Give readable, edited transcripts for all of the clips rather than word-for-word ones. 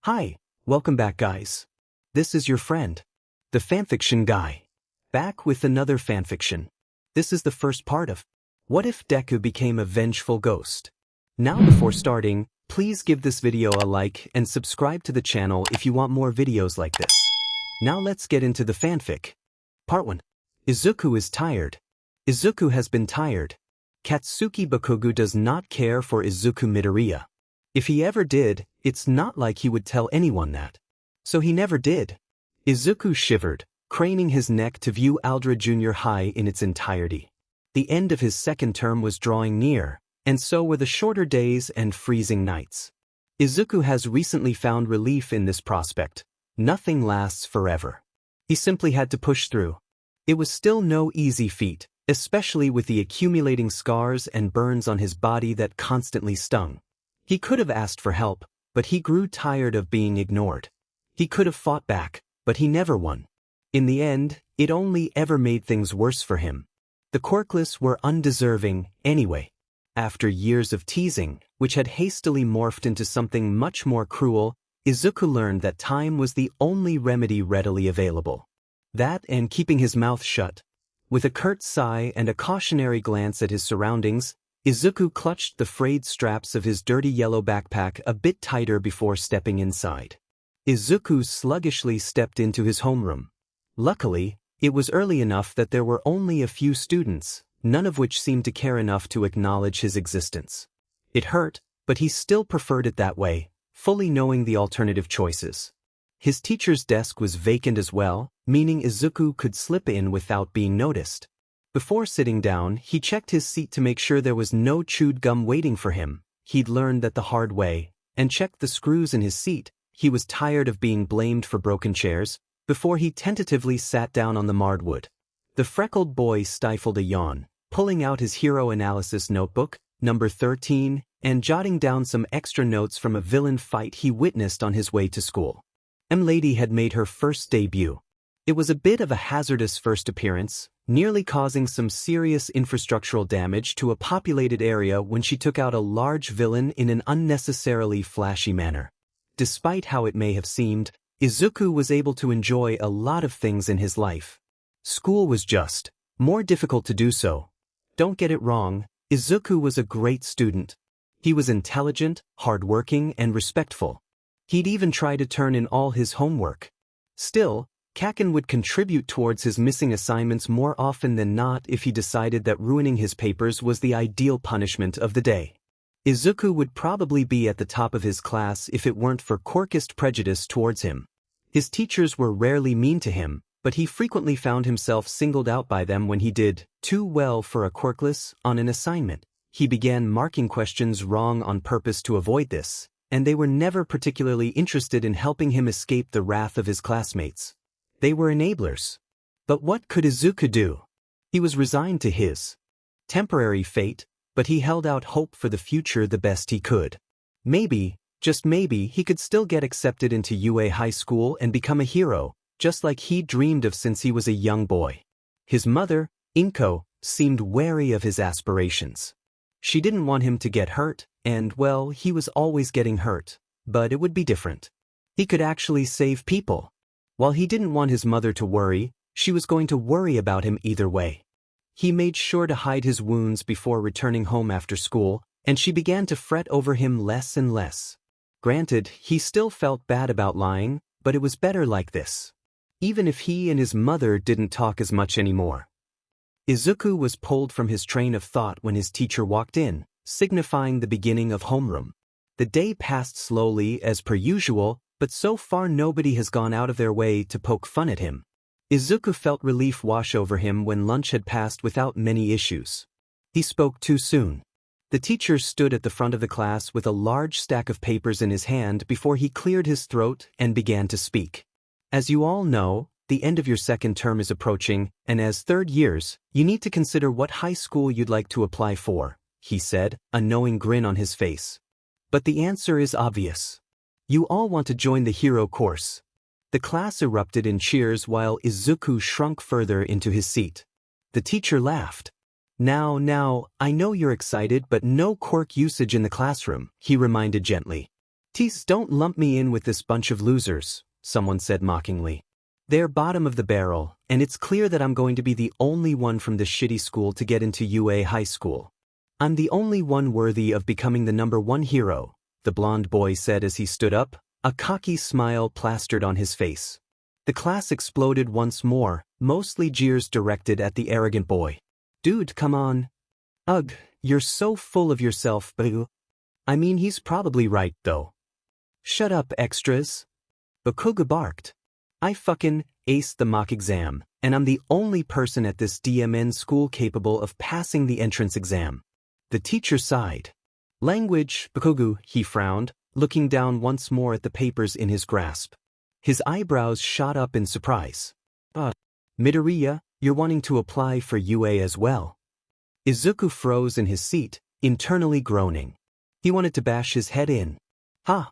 Hi, welcome back guys. This is your friend, the fanfiction guy, back with another fanfiction. This is the first part of What If Deku Became a Vengeful Ghost? Now before starting, please give this video a like and subscribe to the channel if you want more videos like this. Now let's get into the fanfic. Part 1. Izuku is tired. Izuku has been tired. Katsuki Bakugo does not care for Izuku Midoriya. If he ever did, it's not like he would tell anyone that. So he never did. Izuku shivered, craning his neck to view Aldra Junior High in its entirety. The end of his second term was drawing near, and so were the shorter days and freezing nights. Izuku has recently found relief in this prospect. Nothing lasts forever. He simply had to push through. It was still no easy feat, especially with the accumulating scars and burns on his body that constantly stung. He could have asked for help, but he grew tired of being ignored. He could have fought back, but he never won. In the end, it only ever made things worse for him. The quirkless were undeserving, anyway. After years of teasing, which had hastily morphed into something much more cruel, Izuku learned that time was the only remedy readily available. That and keeping his mouth shut. With a curt sigh and a cautionary glance at his surroundings, Izuku clutched the frayed straps of his dirty yellow backpack a bit tighter before stepping inside. Izuku sluggishly stepped into his homeroom. Luckily, it was early enough that there were only a few students, none of which seemed to care enough to acknowledge his existence. It hurt, but he still preferred it that way, fully knowing the alternative choices. His teacher's desk was vacant as well, meaning Izuku could slip in without being noticed. Before sitting down, he checked his seat to make sure there was no chewed gum waiting for him. He'd learned that the hard way, and checked the screws in his seat. He was tired of being blamed for broken chairs, before he tentatively sat down on the marred wood. The freckled boy stifled a yawn, pulling out his hero analysis notebook, number 13, and jotting down some extra notes from a villain fight he witnessed on his way to school. Lady had made her first debut. It was a bit of a hazardous first appearance, nearly causing some serious infrastructural damage to a populated area when she took out a large villain in an unnecessarily flashy manner. Despite how it may have seemed, Izuku was able to enjoy a lot of things in his life. School was just more difficult to do so. Don't get it wrong, Izuku was a great student. He was intelligent, hardworking, and respectful. He'd even try to turn in all his homework. Still, Kaken would contribute towards his missing assignments more often than not if he decided that ruining his papers was the ideal punishment of the day. Izuku would probably be at the top of his class if it weren't for quirkist prejudice towards him. His teachers were rarely mean to him, but he frequently found himself singled out by them when he did too well for a quirkless on an assignment. He began marking questions wrong on purpose to avoid this, and they were never particularly interested in helping him escape the wrath of his classmates. They were enablers. But what could Izuku do? He was resigned to his temporary fate, but he held out hope for the future the best he could. Maybe, just maybe, he could still get accepted into UA High School and become a hero, just like he dreamed of since he was a young boy. His mother, Inko, seemed wary of his aspirations. She didn't want him to get hurt, and, well, he was always getting hurt, but it would be different. He could actually save people. While he didn't want his mother to worry, she was going to worry about him either way. He made sure to hide his wounds before returning home after school, and she began to fret over him less and less. Granted, he still felt bad about lying, but it was better like this. Even if he and his mother didn't talk as much anymore. Izuku was pulled from his train of thought when his teacher walked in, signifying the beginning of homeroom. The day passed slowly as per usual, but so far nobody has gone out of their way to poke fun at him. Izuku felt relief wash over him when lunch had passed without many issues. He spoke too soon. The teacher stood at the front of the class with a large stack of papers in his hand before he cleared his throat and began to speak. As you all know, the end of your second term is approaching, and as third years, you need to consider what high school you'd like to apply for, he said, a knowing grin on his face. But the answer is obvious. You all want to join the hero course. The class erupted in cheers while Izuku shrunk further into his seat. The teacher laughed. Now, I know you're excited, but no quirk usage in the classroom, he reminded gently. Tease, don't lump me in with this bunch of losers, someone said mockingly. They're bottom of the barrel, and it's clear that I'm going to be the only one from this shitty school to get into UA high school. I'm the only one worthy of becoming the #1 hero, the blonde boy said as he stood up, a cocky smile plastered on his face. The class exploded once more, mostly jeers directed at the arrogant boy. Dude, come on. Ugh, you're so full of yourself, boo. I mean, he's probably right, though. Shut up, extras. Bakugo barked. I fucking aced the mock exam, and I'm the only person at this DMN school capable of passing the entrance exam. The teacher sighed. Language, Bakugo, he frowned, looking down once more at the papers in his grasp. His eyebrows shot up in surprise. Midoriya, you're wanting to apply for UA as well? Izuku froze in his seat, internally groaning. He wanted to bash his head in. Ha!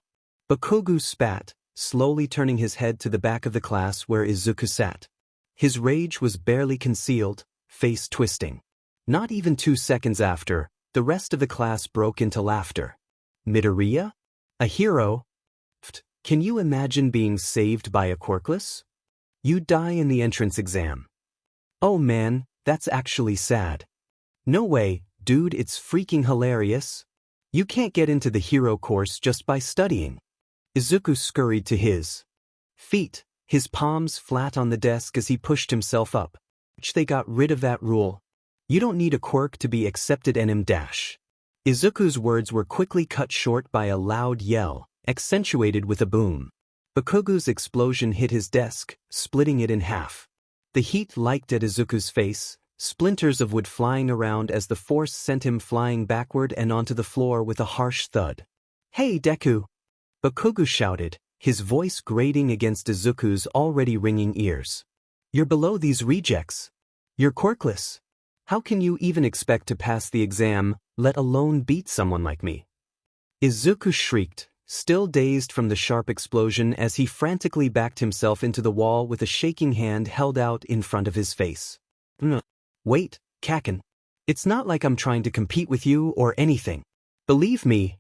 Bakugo spat, slowly turning his head to the back of the class where Izuku sat. His rage was barely concealed, face twisting. Not even 2 seconds after, the rest of the class broke into laughter. Midoriya? A hero? Can you imagine being saved by a quirkless? You die in the entrance exam. Oh man, that's actually sad. No way, dude, it's freaking hilarious. You can't get into the hero course just by studying. Izuku scurried to his feet, his palms flat on the desk as he pushed himself up. They got rid of that rule. You don't need a quirk to be accepted NM-. Izuku's words were quickly cut short by a loud yell, accentuated with a boom. Bakugo's explosion hit his desk, splitting it in half. The heat licked at Izuku's face, splinters of wood flying around as the force sent him flying backward and onto the floor with a harsh thud. Hey, Deku! Bakugo shouted, his voice grating against Izuku's already ringing ears. You're below these rejects. You're quirkless. How can you even expect to pass the exam, let alone beat someone like me? Izuku shrieked, still dazed from the sharp explosion as he frantically backed himself into the wall with a shaking hand held out in front of his face. Wait, Kaken. It's not like I'm trying to compete with you or anything. Believe me.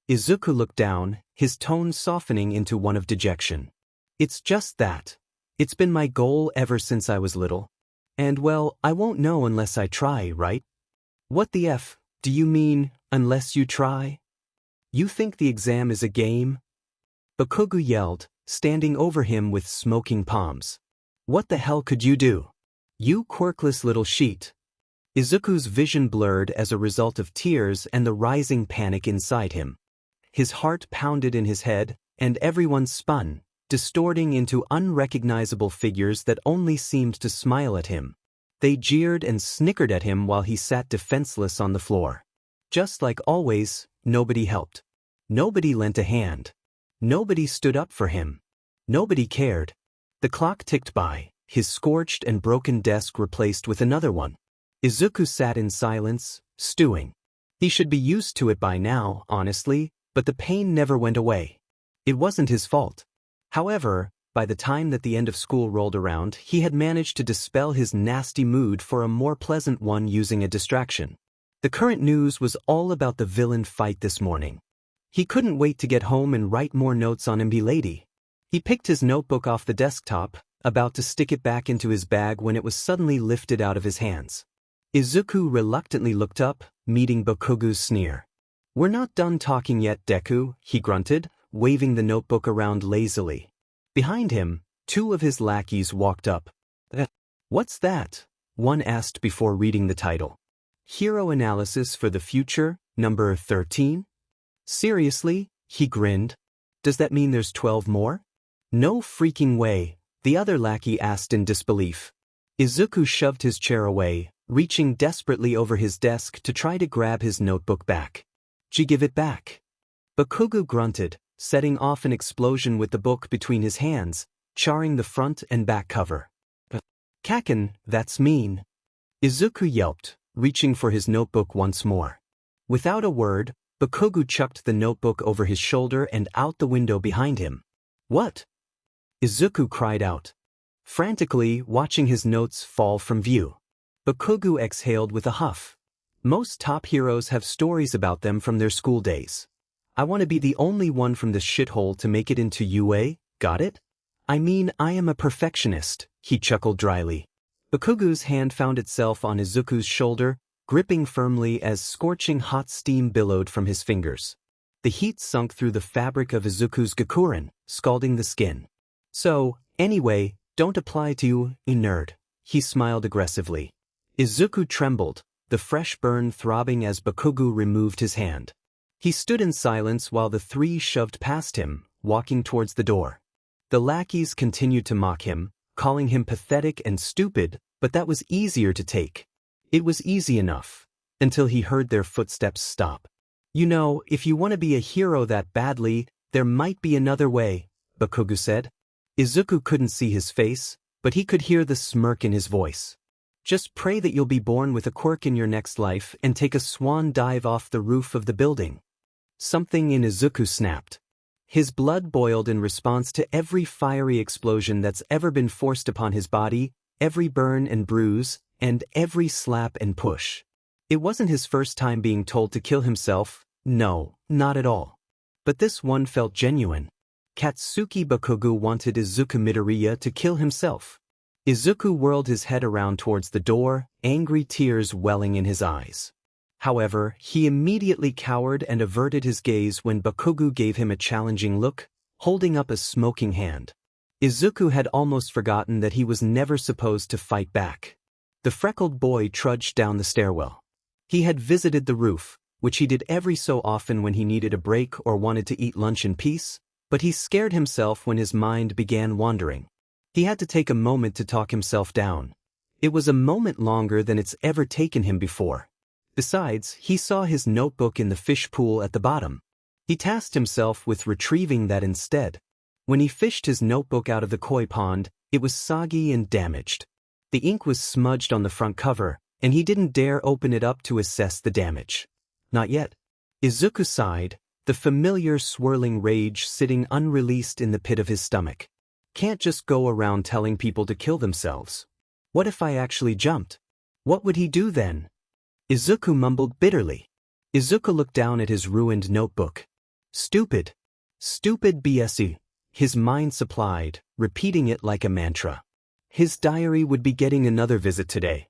Izuku looked down, his tone softening into one of dejection. It's just that. It's been my goal ever since I was little. And well, I won't know unless I try, right? What the F, do you mean, unless you try? You think the exam is a game? Bakugo yelled, standing over him with smoking palms. What the hell could you do? You quirkless little sheet. Izuku's vision blurred as a result of tears and the rising panic inside him. His heart pounded in his head, and everyone spun, distorting into unrecognizable figures that only seemed to smile at him. They jeered and snickered at him while he sat defenseless on the floor. Just like always, nobody helped. Nobody lent a hand. Nobody stood up for him. Nobody cared. The clock ticked by, his scorched and broken desk replaced with another one. Izuku sat in silence, stewing. He should be used to it by now, honestly, but the pain never went away. It wasn't his fault. However, by the time that the end of school rolled around, he had managed to dispel his nasty mood for a more pleasant one using a distraction. The current news was all about the villain fight this morning. He couldn't wait to get home and write more notes on MB Lady. He picked his notebook off the desktop, about to stick it back into his bag when it was suddenly lifted out of his hands. Izuku reluctantly looked up, meeting Bakugo's sneer. We're not done talking yet, Deku, he grunted, waving the notebook around lazily. Behind him, 2 of his lackeys walked up. What's that? One asked before reading the title. Hero Analysis for the Future, number 13? Seriously? He grinned. Does that mean there's 12 more? No freaking way, the other lackey asked in disbelief. Izuku shoved his chair away, reaching desperately over his desk to try to grab his notebook back. Give it back. Bakugo grunted, setting off an explosion with the book between his hands, charring the front and back cover. Kaken, that's mean. Izuku yelped, reaching for his notebook once more. Without a word, Bakugo chucked the notebook over his shoulder and out the window behind him. What? Izuku cried out, frantically watching his notes fall from view. Bakugo exhaled with a huff. Most top heroes have stories about them from their school days. I want to be the only one from this shithole to make it into UA, got it? I mean, I am a perfectionist, he chuckled dryly. Bakugu's hand found itself on Izuku's shoulder, gripping firmly as scorching hot steam billowed from his fingers. The heat sunk through the fabric of Izuku's gakuren, scalding the skin. So, anyway, don't apply to you, nerd. He smiled aggressively. Izuku trembled, the fresh burn throbbing as Bakugu removed his hand. He stood in silence while the three shoved past him, walking towards the door. The lackeys continued to mock him, calling him pathetic and stupid, but that was easier to take. It was easy enough, until he heard their footsteps stop. You know, if you want to be a hero that badly, there might be another way, Bakugu said. Izuku couldn't see his face, but he could hear the smirk in his voice. Just pray that you'll be born with a quirk in your next life and take a swan dive off the roof of the building. Something in Izuku snapped. His blood boiled in response to every fiery explosion that's ever been forced upon his body, every burn and bruise, and every slap and push. It wasn't his first time being told to kill himself, no, not at all. But this one felt genuine. Katsuki Bakugu wanted Izuku Midoriya to kill himself. Izuku whirled his head around towards the door, angry tears welling in his eyes. However, he immediately cowered and averted his gaze when Bakugu gave him a challenging look, holding up a smoking hand. Izuku had almost forgotten that he was never supposed to fight back. The freckled boy trudged down the stairwell. He had visited the roof, which he did every so often when he needed a break or wanted to eat lunch in peace, but he scared himself when his mind began wandering. He had to take a moment to talk himself down. It was a moment longer than it's ever taken him before. Besides, he saw his notebook in the fish pool at the bottom. He tasked himself with retrieving that instead. When he fished his notebook out of the koi pond, it was soggy and damaged. The ink was smudged on the front cover, and he didn't dare open it up to assess the damage. Not yet. Izuku sighed, the familiar swirling rage sitting unreleased in the pit of his stomach. Can't just go around telling people to kill themselves. What if I actually jumped? What would he do then? Izuku mumbled bitterly. Izuku looked down at his ruined notebook. Stupid. Stupid BSU. His mind supplied, repeating it like a mantra. His diary would be getting another visit today.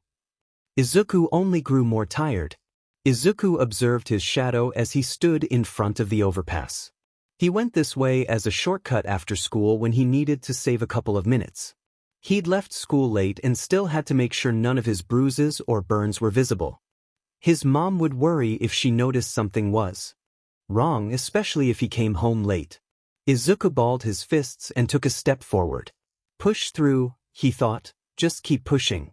Izuku only grew more tired. Izuku observed his shadow as he stood in front of the overpass. He went this way as a shortcut after school when he needed to save a couple of minutes. He'd left school late and still had to make sure none of his bruises or burns were visible. His mom would worry if she noticed something was wrong, especially if he came home late. Izuku balled his fists and took a step forward. Push through, he thought, just keep pushing.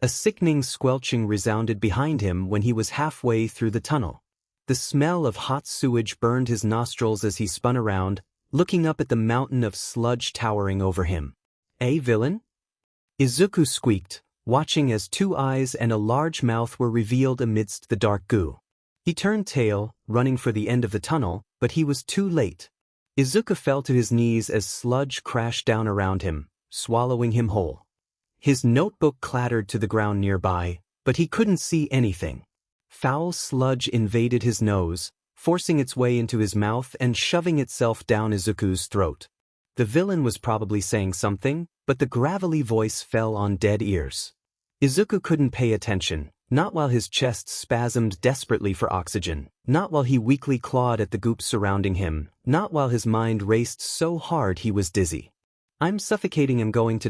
A sickening squelching resounded behind him when he was halfway through the tunnel. The smell of hot sewage burned his nostrils as he spun around, looking up at the mountain of sludge towering over him. "Eh, villain?" Izuku squeaked, watching as two eyes and a large mouth were revealed amidst the dark goo. He turned tail, running for the end of the tunnel, but he was too late. Izuku fell to his knees as sludge crashed down around him, swallowing him whole. His notebook clattered to the ground nearby, but he couldn't see anything. Foul sludge invaded his nose, forcing its way into his mouth and shoving itself down Izuku's throat. The villain was probably saying something, but the gravelly voice fell on dead ears. Izuku couldn't pay attention, not while his chest spasmed desperately for oxygen, not while he weakly clawed at the goop surrounding him, not while his mind raced so hard he was dizzy. "I'm suffocating, I'm going to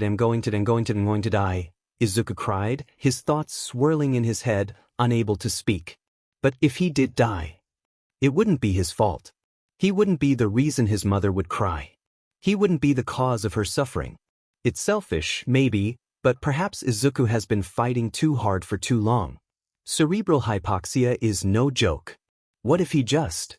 die," Izuku cried, his thoughts swirling in his head, unable to speak. But if he did die, it wouldn't be his fault. He wouldn't be the reason his mother would cry. He wouldn't be the cause of her suffering. It's selfish, maybe, but perhaps Izuku has been fighting too hard for too long. Cerebral hypoxia is no joke. What if he just...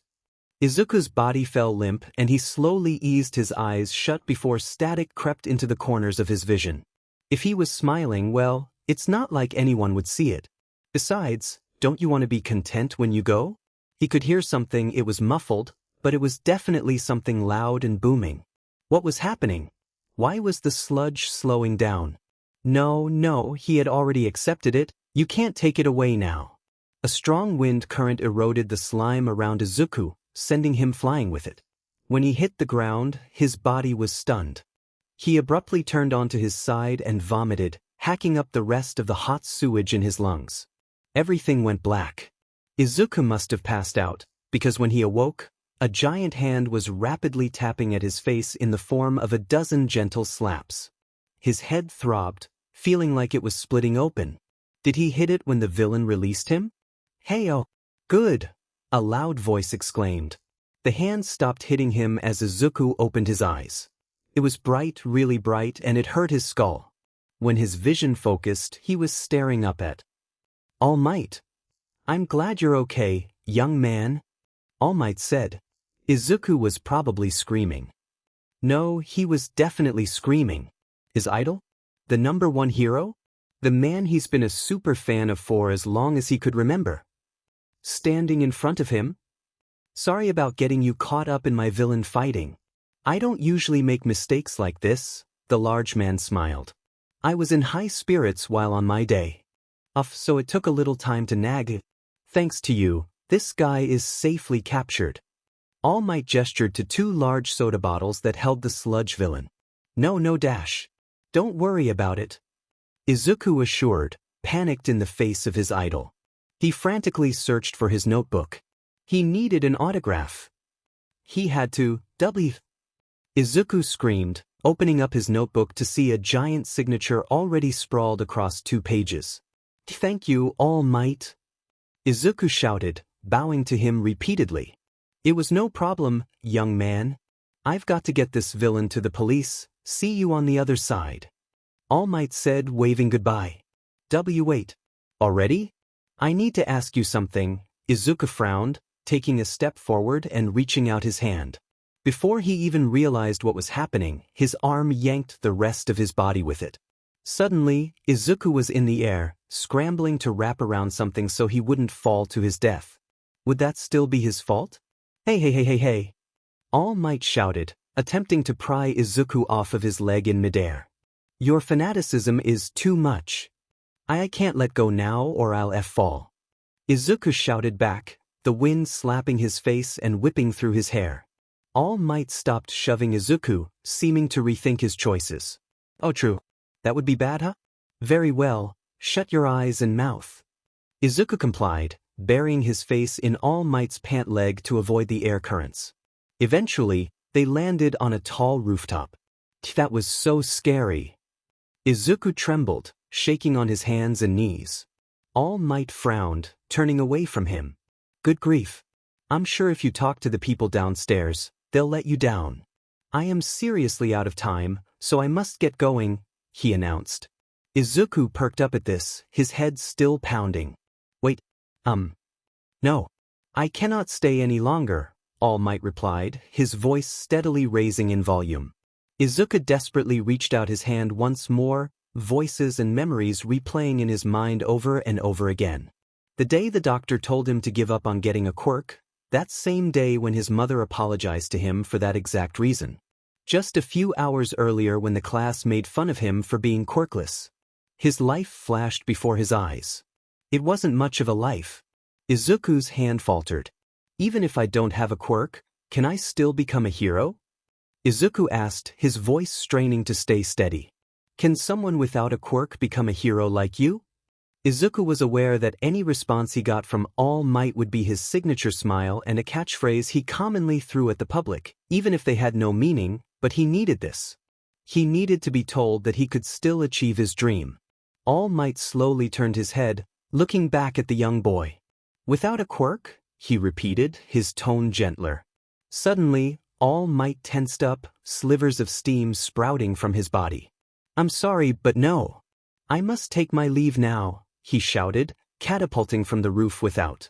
Izuku's body fell limp and he slowly eased his eyes shut before static crept into the corners of his vision. If he was smiling, well, it's not like anyone would see it. Besides, don't you want to be content when you go? He could hear something, it was muffled, but it was definitely something loud and booming. What was happening? Why was the sludge slowing down? No, he had already accepted it, you can't take it away now. A strong wind current eroded the slime around Izuku, sending him flying with it. When he hit the ground, his body was stunned. He abruptly turned onto his side and vomited, hacking up the rest of the hot sewage in his lungs. Everything went black. Izuku must have passed out, because when he awoke, a giant hand was rapidly tapping at his face in the form of a dozen gentle slaps. His head throbbed, feeling like it was splitting open. Did he hit it when the villain released him? "Hey, oh, good!" a loud voice exclaimed. The hand stopped hitting him as Izuku opened his eyes. It was bright, really bright, and it hurt his skull. When his vision focused, he was staring up at All Might. "I'm glad you're okay, young man," All Might said. Izuku was probably screaming. No, he was definitely screaming. His idol? The #1 hero? The man he's been a super fan of for as long as he could remember. Standing in front of him? "Sorry about getting you caught up in my villain fighting. I don't usually make mistakes like this," the large man smiled. "I was in high spirits while on my day off, so it took a little time to nag. Thanks to you, this guy is safely captured." All Might gestured to 2 large soda bottles that held the sludge villain. No dash. "Don't worry about it," Izuku assured, panicked in the face of his idol. He frantically searched for his notebook. He needed an autograph. He had to, Izuku screamed, opening up his notebook to see a giant signature already sprawled across 2 pages. "Thank you, All Might," Izuku shouted, bowing to him repeatedly. "It was no problem, young man. I've got to get this villain to the police. See you on the other side," All Might said, waving goodbye. Wait. Already? I need to ask you something," Izuku frowned, taking a step forward and reaching out his hand. Before he even realized what was happening, his arm yanked the rest of his body with it. Suddenly, Izuku was in the air, scrambling to wrap around something so he wouldn't fall to his death. Would that still be his fault? Hey. All Might shouted, attempting to pry Izuku off of his leg in midair. "Your fanaticism is too much. I can't let go now or I'll fall," Izuku shouted back, the wind slapping his face and whipping through his hair. All Might stopped shoving Izuku, seeming to rethink his choices. "Oh, true. That would be bad, huh? Very well, shut your eyes and mouth." Izuku complied, burying his face in All Might's pant leg to avoid the air currents. Eventually, they landed on a tall rooftop. That was so scary. Izuku trembled, shaking on his hands and knees. All Might frowned, turning away from him. "Good grief. I'm sure if you talk to the people downstairs, they'll let you down. I am seriously out of time, so I must get going," he announced. Izuku perked up at this, his head still pounding. "Wait, no. I cannot stay any longer," All Might replied, his voice steadily raising in volume. Izuku desperately reached out his hand once more, voices and memories replaying in his mind over and over again. The day the doctor told him to give up on getting a quirk, that same day when his mother apologized to him for that exact reason. Just a few hours earlier when the class made fun of him for being quirkless. His life flashed before his eyes. It wasn't much of a life. Izuku's hand faltered. "Even if I don't have a quirk, can I still become a hero?" Izuku asked, his voice straining to stay steady. "Can someone without a quirk become a hero like you?" Izuku was aware that any response he got from All Might would be his signature smile and a catchphrase he commonly threw at the public, even if they had no meaning, but he needed this. He needed to be told that he could still achieve his dream. All Might slowly turned his head, looking back at the young boy. "Without a quirk?" he repeated, his tone gentler. Suddenly, All Might tensed up, slivers of steam sprouting from his body. "I'm sorry, but no. I must take my leave now," he shouted, catapulting from the roof without.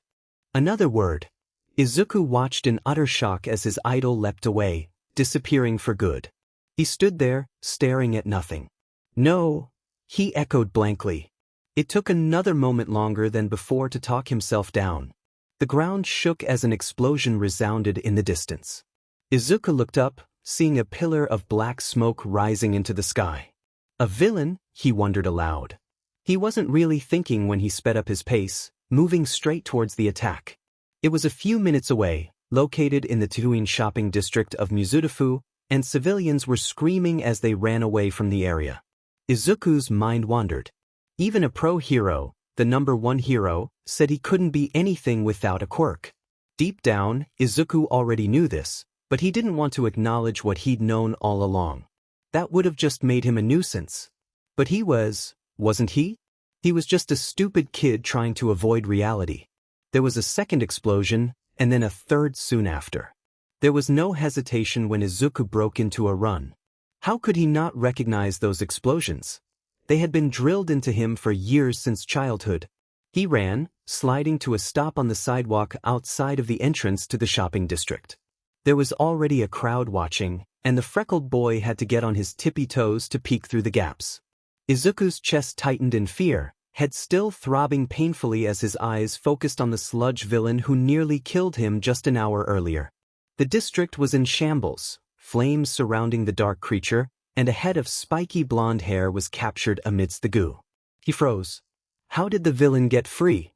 Another word. Izuku watched in utter shock as his idol leapt away, disappearing for good. He stood there, staring at nothing. "No," he echoed blankly. It took another moment longer than before to talk himself down. The ground shook as an explosion resounded in the distance. Izuku looked up, seeing a pillar of black smoke rising into the sky. A villain, he wondered aloud. He wasn't really thinking when he sped up his pace, moving straight towards the attack. It was a few minutes away, located in the Tuin shopping district of Mizudafu, and civilians were screaming as they ran away from the area. Izuku's mind wandered. Even a pro hero, the #1 hero, said he couldn't be anything without a quirk. Deep down, Izuku already knew this, but he didn't want to acknowledge what he'd known all along. That would have just made him a nuisance. But he wasn't he? He was just a stupid kid trying to avoid reality. There was a second explosion, and then a third soon after. There was no hesitation when Izuku broke into a run. How could he not recognize those explosions? They had been drilled into him for years since childhood. He ran, sliding to a stop on the sidewalk outside of the entrance to the shopping district. There was already a crowd watching, and the freckled boy had to get on his tippy toes to peek through the gaps. Izuku's chest tightened in fear, head still throbbing painfully as his eyes focused on the sludge villain who nearly killed him just an hour earlier. The district was in shambles, flames surrounding the dark creature, and a head of spiky blonde hair was captured amidst the goo. He froze. How did the villain get free?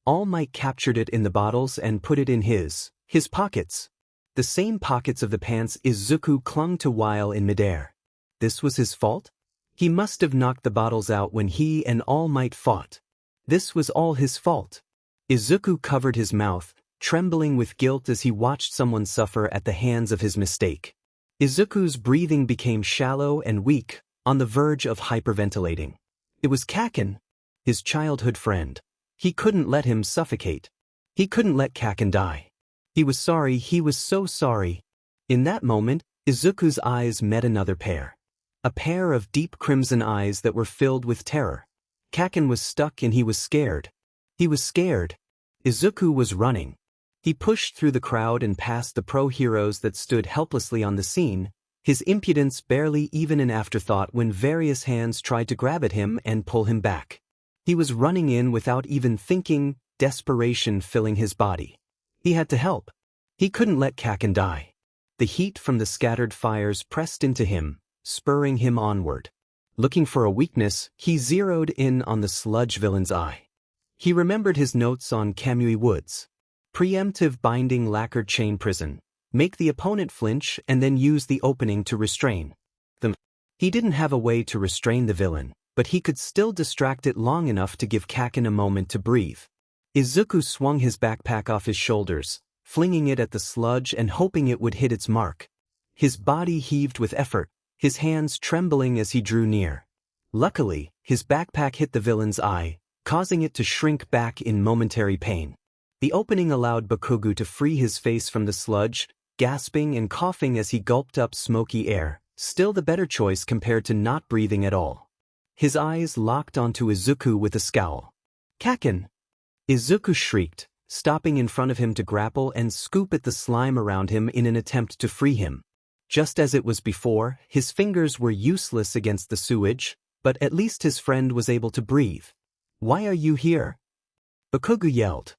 All Might captured it in the bottles and put it in his pockets. The same pockets of the pants Izuku clung to while in midair. This was his fault? He must have knocked the bottles out when he and All Might fought. This was all his fault. Izuku covered his mouth, trembling with guilt as he watched someone suffer at the hands of his mistake. Izuku's breathing became shallow and weak, on the verge of hyperventilating. It was Kaken, his childhood friend. He couldn't let him suffocate. He couldn't let Kaken die. He was sorry, he was so sorry. In that moment, Izuku's eyes met another pair. A pair of deep crimson eyes that were filled with terror. Kaken was stuck and he was scared. He was scared. Izuku was running. He pushed through the crowd and past the pro heroes that stood helplessly on the scene, his impudence barely even an afterthought when various hands tried to grab at him and pull him back. He was running in without even thinking, desperation filling his body. He had to help. He couldn't let Kaken die. The heat from the scattered fires pressed into him, spurring him onward. Looking for a weakness, he zeroed in on the sludge villain's eye. He remembered his notes on Kamui Woods. Preemptive binding lacquered chain prison. Make the opponent flinch and then use the opening to restrain them. He didn't have a way to restrain the villain, but he could still distract it long enough to give Kaken a moment to breathe. Izuku swung his backpack off his shoulders, flinging it at the sludge and hoping it would hit its mark. His body heaved with effort, his hands trembling as he drew near. Luckily, his backpack hit the villain's eye, causing it to shrink back in momentary pain. The opening allowed Bakugo to free his face from the sludge, gasping and coughing as he gulped up smoky air, still the better choice compared to not breathing at all. His eyes locked onto Izuku with a scowl. Kaken! Izuku shrieked, stopping in front of him to grapple and scoop at the slime around him in an attempt to free him. Just as it was before, his fingers were useless against the sewage, but at least his friend was able to breathe. Why are you here? Bakugo yelled.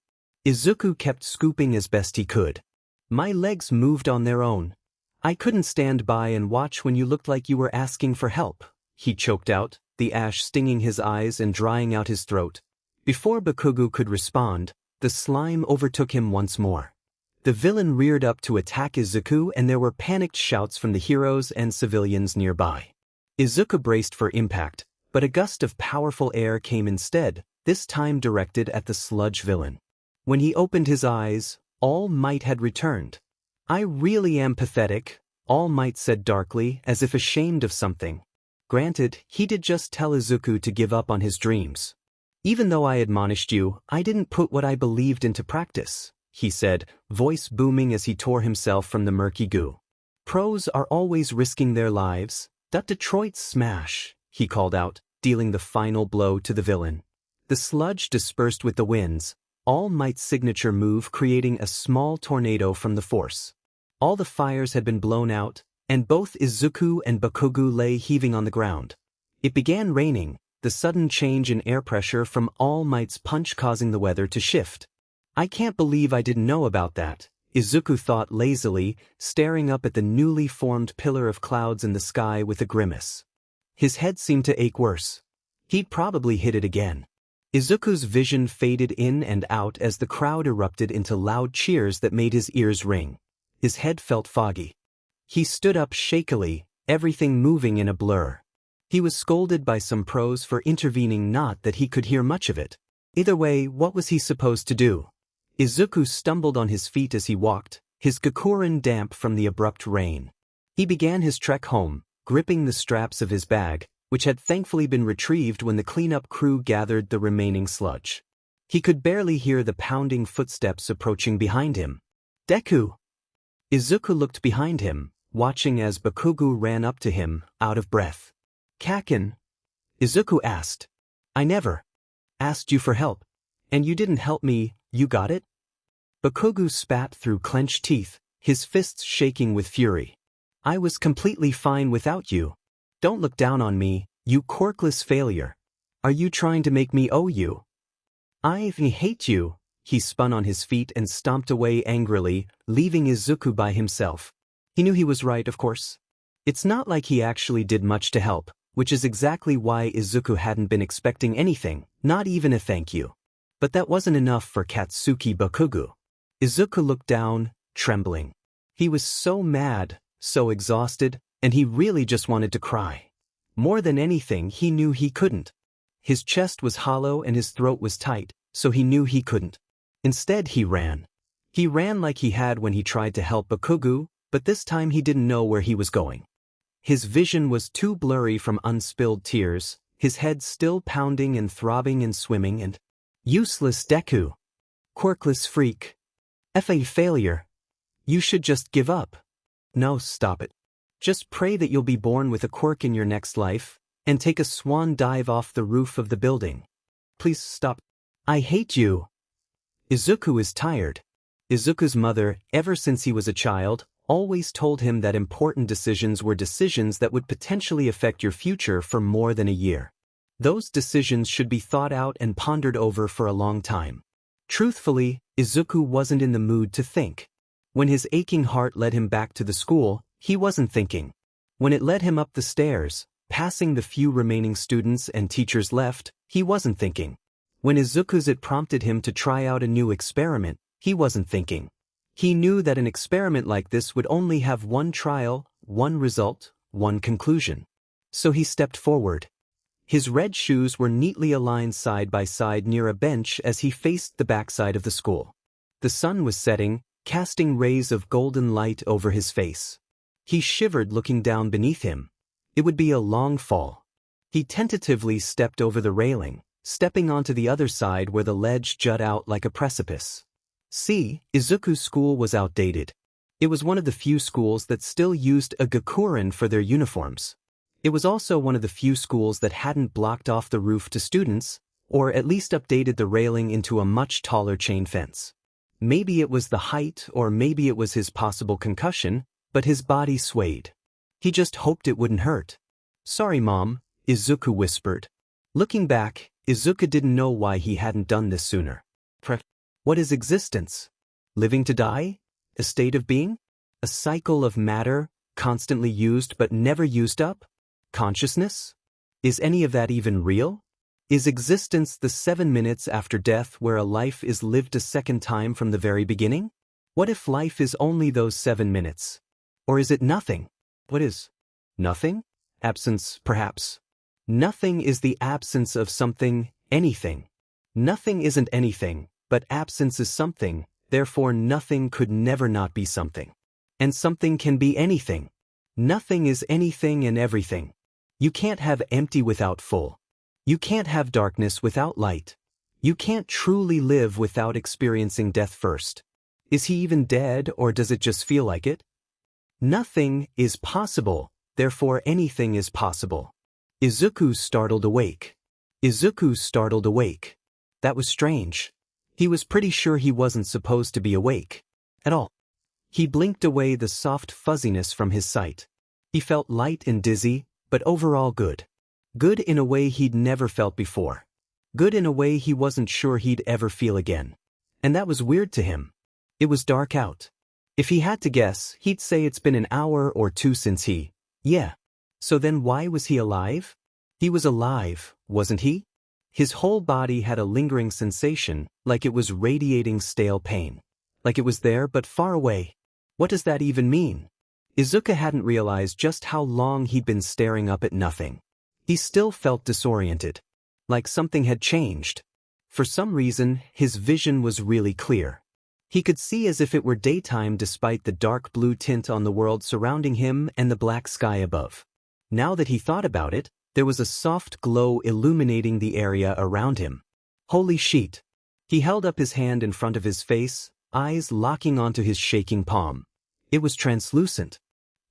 Izuku kept scooping as best he could. My legs moved on their own. I couldn't stand by and watch when you looked like you were asking for help, he choked out, the ash stinging his eyes and drying out his throat. Before Bakugo could respond, the slime overtook him once more. The villain reared up to attack Izuku and there were panicked shouts from the heroes and civilians nearby. Izuku braced for impact, but a gust of powerful air came instead, this time directed at the sludge villain. When he opened his eyes, All Might had returned. I really am pathetic, All Might said darkly, as if ashamed of something. Granted, he did just tell Izuku to give up on his dreams. Even though I admonished you, I didn't put what I believed into practice, he said, voice booming as he tore himself from the murky goo. Pros are always risking their lives. Detroit smash, he called out, dealing the final blow to the villain. The sludge dispersed with the winds, All Might's signature move creating a small tornado from the force. All the fires had been blown out, and both Izuku and Bakugo lay heaving on the ground. It began raining, the sudden change in air pressure from All Might's punch causing the weather to shift. I can't believe I didn't know about that, Izuku thought lazily, staring up at the newly formed pillar of clouds in the sky with a grimace. His head seemed to ache worse. He'd probably hit it again. Izuku's vision faded in and out as the crowd erupted into loud cheers that made his ears ring. His head felt foggy. He stood up shakily, everything moving in a blur. He was scolded by some pros for intervening, not that he could hear much of it. Either way, what was he supposed to do? Izuku stumbled on his feet as he walked, his gakuren damp from the abrupt rain. He began his trek home, gripping the straps of his bag, which had thankfully been retrieved when the cleanup crew gathered the remaining sludge. He could barely hear the pounding footsteps approaching behind him. Deku! Izuku looked behind him, watching as Bakugo ran up to him, out of breath. Kaken? Izuku asked. I never asked you for help. And you didn't help me, you got it? Bakugo spat through clenched teeth, his fists shaking with fury. I was completely fine without you. Don't look down on me, you quirkless failure. Are you trying to make me owe you? I hate you. He spun on his feet and stomped away angrily, leaving Izuku by himself. He knew he was right, of course. It's not like he actually did much to help, which is exactly why Izuku hadn't been expecting anything, not even a thank you. But that wasn't enough for Katsuki Bakugo. Izuku looked down, trembling. He was so mad, so exhausted, and he really just wanted to cry. More than anything, he knew he couldn't. His chest was hollow and his throat was tight, so he knew he couldn't. Instead, he ran. He ran like he had when he tried to help Bakugo, but this time he didn't know where he was going. His vision was too blurry from unspilled tears, his head still pounding and throbbing and swimming and... Useless Deku. Quirkless freak. F.A. failure. You should just give up. No, stop it. Just pray that you'll be born with a quirk in your next life, and take a swan dive off the roof of the building. Please stop. I hate you. Izuku is tired. Izuku's mother, ever since he was a child, always told him that important decisions were decisions that would potentially affect your future for more than a year. Those decisions should be thought out and pondered over for a long time. Truthfully, Izuku wasn't in the mood to think. When his aching heart led him back to the school, he wasn't thinking. When it led him up the stairs, passing the few remaining students and teachers left, he wasn't thinking. When Izuku's it prompted him to try out a new experiment, he wasn't thinking. He knew that an experiment like this would only have one trial, one result, one conclusion. So he stepped forward. His red shoes were neatly aligned side by side near a bench as he faced the backside of the school. The sun was setting, casting rays of golden light over his face. He shivered looking down beneath him. It would be a long fall. He tentatively stepped over the railing, stepping onto the other side where the ledge jut out like a precipice. See, Izuku's school was outdated. It was one of the few schools that still used a gakuren for their uniforms. It was also one of the few schools that hadn't blocked off the roof to students, or at least updated the railing into a much taller chain fence. Maybe it was the height or maybe it was his possible concussion, but his body swayed. He just hoped it wouldn't hurt. Sorry, Mom, Izuku whispered. Looking back, Izuku didn't know why he hadn't done this sooner. What is existence? Living to die? A state of being? A cycle of matter, constantly used but never used up? Consciousness? Is any of that even real? Is existence the 7 minutes after death where a life is lived a second time from the very beginning? What if life is only those 7 minutes? Or is it nothing? What is nothing? Absence, perhaps. Nothing is the absence of something, anything. Nothing isn't anything, but absence is something, therefore nothing could never not be something. And something can be anything. Nothing is anything and everything. You can't have empty without full. You can't have darkness without light. You can't truly live without experiencing death first. Is he even dead or does it just feel like it? Nothing is possible, therefore anything is possible. Izuku startled awake. Izuku startled awake. That was strange. He was pretty sure he wasn't supposed to be awake. At all. He blinked away the soft fuzziness from his sight. He felt light and dizzy, but overall good. Good in a way he'd never felt before. Good in a way he wasn't sure he'd ever feel again. And that was weird to him. It was dark out. If he had to guess, he'd say it's been an hour or two since he... Yeah. So then why was he alive? He was alive, wasn't he? His whole body had a lingering sensation, like it was radiating stale pain. Like it was there but far away. What does that even mean? Izuku hadn't realized just how long he'd been staring up at nothing. He still felt disoriented. Like something had changed. For some reason, his vision was really clear. He could see as if it were daytime despite the dark blue tint on the world surrounding him and the black sky above. Now that he thought about it, there was a soft glow illuminating the area around him. Holy shit! He held up his hand in front of his face, eyes locking onto his shaking palm. It was translucent.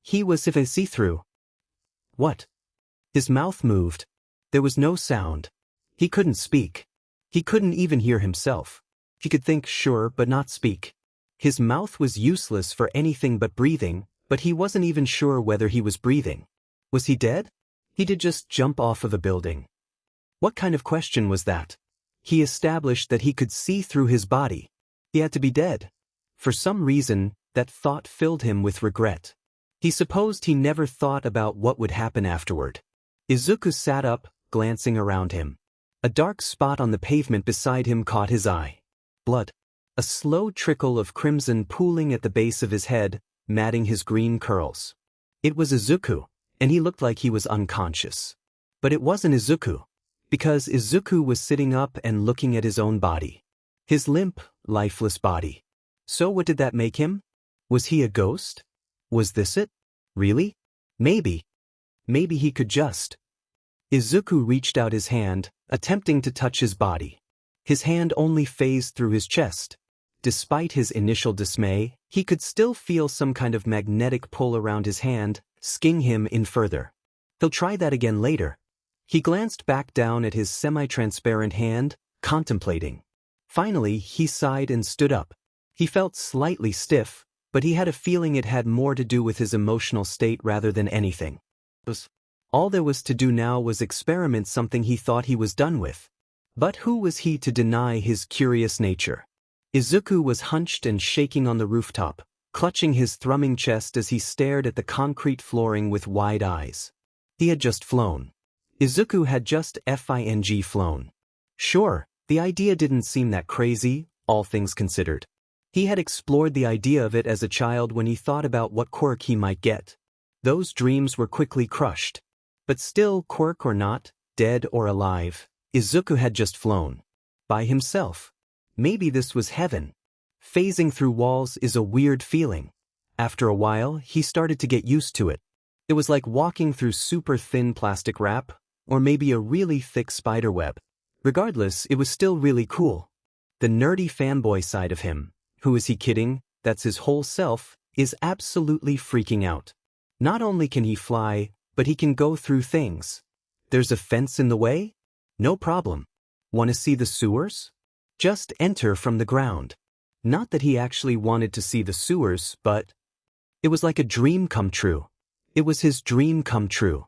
He was see-through. What? His mouth moved. There was no sound. He couldn't speak. He couldn't even hear himself. He could think, sure, but not speak. His mouth was useless for anything but breathing, but he wasn't even sure whether he was breathing. Was he dead? He did just jump off of a building. What kind of question was that? He established that he could see through his body. He had to be dead. For some reason, that thought filled him with regret. He supposed he never thought about what would happen afterward. Izuku sat up, glancing around him. A dark spot on the pavement beside him caught his eye. Blood. A slow trickle of crimson pooling at the base of his head, matting his green curls. It was Izuku, and he looked like he was unconscious. But it wasn't Izuku, because Izuku was sitting up and looking at his own body. His limp, lifeless body. So what did that make him? Was he a ghost? Was this it? Really? Maybe. Maybe he could just. Izuku reached out his hand, attempting to touch his body. His hand only phased through his chest. Despite his initial dismay, he could still feel some kind of magnetic pull around his hand, sking him in further. He'll try that again later. He glanced back down at his semi-transparent hand, contemplating. Finally, he sighed and stood up. He felt slightly stiff, but he had a feeling it had more to do with his emotional state rather than anything. All there was to do now was experiment something he thought he was done with. But who was he to deny his curious nature? Izuku was hunched and shaking on the rooftop, clutching his thrumming chest as he stared at the concrete flooring with wide eyes. He had just flown. Izuku had just flown. Sure, the idea didn't seem that crazy, all things considered. He had explored the idea of it as a child when he thought about what quirk he might get. Those dreams were quickly crushed. But still, quirk or not, dead or alive, Izuku had just flown. By himself. Maybe this was heaven. Phasing through walls is a weird feeling. After a while, he started to get used to it. It was like walking through super thin plastic wrap, or maybe a really thick spider web. Regardless, it was still really cool. The nerdy fanboy side of him, who is he kidding, that's his whole self, is absolutely freaking out. Not only can he fly, but he can go through things. There's a fence in the way? No problem. Want to see the sewers? Just enter from the ground. Not that he actually wanted to see the sewers, but it was like a dream come true. It was his dream come true.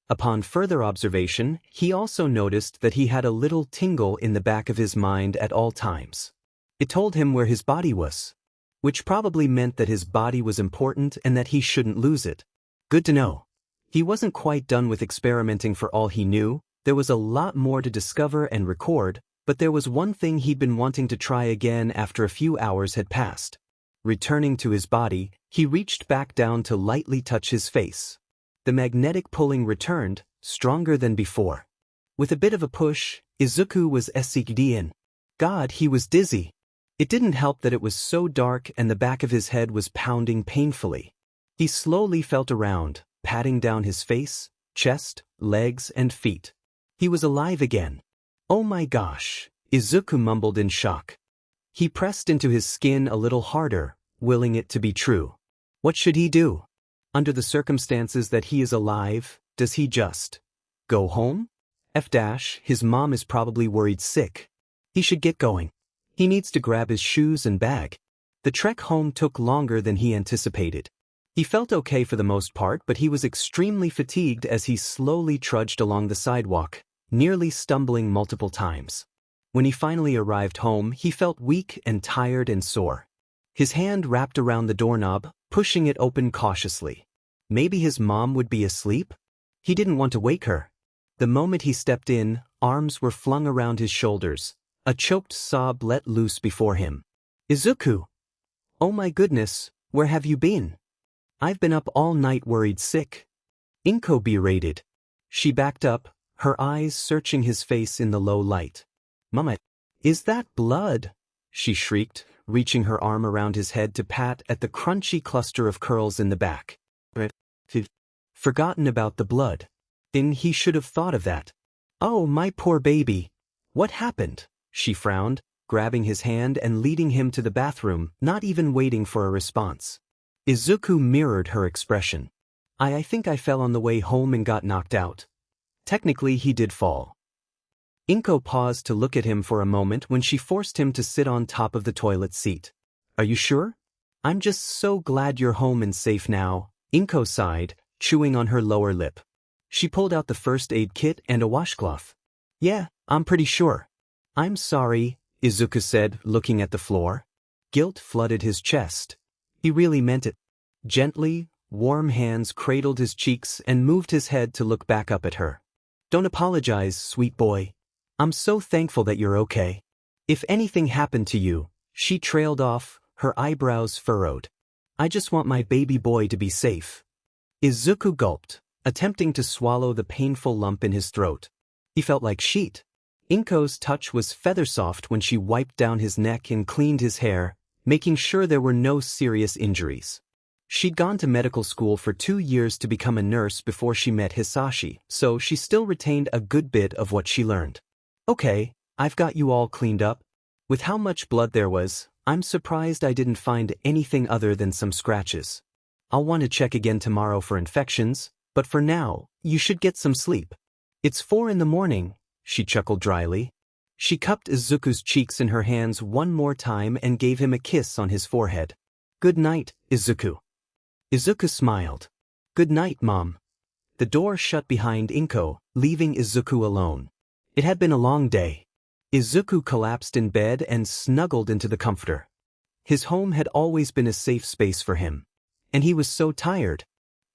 Upon further observation, he also noticed that he had a little tingle in the back of his mind at all times. It told him where his body was, which probably meant that his body was important and that he shouldn't lose it. Good to know. He wasn't quite done with experimenting for all he knew. There was a lot more to discover and record, but there was one thing he'd been wanting to try again after a few hours had passed. Returning to his body, he reached back down to lightly touch his face. The magnetic pulling returned, stronger than before. With a bit of a push, Izuku was in. God, he was dizzy. It didn't help that it was so dark and the back of his head was pounding painfully. He slowly felt around, patting down his face, chest, legs, and feet. He was alive again. Oh my gosh, Izuku mumbled in shock. He pressed into his skin a little harder, willing it to be true. What should he do? Under the circumstances that he is alive, does he just go home? His mom is probably worried sick. He should get going. He needs to grab his shoes and bag. The trek home took longer than he anticipated. He felt okay for the most part, but he was extremely fatigued as he slowly trudged along the sidewalk, nearly stumbling multiple times. When he finally arrived home, he felt weak and tired and sore. His hand wrapped around the doorknob, pushing it open cautiously. Maybe his mom would be asleep? He didn't want to wake her. The moment he stepped in, arms were flung around his shoulders. A choked sob let loose before him. Izuku! Oh my goodness, where have you been? I've been up all night worried sick. Inko berated. She backed up, her eyes searching his face in the low light. Mama, is that blood? She shrieked, reaching her arm around his head to pat at the crunchy cluster of curls in the back. Forgotten about the blood. Then he should have thought of that. Oh, my poor baby. What happened? She frowned, grabbing his hand and leading him to the bathroom, not even waiting for a response. Izuku mirrored her expression. I think I fell on the way home and got knocked out. Technically, he did fall. Inko paused to look at him for a moment when she forced him to sit on top of the toilet seat. Are you sure? I'm just so glad you're home and safe now, Inko sighed, chewing on her lower lip. She pulled out the first aid kit and a washcloth. Yeah, I'm pretty sure. I'm sorry, Izuku said, looking at the floor. Guilt flooded his chest. He really meant it. Gently, warm hands cradled his cheeks and moved his head to look back up at her. Don't apologize, sweet boy. I'm so thankful that you're okay. If anything happened to you, she trailed off, her eyebrows furrowed. I just want my baby boy to be safe. Izuku gulped, attempting to swallow the painful lump in his throat. He felt like sheet. Inko's touch was feather-soft when she wiped down his neck and cleaned his hair, making sure there were no serious injuries. She'd gone to medical school for 2 years to become a nurse before she met Hisashi, so she still retained a good bit of what she learned. Okay, I've got you all cleaned up. With how much blood there was, I'm surprised I didn't find anything other than some scratches. I'll want to check again tomorrow for infections, but for now, you should get some sleep. It's 4 in the morning, she chuckled dryly. She cupped Izuku's cheeks in her hands one more time and gave him a kiss on his forehead. Good night, Izuku. Izuku smiled. Good night, Mom. The door shut behind Inko, leaving Izuku alone. It had been a long day. Izuku collapsed in bed and snuggled into the comforter. His home had always been a safe space for him. And he was so tired.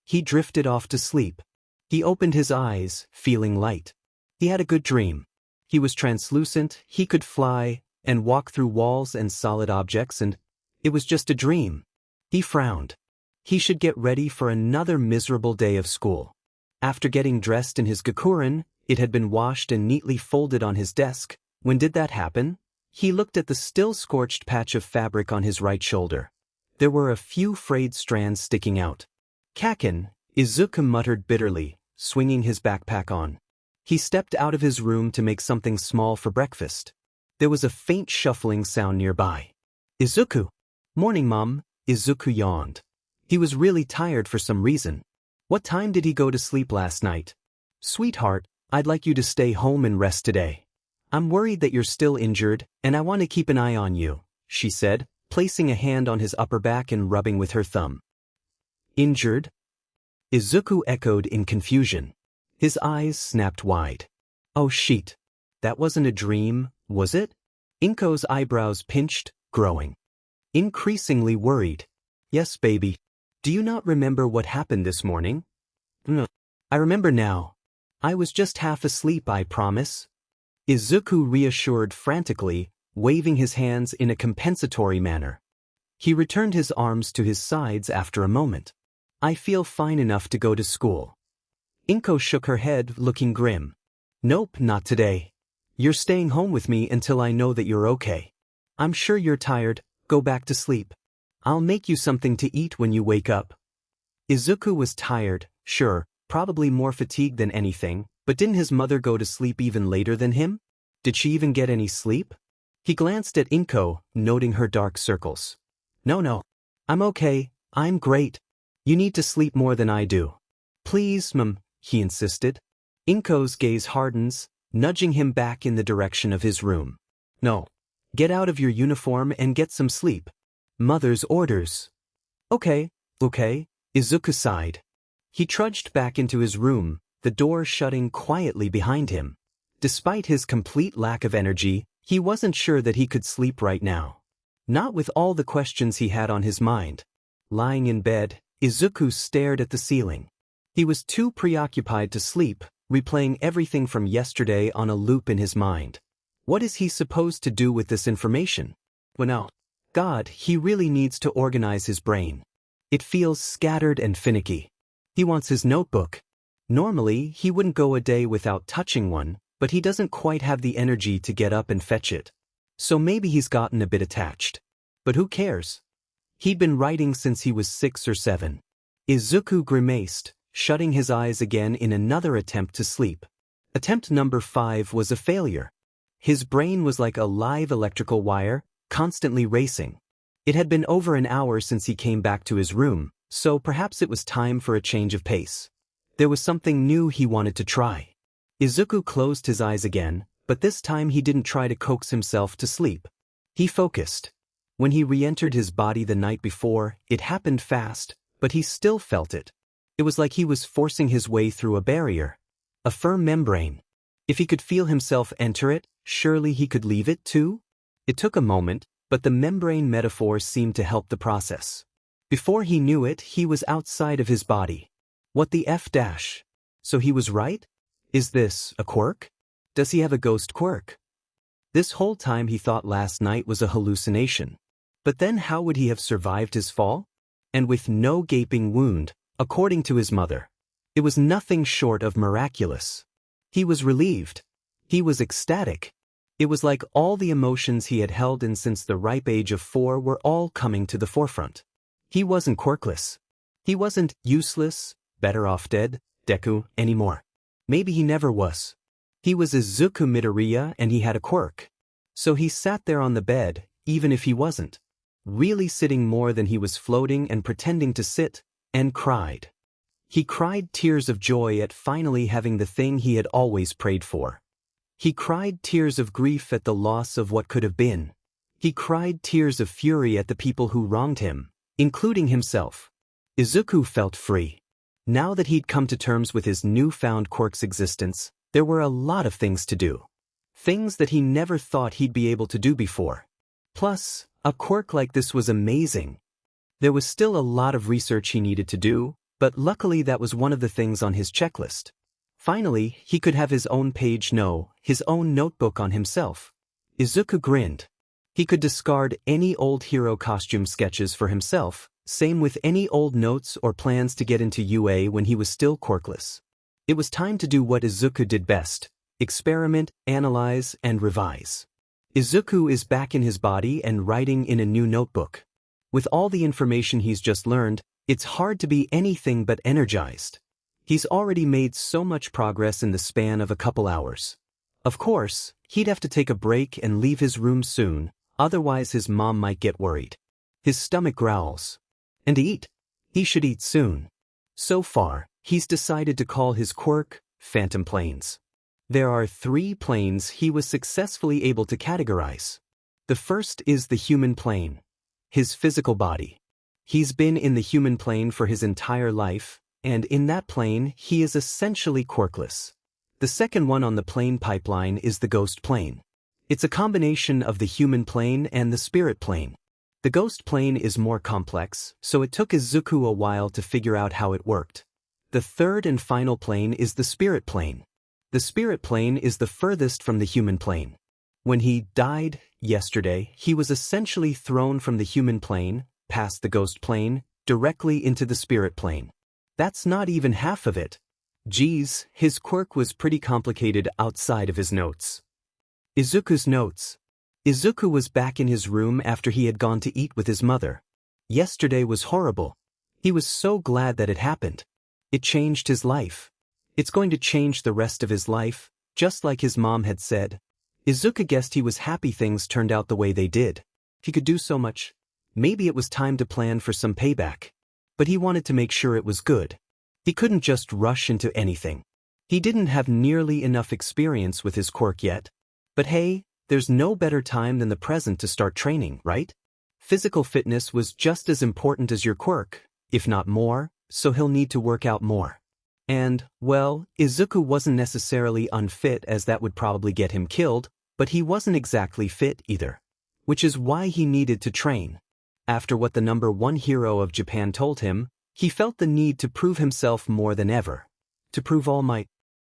He drifted off to sleep. He opened his eyes, feeling light. He had a good dream. He was translucent, he could fly, and walk through walls and solid objects, and it was just a dream. He frowned. He should get ready for another miserable day of school. After getting dressed in his gakuren, it had been washed and neatly folded on his desk. When did that happen? He looked at the still scorched patch of fabric on his right shoulder. There were a few frayed strands sticking out. Kaken, Izuku muttered bitterly, swinging his backpack on. He stepped out of his room to make something small for breakfast. There was a faint shuffling sound nearby. Izuku. Morning, Mom, Izuku yawned. He was really tired for some reason. What time did he go to sleep last night? Sweetheart, I'd like you to stay home and rest today. I'm worried that you're still injured, and I want to keep an eye on you, she said, placing a hand on his upper back and rubbing with her thumb. Injured? Izuku echoed in confusion. His eyes snapped wide. Oh shit. That wasn't a dream, was it? Inko's eyebrows pinched, growing. Increasingly worried. Yes, baby. Do you not remember what happened this morning? No. I remember now. I was just half asleep, I promise. Izuku reassured frantically, waving his hands in a compensatory manner. He returned his arms to his sides after a moment. I feel fine enough to go to school. Inko shook her head, looking grim. Nope, not today. You're staying home with me until I know that you're okay. I'm sure you're tired, go back to sleep. I'll make you something to eat when you wake up. Izuku was tired, sure, probably more fatigued than anything, but didn't his mother go to sleep even later than him? Did she even get any sleep? He glanced at Inko, noting her dark circles. No. I'm okay, I'm great. You need to sleep more than I do. Please, Mom, he insisted. Inko's gaze hardens, nudging him back in the direction of his room. No. Get out of your uniform and get some sleep. Mother's orders. Okay, Izuku sighed. He trudged back into his room, the door shutting quietly behind him. Despite his complete lack of energy, he wasn't sure that he could sleep right now. Not with all the questions he had on his mind. Lying in bed, Izuku stared at the ceiling. He was too preoccupied to sleep, replaying everything from yesterday on a loop in his mind. What is he supposed to do with this information? Well now, God, he really needs to organize his brain. It feels scattered and finicky. He wants his notebook. Normally, he wouldn't go a day without touching one, but he doesn't quite have the energy to get up and fetch it. So maybe he's gotten a bit attached. But who cares? He'd been writing since he was 6 or 7. Izuku grimaced, shutting his eyes again in another attempt to sleep. Attempt number 5 was a failure. His brain was like a live electrical wire, constantly racing. It had been over an hour since he came back to his room, so perhaps it was time for a change of pace. There was something new he wanted to try. Izuku closed his eyes again, but this time he didn't try to coax himself to sleep. He focused. When he re-entered his body the night before, it happened fast, but he still felt it. It was like he was forcing his way through a barrier. A firm membrane. If he could feel himself enter it, surely he could leave it too? It took a moment, but the membrane metaphor seemed to help the process. Before he knew it, he was outside of his body. What the F dash? So he was right? Is this a quirk? Does he have a ghost quirk? This whole time he thought last night was a hallucination. But then how would he have survived his fall? And with no gaping wound, according to his mother. It was nothing short of miraculous. He was relieved. He was ecstatic. It was like all the emotions he had held in since the ripe age of 4 were all coming to the forefront. He wasn't quirkless. He wasn't useless, better off dead, Deku, anymore. Maybe he never was. He was Izuku Midoriya and he had a quirk. So he sat there on the bed, even if he wasn't. Really sitting more than he was floating and pretending to sit, and cried. He cried tears of joy at finally having the thing he had always prayed for. He cried tears of grief at the loss of what could have been. He cried tears of fury at the people who wronged him, including himself. Izuku felt free. Now that he'd come to terms with his newfound quirk's existence, there were a lot of things to do. Things that he never thought he'd be able to do before. Plus, a quirk like this was amazing. There was still a lot of research he needed to do, but luckily that was one of the things on his checklist. Finally, he could have his own page, no, his own notebook on himself. Izuku grinned. He could discard any old hero costume sketches for himself, same with any old notes or plans to get into UA when he was still quirkless. It was time to do what Izuku did best: experiment, analyze, and revise. Izuku is back in his body and writing in a new notebook. With all the information he's just learned, it's hard to be anything but energized. He's already made so much progress in the span of a couple hours. Of course, he'd have to take a break and leave his room soon, otherwise his mom might get worried. His stomach growls. And eat. He should eat soon. So far, he's decided to call his quirk Phantom Planes. There are 3 planes he was successfully able to categorize. The first is the human plane. His physical body. He's been in the human plane for his entire life, and in that plane he is essentially quirkless. The second one on the plane pipeline is the ghost plane. It's a combination of the human plane and the spirit plane. The ghost plane is more complex, so it took Izuku a while to figure out how it worked. The third and final plane is the spirit plane. The spirit plane is the furthest from the human plane. When he died yesterday, he was essentially thrown from the human plane, past the ghost plane, directly into the spirit plane. That's not even half of it. Geez, his quirk was pretty complicated outside of his notes. Izuku's notes. Izuku was back in his room after he had gone to eat with his mother. Yesterday was horrible. He was so glad that it happened. It changed his life. It's going to change the rest of his life, just like his mom had said. Izuku guessed he was happy things turned out the way they did. He could do so much. Maybe it was time to plan for some payback. But he wanted to make sure it was good. He couldn't just rush into anything. He didn't have nearly enough experience with his quirk yet. But hey, there's no better time than the present to start training, right? Physical fitness was just as important as your quirk, if not more, so he'll need to work out more. And, well, Izuku wasn't necessarily unfit, as that would probably get him killed, but he wasn't exactly fit either. Which is why he needed to train. After what the #1 hero of Japan told him, he felt the need to prove himself more than ever. To prove All Might.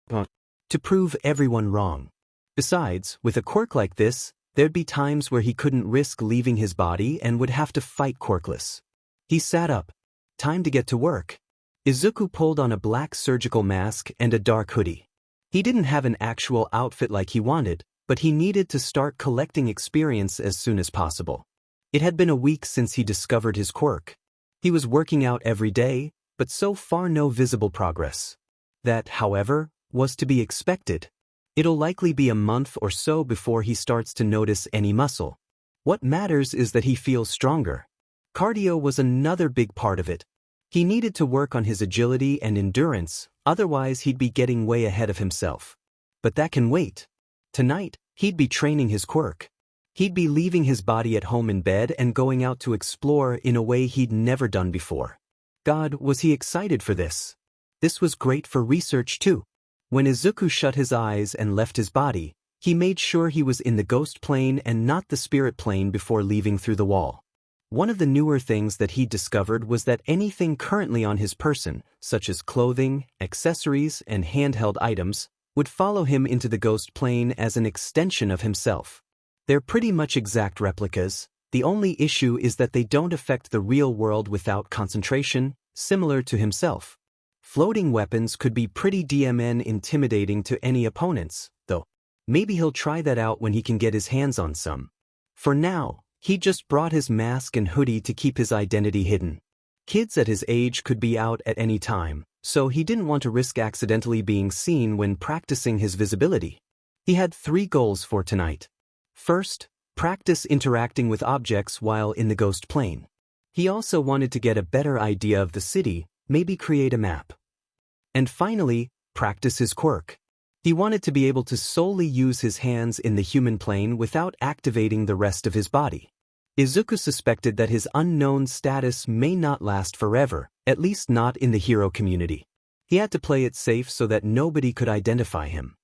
To prove everyone wrong. Besides, with a quirk like this, there'd be times where he couldn't risk leaving his body and would have to fight quirkless. He sat up. Time to get to work. Izuku pulled on a black surgical mask and a dark hoodie. He didn't have an actual outfit like he wanted, but he needed to start collecting experience as soon as possible. It had been a week since he discovered his quirk. He was working out every day, but so far no visible progress. That, however, was to be expected. It'll likely be a month or so before he starts to notice any muscle. What matters is that he feels stronger. Cardio was another big part of it. He needed to work on his agility and endurance, otherwise he'd be getting way ahead of himself. But that can wait. Tonight, he'd be training his quirk. He'd be leaving his body at home in bed and going out to explore in a way he'd never done before. God, was he excited for this? This was great for research too. When Izuku shut his eyes and left his body, he made sure he was in the ghost plane and not the spirit plane before leaving through the wall. One of the newer things that he discovered was that anything currently on his person, such as clothing, accessories, and handheld items, would follow him into the ghost plane as an extension of himself. They're pretty much exact replicas. The only issue is that they don't affect the real world without concentration, similar to himself. Floating weapons could be pretty intimidating to any opponents, though. Maybe he'll try that out when he can get his hands on some. For now, he just brought his mask and hoodie to keep his identity hidden. Kids at his age could be out at any time, so he didn't want to risk accidentally being seen when practicing his visibility. He had 3 goals for tonight. First, practice interacting with objects while in the ghost plane. He also wanted to get a better idea of the city, maybe create a map. And finally, practice his quirk. He wanted to be able to solely use his hands in the human plane without activating the rest of his body. Izuku suspected that his unknown status may not last forever, at least not in the hero community. He had to play it safe so that nobody could identify him.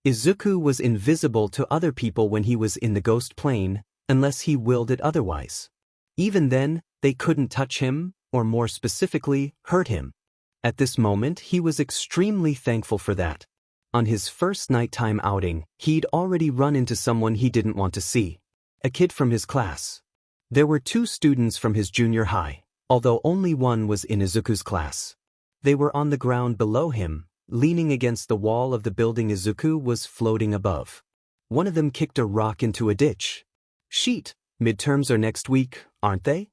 Izuku was invisible to other people when he was in the ghost plane, unless he willed it otherwise. Even then, they couldn't touch him, or more specifically, hurt him. At this moment, he was extremely thankful for that. On his first nighttime outing, he'd already run into someone he didn't want to see. A kid from his class. There were 2 students from his junior high, although only one was in Izuku's class. They were on the ground below him, leaning against the wall of the building Izuku was floating above. One of them kicked a rock into a ditch. Sheet, midterms are next week, aren't they?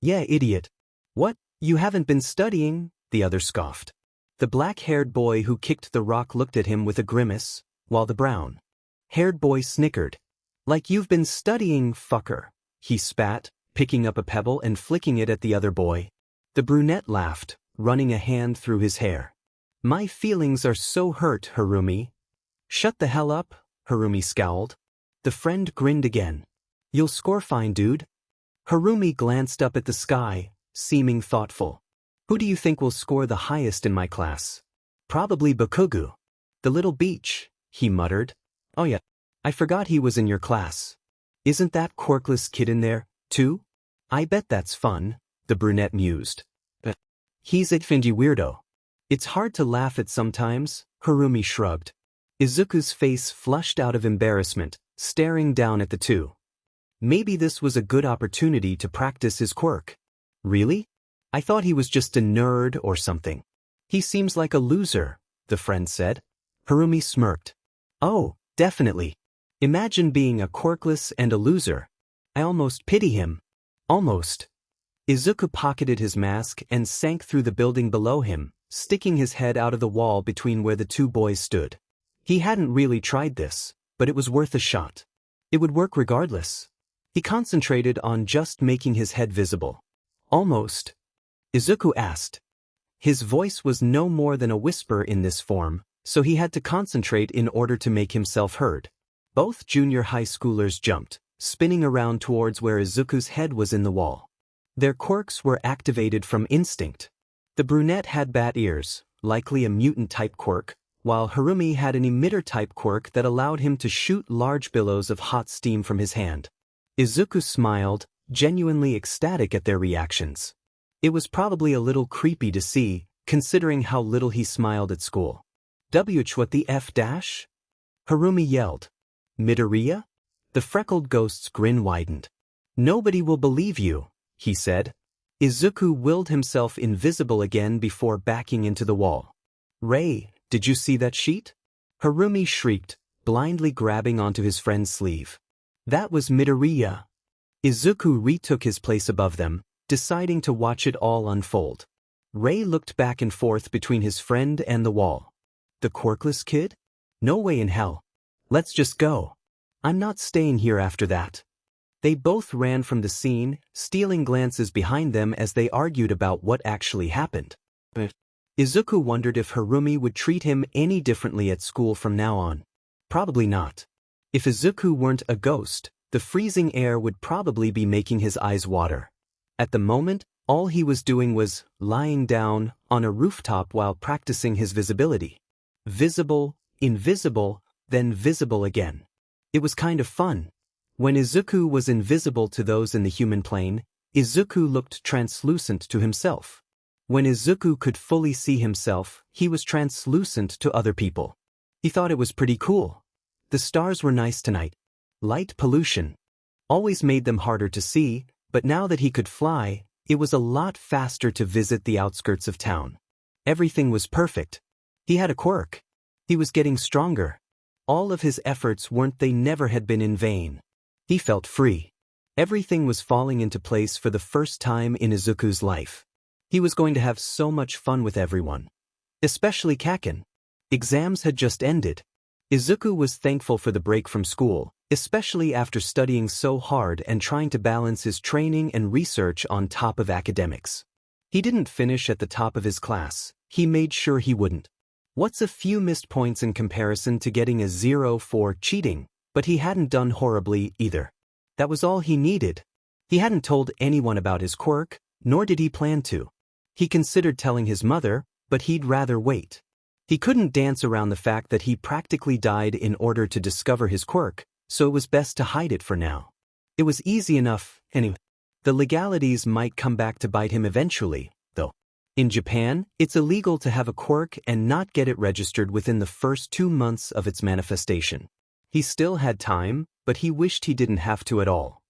Yeah, idiot. What, you haven't been studying? The other scoffed. The black-haired boy who kicked the rock looked at him with a grimace, while the brown-haired boy snickered. Like you've been studying, fucker. He spat, picking up a pebble and flicking it at the other boy. The brunette laughed, running a hand through his hair. My feelings are so hurt, Harumi. Shut the hell up, Harumi scowled. The friend grinned again. You'll score fine, dude. Harumi glanced up at the sky, seeming thoughtful. Who do you think will score the highest in my class? Probably Bakugu. The little beach, he muttered. Oh yeah, I forgot he was in your class. Isn't that quirkless kid in there, too? I bet that's fun, the brunette mused. But he's a fingy weirdo. It's hard to laugh at sometimes, Harumi shrugged. Izuku's face flushed out of embarrassment, staring down at the 2. Maybe this was a good opportunity to practice his quirk. Really? I thought he was just a nerd or something. He seems like a loser, the friend said. Harumi smirked. Oh, definitely. Imagine being a quirkless and a loser. I almost pity him. Almost. Izuku pocketed his mask and sank through the building below him, sticking his head out of the wall between where the 2 boys stood. He hadn't really tried this, but it was worth a shot. It would work regardless. He concentrated on just making his head visible. Almost. Izuku asked. His voice was no more than a whisper in this form, so he had to concentrate in order to make himself heard. Both junior high schoolers jumped, spinning around towards where Izuku's head was in the wall. Their quirks were activated from instinct. The brunette had bat ears, likely a mutant-type quirk, while Harumi had an emitter-type quirk that allowed him to shoot large billows of hot steam from his hand. Izuku smiled, genuinely ecstatic at their reactions. It was probably a little creepy to see, considering how little he smiled at school. What the F dash? Harumi yelled. Midoriya? The freckled ghost's grin widened. Nobody will believe you, he said. Izuku willed himself invisible again before backing into the wall. Ray, did you see that sheet? Harumi shrieked, blindly grabbing onto his friend's sleeve. That was Midoriya. Izuku retook his place above them, deciding to watch it all unfold. Ray looked back and forth between his friend and the wall. The quirkless kid? No way in hell. Let's just go. I'm not staying here after that. They both ran from the scene, stealing glances behind them as they argued about what actually happened. Izuku wondered if Harumi would treat him any differently at school from now on. Probably not. If Izuku weren't a ghost, the freezing air would probably be making his eyes water. At the moment, all he was doing was lying down on a rooftop while practicing his visibility. Visible, invisible, then visible again. It was kind of fun. When Izuku was invisible to those in the human plane, Izuku looked translucent to himself. When Izuku could fully see himself, he was translucent to other people. He thought it was pretty cool. The stars were nice tonight. Light pollution always made them harder to see, but now that he could fly, it was a lot faster to visit the outskirts of town. Everything was perfect. He had a quirk. He was getting stronger. All of his efforts never had been in vain. He felt free. Everything was falling into place for the first time in Izuku's life. He was going to have so much fun with everyone. Especially Kaken. Exams had just ended. Izuku was thankful for the break from school, especially after studying so hard and trying to balance his training and research on top of academics. He didn't finish at the top of his class. He made sure he wouldn't. What's a few missed points in comparison to getting a 0 for cheating? But he hadn't done horribly either. That was all he needed. He hadn't told anyone about his quirk, nor did he plan to. He considered telling his mother, but he'd rather wait. He couldn't dance around the fact that he practically died in order to discover his quirk, so it was best to hide it for now. It was easy enough, anyway. The legalities might come back to bite him eventually, though. In Japan, it's illegal to have a quirk and not get it registered within the first 2 months of its manifestation. He still had time, but he wished he didn't have to at all.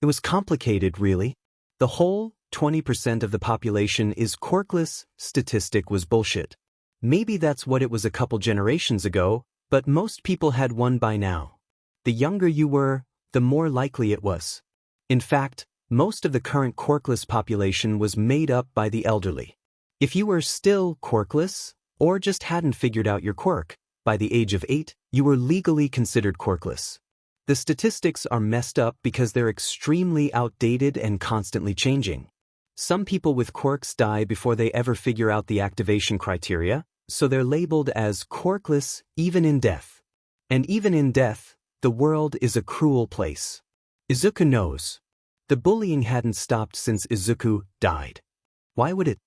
It was complicated, really. The whole 20% of the population is quirkless statistic was bullshit. Maybe that's what it was a couple generations ago, but most people had one by now. The younger you were, the more likely it was. In fact, most of the current quirkless population was made up by the elderly. If you were still quirkless, or just hadn't figured out your quirk, by the age of 8, you were legally considered quirkless. The statistics are messed up because they're extremely outdated and constantly changing. Some people with quirks die before they ever figure out the activation criteria, so they're labeled as quirkless even in death. And even in death, the world is a cruel place. Izuku knows. The bullying hadn't stopped since Izuku died. Why would it?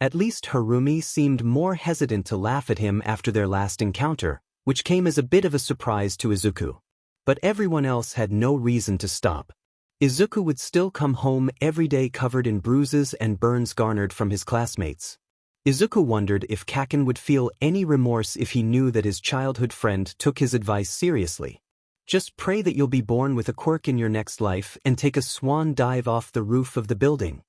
At least Harumi seemed more hesitant to laugh at him after their last encounter, which came as a bit of a surprise to Izuku. But everyone else had no reason to stop. Izuku would still come home every day covered in bruises and burns garnered from his classmates. Izuku wondered if Kaken would feel any remorse if he knew that his childhood friend took his advice seriously. Just pray that you'll be born with a quirk in your next life and take a swan dive off the roof of the building.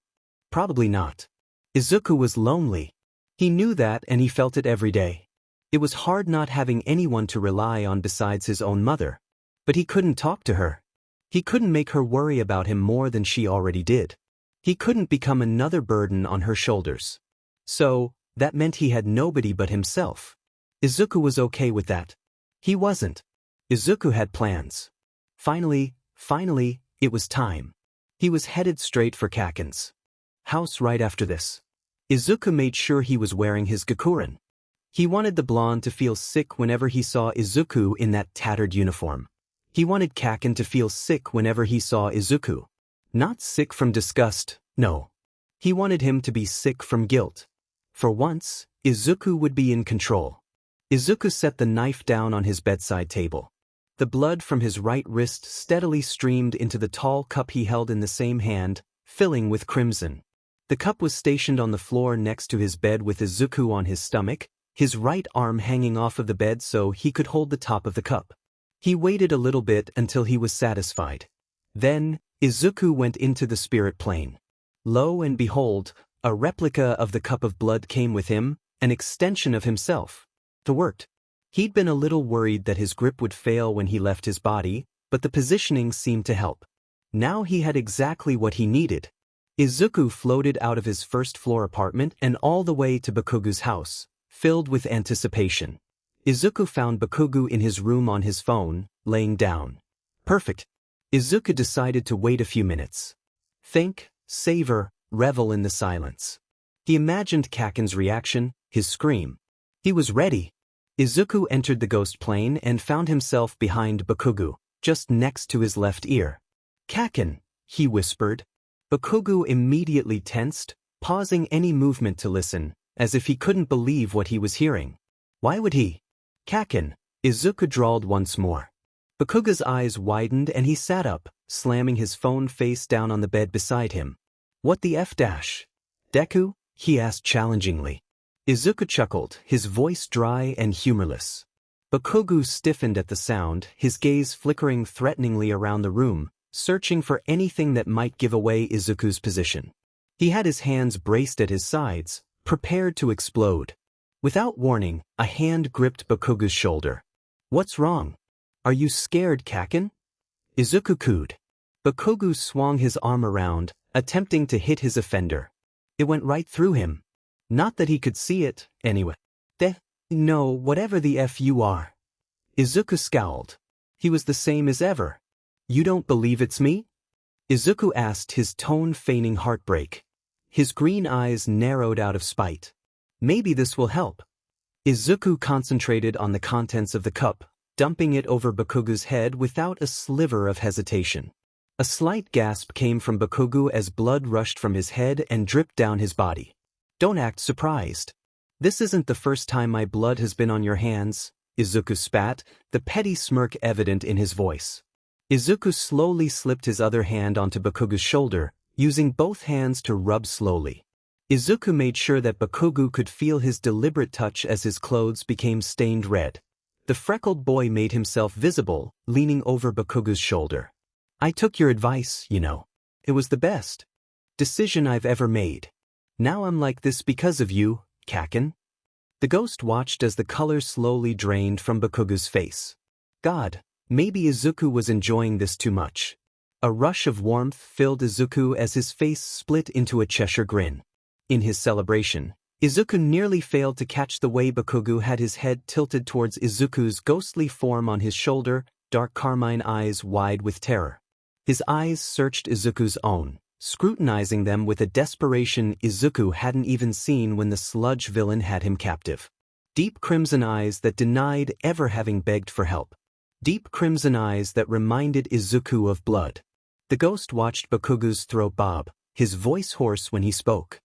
Probably not. Izuku was lonely. He knew that and he felt it every day. It was hard not having anyone to rely on besides his own mother. But he couldn't talk to her. He couldn't make her worry about him more than she already did. He couldn't become another burden on her shoulders. So, that meant he had nobody but himself. Izuku was okay with that. He wasn't. Izuku had plans. Finally, it was time. He was headed straight for Kaken's house right after this. Izuku made sure he was wearing his gakuren. He wanted the blonde to feel sick whenever he saw Izuku in that tattered uniform. He wanted Kaken to feel sick whenever he saw Izuku. Not sick from disgust, no. He wanted him to be sick from guilt. For once, Izuku would be in control. Izuku set the knife down on his bedside table. The blood from his right wrist steadily streamed into the tall cup he held in the same hand, filling with crimson. The cup was stationed on the floor next to his bed with Izuku on his stomach, his right arm hanging off of the bed so he could hold the top of the cup. He waited a little bit until he was satisfied. Then, Izuku went into the spirit plane. Lo and behold, a replica of the cup of blood came with him, an extension of himself. It worked. He'd been a little worried that his grip would fail when he left his body, but the positioning seemed to help. Now he had exactly what he needed. Izuku floated out of his first-floor apartment and all the way to Bakugu's house, filled with anticipation. Izuku found Bakugu in his room on his phone, laying down. Perfect. Izuku decided to wait a few minutes. Think, savor, revel in the silence. He imagined Kaken's reaction, his scream. He was ready. Izuku entered the ghost plane and found himself behind Bakugu, just next to his left ear. "Kaken," he whispered. Bakugu immediately tensed, pausing any movement to listen, as if he couldn't believe what he was hearing. Why would he? "Kaken," Izuku drawled once more. Bakugu's eyes widened and he sat up, slamming his phone face down on the bed beside him. "What the F dash? Deku?" he asked challengingly. Izuku chuckled, his voice dry and humorless. Bakugu stiffened at the sound, his gaze flickering threateningly around the room, searching for anything that might give away Izuku's position. He had his hands braced at his sides, prepared to explode. Without warning, a hand gripped Bakugu's shoulder. "What's wrong? Are you scared, Kaken?" Izuku cooed. Bakugu swung his arm around, attempting to hit his offender. It went right through him. Not that he could see it, anyway. No, whatever the F you are." Izuku scowled. He was the same as ever. "You don't believe it's me?" Izuku asked, his tone feigning heartbreak. His green eyes narrowed out of spite. "Maybe this will help." Izuku concentrated on the contents of the cup, dumping it over Bakugu's head without a sliver of hesitation. A slight gasp came from Bakugu as blood rushed from his head and dripped down his body. "Don't act surprised. This isn't the first time my blood has been on your hands," Izuku spat, the petty smirk evident in his voice. Izuku slowly slipped his other hand onto Bakugu's shoulder, using both hands to rub slowly. Izuku made sure that Bakugu could feel his deliberate touch as his clothes became stained red. The freckled boy made himself visible, leaning over Bakugu's shoulder. "I took your advice, you know. It was the best decision I've ever made. Now I'm like this because of you, Kaken." The ghost watched as the color slowly drained from Bakugu's face. God, maybe Izuku was enjoying this too much. A rush of warmth filled Izuku as his face split into a Cheshire grin. In his celebration, Izuku nearly failed to catch the way Bakugu had his head tilted towards Izuku's ghostly form on his shoulder, dark carmine eyes wide with terror. His eyes searched Izuku's own, scrutinizing them with a desperation Izuku hadn't even seen when the sludge villain had him captive. Deep crimson eyes that denied ever having begged for help. Deep crimson eyes that reminded Izuku of blood. The ghost watched Bakugu's throat bob, his voice hoarse when he spoke.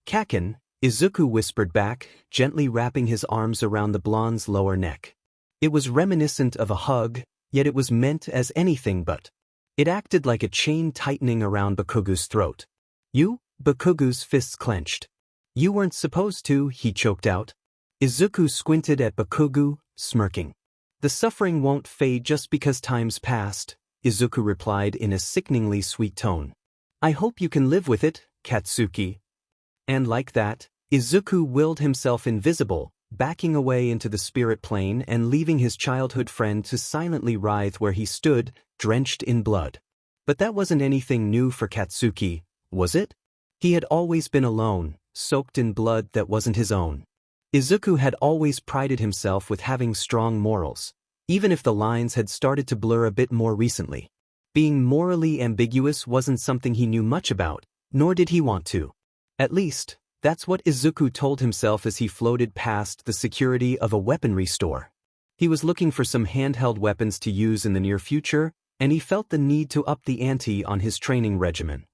"Kaken," Izuku whispered back, gently wrapping his arms around the blonde's lower neck. It was reminiscent of a hug, yet it was meant as anything but. It acted like a chain tightening around Bakugu's throat. "You?" Bakugu's fists clenched. "You weren't supposed to," he choked out. Izuku squinted at Bakugu, smirking. "The suffering won't fade just because time's passed," Izuku replied in a sickeningly sweet tone. "I hope you can live with it, Katsuki." And like that, Izuku willed himself invisible, backing away into the spirit plane and leaving his childhood friend to silently writhe where he stood, drenched in blood. But that wasn't anything new for Katsuki, was it? He had always been alone, soaked in blood that wasn't his own. Izuku had always prided himself with having strong morals, even if the lines had started to blur a bit more recently. Being morally ambiguous wasn't something he knew much about, nor did he want to. At least, that's what Izuku told himself as he floated past the security of a weaponry store. He was looking for some handheld weapons to use in the near future, and he felt the need to up the ante on his training regimen.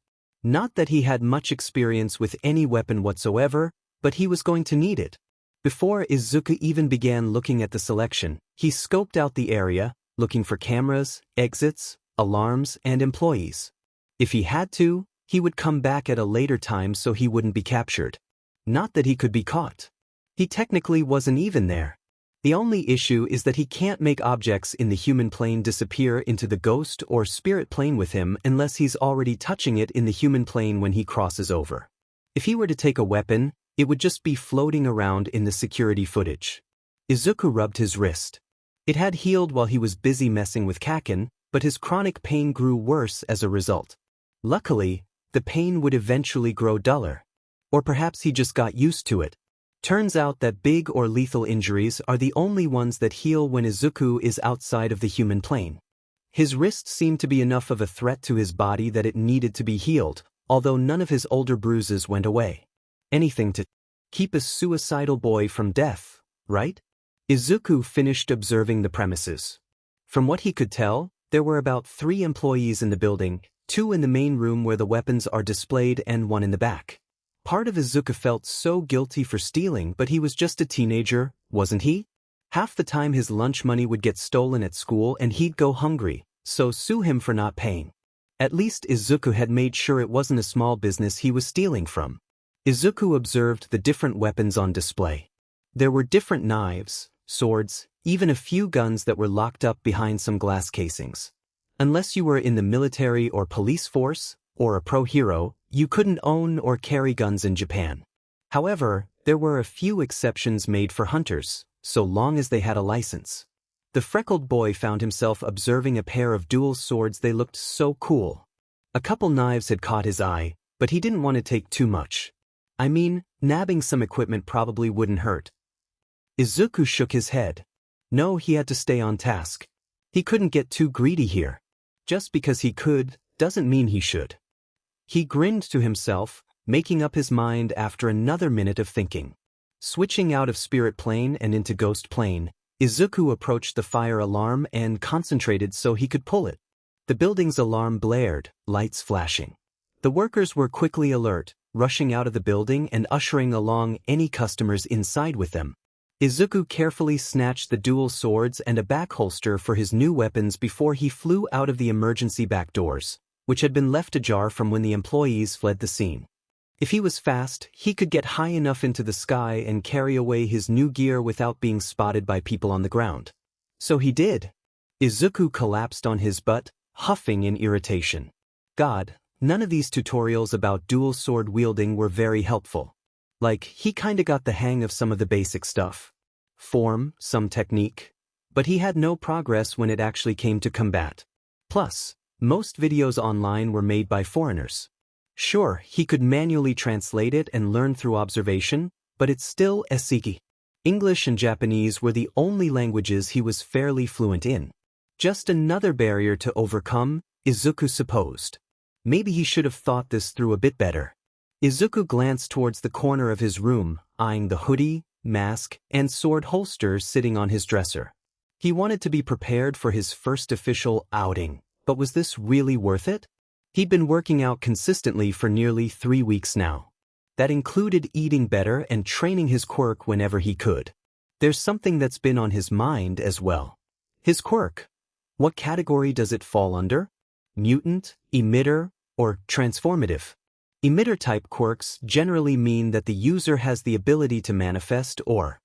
Not that he had much experience with any weapon whatsoever, but he was going to need it. Before Izuku even began looking at the selection, he scoped out the area, looking for cameras, exits, alarms, and employees. If he had to, he would come back at a later time so he wouldn't be captured. Not that he could be caught. He technically wasn't even there. The only issue is that he can't make objects in the human plane disappear into the ghost or spirit plane with him unless he's already touching it in the human plane when he crosses over. If he were to take a weapon, it would just be floating around in the security footage. Izuku rubbed his wrist. It had healed while he was busy messing with Kaken, but his chronic pain grew worse as a result. Luckily, the pain would eventually grow duller. Or perhaps he just got used to it. Turns out that big or lethal injuries are the only ones that heal when Izuku is outside of the human plane. His wrist seemed to be enough of a threat to his body that it needed to be healed, although none of his older bruises went away. Anything to keep a suicidal boy from death, right? Izuku finished observing the premises. From what he could tell, there were about 3 employees in the building, 2 in the main room where the weapons are displayed and 1 in the back. Part of Izuku felt so guilty for stealing, but he was just a teenager, wasn't he? Half the time his lunch money would get stolen at school and he'd go hungry, so sue him for not paying. At least Izuku had made sure it wasn't a small business he was stealing from. Izuku observed the different weapons on display. There were different knives, swords, even a few guns that were locked up behind some glass casings. Unless you were in the military or police force, or a pro hero, you couldn't own or carry guns in Japan. However, there were a few exceptions made for hunters, so long as they had a license. The freckled boy found himself observing a pair of dual swords. They looked so cool. A couple knives had caught his eye, but he didn't want to take too much. I mean, nabbing some equipment probably wouldn't hurt. Izuku shook his head. No, he had to stay on task. He couldn't get too greedy here. Just because he could, doesn't mean he should. He grinned to himself, making up his mind after another minute of thinking. Switching out of spirit plane and into ghost plane, Izuku approached the fire alarm and concentrated so he could pull it. The building's alarm blared, lights flashing. The workers were quickly alert, rushing out of the building and ushering along any customers inside with them. Izuku carefully snatched the dual swords and a back holster for his new weapons before he flew out of the emergency back doors, which had been left ajar from when the employees fled the scene. If he was fast, he could get high enough into the sky and carry away his new gear without being spotted by people on the ground. So he did. Izuku collapsed on his butt, huffing in irritation. God, none of these tutorials about dual sword wielding were very helpful. Like, he kinda got the hang of some of the basic stuff. Form, some technique. But he had no progress when it actually came to combat. Plus, most videos online were made by foreigners. Sure, he could manually translate it and learn through observation, but it's still esiki. English and Japanese were the only languages he was fairly fluent in. Just another barrier to overcome, Izuku supposed. Maybe he should have thought this through a bit better. Izuku glanced towards the corner of his room, eyeing the hoodie, mask, and sword holster sitting on his dresser. He wanted to be prepared for his first official outing, but was this really worth it? He'd been working out consistently for nearly 3 weeks now. That included eating better and training his quirk whenever he could. There's something that's been on his mind as well. His quirk. What category does it fall under? Mutant, emitter, or transformative? Emitter-type quirks generally mean that the user has the ability to manifest or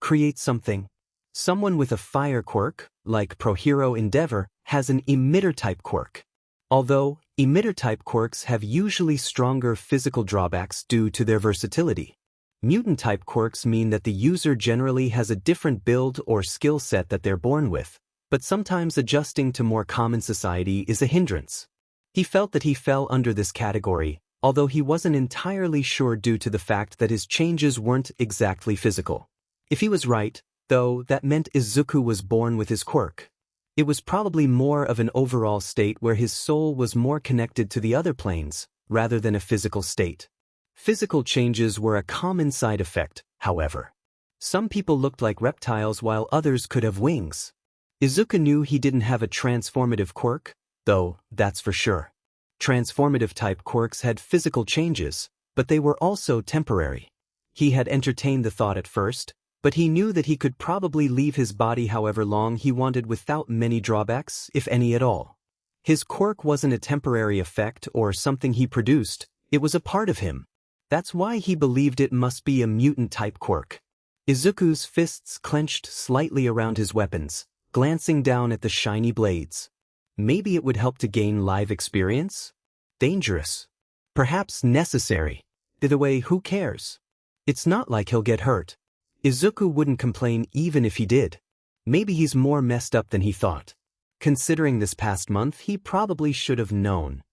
create something. Someone with a fire quirk, like Pro Hero Endeavor, has an emitter-type quirk. Although, emitter-type quirks have usually stronger physical drawbacks due to their versatility. Mutant-type quirks mean that the user generally has a different build or skill set that they're born with, but sometimes adjusting to more common society is a hindrance. He felt that he fell under this category, although he wasn't entirely sure due to the fact that his changes weren't exactly physical. If he was right, though, that meant Izuku was born with his quirk. It was probably more of an overall state where his soul was more connected to the other planes, rather than a physical state. Physical changes were a common side effect, however. Some people looked like reptiles while others could have wings. Izuku knew he didn't have a transformative quirk, though, that's for sure. Transformative-type quirks had physical changes, but they were also temporary. He had entertained the thought at first, but he knew that he could probably leave his body however long he wanted without many drawbacks, if any at all. His quirk wasn't a temporary effect or something he produced, it was a part of him. That's why he believed it must be a mutant-type quirk. Izuku's fists clenched slightly around his weapons, glancing down at the shiny blades. Maybe it would help to gain live experience? Dangerous. Perhaps necessary. Either way, who cares? It's not like he'll get hurt. Izuku wouldn't complain even if he did. Maybe he's more messed up than he thought. Considering this past month, he probably should have known.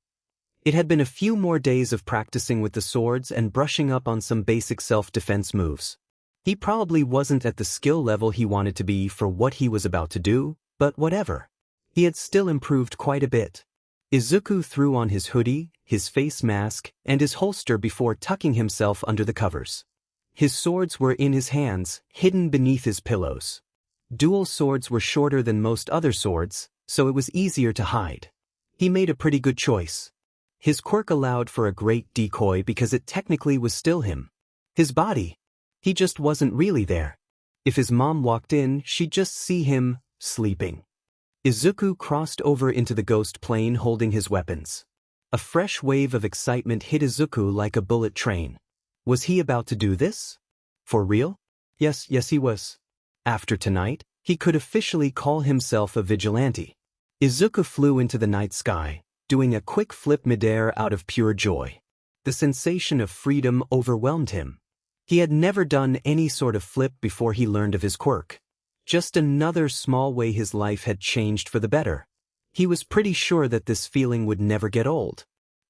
It had been a few more days of practicing with the swords and brushing up on some basic self-defense moves. He probably wasn't at the skill level he wanted to be for what he was about to do, but whatever. He had still improved quite a bit. Izuku threw on his hoodie, his face mask, and his holster before tucking himself under the covers. His swords were in his hands, hidden beneath his pillows. Dual swords were shorter than most other swords, so it was easier to hide. He made a pretty good choice. His quirk allowed for a great decoy because it technically was still him. His body. He just wasn't really there. If his mom walked in, she'd just see him, sleeping. Izuku crossed over into the ghost plane holding his weapons. A fresh wave of excitement hit Izuku like a bullet train. Was he about to do this? For real? Yes, he was. After tonight, he could officially call himself a vigilante. Izuku flew into the night sky, doing a quick flip midair out of pure joy. The sensation of freedom overwhelmed him. He had never done any sort of flip before he learned of his quirk. Just another small way his life had changed for the better. He was pretty sure that this feeling would never get old.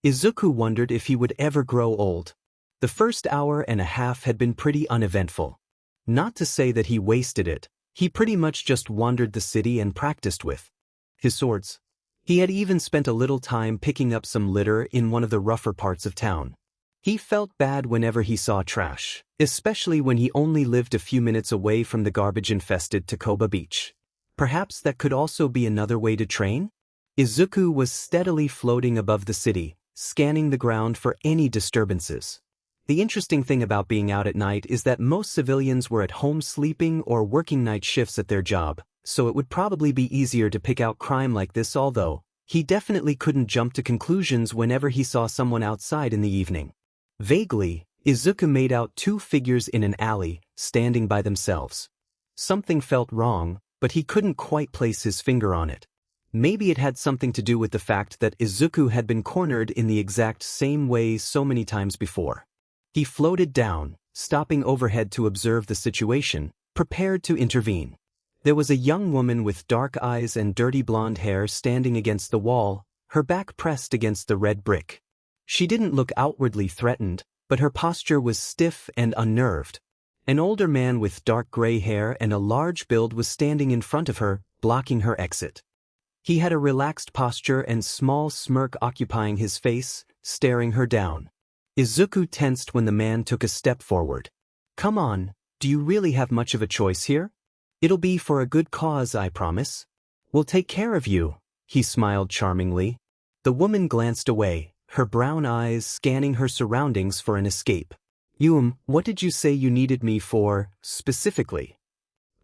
Izuku wondered if he would ever grow old. The first hour and a half had been pretty uneventful. Not to say that he wasted it, he pretty much just wandered the city and practiced with his swords. He had even spent a little time picking up some litter in one of the rougher parts of town. He felt bad whenever he saw trash, especially when he only lived a few minutes away from the garbage-infested Takoba beach. Perhaps that could also be another way to train? Izuku was steadily floating above the city, scanning the ground for any disturbances. The interesting thing about being out at night is that most civilians were at home sleeping or working night shifts at their job, so it would probably be easier to pick out crime like this, although he definitely couldn't jump to conclusions whenever he saw someone outside in the evening. Vaguely, Izuku made out two figures in an alley, standing by themselves. Something felt wrong, but he couldn't quite place his finger on it. Maybe it had something to do with the fact that Izuku had been cornered in the exact same way so many times before. He floated down, stopping overhead to observe the situation, prepared to intervene. There was a young woman with dark eyes and dirty blonde hair standing against the wall, her back pressed against the red brick. She didn't look outwardly threatened, but her posture was stiff and unnerved. An older man with dark gray hair and a large build was standing in front of her, blocking her exit. He had a relaxed posture and small smirk occupying his face, staring her down. Izuku tensed when the man took a step forward. "Come on, do you really have much of a choice here? It'll be for a good cause, I promise. We'll take care of you," he smiled charmingly. The woman glanced away, her brown eyes scanning her surroundings for an escape. What did you say you needed me for, specifically?"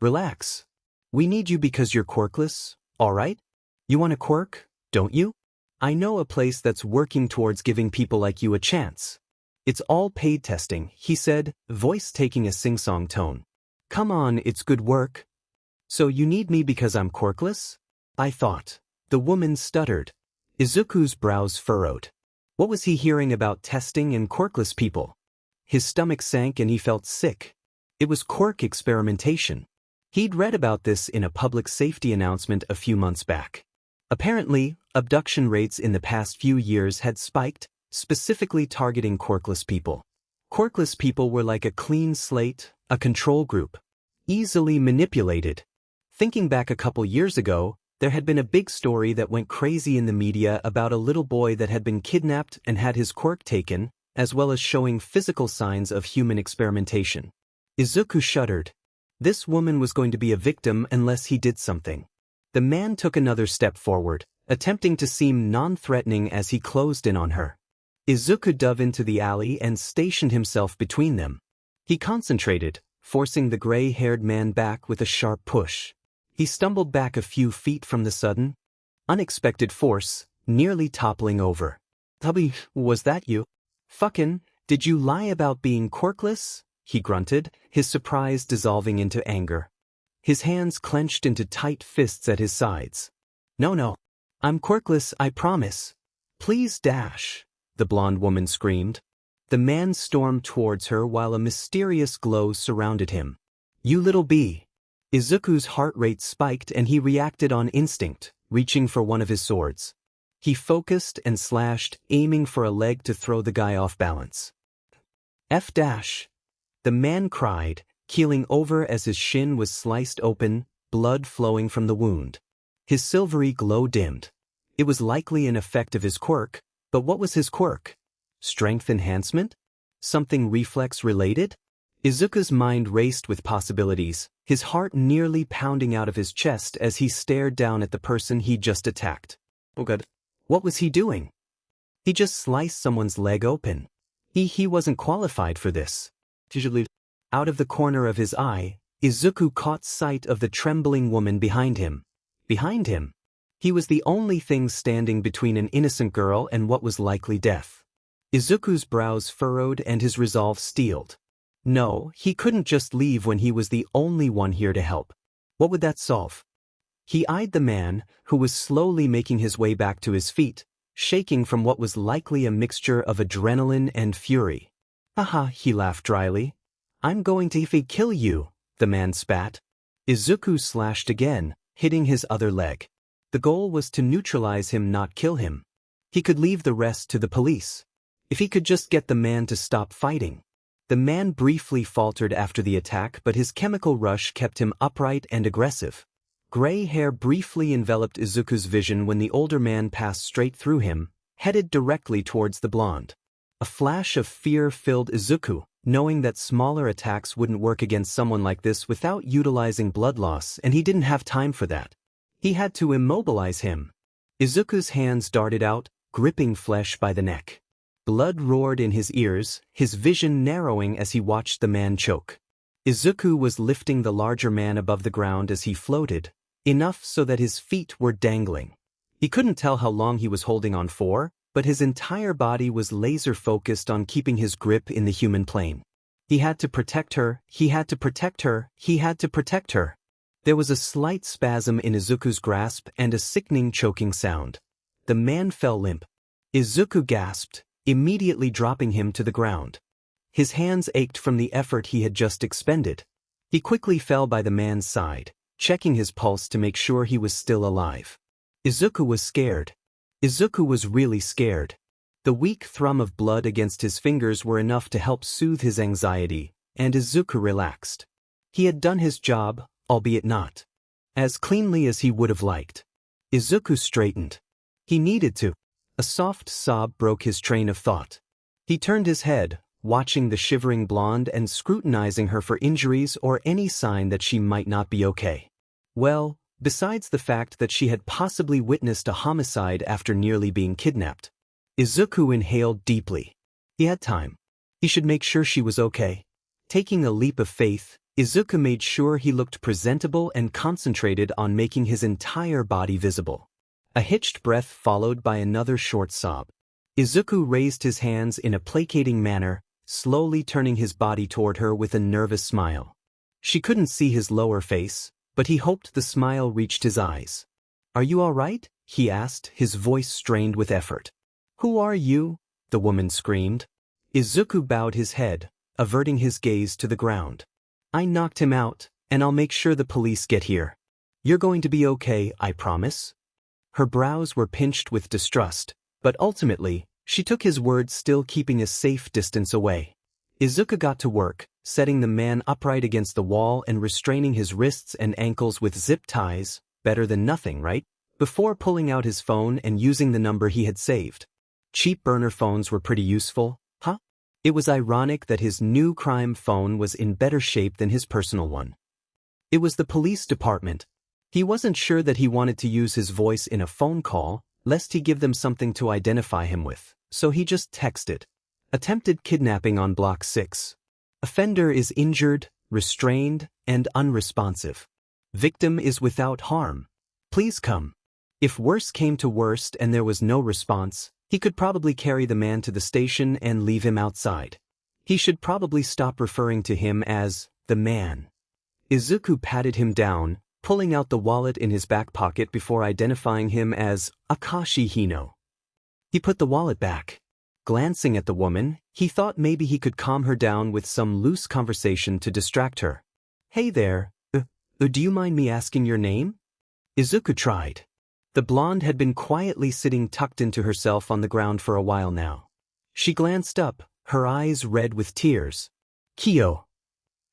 "Relax. We need you because you're quirkless, alright? You want a quirk, don't you? I know a place that's working towards giving people like you a chance. It's all paid testing," he said, voice taking a sing-song tone. "Come on, it's good work." "So you need me because I'm quirkless?" I thought. The woman stuttered. Izuku's brows furrowed. What was he hearing about testing and quirkless people? His stomach sank and he felt sick. It was quirk experimentation. He'd read about this in a public safety announcement a few months back. Apparently, abduction rates in the past few years had spiked, specifically targeting quirkless people. Quirkless people were like a clean slate, a control group. Easily manipulated. Thinking back a couple years ago, there had been a big story that went crazy in the media about a little boy that had been kidnapped and had his quirk taken, as well as showing physical signs of human experimentation. Izuku shuddered. This woman was going to be a victim unless he did something. The man took another step forward, attempting to seem non-threatening as he closed in on her. Izuku dove into the alley and stationed himself between them. He concentrated, forcing the gray-haired man back with a sharp push. He stumbled back a few feet from the sudden, unexpected force, nearly toppling over. "Tubby, was that you? Fuckin', did you lie about being quirkless?" he grunted, his surprise dissolving into anger. His hands clenched into tight fists at his sides. No. I'm quirkless, I promise. Please dash, the blonde woman screamed. The man stormed towards her while a mysterious glow surrounded him. You little bee. Izuku's heart rate spiked and he reacted on instinct, reaching for one of his swords. He focused and slashed, aiming for a leg to throw the guy off balance. F dash. The man cried, keeling over as his shin was sliced open, blood flowing from the wound. His silvery glow dimmed. It was likely an effect of his quirk, but what was his quirk? Strength enhancement? Something reflex-related? Izuku's mind raced with possibilities, his heart nearly pounding out of his chest as he stared down at the person he'd just attacked. Oh God. What was he doing? He just sliced someone's leg open. He wasn't qualified for this. Out of the corner of his eye, Izuku caught sight of the trembling woman behind him. Behind him? He was the only thing standing between an innocent girl and what was likely death. Izuku's brows furrowed and his resolve steeled. No, he couldn't just leave when he was the only one here to help. What would that solve? He eyed the man, who was slowly making his way back to his feet, shaking from what was likely a mixture of adrenaline and fury. Haha, he laughed dryly. I'm going to kill you, the man spat. Izuku slashed again, hitting his other leg. The goal was to neutralize him, not kill him. He could leave the rest to the police. If he could just get the man to stop fighting. The man briefly faltered after the attack, but his chemical rush kept him upright and aggressive. Gray hair briefly enveloped Izuku's vision when the older man passed straight through him, headed directly towards the blonde. A flash of fear filled Izuku, knowing that smaller attacks wouldn't work against someone like this without utilizing blood loss, and he didn't have time for that. He had to immobilize him. Izuku's hands darted out, gripping flesh by the neck. Blood roared in his ears, his vision narrowing as he watched the man choke. Izuku was lifting the larger man above the ground as he floated, enough so that his feet were dangling. He couldn't tell how long he was holding on for, but his entire body was laser-focused on keeping his grip in the human plane. He had to protect her, he had to protect her, he had to protect her. There was a slight spasm in Izuku's grasp and a sickening choking sound. The man fell limp. Izuku gasped, immediately dropping him to the ground. His hands ached from the effort he had just expended. He quickly fell by the man's side, checking his pulse to make sure he was still alive. Izuku was scared. Izuku was really scared. The weak thrum of blood against his fingers were enough to help soothe his anxiety, and Izuku relaxed. He had done his job, albeit not as cleanly as he would have liked. Izuku straightened. He needed to. A soft sob broke his train of thought. He turned his head, watching the shivering blonde and scrutinizing her for injuries or any sign that she might not be okay. Well, besides the fact that she had possibly witnessed a homicide after nearly being kidnapped. Izuku inhaled deeply. He had time. He should make sure she was okay. Taking a leap of faith, Izuku made sure he looked presentable and concentrated on making his entire body visible. A hitched breath followed by another short sob. Izuku raised his hands in a placating manner, slowly turning his body toward her with a nervous smile. She couldn't see his lower face, but he hoped the smile reached his eyes. "Are you all right?" he asked, his voice strained with effort. "Who are you?" the woman screamed. Izuku bowed his head, averting his gaze to the ground. "I knocked him out, and I'll make sure the police get here. You're going to be okay, I promise." Her brows were pinched with distrust, but ultimately, she took his words, still keeping a safe distance away. Izuku got to work, setting the man upright against the wall and restraining his wrists and ankles with zip ties, better than nothing, right? Before pulling out his phone and using the number he had saved. Cheap burner phones were pretty useful, huh? It was ironic that his new crime phone was in better shape than his personal one. It was the police department. He wasn't sure that he wanted to use his voice in a phone call, lest he give them something to identify him with, so he just texted. Attempted kidnapping on Block 6. Offender is injured, restrained, and unresponsive. Victim is without harm. Please come. If worse came to worst and there was no response, he could probably carry the man to the station and leave him outside. He should probably stop referring to him as the man. Izuku patted him down, pulling out the wallet in his back pocket before identifying him as Akashi Hino. He put the wallet back. Glancing at the woman, he thought maybe he could calm her down with some loose conversation to distract her. Hey there, do you mind me asking your name? Izuku tried. The blonde had been quietly sitting tucked into herself on the ground for a while now. She glanced up, her eyes red with tears. Kyo.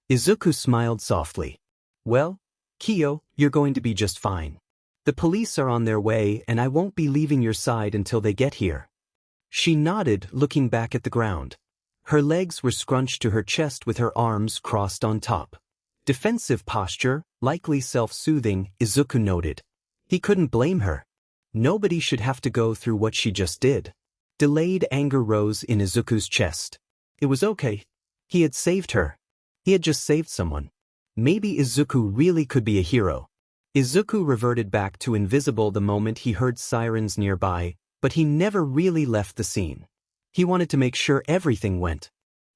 Izuku smiled softly. Well, Kyo, you're going to be just fine. The police are on their way and I won't be leaving your side until they get here. She nodded, looking back at the ground. Her legs were scrunched to her chest with her arms crossed on top. Defensive posture, likely self-soothing, Izuku noted. He couldn't blame her. Nobody should have to go through what she just did. Delayed anger rose in Izuku's chest. It was okay. He had saved her. He had just saved someone. Maybe Izuku really could be a hero. Izuku reverted back to invisible the moment he heard sirens nearby, but he never really left the scene. He wanted to make sure everything went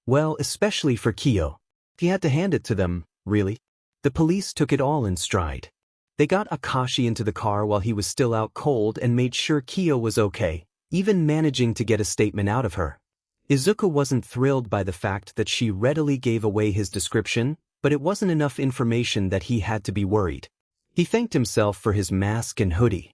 well, especially for Kyo. He had to hand it to them, really. The police took it all in stride. They got Akashi into the car while he was still out cold and made sure Kyo was okay, even managing to get a statement out of her. Izuku wasn't thrilled by the fact that she readily gave away his description, but it wasn't enough information that he had to be worried. He thanked himself for his mask and hoodie.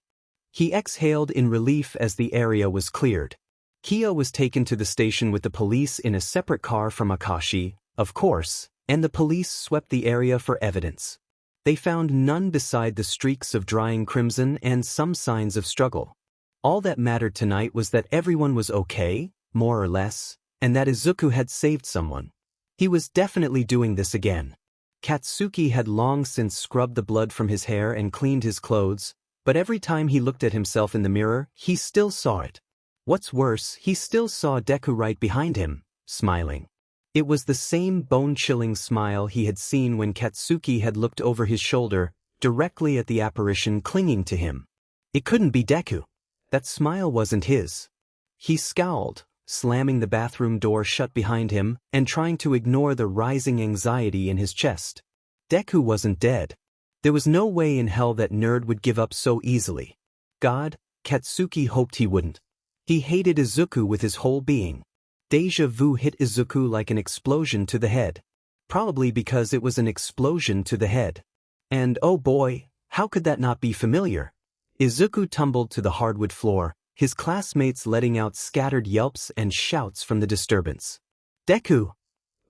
He exhaled in relief as the area was cleared. Kyo was taken to the station with the police in a separate car from Akashi, of course, and the police swept the area for evidence. They found none beside the streaks of drying crimson and some signs of struggle. All that mattered tonight was that everyone was okay, more or less, and that Izuku had saved someone. He was definitely doing this again. Katsuki had long since scrubbed the blood from his hair and cleaned his clothes, but every time he looked at himself in the mirror, he still saw it. What's worse, he still saw Deku right behind him, smiling. It was the same bone-chilling smile he had seen when Katsuki had looked over his shoulder, directly at the apparition clinging to him. It couldn't be Deku. That smile wasn't his. He scowled, slamming the bathroom door shut behind him and trying to ignore the rising anxiety in his chest. Deku wasn't dead. There was no way in hell that nerd would give up so easily. God, Katsuki hoped he wouldn't. He hated Izuku with his whole being. Deja vu hit Izuku like an explosion to the head. Probably because it was an explosion to the head. And oh boy, how could that not be familiar? Izuku tumbled to the hardwood floor, his classmates letting out scattered yelps and shouts from the disturbance. Deku!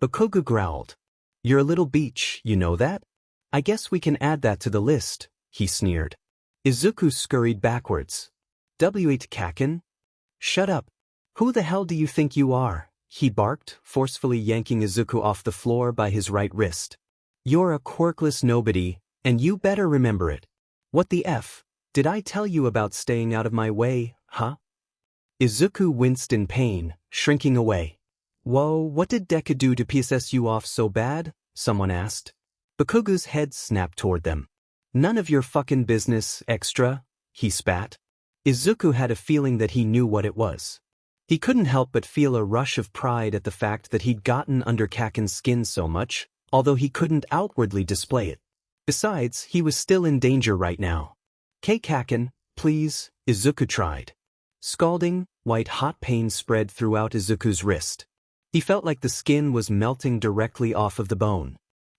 Bakugo growled. You're a little beach, you know that? I guess we can add that to the list, he sneered. Izuku scurried backwards. W8 Kaken? Shut up. Who the hell do you think you are? He barked, forcefully yanking Izuku off the floor by his right wrist. You're a quirkless nobody, and you better remember it. What the F? Did I tell you about staying out of my way, huh? Izuku winced in pain, shrinking away. Whoa, what did Deku do to piss you off so bad? Someone asked. Bakugo's head snapped toward them. None of your fucking business, extra, he spat. Izuku had a feeling that he knew what it was. He couldn't help but feel a rush of pride at the fact that he'd gotten under Kaken's skin so much, although he couldn't outwardly display it. Besides, he was still in danger right now. Kaken, please, Izuku tried. Scalding, white-hot pain spread throughout Izuku's wrist. He felt like the skin was melting directly off of the bone.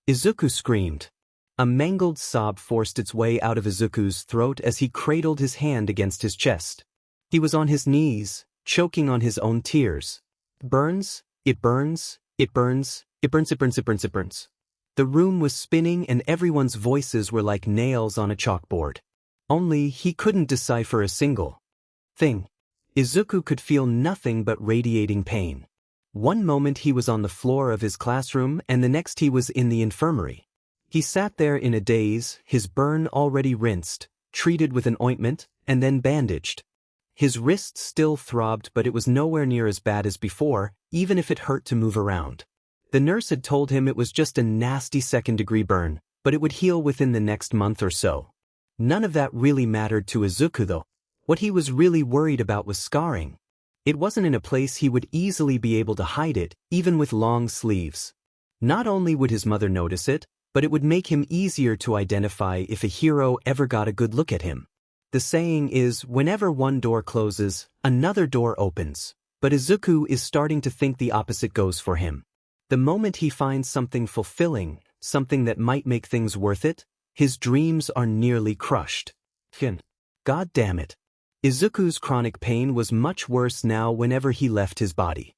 Izuku screamed. A mangled sob forced its way out of Izuku's throat as he cradled his hand against his chest. He was on his knees, choking on his own tears. Burns, it burns, it burns, it burns, it burns, it burns, it burns. The room was spinning and everyone's voices were like nails on a chalkboard. Only he couldn't decipher a single thing. Izuku could feel nothing but radiating pain. One moment he was on the floor of his classroom and the next he was in the infirmary. He sat there in a daze, his burn already rinsed, treated with an ointment, and then bandaged. His wrist still throbbed, but it was nowhere near as bad as before, even if it hurt to move around. The nurse had told him it was just a nasty second-degree burn, but it would heal within the next month or so. None of that really mattered to Izuku though. What he was really worried about was scarring. It wasn't in a place he would easily be able to hide it, even with long sleeves. Not only would his mother notice it, but it would make him easier to identify if a hero ever got a good look at him. The saying is, whenever one door closes, another door opens. But Izuku is starting to think the opposite goes for him. The moment he finds something fulfilling, something that might make things worth it, his dreams are nearly crushed. God damn it. Izuku's chronic pain was much worse now whenever he left his body.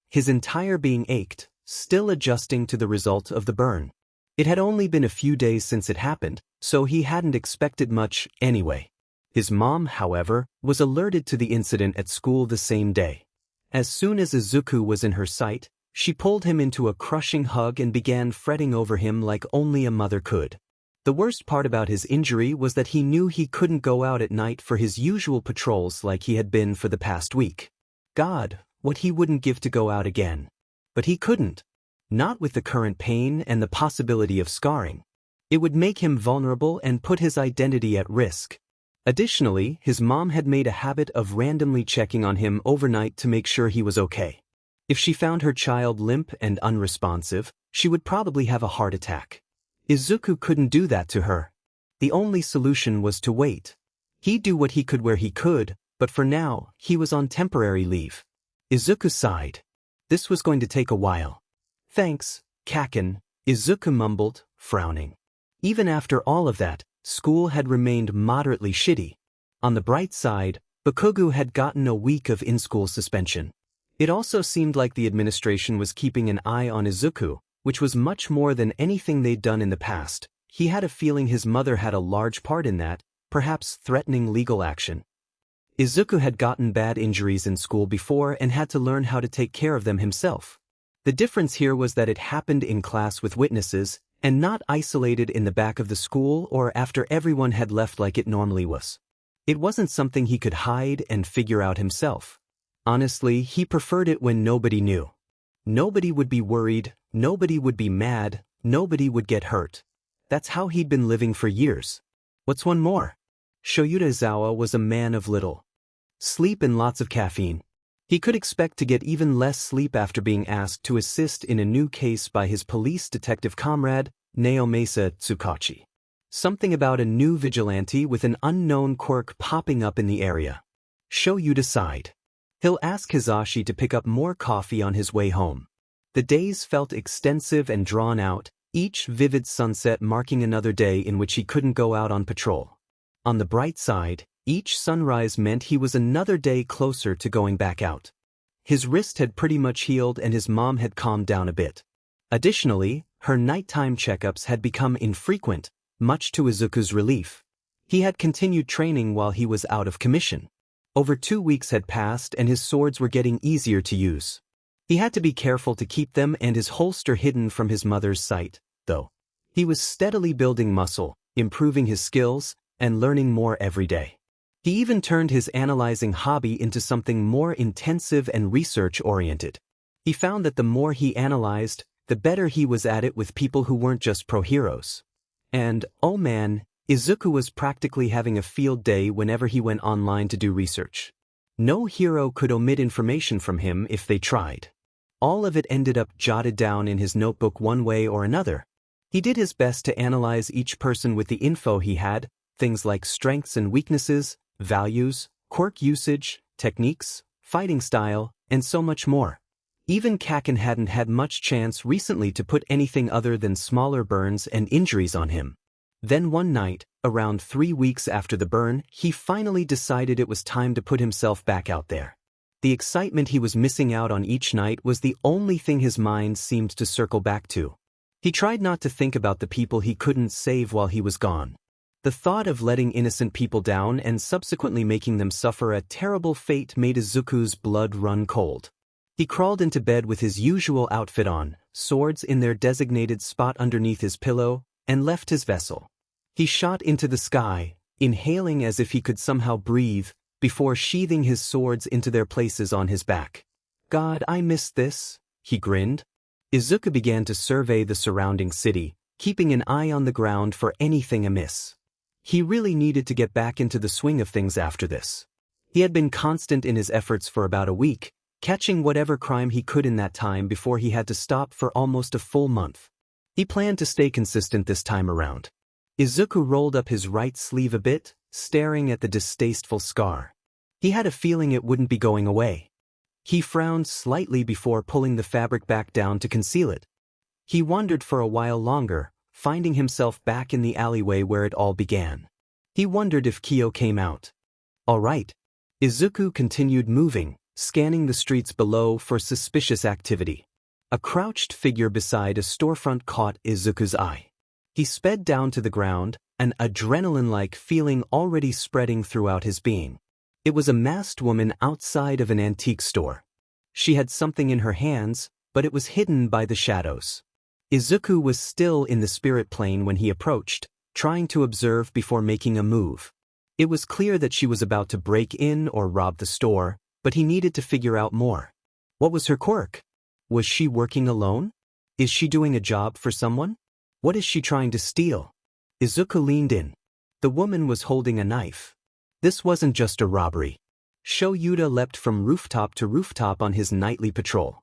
His entire being ached, still adjusting to the result of the burn. It had only been a few days since it happened, so he hadn't expected much anyway. His mom, however, was alerted to the incident at school the same day. As soon as Izuku was in her sight, she pulled him into a crushing hug and began fretting over him like only a mother could. The worst part about his injury was that he knew he couldn't go out at night for his usual patrols like he had been for the past week. God, what he wouldn't give to go out again. But he couldn't. Not with the current pain and the possibility of scarring. It would make him vulnerable and put his identity at risk. Additionally, his mom had made a habit of randomly checking on him overnight to make sure he was okay. If she found her child limp and unresponsive, she would probably have a heart attack. Izuku couldn't do that to her. The only solution was to wait. He'd do what he could where he could, but for now, he was on temporary leave. Izuku sighed. This was going to take a while. Thanks, Kaken, Izuku mumbled, frowning. Even after all of that, school had remained moderately shitty. On the bright side, Bakugo had gotten a week of in-school suspension. It also seemed like the administration was keeping an eye on Izuku, which was much more than anything they'd done in the past. He had a feeling his mother had a large part in that, perhaps threatening legal action. Izuku had gotten bad injuries in school before and had to learn how to take care of them himself. The difference here was that it happened in class with witnesses, and not isolated in the back of the school or after everyone had left like it normally was. It wasn't something he could hide and figure out himself. Honestly, he preferred it when nobody knew. Nobody would be worried, nobody would be mad, nobody would get hurt. That's how he'd been living for years. What's one more? Shoyuta Izawa was a man of little sleep and lots of caffeine. He could expect to get even less sleep after being asked to assist in a new case by his police detective comrade, Naomasa Tsukachi. Something about a new vigilante with an unknown quirk popping up in the area. Shoyuta sighed. He'll ask Hisashi to pick up more coffee on his way home. The days felt extensive and drawn out, each vivid sunset marking another day in which he couldn't go out on patrol. On the bright side, each sunrise meant he was another day closer to going back out. His wrist had pretty much healed and his mom had calmed down a bit. Additionally, her nighttime checkups had become infrequent, much to Izuku's relief. He had continued training while he was out of commission. Over 2 weeks had passed and his swords were getting easier to use. He had to be careful to keep them and his holster hidden from his mother's sight, though. He was steadily building muscle, improving his skills, and learning more every day. He even turned his analyzing hobby into something more intensive and research-oriented. He found that the more he analyzed, the better he was at it with people who weren't just pro-heroes. And, oh man, Izuku was practically having a field day whenever he went online to do research. No hero could omit information from him if they tried. All of it ended up jotted down in his notebook one way or another. He did his best to analyze each person with the info he had, things like strengths and weaknesses, values, quirk usage, techniques, fighting style, and so much more. Even Kaken hadn't had much chance recently to put anything other than smaller burns and injuries on him. Then one night, around 3 weeks after the burn, he finally decided it was time to put himself back out there. The excitement he was missing out on each night was the only thing his mind seemed to circle back to. He tried not to think about the people he couldn't save while he was gone. The thought of letting innocent people down and subsequently making them suffer a terrible fate made Izuku's blood run cold. He crawled into bed with his usual outfit on, swords in their designated spot underneath his pillow, and left his vessel. He shot into the sky, inhaling as if he could somehow breathe, before sheathing his swords into their places on his back. God, I missed this, he grinned. Izuku began to survey the surrounding city, keeping an eye on the ground for anything amiss. He really needed to get back into the swing of things after this. He had been constant in his efforts for about a week, catching whatever crime he could in that time before he had to stop for almost a full month. He planned to stay consistent this time around. Izuku rolled up his right sleeve a bit, staring at the distasteful scar. He had a feeling it wouldn't be going away. He frowned slightly before pulling the fabric back down to conceal it. He wondered for a while longer, finding himself back in the alleyway where it all began. He wondered if Kyo came out. All right. Izuku continued moving, scanning the streets below for suspicious activity. A crouched figure beside a storefront caught Izuku's eye. He sped down to the ground, an adrenaline-like feeling already spreading throughout his being. It was a masked woman outside of an antique store. She had something in her hands, but it was hidden by the shadows. Izuku was still in the spirit plane when he approached, trying to observe before making a move. It was clear that she was about to break in or rob the store, but he needed to figure out more. What was her quirk? Was she working alone? Is she doing a job for someone? What is she trying to steal? Izuku leaned in. The woman was holding a knife. This wasn't just a robbery. Yuta leapt from rooftop to rooftop on his nightly patrol.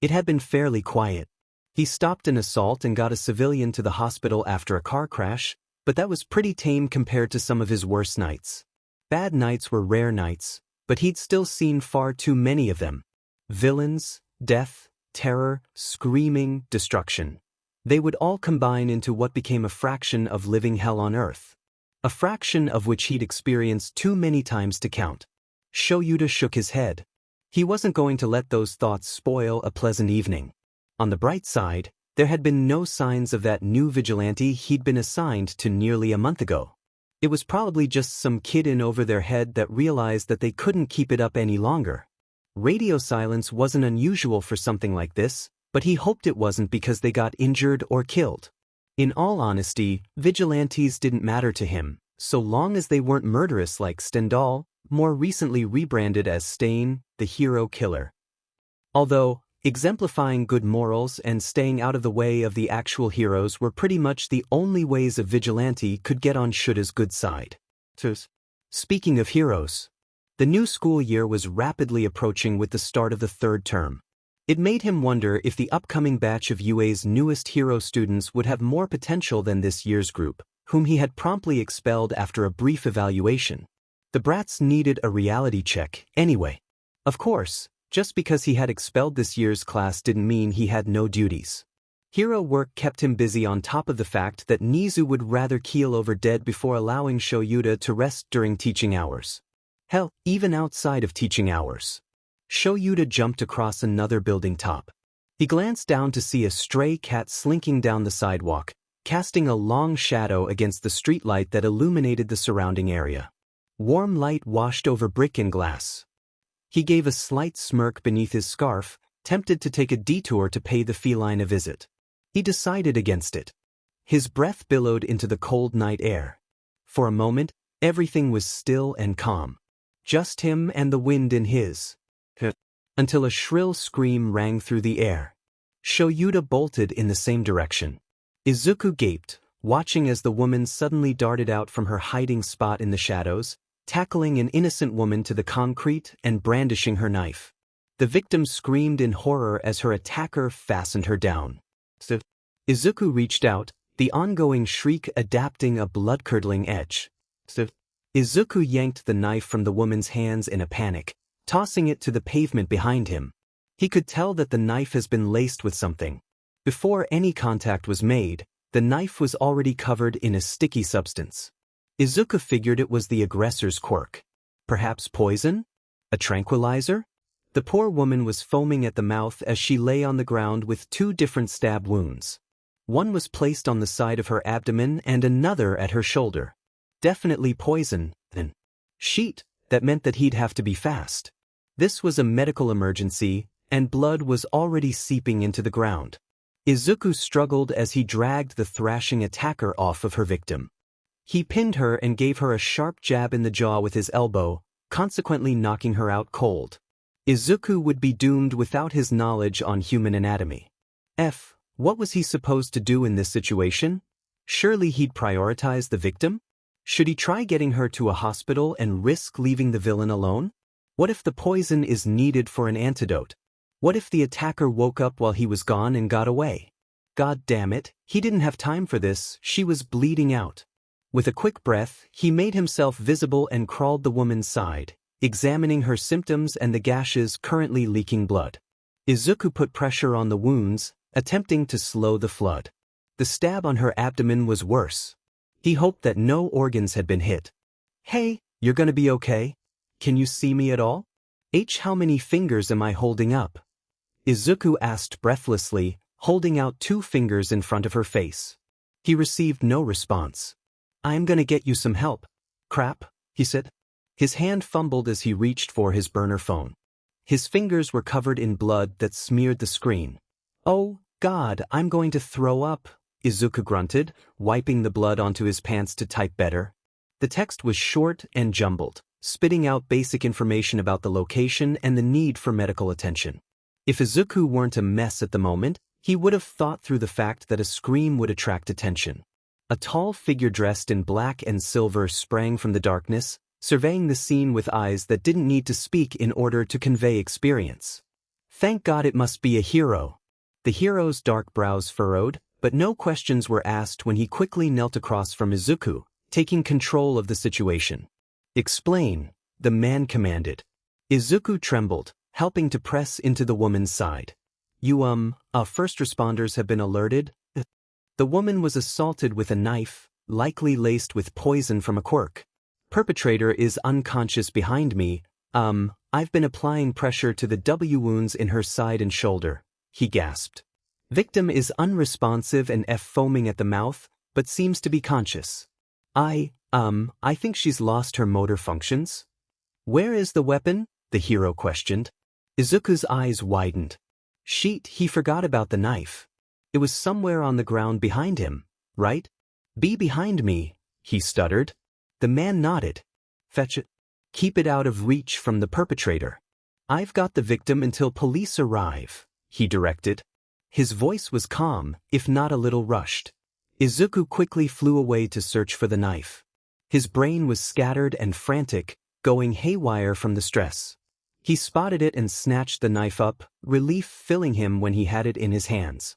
It had been fairly quiet. He stopped an assault and got a civilian to the hospital after a car crash, but that was pretty tame compared to some of his worst nights. Bad nights were rare nights, but he'd still seen far too many of them. Villains, death, terror, screaming, destruction. They would all combine into what became a fraction of living hell on earth. A fraction of which he'd experienced too many times to count. Yuta shook his head. He wasn't going to let those thoughts spoil a pleasant evening. On the bright side, there had been no signs of that new vigilante he'd been assigned to nearly a month ago. It was probably just some kid in over their head that realized that they couldn't keep it up any longer. Radio silence wasn't unusual for something like this, but he hoped it wasn't because they got injured or killed. In all honesty, vigilantes didn't matter to him, so long as they weren't murderous like Stendhal, more recently rebranded as Stain, the hero killer. Although, exemplifying good morals and staying out of the way of the actual heroes were pretty much the only ways a vigilante could get on Shuta's good side. Speaking of heroes, the new school year was rapidly approaching with the start of the third term. It made him wonder if the upcoming batch of UA's newest hero students would have more potential than this year's group, whom he had promptly expelled after a brief evaluation. The brats needed a reality check, anyway. Of course, just because he had expelled this year's class didn't mean he had no duties. Hero work kept him busy on top of the fact that Nizu would rather keel over dead before allowing Yuta to rest during teaching hours. Hell, even outside of teaching hours. Yuta jumped across another building top. He glanced down to see a stray cat slinking down the sidewalk, casting a long shadow against the streetlight that illuminated the surrounding area. Warm light washed over brick and glass. He gave a slight smirk beneath his scarf, tempted to take a detour to pay the feline a visit. He decided against it. His breath billowed into the cold night air. For a moment, everything was still and calm. Just him and the wind in his. Until a shrill scream rang through the air. Yuta bolted in the same direction. Izuku gaped, watching as the woman suddenly darted out from her hiding spot in the shadows, tackling an innocent woman to the concrete and brandishing her knife. The victim screamed in horror as her attacker fastened her down. Izuku reached out, the ongoing shriek adapting a blood-curdling edge. Izuku yanked the knife from the woman's hands in a panic, tossing it to the pavement behind him. He could tell that the knife has been laced with something. Before any contact was made, the knife was already covered in a sticky substance. Izuku figured it was the aggressor's quirk. Perhaps poison? A tranquilizer? The poor woman was foaming at the mouth as she lay on the ground with two different stab wounds. One was placed on the side of her abdomen and another at her shoulder. Definitely poison, then. Sheet, that meant that he'd have to be fast. This was a medical emergency, and blood was already seeping into the ground. Izuku struggled as he dragged the thrashing attacker off of her victim. He pinned her and gave her a sharp jab in the jaw with his elbow, consequently knocking her out cold. Izuku would be doomed without his knowledge on human anatomy. What was he supposed to do in this situation? Surely he'd prioritize the victim? Should he try getting her to a hospital and risk leaving the villain alone? What if the poison is needed for an antidote? What if the attacker woke up while he was gone and got away? God damn it, he didn't have time for this, she was bleeding out. With a quick breath, he made himself visible and crawled the woman's side, examining her symptoms and the gashes currently leaking blood. Izuku put pressure on the wounds, attempting to slow the flood. The stab on her abdomen was worse. He hoped that no organs had been hit. Hey, you're gonna be okay? Can you see me at all? How many fingers am I holding up? Izuku asked breathlessly, holding out 2 fingers in front of her face. He received no response. I'm gonna get you some help. Crap, he said. His hand fumbled as he reached for his burner phone. His fingers were covered in blood that smeared the screen. Oh, God, I'm going to throw up, Izuku grunted, wiping the blood onto his pants to type better. The text was short and jumbled, spitting out basic information about the location and the need for medical attention. If Izuku weren't a mess at the moment, he would have thought through the fact that a scream would attract attention. A tall figure dressed in black and silver sprang from the darkness, surveying the scene with eyes that didn't need to speak in order to convey experience. Thank God it must be a hero. The hero's dark brows furrowed, but no questions were asked when he quickly knelt across from Izuku, taking control of the situation. Explain, the man commanded. Izuku trembled, helping to press into the woman's side. First responders have been alerted. The woman was assaulted with a knife, likely laced with poison from a quirk. Perpetrator is unconscious behind me. I've been applying pressure to the W wounds in her side and shoulder, he gasped. Victim is unresponsive and foaming at the mouth, but seems to be conscious. I think she's lost her motor functions. Where is the weapon? The hero questioned. Izuku's eyes widened. Shit, he forgot about the knife. It was somewhere on the ground behind him, right? Be behind me, he stuttered. The man nodded. Fetch it. Keep it out of reach from the perpetrator. I've got the victim until police arrive, he directed. His voice was calm, if not a little rushed. Izuku quickly flew away to search for the knife. His brain was scattered and frantic, going haywire from the stress. He spotted it and snatched the knife up, relief filling him when he had it in his hands.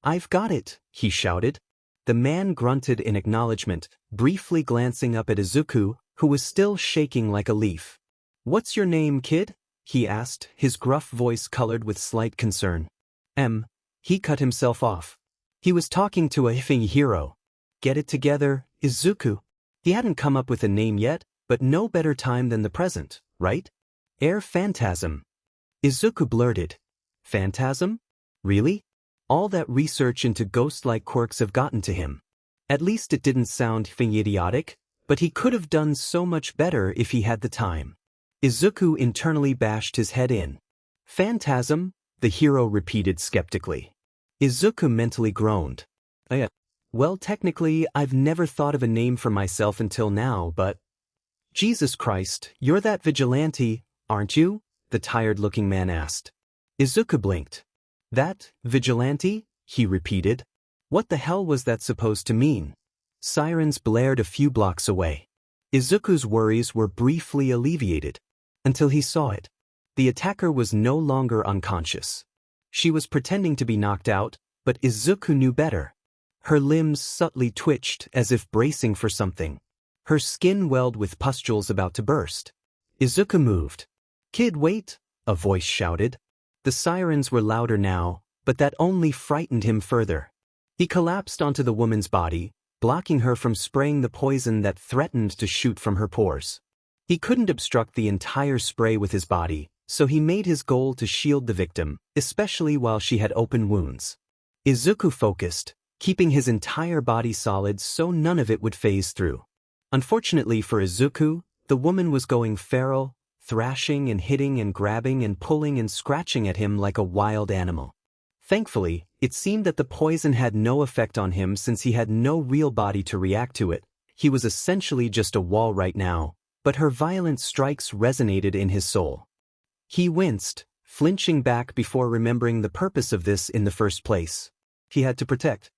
I've got it, he shouted. The man grunted in acknowledgement, briefly glancing up at Izuku, who was still shaking like a leaf. What's your name, kid? He asked, his gruff voice colored with slight concern. He cut himself off. He was talking to a hero. Get it together, Izuku. He hadn't come up with a name yet, but no better time than the present, right? Air Phantasm. Izuku blurted. Phantasm? Really? All that research into ghost-like quirks have gotten to him. At least it didn't sound idiotic, but he could have done so much better if he had the time. Izuku internally bashed his head in. Phantasm? The hero repeated skeptically. Izuku mentally groaned. Well, technically, I've never thought of a name for myself until now, but... Jesus Christ, you're that vigilante, aren't you? The tired-looking man asked. Izuku blinked. That, vigilante? He repeated. What the hell was that supposed to mean? Sirens blared a few blocks away. Izuku's worries were briefly alleviated. Until he saw it. The attacker was no longer unconscious. She was pretending to be knocked out, but Izuku knew better. Her limbs subtly twitched as if bracing for something. Her skin welled with pustules about to burst. Izuku moved. Kid, wait, a voice shouted. The sirens were louder now, but that only frightened him further. He collapsed onto the woman's body, blocking her from spraying the poison that threatened to shoot from her pores. He couldn't obstruct the entire spray with his body, so he made his goal to shield the victim, especially while she had open wounds. Izuku focused, keeping his entire body solid so none of it would phase through. Unfortunately for Izuku, the woman was going feral, thrashing and hitting and grabbing and pulling and scratching at him like a wild animal. Thankfully, it seemed that the poison had no effect on him since he had no real body to react to it. He was essentially just a wall right now, but her violent strikes resonated in his soul. He winced, flinching back before remembering the purpose of this in the first place. He had to protect.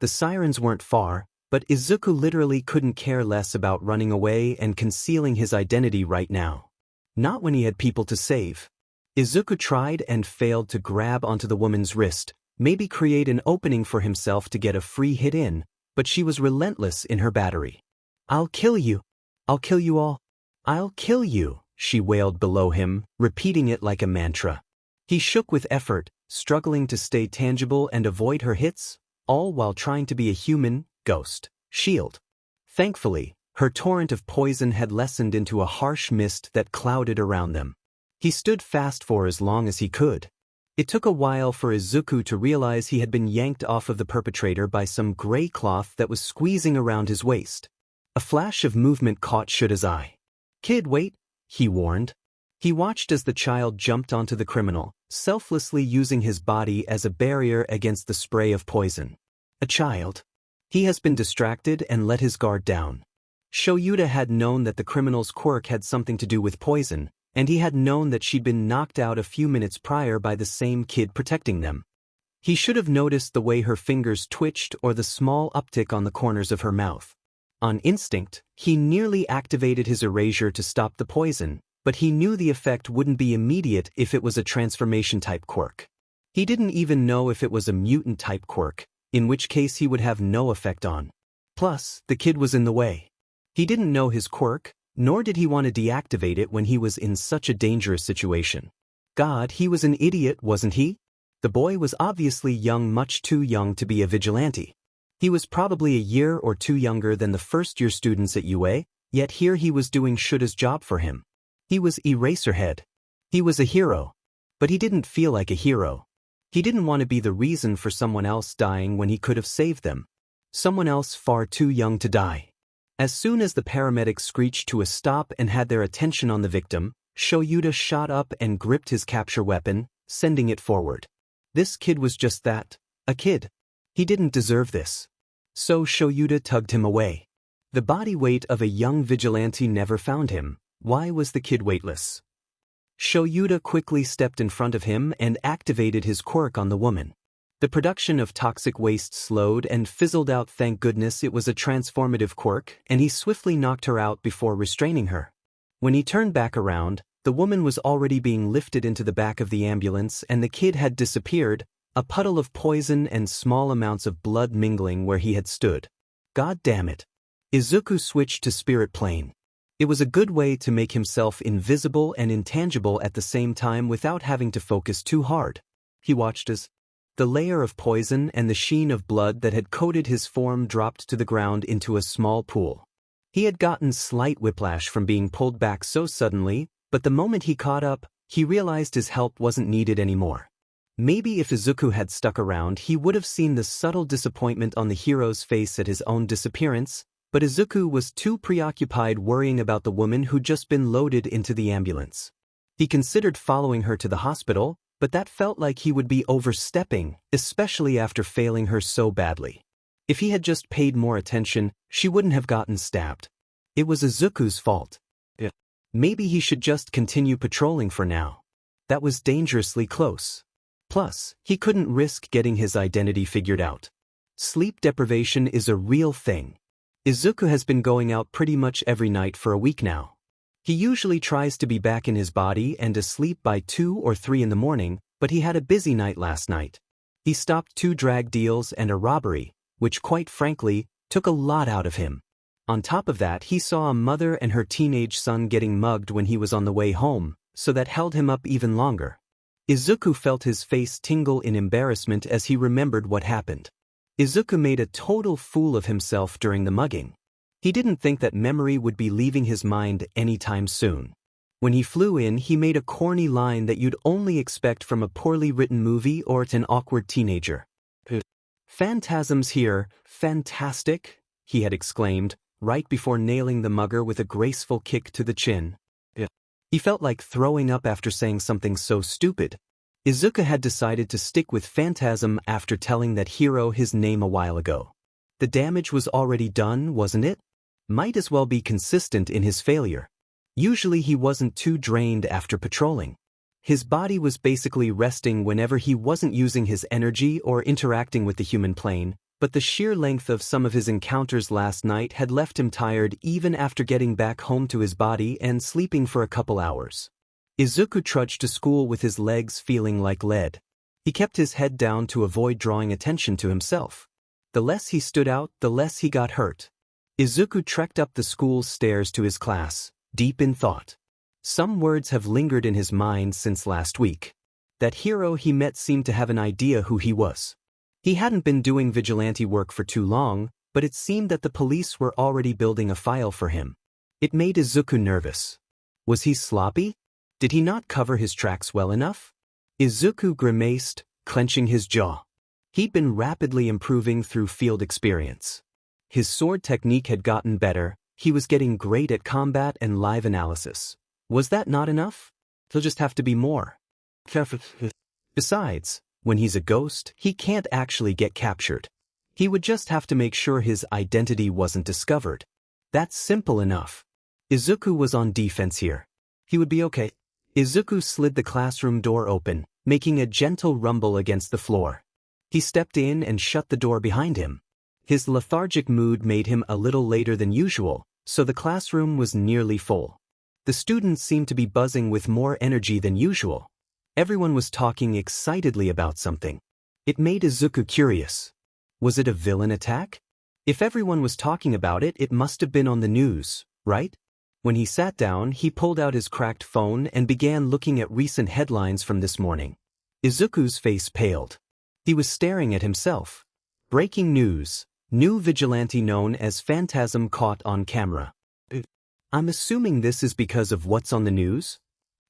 The sirens weren't far, But Izuku literally couldn't care less about running away and concealing his identity right now. Not when he had people to save. Izuku tried and failed to grab onto the woman's wrist, maybe create an opening for himself to get a free hit in, but she was relentless in her battery. "I'll kill you. I'll kill you all. I'll kill you," she wailed below him, repeating it like a mantra. He shook with effort, struggling to stay tangible and avoid her hits, all while trying to be a human ghost shield. Thankfully, her torrent of poison had lessened into a harsh mist that clouded around them. He stood fast for as long as he could. It took a while for Izuku to realize he had been yanked off of the perpetrator by some gray cloth that was squeezing around his waist. A flash of movement caught Shuta's eye. "Kid, wait," he warned. He watched as the child jumped onto the criminal, selflessly using his body as a barrier against the spray of poison. A child. He has been distracted and let his guard down. Shoyuta had known that the criminal's quirk had something to do with poison, and he had known that she'd been knocked out a few minutes prior by the same kid protecting them. He should have noticed the way her fingers twitched or the small uptick on the corners of her mouth. On instinct, he nearly activated his erasure to stop the poison, but he knew the effect wouldn't be immediate if it was a transformation-type quirk. He didn't even know if it was a mutant-type quirk, in which case he would have no effect on. Plus, the kid was in the way. He didn't know his quirk, nor did he want to deactivate it when he was in such a dangerous situation. God, he was an idiot, wasn't he? The boy was obviously young, much too young to be a vigilante. He was probably a year or two younger than the first-year students at UA, yet here he was doing Shuta's job for him. He was Eraserhead. He was a hero. But he didn't feel like a hero. He didn't want to be the reason for someone else dying when he could have saved them. Someone else far too young to die. As soon as the paramedics screeched to a stop and had their attention on the victim, Shoyuta shot up and gripped his capture weapon, sending it forward. This kid was just that, a kid. He didn't deserve this. So Shoyuta tugged him away. The body weight of a young vigilante never found him. Why was the kid weightless? Shoyuta quickly stepped in front of him and activated his quirk on the woman. The production of toxic waste slowed and fizzled out. Thank goodness it was a transformative quirk, and he swiftly knocked her out before restraining her. When he turned back around, the woman was already being lifted into the back of the ambulance and the kid had disappeared, a puddle of poison and small amounts of blood mingling where he had stood. God damn it. Izuku switched to spirit plane. It was a good way to make himself invisible and intangible at the same time without having to focus too hard. He watched as the layer of poison and the sheen of blood that had coated his form dropped to the ground into a small pool. He had gotten slight whiplash from being pulled back so suddenly, but the moment he caught up, he realized his help wasn't needed anymore. Maybe if Izuku had stuck around, he would have seen the subtle disappointment on the hero's face at his own disappearance, but Izuku was too preoccupied worrying about the woman who'd just been loaded into the ambulance. He considered following her to the hospital, but that felt like he would be overstepping, especially after failing her so badly. If he had just paid more attention, she wouldn't have gotten stabbed. It was Izuku's fault. Maybe he should just continue patrolling for now. That was dangerously close. Plus, he couldn't risk getting his identity figured out. Sleep deprivation is a real thing. Izuku has been going out pretty much every night for a week now. He usually tries to be back in his body and asleep by 2 or 3 in the morning, but he had a busy night last night. He stopped 2 drag deals and a robbery, which quite frankly, took a lot out of him. On top of that, he saw a mother and her teenage son getting mugged when he was on the way home, so that held him up even longer. Izuku felt his face tingle in embarrassment as he remembered what happened. Izuku made a total fool of himself during the mugging. He didn't think that memory would be leaving his mind anytime soon. When he flew in, he made a corny line that you'd only expect from a poorly written movie or an awkward teenager. "Phantasms here, fantastic," he had exclaimed, right before nailing the mugger with a graceful kick to the chin. He felt like throwing up after saying something so stupid. Izuku had decided to stick with Phantasm after telling that hero his name a while ago. The damage was already done, wasn't it? Might as well be consistent in his failure. Usually he wasn't too drained after patrolling. His body was basically resting whenever he wasn't using his energy or interacting with the human plane, but the sheer length of some of his encounters last night had left him tired even after getting back home to his body and sleeping for a couple hours. Izuku trudged to school with his legs feeling like lead. He kept his head down to avoid drawing attention to himself. The less he stood out, the less he got hurt. Izuku trekked up the school's stairs to his class, deep in thought. Some words have lingered in his mind since last week. That hero he met seemed to have an idea who he was. He hadn't been doing vigilante work for too long, but it seemed that the police were already building a file for him. It made Izuku nervous. Was he sloppy? Did he not cover his tracks well enough? Izuku grimaced, clenching his jaw. He'd been rapidly improving through field experience. His sword technique had gotten better, he was getting great at combat and live analysis. Was that not enough? He'll just have to be more. Besides, when he's a ghost, he can't actually get captured. He would just have to make sure his identity wasn't discovered. That's simple enough. Izuku was on defense here. He would be okay. Izuku slid the classroom door open, making a gentle rumble against the floor. He stepped in and shut the door behind him. His lethargic mood made him a little later than usual, so the classroom was nearly full. The students seemed to be buzzing with more energy than usual. Everyone was talking excitedly about something. It made Izuku curious. Was it a villain attack? If everyone was talking about it, it must have been on the news, right? When he sat down, he pulled out his cracked phone and began looking at recent headlines from this morning. Izuku's face paled. He was staring at himself. Breaking news. New vigilante known as Phantasm caught on camera. I'm assuming this is because of what's on the news?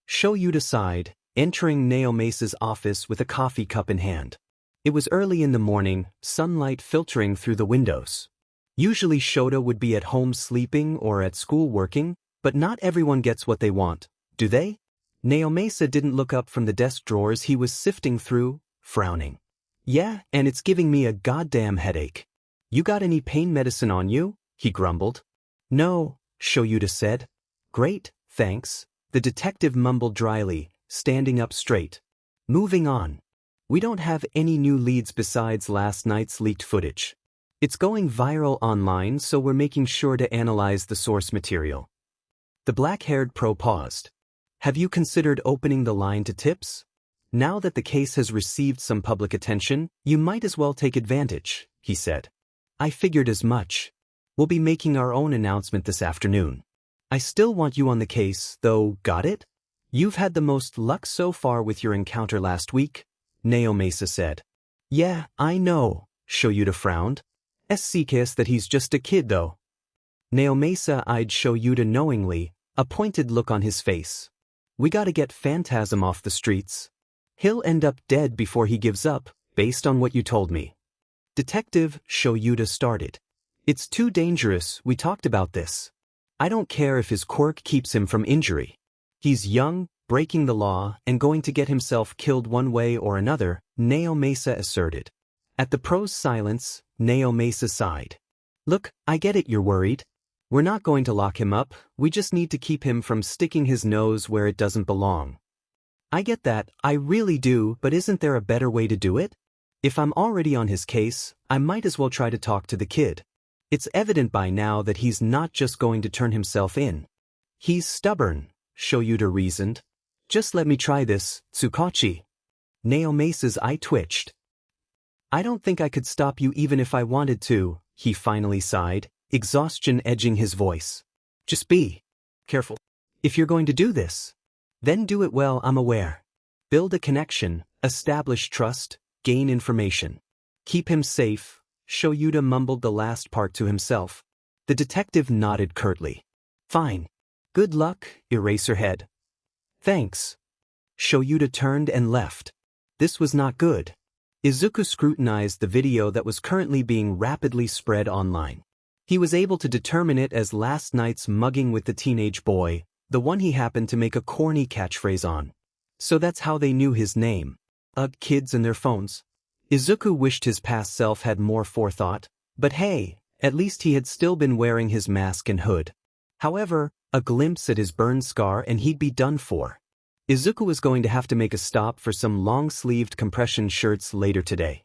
Shoyuta sighed, entering Naomesa's office with a coffee cup in hand. It was early in the morning, sunlight filtering through the windows. Usually Shota would be at home sleeping or at school working, but not everyone gets what they want, do they? Naomesa didn't look up from the desk drawers he was sifting through, frowning. Yeah, and it's giving me a goddamn headache. You got any pain medicine on you? He grumbled. No, Shoyuta said. Great, thanks, the detective mumbled dryly, standing up straight. Moving on. We don't have any new leads besides last night's leaked footage. It's going viral online, so we're making sure to analyze the source material. The black-haired pro paused. Have you considered opening the line to tips? Now that the case has received some public attention, you might as well take advantage, he said. I figured as much. We'll be making our own announcement this afternoon. I still want you on the case, though, got it? You've had the most luck so far with your encounter last week, Naomesa said. Yeah, I know, Shoyuta frowned. SCKS that he's just a kid, though. Naomesa eyed Shoyuta knowingly, a pointed look on his face. We gotta get Phantasm off the streets. He'll end up dead before he gives up, based on what you told me. Detective, Shoyuta started. It's too dangerous, we talked about this. I don't care if his quirk keeps him from injury. He's young, breaking the law, and going to get himself killed one way or another, Naomesa asserted. At the pro's silence, Naomesa sighed. Look, I get it you're worried. We're not going to lock him up, we just need to keep him from sticking his nose where it doesn't belong. I get that, I really do, but isn't there a better way to do it? If I'm already on his case, I might as well try to talk to the kid. It's evident by now that he's not just going to turn himself in. He's stubborn, Shoyuta reasoned. Just let me try this, Tsukachi. Naomesa's eye twitched. I don't think I could stop you even if I wanted to, he finally sighed, exhaustion edging his voice. Just be careful. If you're going to do this, then do it well, I'm aware. Build a connection, establish trust, gain information. Keep him safe, Shoyuta mumbled the last part to himself. The detective nodded curtly. Fine. Good luck, Eraserhead. Thanks. Shoyuta turned and left. This was not good. Izuku scrutinized the video that was currently being rapidly spread online. He was able to determine it as last night's mugging with the teenage boy, the one he happened to make a corny catchphrase on. So that's how they knew his name. Ugh, kids and their phones. Izuku wished his past self had more forethought, but hey, at least he had still been wearing his mask and hood. However, a glimpse at his burn scar and he'd be done for. Izuku was going to have to make a stop for some long-sleeved compression shirts later today.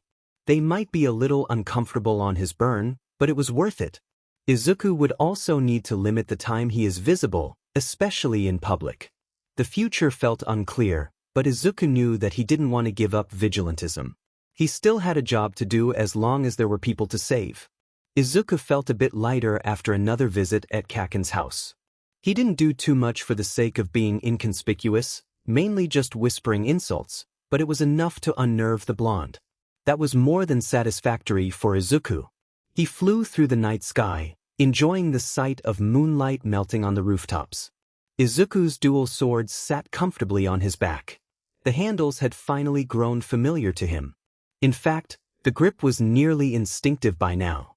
They might be a little uncomfortable on his burn, but it was worth it. Izuku would also need to limit the time he is visible, especially in public. The future felt unclear, but Izuku knew that he didn't want to give up vigilantism. He still had a job to do as long as there were people to save. Izuku felt a bit lighter after another visit at Kaken's house. He didn't do too much for the sake of being inconspicuous, mainly just whispering insults, but it was enough to unnerve the blonde. That was more than satisfactory for Izuku. He flew through the night sky, enjoying the sight of moonlight melting on the rooftops. Izuku's dual swords sat comfortably on his back. The handles had finally grown familiar to him. In fact, the grip was nearly instinctive by now.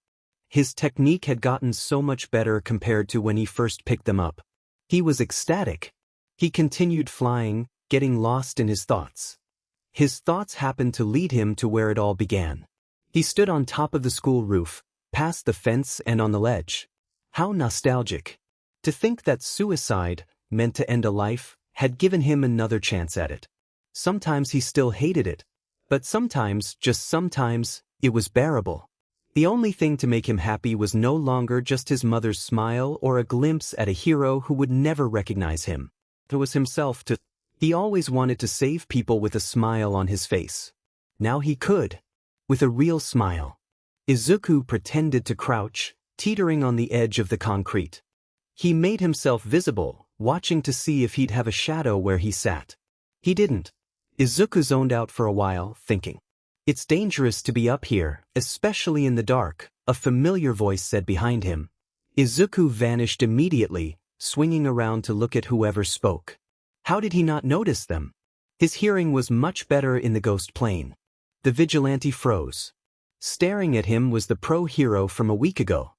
His technique had gotten so much better compared to when he first picked them up. He was ecstatic. He continued flying, getting lost in his thoughts. His thoughts happened to lead him to where it all began. He stood on top of the school roof, past the fence and on the ledge. How nostalgic. To think that suicide, meant to end a life, had given him another chance at it. Sometimes he still hated it, but sometimes, just sometimes, it was bearable. The only thing to make him happy was no longer just his mother's smile or a glimpse at a hero who would never recognize him. It was himself too. He always wanted to save people with a smile on his face. Now he could. With a real smile. Izuku pretended to crouch, teetering on the edge of the concrete. He made himself visible, watching to see if he'd have a shadow where he sat. He didn't. Izuku zoned out for a while, thinking. It's dangerous to be up here, especially in the dark, a familiar voice said behind him. Izuku vanished immediately, swinging around to look at whoever spoke. How did he not notice them? His hearing was much better in the ghost plane. The vigilante froze. Staring at him was the pro-hero from a week ago.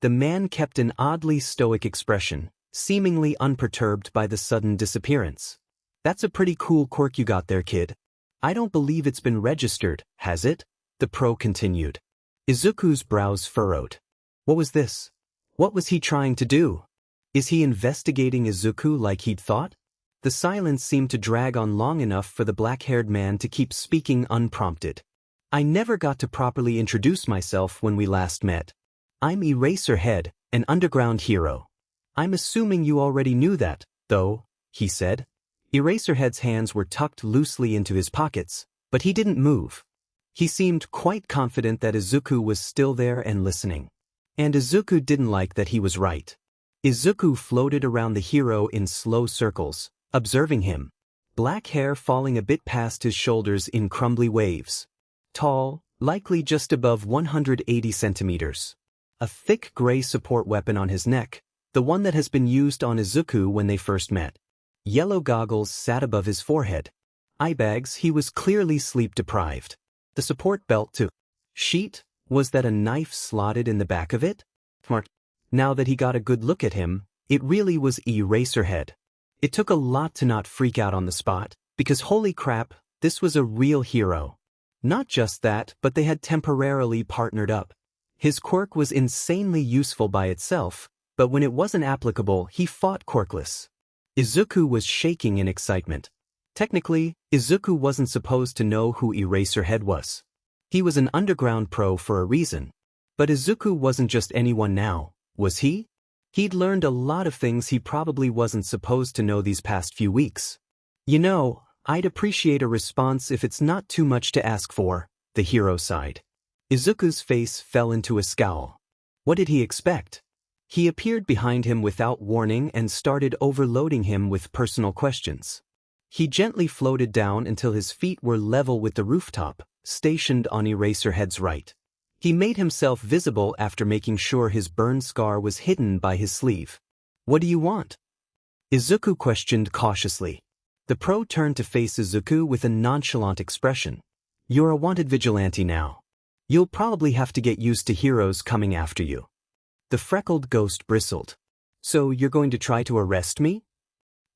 The man kept an oddly stoic expression, seemingly unperturbed by the sudden disappearance. That's a pretty cool quirk you got there, kid. I don't believe it's been registered, has it? The pro continued. Izuku's brows furrowed. What was this? What was he trying to do? Is he investigating Izuku like he'd thought? The silence seemed to drag on long enough for the black-haired man to keep speaking unprompted. I never got to properly introduce myself when we last met. I'm Eraserhead, an underground hero. I'm assuming you already knew that, though, he said. Eraserhead's hands were tucked loosely into his pockets, but he didn't move. He seemed quite confident that Izuku was still there and listening. And Izuku didn't like that he was right. Izuku floated around the hero in slow circles, observing him. Black hair falling a bit past his shoulders in crumbly waves. Tall, likely just above 180 centimeters. A thick gray support weapon on his neck, the one that has been used on Izuku when they first met. Yellow goggles sat above his forehead. Eye bags, he was clearly sleep-deprived. The support belt too. Sheet, was that a knife slotted in the back of it? Smart. Now that he got a good look at him, it really was Eraserhead. It took a lot to not freak out on the spot, because holy crap, this was a real hero. Not just that, but they had temporarily partnered up. His quirk was insanely useful by itself, but when it wasn't applicable, he fought quirkless. Izuku was shaking in excitement. Technically, Izuku wasn't supposed to know who Eraserhead was. He was an underground pro for a reason. But Izuku wasn't just anyone now, was he? He'd learned a lot of things he probably wasn't supposed to know these past few weeks. You know, I'd appreciate a response if it's not too much to ask for, the hero sighed. Izuku's face fell into a scowl. What did he expect? He appeared behind him without warning and started overloading him with personal questions. He gently floated down until his feet were level with the rooftop, stationed on Eraserhead's right. He made himself visible after making sure his burn scar was hidden by his sleeve. What do you want? Izuku questioned cautiously. The pro turned to face Izuku with a nonchalant expression. You're a wanted vigilante now. You'll probably have to get used to heroes coming after you. The freckled ghost bristled. So you're going to try to arrest me?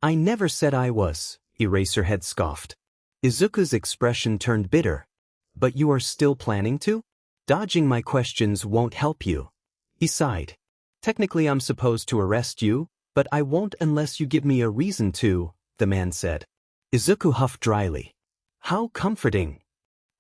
I never said I was, Eraserhead scoffed. Izuku's expression turned bitter. But you are still planning to? Dodging my questions won't help you. He sighed. Technically I'm supposed to arrest you, but I won't unless you give me a reason to, the man said. Izuku huffed dryly. How comforting.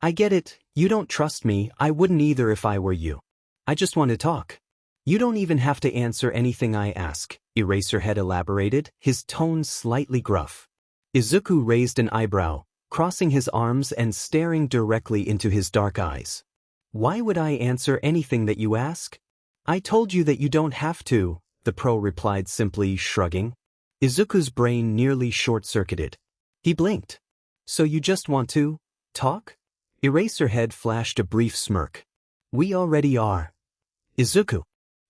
I get it, you don't trust me, I wouldn't either if I were you. I just want to talk. You don't even have to answer anything I ask, Eraserhead elaborated, his tone slightly gruff. Izuku raised an eyebrow, crossing his arms and staring directly into his dark eyes. Why would I answer anything that you ask? I told you that you don't have to, the pro replied simply, shrugging. Izuku's brain nearly short-circuited. He blinked. So you just want to talk? Eraserhead flashed a brief smirk. We already are. Izuku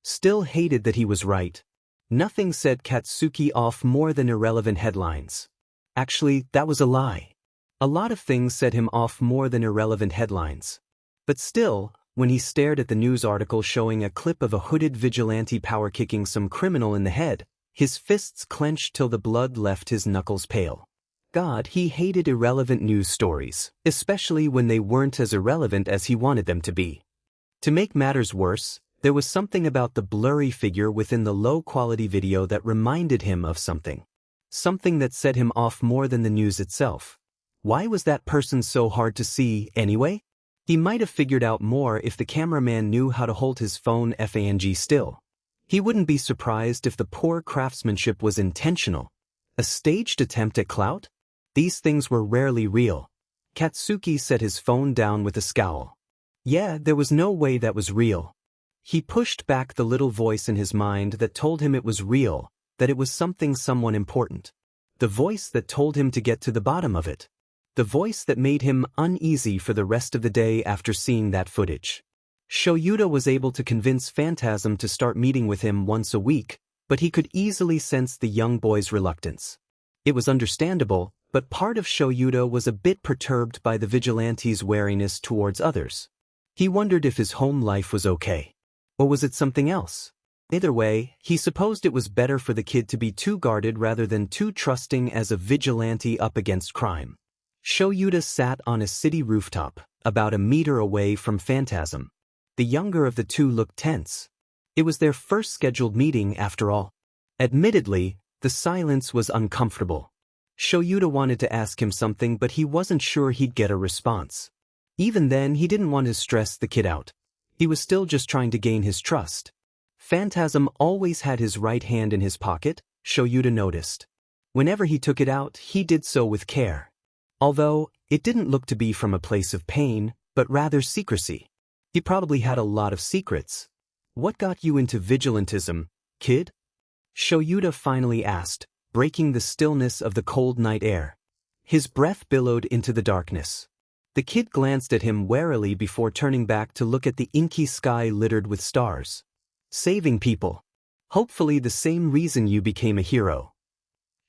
still hated that he was right. Nothing set Katsuki off more than irrelevant headlines. Actually, that was a lie. A lot of things set him off more than irrelevant headlines. But still, when he stared at the news article showing a clip of a hooded vigilante power-kicking some criminal in the head, his fists clenched till the blood left his knuckles pale. God, he hated irrelevant news stories, especially when they weren't as irrelevant as he wanted them to be. To make matters worse, there was something about the blurry figure within the low-quality video that reminded him of something. Something that set him off more than the news itself. Why was that person so hard to see, anyway? He might have figured out more if the cameraman knew how to hold his phone FANG still. He wouldn't be surprised if the poor craftsmanship was intentional. A staged attempt at clout? These things were rarely real. Katsuki set his phone down with a scowl. Yeah, there was no way that was real. He pushed back the little voice in his mind that told him it was real, that it was someone important. The voice that told him to get to the bottom of it. The voice that made him uneasy for the rest of the day after seeing that footage. Shoyuta was able to convince Phantasm to start meeting with him once a week, but he could easily sense the young boy's reluctance. It was understandable, but part of Shoyuta was a bit perturbed by the vigilante's wariness towards others. He wondered if his home life was okay. Or was it something else? Either way, he supposed it was better for the kid to be too guarded rather than too trusting as a vigilante up against crime. Shoyuta sat on a city rooftop, about a meter away from Phantasm. The younger of the two looked tense. It was their first scheduled meeting after all. Admittedly, the silence was uncomfortable. Shoyuta wanted to ask him something, but he wasn't sure he'd get a response. Even then, he didn't want to stress the kid out. He was still just trying to gain his trust. Phantasm always had his right hand in his pocket, Shoyuta noticed. Whenever he took it out, he did so with care. Although, it didn't look to be from a place of pain, but rather secrecy. He probably had a lot of secrets. What got you into vigilantism, kid? Shoyuta finally asked, breaking the stillness of the cold night air. His breath billowed into the darkness. The kid glanced at him warily before turning back to look at the inky sky littered with stars. Saving people. Hopefully the same reason you became a hero.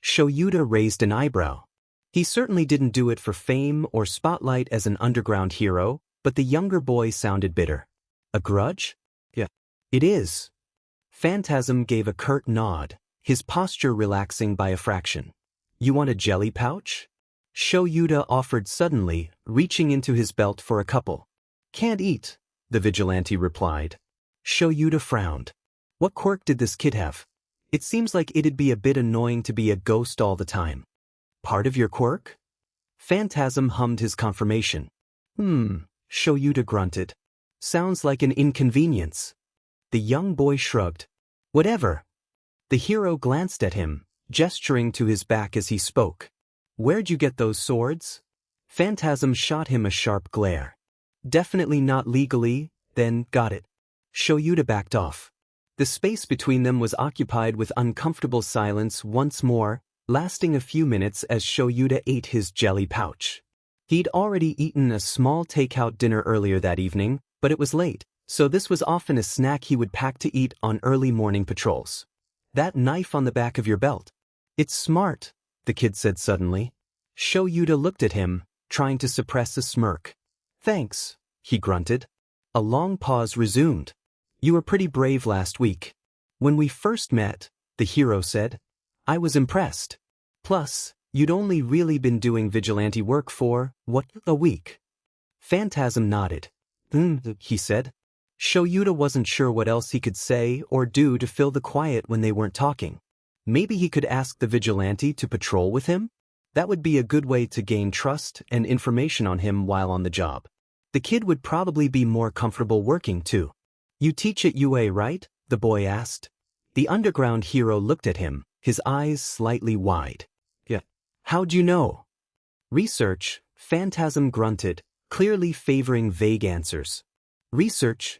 Shoyuta raised an eyebrow. He certainly didn't do it for fame or spotlight as an underground hero, but the younger boy sounded bitter. A grudge? Yeah. It is. Phantasm gave a curt nod, his posture relaxing by a fraction. You want a jelly pouch? Shoyuta offered suddenly, reaching into his belt for a couple. Can't eat, the vigilante replied. Shoyuta frowned. What quirk did this kid have? It seems like it'd be a bit annoying to be a ghost all the time.Part of your quirk? Phantasm hummed his confirmation. Shoyuta grunted. Sounds like an inconvenience. The young boy shrugged. Whatever. The hero glanced at him, gesturing to his back as he spoke. Where'd you get those swords? Phantasm shot him a sharp glare. Definitely not legally, then got it. Shoyuta backed off. The space between them was occupied with uncomfortable silence once more, lasting a few minutes as Shoyuta ate his jelly pouch. He'd already eaten a small takeout dinner earlier that evening, but it was late, so this was often a snack he would pack to eat on early morning patrols. That knife on the back of your belt. It's smart, the kid said suddenly. Shoyuta looked at him, trying to suppress a smirk. Thanks, he grunted. A long pause resumed. You were pretty brave last week. When we first met, the hero said, I was impressed. Plus, you'd only really been doing vigilante work for, what, a week? Phantasm nodded. He said. Shoyuta wasn't sure what else he could say or do to fill the quiet when they weren't talking. Maybe he could ask the vigilante to patrol with him? That would be a good way to gain trust and information on him while on the job. The kid would probably be more comfortable working too. You teach at UA, right? The boy asked. The underground hero looked at him, his eyes slightly wide. Yeah. How'd you know? Research, Phantasm grunted, clearly favoring vague answers. Research?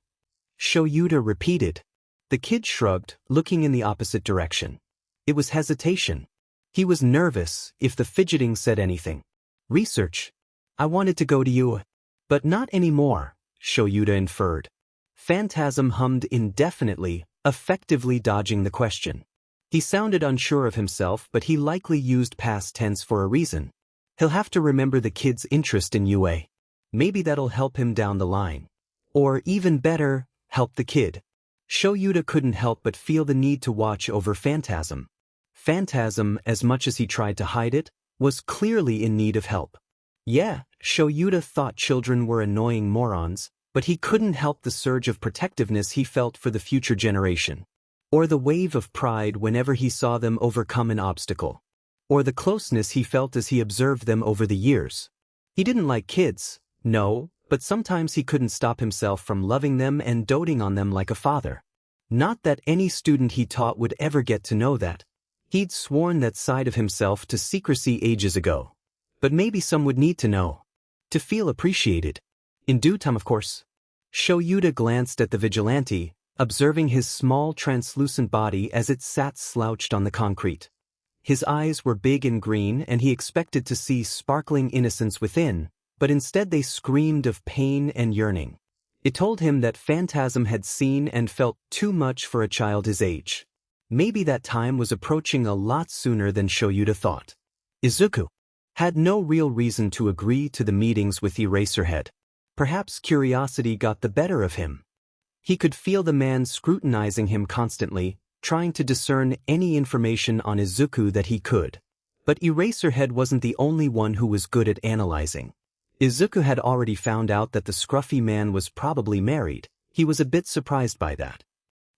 Shoyuta repeated. The kid shrugged, looking in the opposite direction. It was hesitation. He was nervous if the fidgeting said anything. Research? I wanted to go to you. But not anymore, Shoyuta inferred. Phantasm hummed indefinitely, effectively dodging the question. He sounded unsure of himself, but he likely used past tense for a reason. He'll have to remember the kid's interest in UA. Maybe that'll help him down the line. Or even better, help the kid. Shoyuta couldn't help but feel the need to watch over Phantasm. Phantasm, as much as he tried to hide it, was clearly in need of help. Yeah, Shoyuta thought children were annoying morons, but he couldn't help the surge of protectiveness he felt for the future generation. Or the wave of pride whenever he saw them overcome an obstacle. Or the closeness he felt as he observed them over the years. He didn't like kids, no, but sometimes he couldn't stop himself from loving them and doting on them like a father. Not that any student he taught would ever get to know that. He'd sworn that side of himself to secrecy ages ago. But maybe some would need to know. To feel appreciated. In due time, of course. Shoyuta glanced at the vigilante, observing his small translucent body as it sat slouched on the concrete. His eyes were big and green, and he expected to see sparkling innocence within, but instead they screamed of pain and yearning. It told him that Phantasm had seen and felt too much for a child his age. Maybe that time was approaching a lot sooner than Shoyuta thought. Izuku had no real reason to agree to the meetings with Eraserhead. Perhaps curiosity got the better of him. He could feel the man scrutinizing him constantly, trying to discern any information on Izuku that he could. But Eraserhead wasn't the only one who was good at analyzing. Izuku had already found out that the scruffy man was probably married. He was a bit surprised by that.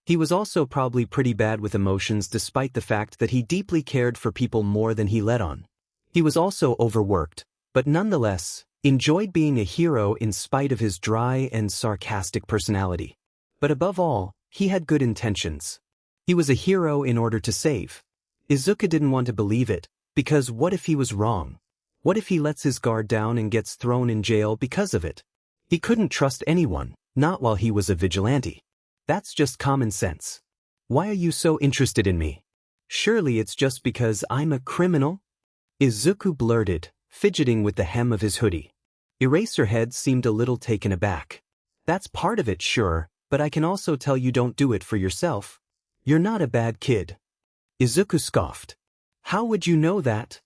He was also probably pretty bad with emotions despite the fact that he deeply cared for people more than he let on. He was also overworked, but nonetheless, enjoyed being a hero in spite of his dry and sarcastic personality. But above all, he had good intentions. He was a hero in order to save. Izuku didn't want to believe it, because what if he was wrong? What if he lets his guard down and gets thrown in jail because of it? He couldn't trust anyone, not while he was a vigilante. That's just common sense. Why are you so interested in me? Surely it's just because I'm a criminal? Izuku blurted, fidgeting with the hem of his hoodie. Eraserhead seemed a little taken aback. That's part of it, sure, but I can also tell you don't do it for yourself. You're not a bad kid. Izuku scoffed. How would you know that?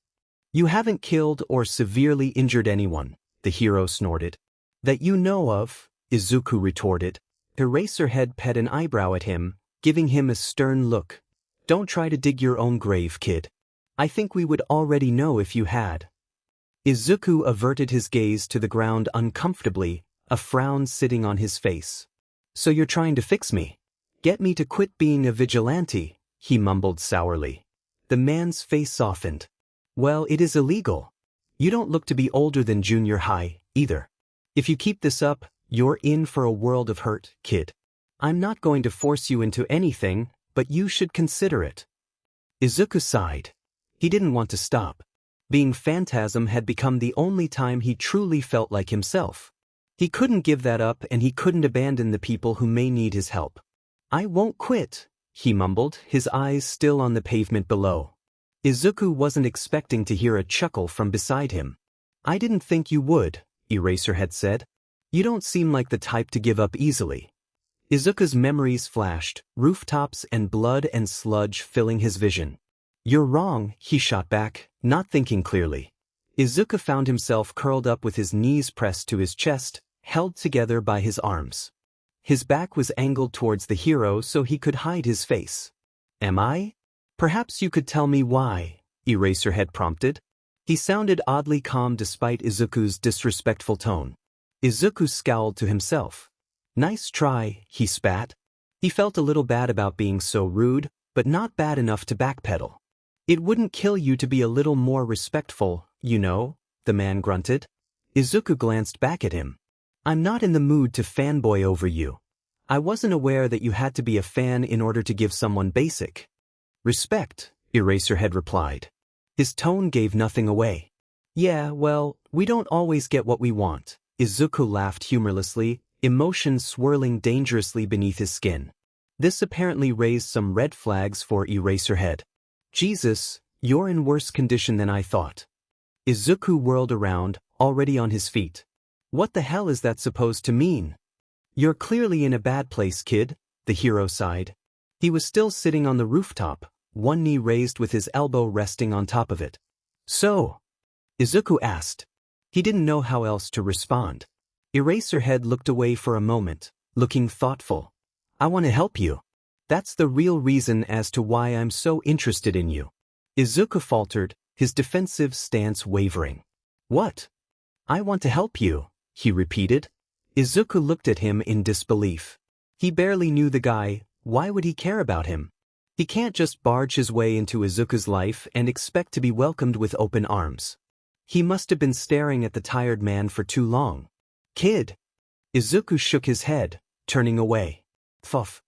You haven't killed or severely injured anyone, the hero snorted. That you know of, Izuku retorted. Eraserhead pet an eyebrow at him, giving him a stern look. Don't try to dig your own grave, kid. I think we would already know if you had. Izuku averted his gaze to the ground uncomfortably, a frown sitting on his face. So you're trying to fix me? Get me to quit being a vigilante, he mumbled sourly. The man's face softened. Well, it is illegal. You don't look to be older than junior high, either. If you keep this up, you're in for a world of hurt, kid. I'm not going to force you into anything, but you should consider it. Izuku sighed. He didn't want to stop. Being Phantasm had become the only time he truly felt like himself. He couldn't give that up, and he couldn't abandon the people who may need his help. I won't quit, he mumbled, his eyes still on the pavement below. Izuku wasn't expecting to hear a chuckle from beside him. I didn't think you would, Eraserhead said. You don't seem like the type to give up easily. Izuku's memories flashed, rooftops and blood and sludge filling his vision. You're wrong, he shot back, not thinking clearly. Izuku found himself curled up with his knees pressed to his chest, held together by his arms. His back was angled towards the hero so he could hide his face. Am I? Perhaps you could tell me why, Eraserhead prompted. He sounded oddly calm despite Izuku's disrespectful tone. Izuku scowled to himself. Nice try, he spat. He felt a little bad about being so rude, but not bad enough to backpedal. It wouldn't kill you to be a little more respectful, you know, the man grunted. Izuku glanced back at him. I'm not in the mood to fanboy over you. I wasn't aware that you had to be a fan in order to give someone basic respect, Eraserhead replied. His tone gave nothing away. Yeah, well, we don't always get what we want. Izuku laughed humorlessly, emotion swirling dangerously beneath his skin. This apparently raised some red flags for Eraserhead. Jesus, you're in worse condition than I thought. Izuku whirled around, already on his feet. What the hell is that supposed to mean? You're clearly in a bad place, kid, the hero sighed. He was still sitting on the rooftop, one knee raised with his elbow resting on top of it. So? Izuku asked. He didn't know how else to respond. Eraserhead looked away for a moment, looking thoughtful. I want to help you. That's the real reason as to why I'm so interested in you. Izuku faltered, his defensive stance wavering. What? I want to help you, he repeated. Izuku looked at him in disbelief. He barely knew the guy, why would he care about him? He can't just barge his way into Izuku's life and expect to be welcomed with open arms. He must have been staring at the tired man for too long. Kid! Izuku shook his head, turning away. Fuff.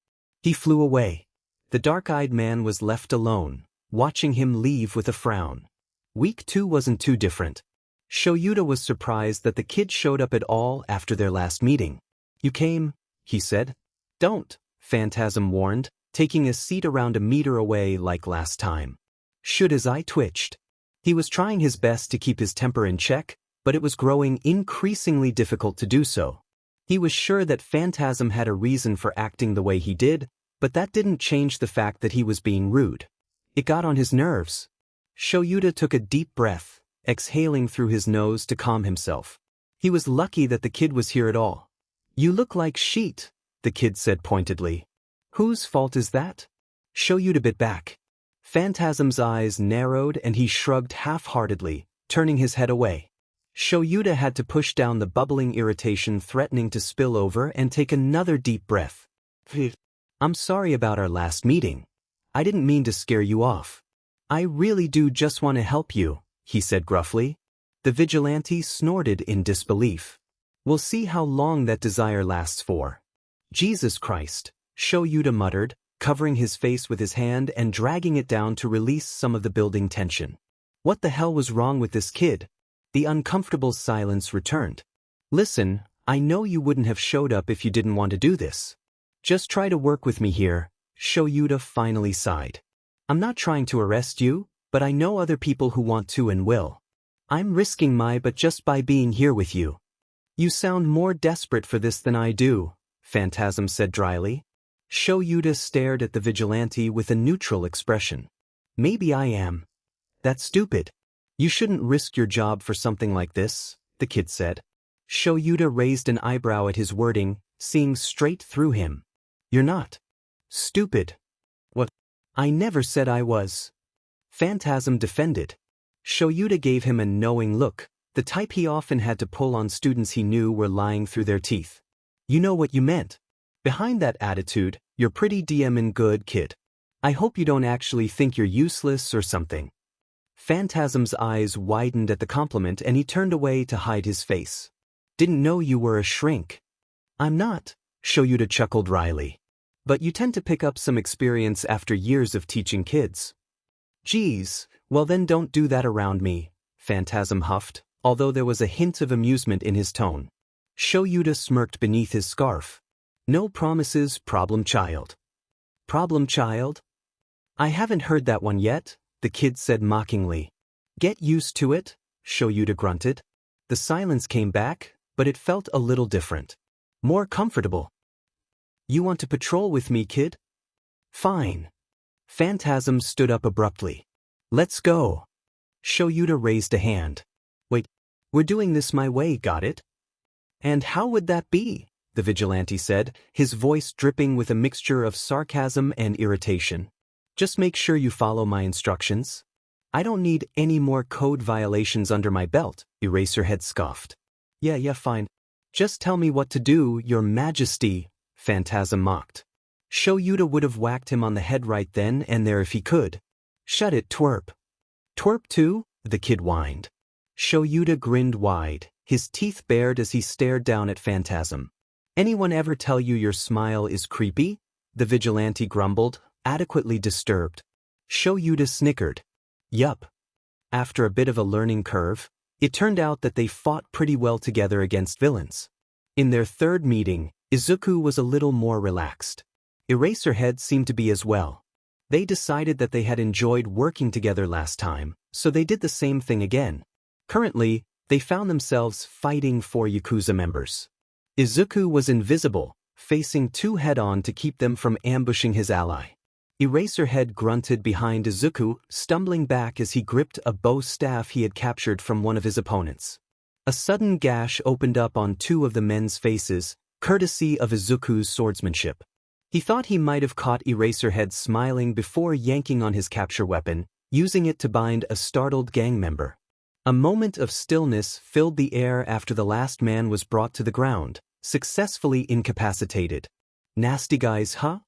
He flew away. The dark-eyed man was left alone, watching him leave with a frown. Week 2 wasn't too different. Shoyuta was surprised that the kid showed up at all after their last meeting. You came, he said. Don't, Phantasm warned, taking a seat around a meter away like last time. Shuta's eye twitched. He was trying his best to keep his temper in check, but it was growing increasingly difficult to do so. He was sure that Phantasm had a reason for acting the way he did, but that didn't change the fact that he was being rude. It got on his nerves. Shoyuta took a deep breath, exhaling through his nose to calm himself. He was lucky that the kid was here at all. You look like sheet, the kid said pointedly. Whose fault is that? Shoyuta bit back. Phantasm's eyes narrowed and he shrugged half-heartedly, turning his head away. Shoyuta had to push down the bubbling irritation threatening to spill over and take another deep breath. I'm sorry about our last meeting. I didn't mean to scare you off. I really do just want to help you, he said gruffly. The vigilante snorted in disbelief. We'll see how long that desire lasts for. Jesus Christ, Shoyuta muttered, covering his face with his hand and dragging it down to release some of the building tension. What the hell was wrong with this kid? The uncomfortable silence returned. Listen, I know you wouldn't have showed up if you didn't want to do this. Just try to work with me here, Shoyuta finally sighed. I'm not trying to arrest you, but I know other people who want to and will. I'm risking my but just by being here with you. You sound more desperate for this than I do, Phantasm said dryly. Shoyuta stared at the vigilante with a neutral expression. Maybe I am. That's stupid. You shouldn't risk your job for something like this, the kid said. Shoyuta raised an eyebrow at his wording, seeing straight through him. You're not. Stupid. What? I never said I was. Phantasm defended. Shoyuta gave him a knowing look, the type he often had to pull on students he knew were lying through their teeth. You know what you meant. Behind that attitude, you're pretty damn good, kid. I hope you don't actually think you're useless or something. Phantasm's eyes widened at the compliment and he turned away to hide his face. Didn't know you were a shrink. I'm not, Shoyuta chuckled wryly. But you tend to pick up some experience after years of teaching kids. Geez, well then don't do that around me, Phantasm huffed, although there was a hint of amusement in his tone. Shoyuta smirked beneath his scarf. No promises, problem child. Problem child? I haven't heard that one yet, the kid said mockingly. Get used to it, Shoyuta grunted. The silence came back, but it felt a little different. More comfortable. You want to patrol with me, kid? Fine. Phantasm stood up abruptly. Let's go. Shoyuta raised a hand. Wait, we're doing this my way, got it? And how would that be? The vigilante said, his voice dripping with a mixture of sarcasm and irritation. Just make sure you follow my instructions. I don't need any more code violations under my belt, Eraserhead scoffed. Yeah, fine. Just tell me what to do, your majesty, Phantasm mocked. Shoyuta would have whacked him on the head right then and there if he could. Shut it, twerp. Twerp too? The kid whined. Shoyuta grinned wide, his teeth bared as he stared down at Phantasm. Anyone ever tell you your smile is creepy? The vigilante grumbled, adequately disturbed. Shoyuta snickered. Yup. After a bit of a learning curve, it turned out that they fought pretty well together against villains. In their third meeting, Izuku was a little more relaxed. Eraserhead seemed to be as well. They decided that they had enjoyed working together last time, so they did the same thing again. Currently, they found themselves fighting 4 Yakuza members. Izuku was invisible, facing 2 head-on to keep them from ambushing his ally. Eraserhead grunted behind Izuku, stumbling back as he gripped a bow staff he had captured from one of his opponents. A sudden gash opened up on 2 of the men's faces, courtesy of Izuku's swordsmanship. He thought he might have caught Eraserhead smiling before yanking on his capture weapon, using it to bind a startled gang member. A moment of stillness filled the air after the last man was brought to the ground, successfully incapacitated. Nasty guys, huh?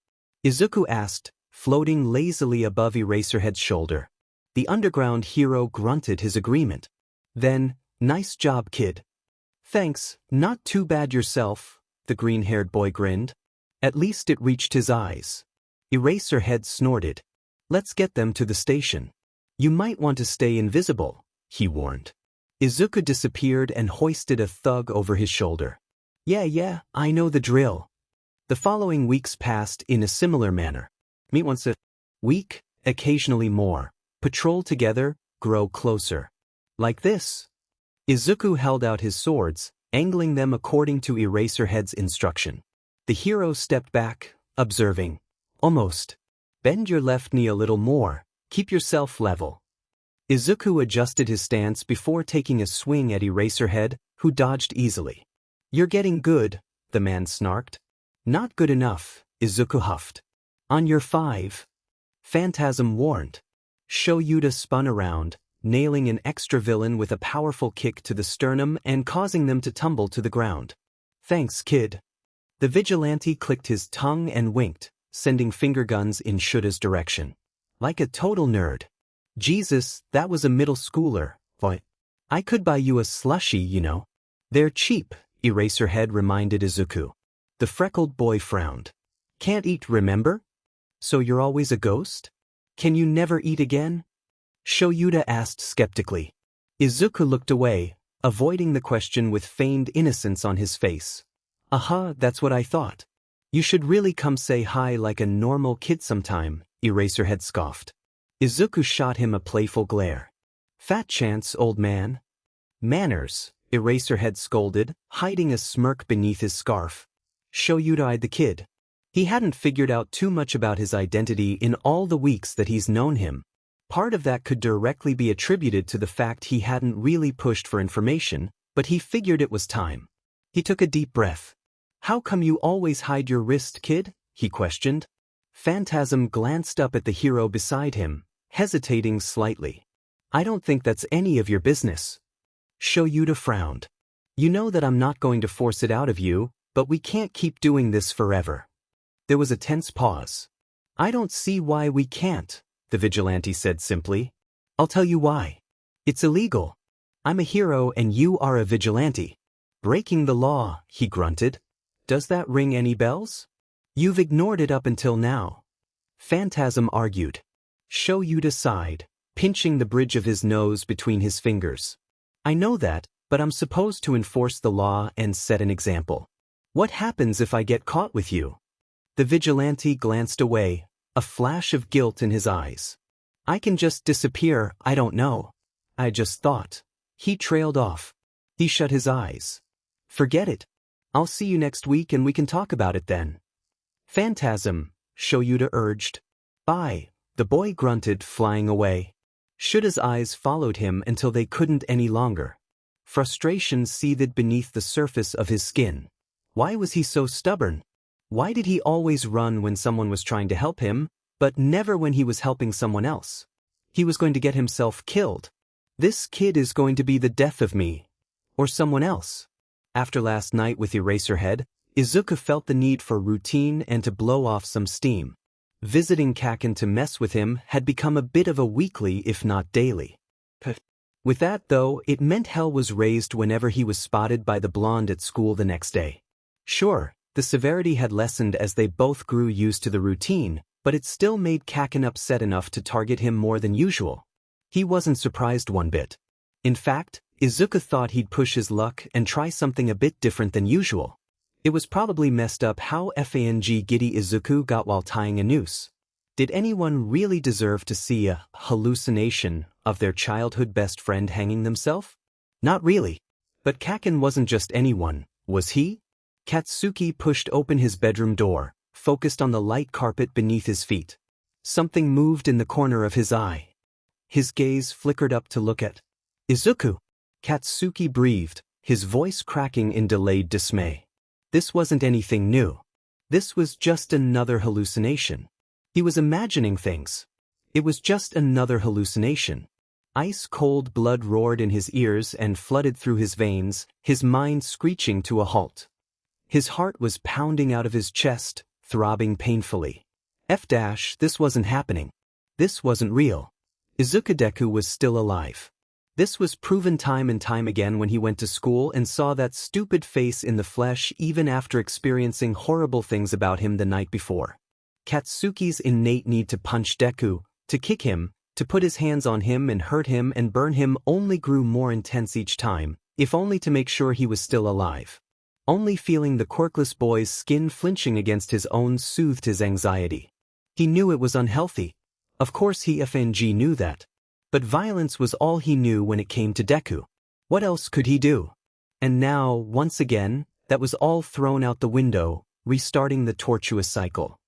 Izuku asked, floating lazily above Eraserhead's shoulder. The underground hero grunted his agreement. Then, nice job, kid. Thanks, not too bad yourself, the green-haired boy grinned. At least it reached his eyes. Eraserhead snorted. Let's get them to the station. You might want to stay invisible, he warned. Izuku disappeared and hoisted a thug over his shoulder. Yeah, I know the drill. The following weeks passed in a similar manner. Meet once a week, occasionally more. Patrol together, grow closer. Like this. Izuku held out his swords, angling them according to Eraserhead's instruction. The hero stepped back, observing. Almost. Bend your left knee a little more, keep yourself level. Izuku adjusted his stance before taking a swing at Eraserhead, who dodged easily. You're getting good, the man snarked. Not good enough, Izuku huffed. On your 5. Phantasm warned. Shoyuta spun around, nailing an extra villain with a powerful kick to the sternum and causing them to tumble to the ground. Thanks, kid. The vigilante clicked his tongue and winked, sending finger guns in Shuta's direction. Like a total nerd. Jesus, that was a middle schooler, but I could buy you a slushie, you know. They're cheap, Eraserhead reminded Izuku. The freckled boy frowned. Can't eat, remember? So you're always a ghost? Can you never eat again? Shoyuta asked skeptically. Izuku looked away, avoiding the question with feigned innocence on his face. Aha, that's what I thought. You should really come say hi like a normal kid sometime, Eraserhead scoffed. Izuku shot him a playful glare. Fat chance, old man. Manners, Eraserhead scolded, hiding a smirk beneath his scarf. Shoyuta eyed the kid. He hadn't figured out too much about his identity in all the weeks that he's known him. Part of that could directly be attributed to the fact he hadn't really pushed for information, but he figured it was time. He took a deep breath. How come you always hide your wrist, kid? He questioned. Phantasm glanced up at the hero beside him, hesitating slightly. I don't think that's any of your business. Shoyuta frowned. You know that I'm not going to force it out of you, but we can't keep doing this forever. There was a tense pause. I don't see why we can't, the vigilante said simply. I'll tell you why. It's illegal. I'm a hero and you are a vigilante. Breaking the law, he grunted. Does that ring any bells? You've ignored it up until now. Phantasm argued. Shoyuta sighed, pinching the bridge of his nose between his fingers. I know that, but I'm supposed to enforce the law and set an example. What happens if I get caught with you? The vigilante glanced away, a flash of guilt in his eyes. I can just disappear, I don't know. I just thought. He trailed off. He shut his eyes. Forget it. I'll see you next week and we can talk about it then. Phantasm, Shoyuta urged. Bye, the boy grunted, flying away. Shuta's eyes followed him until they couldn't any longer. Frustration seethed beneath the surface of his skin. Why was he so stubborn? Why did he always run when someone was trying to help him, but never when he was helping someone else? He was going to get himself killed. This kid is going to be the death of me. Or someone else. After last night with Eraserhead, Izuku felt the need for routine and to blow off some steam. Visiting Kaken to mess with him had become a bit of a weekly if not daily. With that though, it meant hell was raised whenever he was spotted by the blonde at school the next day. Sure, the severity had lessened as they both grew used to the routine, but it still made Kaken upset enough to target him more than usual. He wasn't surprised one bit. In fact, Izuku thought he'd push his luck and try something a bit different than usual. It was probably messed up how giddy Izuku got while tying a noose. Did anyone really deserve to see a hallucination of their childhood best friend hanging themselves? Not really. But Kaken wasn't just anyone, was he? Katsuki pushed open his bedroom door, focused on the light carpet beneath his feet. Something moved in the corner of his eye. His gaze flickered up to look at Izuku. Katsuki breathed, his voice cracking in delayed dismay. This wasn't anything new. This was just another hallucination. He was imagining things. It was just another hallucination. Ice-cold blood roared in his ears and flooded through his veins, his mind screeching to a halt. His heart was pounding out of his chest, throbbing painfully. This wasn't happening. This wasn't real. Izuku Deku was still alive. This was proven time and time again when he went to school and saw that stupid face in the flesh even after experiencing horrible things about him the night before. Katsuki's innate need to punch Deku, to kick him, to put his hands on him and hurt him and burn him only grew more intense each time, if only to make sure he was still alive. Only feeling the quirkless boy's skin flinching against his own soothed his anxiety. He knew it was unhealthy. Of course he knew that. But violence was all he knew when it came to Deku. What else could he do? And now, once again, that was all thrown out the window, restarting the tortuous cycle.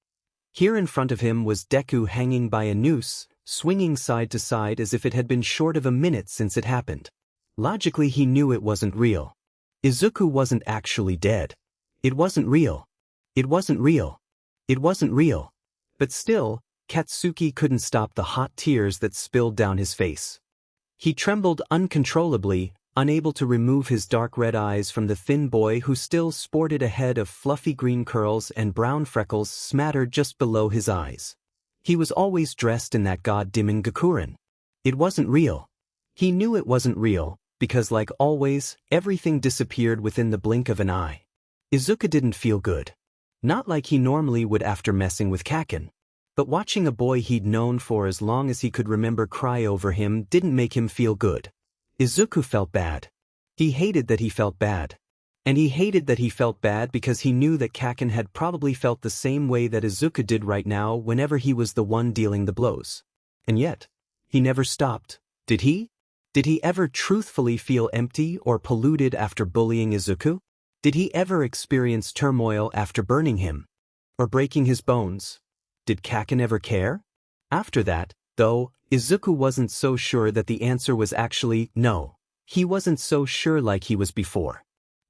Here in front of him was Deku hanging by a noose, swinging side to side as if it had been short of a minute since it happened. Logically he knew it wasn't real. Izuku wasn't actually dead. It wasn't real. It wasn't real. It wasn't real. But still, Katsuki couldn't stop the hot tears that spilled down his face. He trembled uncontrollably, unable to remove his dark red eyes from the thin boy who still sported a head of fluffy green curls and brown freckles smattered just below his eyes. He was always dressed in that god-dimming gakuren. It wasn't real. He knew it wasn't real, because like always, everything disappeared within the blink of an eye. Izuku didn't feel good. Not like he normally would after messing with Kaken. But watching a boy he'd known for as long as he could remember cry over him didn't make him feel good. Izuku felt bad. He hated that he felt bad. And he hated that he felt bad because he knew that Kaken had probably felt the same way that Izuku did right now whenever he was the one dealing the blows. And yet, he never stopped, did he? Did he ever truthfully feel empty or polluted after bullying Izuku? Did he ever experience turmoil after burning him? Or breaking his bones? Did Kaken ever care? After that, though, Izuku wasn't so sure that the answer was actually no. He wasn't so sure like he was before.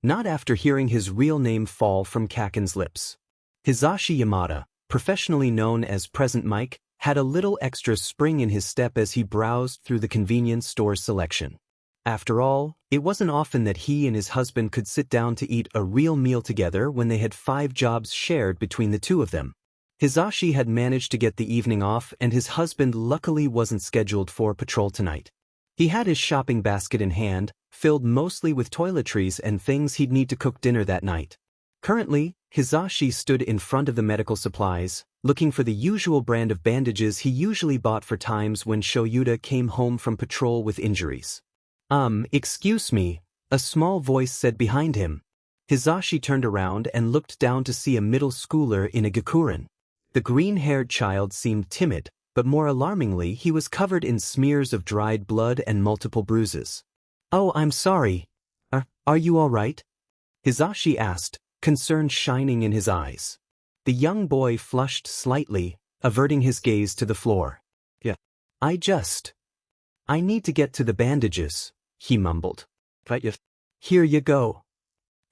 Not after hearing his real name fall from Kaken's lips. Hisashi Yamada, professionally known as Present Mike, had a little extra spring in his step as he browsed through the convenience store's selection. After all, it wasn't often that he and his husband could sit down to eat a real meal together when they had 5 jobs shared between the two of them. Hisashi had managed to get the evening off and his husband luckily wasn't scheduled for patrol tonight. He had his shopping basket in hand, filled mostly with toiletries and things he'd need to cook dinner that night. Currently, Hisashi stood in front of the medical supplies, looking for the usual brand of bandages he usually bought for times when Shoyuta came home from patrol with injuries. Excuse me, a small voice said behind him. Hisashi turned around and looked down to see a middle schooler in a gakuren. The green-haired child seemed timid, but more alarmingly he was covered in smears of dried blood and multiple bruises. "Oh, I'm sorry. Are you all right?" Hisashi asked, concern shining in his eyes. The young boy flushed slightly, averting his gaze to the floor. "Yeah. I need to get to the bandages," he mumbled. "Here you go."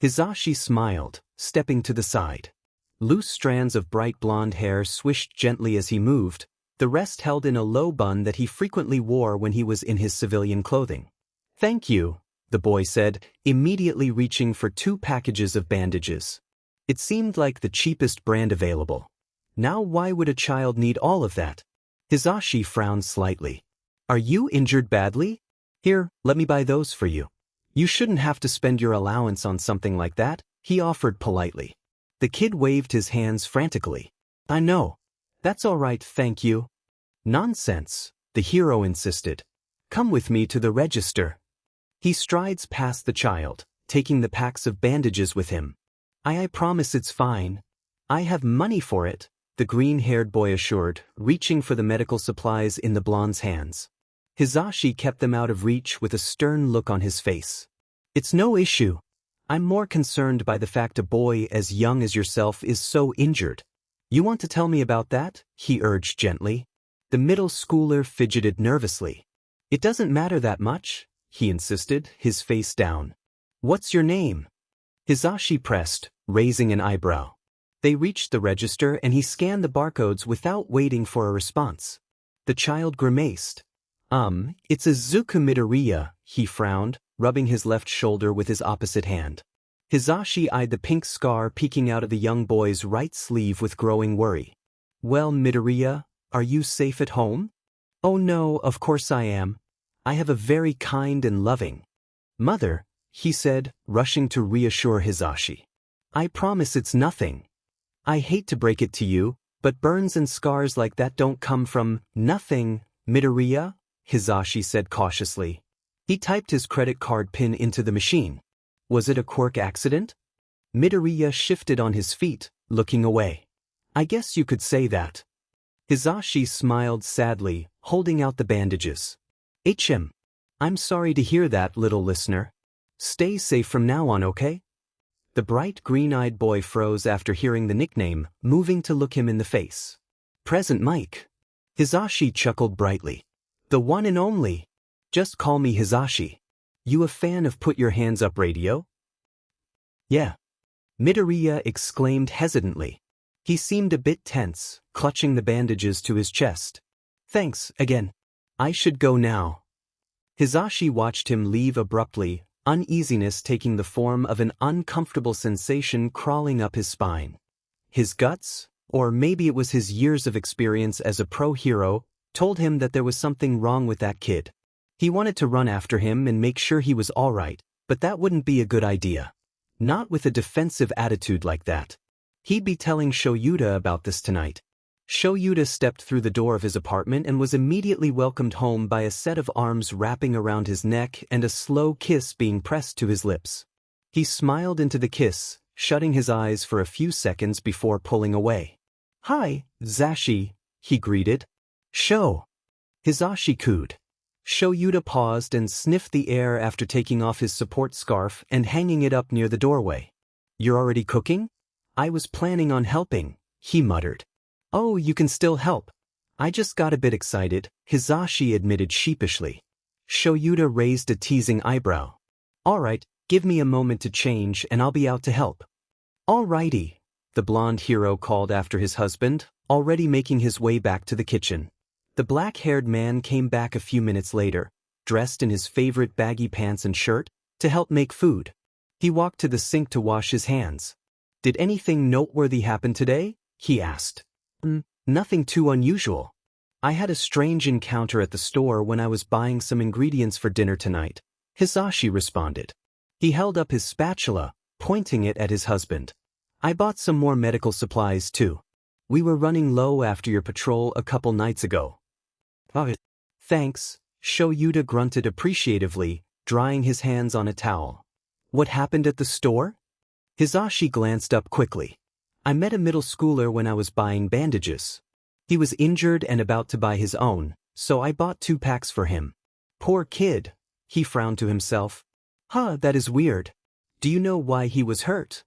Hisashi smiled, stepping to the side. Loose strands of bright blonde hair swished gently as he moved, the rest held in a low bun that he frequently wore when he was in his civilian clothing. "Thank you," the boy said, immediately reaching for 2 packages of bandages. It seemed like the cheapest brand available. Now why would a child need all of that? Hisashi frowned slightly. Are you injured badly? Here, let me buy those for you. You shouldn't have to spend your allowance on something like that, he offered politely. The kid waved his hands frantically. I know. That's all right, thank you. Nonsense, the hero insisted. Come with me to the register. He strides past the child, taking the packs of bandages with him. I promise it's fine. I have money for it, the green-haired boy assured, reaching for the medical supplies in the blonde's hands. Hisashi kept them out of reach with a stern look on his face. It's no issue. I'm more concerned by the fact a boy as young as yourself is so injured. You want to tell me about that? He urged gently. The middle schooler fidgeted nervously. It doesn't matter that much, he insisted, his face down. What's your name? Hisashi pressed, raising an eyebrow. They reached the register and he scanned the barcodes without waiting for a response. The child grimaced. It's Izuku Midoriya, he frowned, rubbing his left shoulder with his opposite hand. Hisashi eyed the pink scar peeking out of the young boy's right sleeve with growing worry. Well, Midoriya, are you safe at home? Oh no, of course I am. I have a very kind and loving mother, he said, rushing to reassure Hisashi. I promise it's nothing. I hate to break it to you, but burns and scars like that don't come from nothing, Midoriya, Hisashi said cautiously. He typed his credit card PIN into the machine. Was it a quirk accident? Midoriya shifted on his feet, looking away. I guess you could say that. Hisashi smiled sadly, holding out the bandages. I'm sorry to hear that, little listener. Stay safe from now on, okay? The bright green-eyed boy froze after hearing the nickname, moving to look him in the face. Present Mike. Hisashi chuckled brightly. The one and only. Just call me Hisashi. You a fan of Put Your Hands Up radio? Yeah. Midoriya exclaimed hesitantly. He seemed a bit tense, clutching the bandages to his chest. Thanks, again. I should go now. Hisashi watched him leave abruptly, uneasiness taking the form of an uncomfortable sensation crawling up his spine. His guts, or maybe it was his years of experience as a pro hero, told him that there was something wrong with that kid. He wanted to run after him and make sure he was all right, but that wouldn't be a good idea. Not with a defensive attitude like that. He'd be telling Shoyuta about this tonight. Shoyuta stepped through the door of his apartment and was immediately welcomed home by a set of arms wrapping around his neck and a slow kiss being pressed to his lips. He smiled into the kiss, shutting his eyes for a few seconds before pulling away. Hi, Zashi, he greeted. Sho. Hisashi cooed. Shoyuta paused and sniffed the air after taking off his support scarf and hanging it up near the doorway. You're already cooking? I was planning on helping, he muttered. Oh, you can still help. I just got a bit excited, Hisashi admitted sheepishly. Shoyuta raised a teasing eyebrow. All right, give me a moment to change and I'll be out to help. All righty, the blonde hero called after his husband, already making his way back to the kitchen. The black-haired man came back a few minutes later, dressed in his favorite baggy pants and shirt, to help make food. He walked to the sink to wash his hands. Did anything noteworthy happen today? He asked. Nothing too unusual. I had a strange encounter at the store when I was buying some ingredients for dinner tonight, Hisashi responded. He held up his spatula, pointing it at his husband. I bought some more medical supplies too. We were running low after your patrol a couple nights ago. Oh, thanks, Shoyuta grunted appreciatively, drying his hands on a towel. What happened at the store? Hisashi glanced up quickly. I met a middle schooler when I was buying bandages. He was injured and about to buy his own, so I bought 2 packs for him. Poor kid, he frowned to himself. That is weird. Do you know why he was hurt?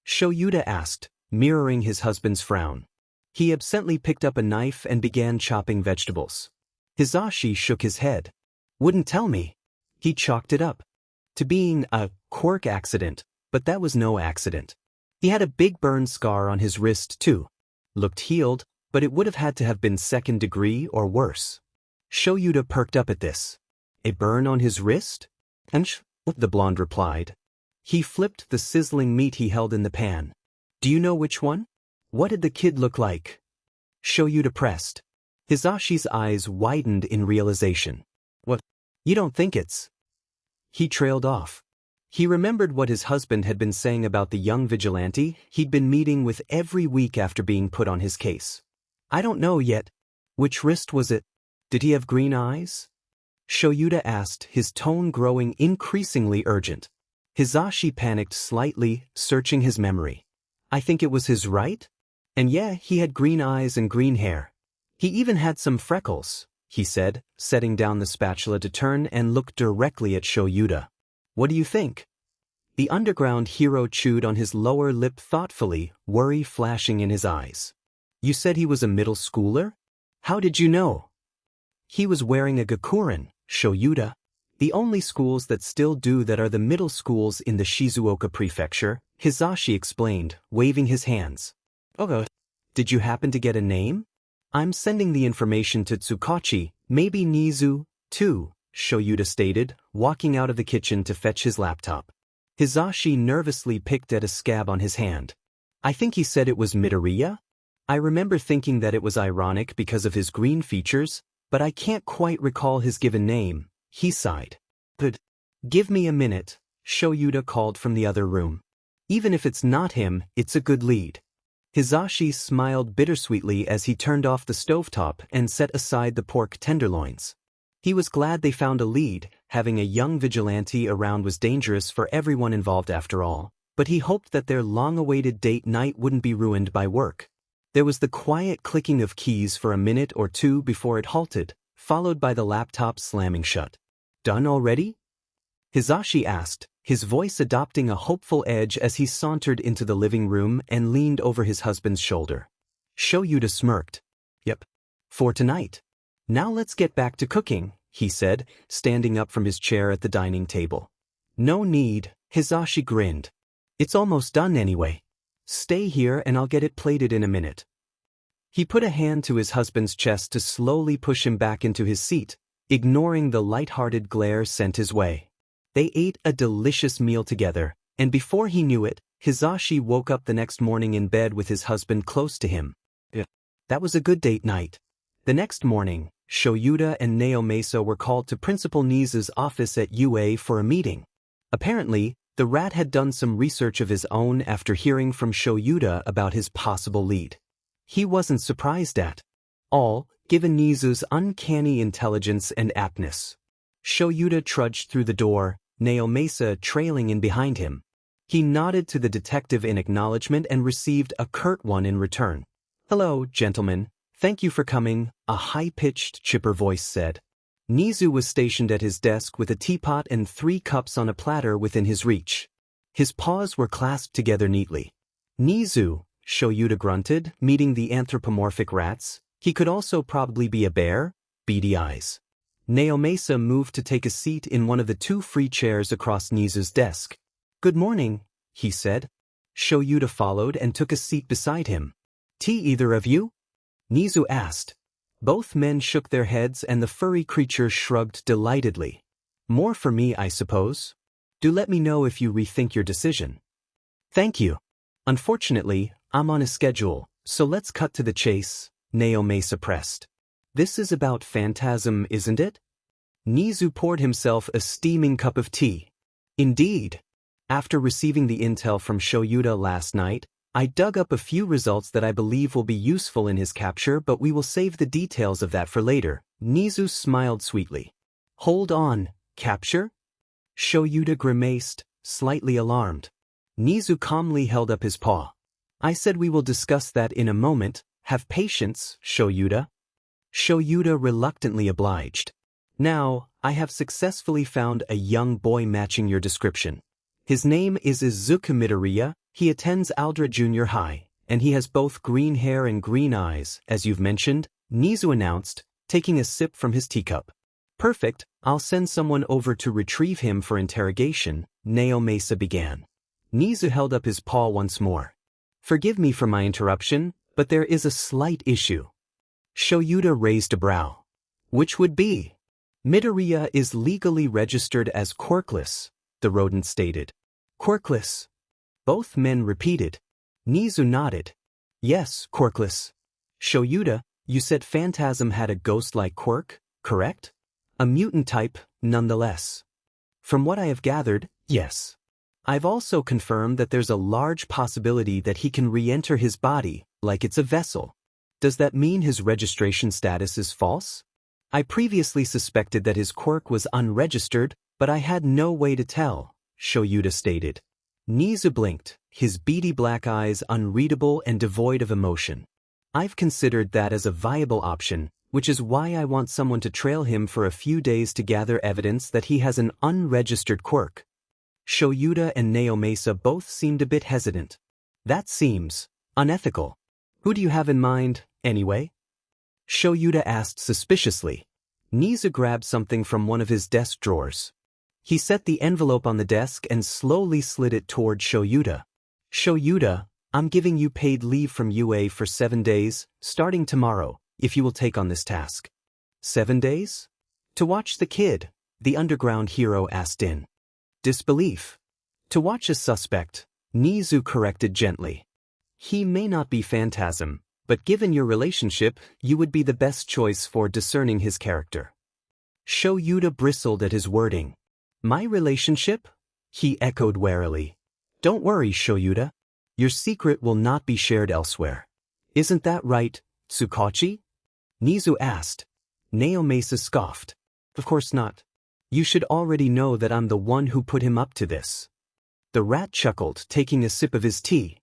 Shoyuta asked, mirroring his husband's frown. He absently picked up a knife and began chopping vegetables. Hisashi shook his head. Wouldn't tell me. He chalked it up to being a quirk accident, but that was no accident. He had a big burn scar on his wrist too. Looked healed, but it would have had to have been 2nd degree or worse. Shoyuta perked up at this. A burn on his wrist? The blonde replied. He flipped the sizzling meat he held in the pan. Do you know which one? What did the kid look like? Shoyuta pressed. Hisashi's eyes widened in realization. What? You don't think it's... He trailed off. He remembered what his husband had been saying about the young vigilante he'd been meeting with every week after being put on his case. I don't know yet. Which wrist was it? Did he have green eyes? Shoyuta asked, his tone growing increasingly urgent. Hisashi panicked slightly, searching his memory. I think it was his right? And yeah, he had green eyes and green hair. He even had some freckles, he said, setting down the spatula to turn and look directly at Shoyuta. What do you think? The underground hero chewed on his lower lip thoughtfully, worry flashing in his eyes. You said he was a middle schooler? How did you know? He was wearing a gakuren, Shoyuta. The only schools that still do that are the middle schools in the Shizuoka prefecture, Hisashi explained, waving his hands. Oh, did you happen to get a name? I'm sending the information to Tsukachi, maybe Nizu, too, Shoyuta stated, walking out of the kitchen to fetch his laptop. Hisashi nervously picked at a scab on his hand. I think he said it was Midoriya? I remember thinking that it was ironic because of his green features, but I can't quite recall his given name, he sighed. Good. Give me a minute, Shoyuta called from the other room. Even if it's not him, it's a good lead. Hisashi smiled bittersweetly as he turned off the stovetop and set aside the pork tenderloins. He was glad they found a lead. Having a young vigilante around was dangerous for everyone involved after all, but he hoped that their long-awaited date night wouldn't be ruined by work. There was the quiet clicking of keys for a minute or two before it halted, followed by the laptop slamming shut. Done already? Hisashi asked, his voice adopting a hopeful edge as he sauntered into the living room and leaned over his husband's shoulder. Shoyuta smirked. Yep. For tonight. Now let's get back to cooking, he said, standing up from his chair at the dining table. No need, Hisashi grinned. It's almost done anyway. Stay here and I'll get it plated in a minute. He put a hand to his husband's chest to slowly push him back into his seat, ignoring the light-hearted glare sent his way. They ate a delicious meal together, and before he knew it, Hisashi woke up the next morning in bed with his husband close to him. That was a good date night. The next morning, Shoyuta and Naomasa were called to Principal Nizu's office at UA for a meeting. Apparently, the rat had done some research of his own after hearing from Shoyuta about his possible lead. He wasn't surprised at all, given Nizu's uncanny intelligence and aptness. Shoyuta trudged through the door, Naomasa trailing in behind him. He nodded to the detective in acknowledgement and received a curt one in return. Hello, gentlemen. Thank you for coming, a high-pitched, chipper voice said. Nizu was stationed at his desk with a teapot and 3 cups on a platter within his reach. His paws were clasped together neatly. Nizu, Shoyuta grunted, meeting the anthropomorphic rats. He could also probably be a bear, beady eyes. Naomasa moved to take a seat in one of the 2 free chairs across Nizu's desk. Good morning, he said. Shoyuta followed and took a seat beside him. Tea either of you? Nizu asked. Both men shook their heads and the furry creature shrugged delightedly. More for me, I suppose. Do let me know if you rethink your decision. Thank you. Unfortunately, I'm on a schedule, so let's cut to the chase, Naomasa pressed. This is about Phantasm, isn't it? Nizu poured himself a steaming cup of tea. Indeed. After receiving the intel from Shoyuta last night, I dug up a few results that I believe will be useful in his capture, but we will save the details of that for later. Nizu smiled sweetly. Hold on, capture? Shoyuta grimaced, slightly alarmed. Nizu calmly held up his paw. I said we will discuss that in a moment. Have patience, Shoyuta. Shoyuta reluctantly obliged. Now, I have successfully found a young boy matching your description. His name is Izuku Midoriya. He attends Aldra Junior High, and he has both green hair and green eyes, as you've mentioned, Nizu announced, taking a sip from his teacup. Perfect, I'll send someone over to retrieve him for interrogation, Naomasa began. Nizu held up his paw once more. Forgive me for my interruption, but there is a slight issue. Shoyuta raised a brow. Which would be? Midoriya is legally registered as quirkless, the rodent stated. Quirkless. Both men repeated. Nizu nodded. Yes, quirkless. Shoyuta, you said Phantasm had a ghost-like quirk, correct? A mutant type, nonetheless. From what I have gathered, yes. I've also confirmed that there's a large possibility that he can re-enter his body, like it's a vessel. Does that mean his registration status is false? I previously suspected that his quirk was unregistered, but I had no way to tell, Shoyuta stated. Nizu blinked, his beady black eyes unreadable and devoid of emotion. I've considered that as a viable option, which is why I want someone to trail him for a few days to gather evidence that he has an unregistered quirk. Shoyuta and Naomasa both seemed a bit hesitant. That seems unethical. Who do you have in mind, anyway? Shoyuta asked suspiciously. Nizu grabbed something from one of his desk drawers. He set the envelope on the desk and slowly slid it toward Shoyuta. Shoyuta, I'm giving you paid leave from UA for 7 days, starting tomorrow, if you will take on this task. 7 days? To watch the kid, the underground hero asked in disbelief. To watch a suspect, Nizu corrected gently. He may not be Phantasm, but given your relationship, you would be the best choice for discerning his character. Shoyuta bristled at his wording. My relationship? He echoed warily. Don't worry, Shoyuta. Your secret will not be shared elsewhere. Isn't that right, Tsukachi? Nizu asked. Naomasa scoffed. Of course not. You should already know that I'm the one who put him up to this. The rat chuckled, taking a sip of his tea.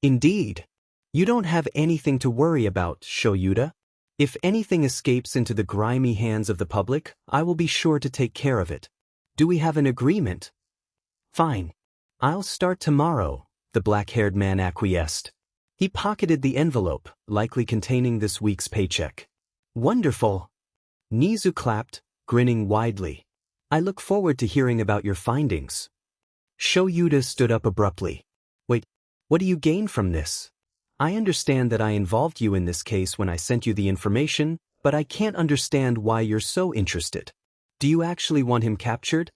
Indeed. You don't have anything to worry about, Shoyuta. If anything escapes into the grimy hands of the public, I will be sure to take care of it. Do we have an agreement? Fine. I'll start tomorrow, the black-haired man acquiesced. He pocketed the envelope, likely containing this week's paycheck. Wonderful. Nizu clapped, grinning widely. I look forward to hearing about your findings. Shoyuta stood up abruptly. Wait, what do you gain from this? I understand that I involved you in this case when I sent you the information, but I can't understand why you're so interested. Do you actually want him captured?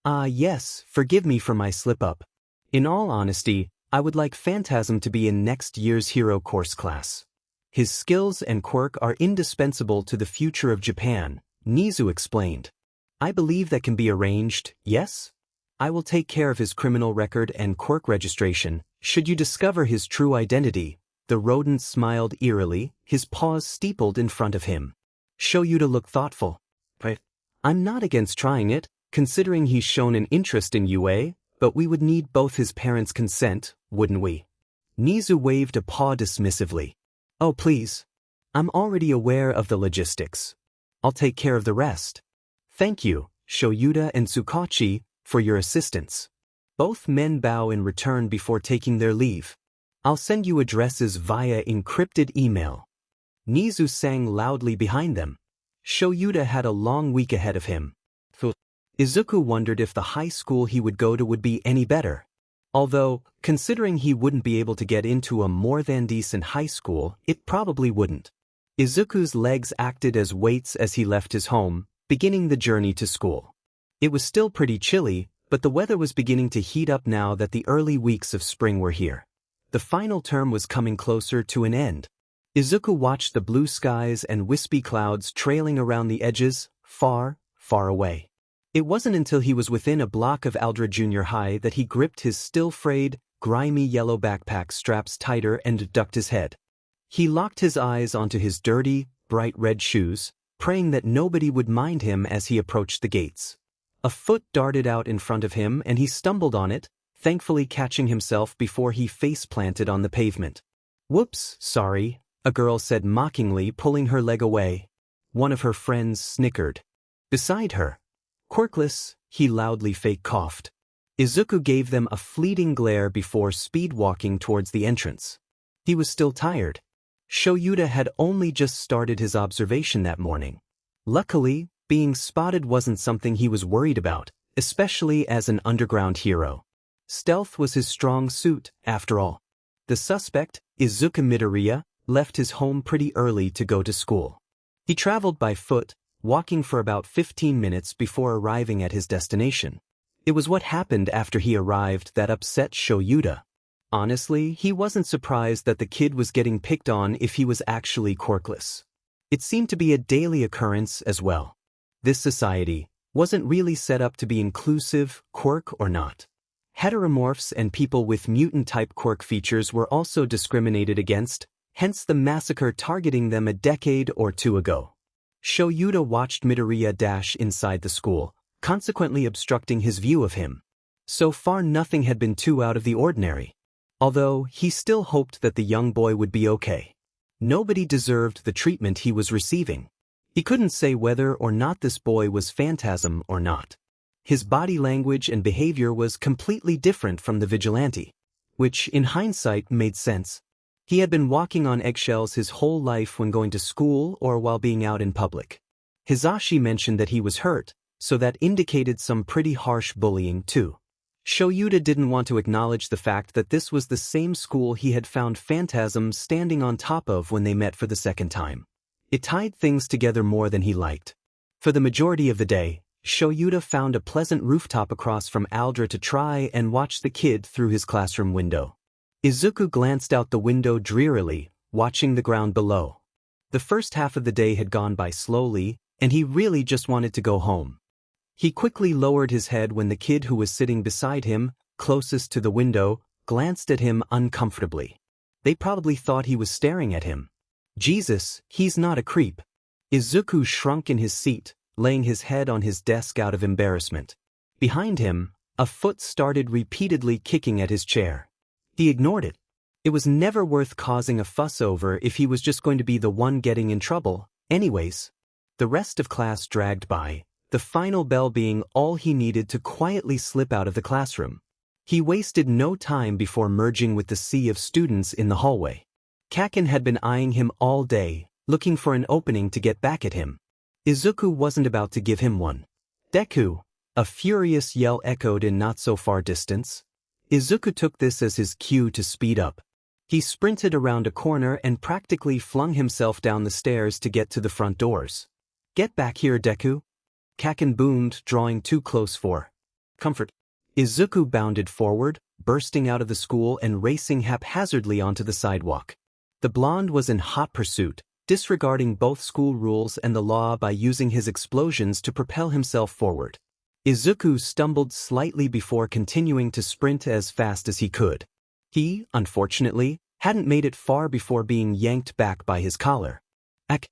Yes, forgive me for my slip-up. In all honesty, I would like Phantasm to be in next year's hero course class. His skills and quirk are indispensable to the future of Japan, Nizu explained. I believe that can be arranged, yes? I will take care of his criminal record and quirk registration. Should you discover his true identity, the rodent smiled eerily, his paws steepled in front of him. Shoyuta looked thoughtful. I'm not against trying it, considering he's shown an interest in UA, but we would need both his parents' consent, wouldn't we? Nizu waved a paw dismissively. Oh please. I'm already aware of the logistics. I'll take care of the rest. Thank you, Shoyuta and Tsukachi, for your assistance. Both men bow in return before taking their leave. I'll send you addresses via encrypted email. Nizu sang loudly behind them. Shoyuta had a long week ahead of him. Izuku wondered if the high school he would go to would be any better. Although, considering he wouldn't be able to get into a more than decent high school, it probably wouldn't. Izuku's legs acted as weights as he left his home, beginning the journey to school. It was still pretty chilly, but the weather was beginning to heat up now that the early weeks of spring were here. The final term was coming closer to an end. Izuku watched the blue skies and wispy clouds trailing around the edges, far, far away. It wasn't until he was within a block of Aldra Junior High that he gripped his still frayed, grimy yellow backpack straps tighter and ducked his head. He locked his eyes onto his dirty, bright red shoes, praying that nobody would mind him as he approached the gates. A foot darted out in front of him and he stumbled on it, thankfully catching himself before he face-planted on the pavement. Whoops, sorry, a girl said mockingly, pulling her leg away. One of her friends snickered. Beside her, quirkless, he loudly fake coughed. Izuku gave them a fleeting glare before speed-walking towards the entrance. He was still tired. Shoyuta had only just started his observation that morning. Luckily, being spotted wasn't something he was worried about, especially as an underground hero. Stealth was his strong suit, after all. The suspect, Izuku Midoriya, left his home pretty early to go to school. He traveled by foot, walking for about 15 minutes before arriving at his destination. It was what happened after he arrived that upset Shoyuta. Honestly, he wasn't surprised that the kid was getting picked on if he was actually quirkless. It seemed to be a daily occurrence as well. This society wasn't really set up to be inclusive, quirk or not. Heteromorphs and people with mutant-type quirk features were also discriminated against, hence the massacre targeting them a decade or two ago. Shoyuta watched Midoriya dash inside the school, consequently obstructing his view of him. So far nothing had been too out of the ordinary. Although, he still hoped that the young boy would be okay. Nobody deserved the treatment he was receiving. He couldn't say whether or not this boy was phantasm or not. His body language and behavior was completely different from the vigilante, which, in hindsight, made sense. He had been walking on eggshells his whole life when going to school or while being out in public. Hisashi mentioned that he was hurt, so that indicated some pretty harsh bullying too. Shoyuta didn't want to acknowledge the fact that this was the same school he had found Phantasm standing on top of when they met for the second time. It tied things together more than he liked. For the majority of the day, Shoyuta found a pleasant rooftop across from Aldra to try and watch the kid through his classroom window. Izuku glanced out the window drearily, watching the ground below. The first half of the day had gone by slowly, and he really just wanted to go home. He quickly lowered his head when the kid who was sitting beside him, closest to the window, glanced at him uncomfortably. They probably thought he was staring at him. Jesus, he's not a creep. Izuku shrunk in his seat, laying his head on his desk out of embarrassment. Behind him, a foot started repeatedly kicking at his chair. He ignored it. It was never worth causing a fuss over if he was just going to be the one getting in trouble, anyways. The rest of class dragged by, the final bell being all he needed to quietly slip out of the classroom. He wasted no time before merging with the sea of students in the hallway. Kaken had been eyeing him all day, looking for an opening to get back at him. Izuku wasn't about to give him one. Deku! A furious yell echoed in not-so-far distance. Izuku took this as his cue to speed up. He sprinted around a corner and practically flung himself down the stairs to get to the front doors. "Get back here, Deku!" Kaken boomed, drawing too close for comfort. Izuku bounded forward, bursting out of the school and racing haphazardly onto the sidewalk. The blonde was in hot pursuit, disregarding both school rules and the law by using his explosions to propel himself forward. Izuku stumbled slightly before continuing to sprint as fast as he could. He, unfortunately, hadn't made it far before being yanked back by his collar. "Ak!"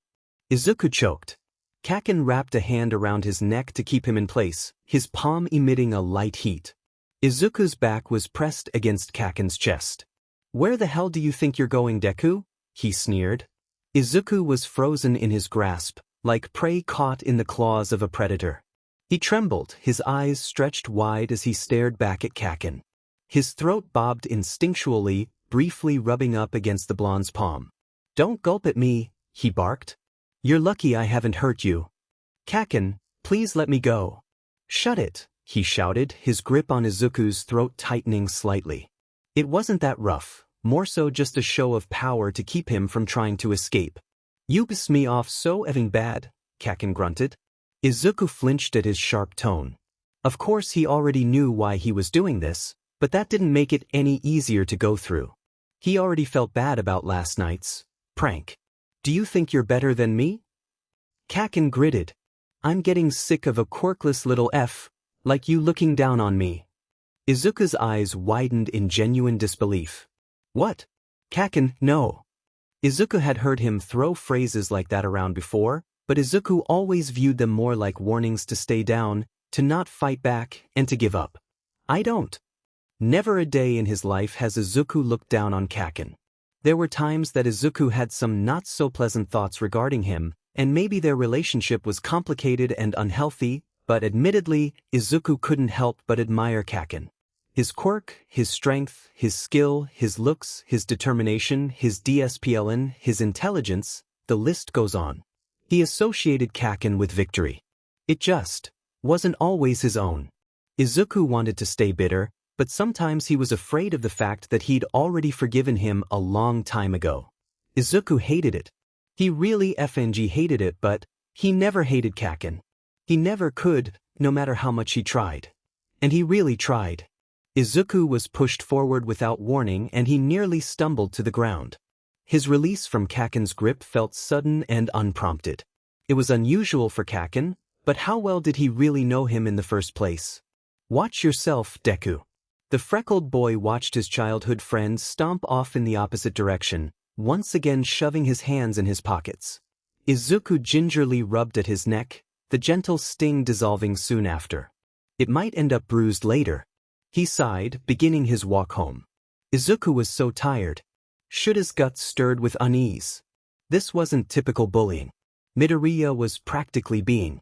Izuku choked. Kaken wrapped a hand around his neck to keep him in place, his palm emitting a light heat. Izuku's back was pressed against Kaken's chest. "Where the hell do you think you're going, Deku?" he sneered. Izuku was frozen in his grasp, like prey caught in the claws of a predator. He trembled, his eyes stretched wide as he stared back at Kaken. His throat bobbed instinctually, briefly rubbing up against the blonde's palm. "Don't gulp at me," he barked. "You're lucky I haven't hurt you." "Kaken, please let me go." "Shut it," he shouted, his grip on Izuku's throat tightening slightly. It wasn't that rough. More so just a show of power to keep him from trying to escape. "You piss me off so effing bad," Kaken grunted. Izuku flinched at his sharp tone. Of course he already knew why he was doing this, but that didn't make it any easier to go through. He already felt bad about last night's prank. "Do you think you're better than me?" Kaken gritted. "I'm getting sick of a quirkless little F, like you looking down on me." Izuku's eyes widened in genuine disbelief. "What? Kaken, no." Izuku had heard him throw phrases like that around before, but Izuku always viewed them more like warnings to stay down, to not fight back, and to give up. "I don't." Never a day in his life has Izuku looked down on Kaken. There were times that Izuku had some not-so-pleasant thoughts regarding him, and maybe their relationship was complicated and unhealthy, but admittedly, Izuku couldn't help but admire Kaken. His quirk, his strength, his skill, his looks, his determination, his DSPLN, his intelligence, the list goes on. He associated Kaken with victory. It just wasn't always his own. Izuku wanted to stay bitter, but sometimes he was afraid of the fact that he'd already forgiven him a long time ago. Izuku hated it. He really FNG hated it, but he never hated Kaken. He never could, no matter how much he tried. And he really tried. Izuku was pushed forward without warning and he nearly stumbled to the ground. His release from Kaken's grip felt sudden and unprompted. It was unusual for Kaken, but how well did he really know him in the first place? Watch yourself, Deku. The freckled boy watched his childhood friend stomp off in the opposite direction, once again shoving his hands in his pockets. Izuku gingerly rubbed at his neck, the gentle sting dissolving soon after. It might end up bruised later. He sighed, beginning his walk home. Izuku was so tired. Shura's guts stirred with unease. This wasn't typical bullying. Midoriya was practically being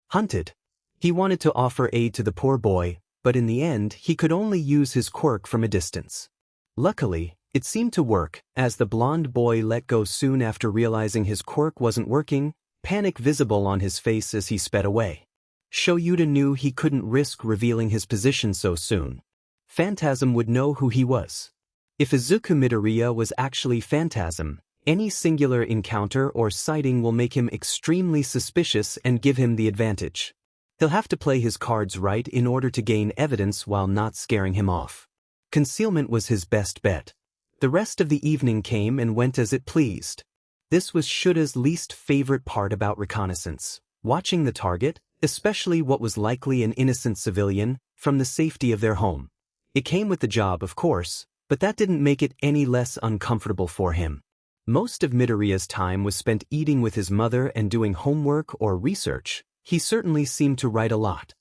hunted. He wanted to offer aid to the poor boy, but in the end he could only use his quirk from a distance. Luckily, it seemed to work, as the blonde boy let go soon after realizing his quirk wasn't working, panic visible on his face as he sped away. Shoyuta knew he couldn't risk revealing his position so soon. Phantasm would know who he was. If Izuku Midoriya was actually Phantasm, any singular encounter or sighting will make him extremely suspicious and give him the advantage. He'll have to play his cards right in order to gain evidence while not scaring him off. Concealment was his best bet. The rest of the evening came and went as it pleased. This was Shura's least favorite part about reconnaissance, watching the target, especially what was likely an innocent civilian, from the safety of their home. It came with the job, of course, but that didn't make it any less uncomfortable for him. Most of Midoriya's time was spent eating with his mother and doing homework or research. He certainly seemed to write a lot.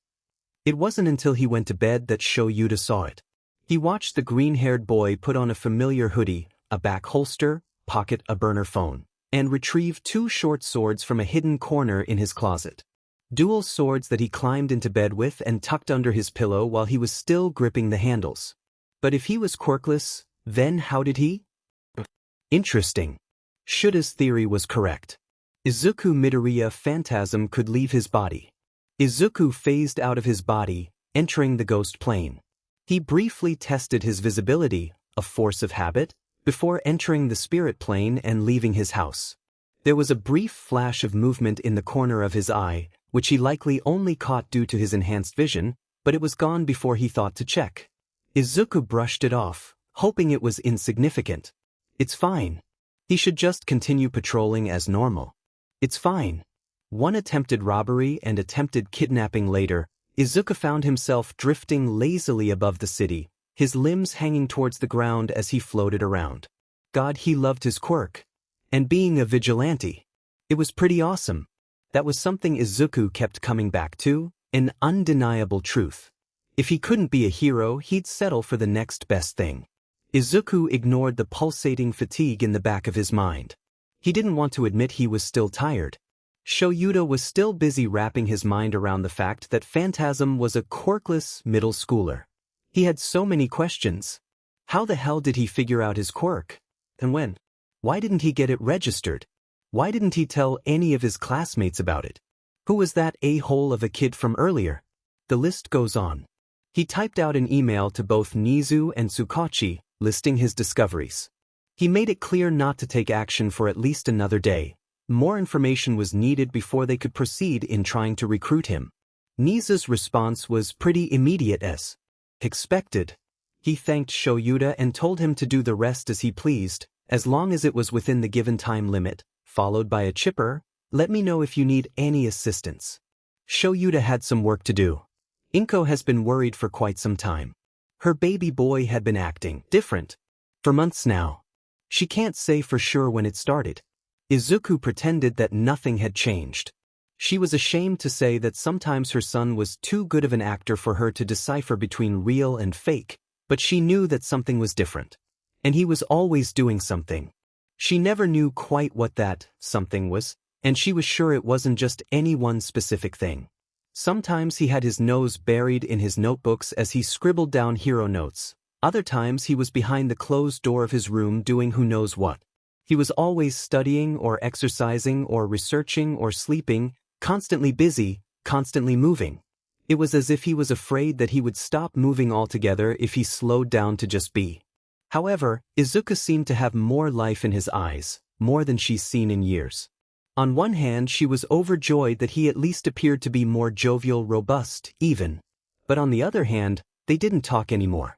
It wasn't until he went to bed that Shoyuta saw it. He watched the green-haired boy put on a familiar hoodie, a back holster, pocket a burner phone, and retrieve 2 short swords from a hidden corner in his closet. Dual swords that he climbed into bed with and tucked under his pillow while he was still gripping the handles. But if he was quirkless, then how did he? Interesting. Shura's theory was correct. Izuku Midoriya Phantasm could leave his body. Izuku phased out of his body, entering the ghost plane. He briefly tested his visibility, a force of habit, before entering the spirit plane and leaving his house. There was a brief flash of movement in the corner of his eye, which he likely only caught due to his enhanced vision, but it was gone before he thought to check. Izuku brushed it off, hoping it was insignificant. It's fine. He should just continue patrolling as normal. It's fine. One attempted robbery and attempted kidnapping later, Izuku found himself drifting lazily above the city, his limbs hanging towards the ground as he floated around. God, he loved his quirk. And being a vigilante. It was pretty awesome. That was something Izuku kept coming back to, an undeniable truth. If he couldn't be a hero, he'd settle for the next best thing. Izuku ignored the pulsating fatigue in the back of his mind. He didn't want to admit he was still tired. Shoyuta was still busy wrapping his mind around the fact that Phantasm was a quirkless middle schooler. He had so many questions. How the hell did he figure out his quirk? And when? Why didn't he get it registered? Why didn't he tell any of his classmates about it? Who was that a-hole of a kid from earlier? The list goes on. He typed out an email to both Nizu and Tsukachi, listing his discoveries. He made it clear not to take action for at least another day. More information was needed before they could proceed in trying to recruit him. Nizu's response was pretty immediate as expected. He thanked Shoyuta and told him to do the rest as he pleased, as long as it was within the given time limit, followed by a chipper, "Let me know if you need any assistance." Shoyuta had some work to do. Inko has been worried for quite some time. Her baby boy had been acting different for months now. She can't say for sure when it started. Izuku pretended that nothing had changed. She was ashamed to say that sometimes her son was too good of an actor for her to decipher between real and fake, but she knew that something was different. And he was always doing something. She never knew quite what that something was, and she was sure it wasn't just any one specific thing. Sometimes he had his nose buried in his notebooks as he scribbled down hero notes. Other times he was behind the closed door of his room doing who knows what. He was always studying or exercising or researching or sleeping, constantly busy, constantly moving. It was as if he was afraid that he would stop moving altogether if he slowed down to just be. However, Izuku seemed to have more life in his eyes, more than she's seen in years. On one hand, she was overjoyed that he at least appeared to be more jovial, robust, even. But on the other hand, they didn't talk anymore.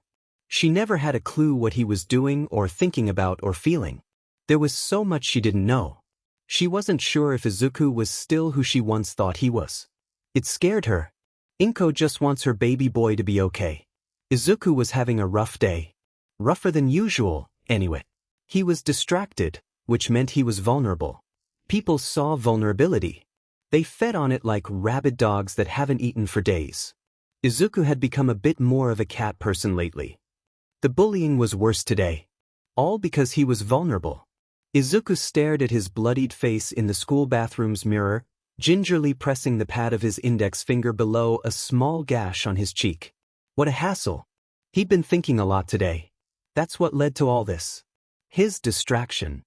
She never had a clue what he was doing or thinking about or feeling. There was so much she didn't know. She wasn't sure if Izuku was still who she once thought he was. It scared her. Inko just wants her baby boy to be okay. Izuku was having a rough day. Rougher than usual, anyway. He was distracted, which meant he was vulnerable. People saw vulnerability. They fed on it like rabid dogs that haven't eaten for days. Izuku had become a bit more of a cat person lately. The bullying was worse today. All because he was vulnerable. Izuku stared at his bloodied face in the school bathroom's mirror, gingerly pressing the pad of his index finger below a small gash on his cheek. What a hassle. He'd been thinking a lot today. That's what led to all this. His distraction.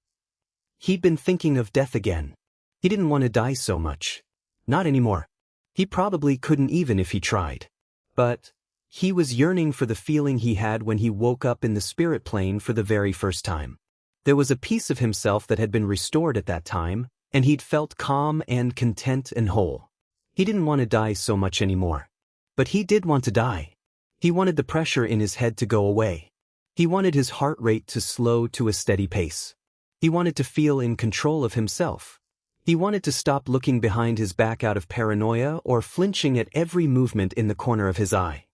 He'd been thinking of death again. He didn't want to die so much. Not anymore. He probably couldn't even if he tried. But he was yearning for the feeling he had when he woke up in the spirit plane for the very first time. There was a piece of himself that had been restored at that time, and he'd felt calm and content and whole. He didn't want to die so much anymore. But he did want to die. He wanted the pressure in his head to go away. He wanted his heart rate to slow to a steady pace. He wanted to feel in control of himself. He wanted to stop looking behind his back out of paranoia or flinching at every movement in the corner of his eye.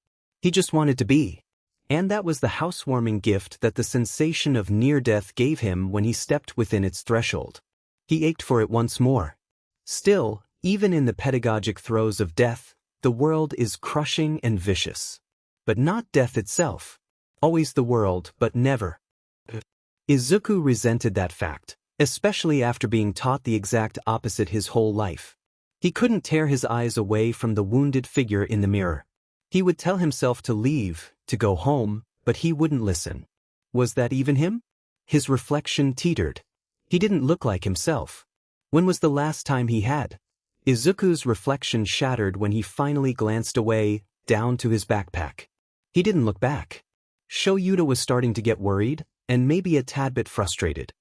He just wanted to be. And that was the housewarming gift that the sensation of near-death gave him when he stepped within its threshold. He ached for it once more. Still, even in the pedagogic throes of death, the world is crushing and vicious. But not death itself. Always the world, but never. Izuku resented that fact, especially after being taught the exact opposite his whole life. He couldn't tear his eyes away from the wounded figure in the mirror. He would tell himself to leave, to go home, but he wouldn't listen. Was that even him? His reflection teetered. He didn't look like himself. When was the last time he had? Izuku's reflection shattered when he finally glanced away, down to his backpack. He didn't look back. Shoyuta was starting to get worried, and maybe a tad bit frustrated.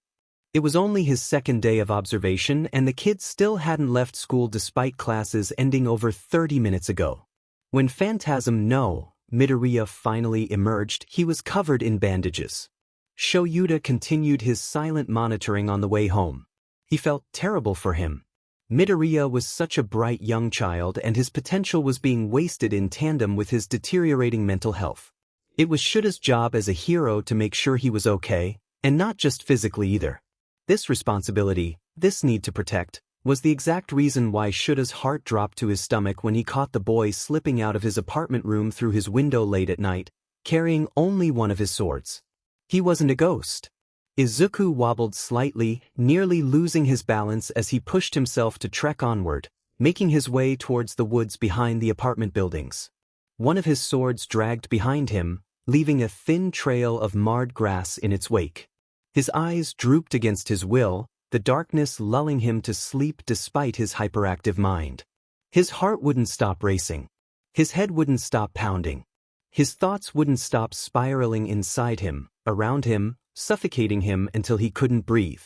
It was only his second day of observation and the kids still hadn't left school despite classes ending over 30 minutes ago. When Phantasm No, Midoriya finally emerged, he was covered in bandages. Shoyuta continued his silent monitoring on the way home. He felt terrible for him. Midoriya was such a bright young child and his potential was being wasted in tandem with his deteriorating mental health. It was Shuta's job as a hero to make sure he was okay, and not just physically either. This responsibility, this need to protect, was the exact reason why Shuta's heart dropped to his stomach when he caught the boy slipping out of his apartment room through his window late at night, carrying only one of his swords. He wasn't a ghost. Izuku wobbled slightly, nearly losing his balance as he pushed himself to trek onward, making his way towards the woods behind the apartment buildings. One of his swords dragged behind him, leaving a thin trail of marred grass in its wake. His eyes drooped against his will, the darkness lulling him to sleep despite his hyperactive mind. His heart wouldn't stop racing. His head wouldn't stop pounding. His thoughts wouldn't stop spiraling inside him, around him, suffocating him until he couldn't breathe.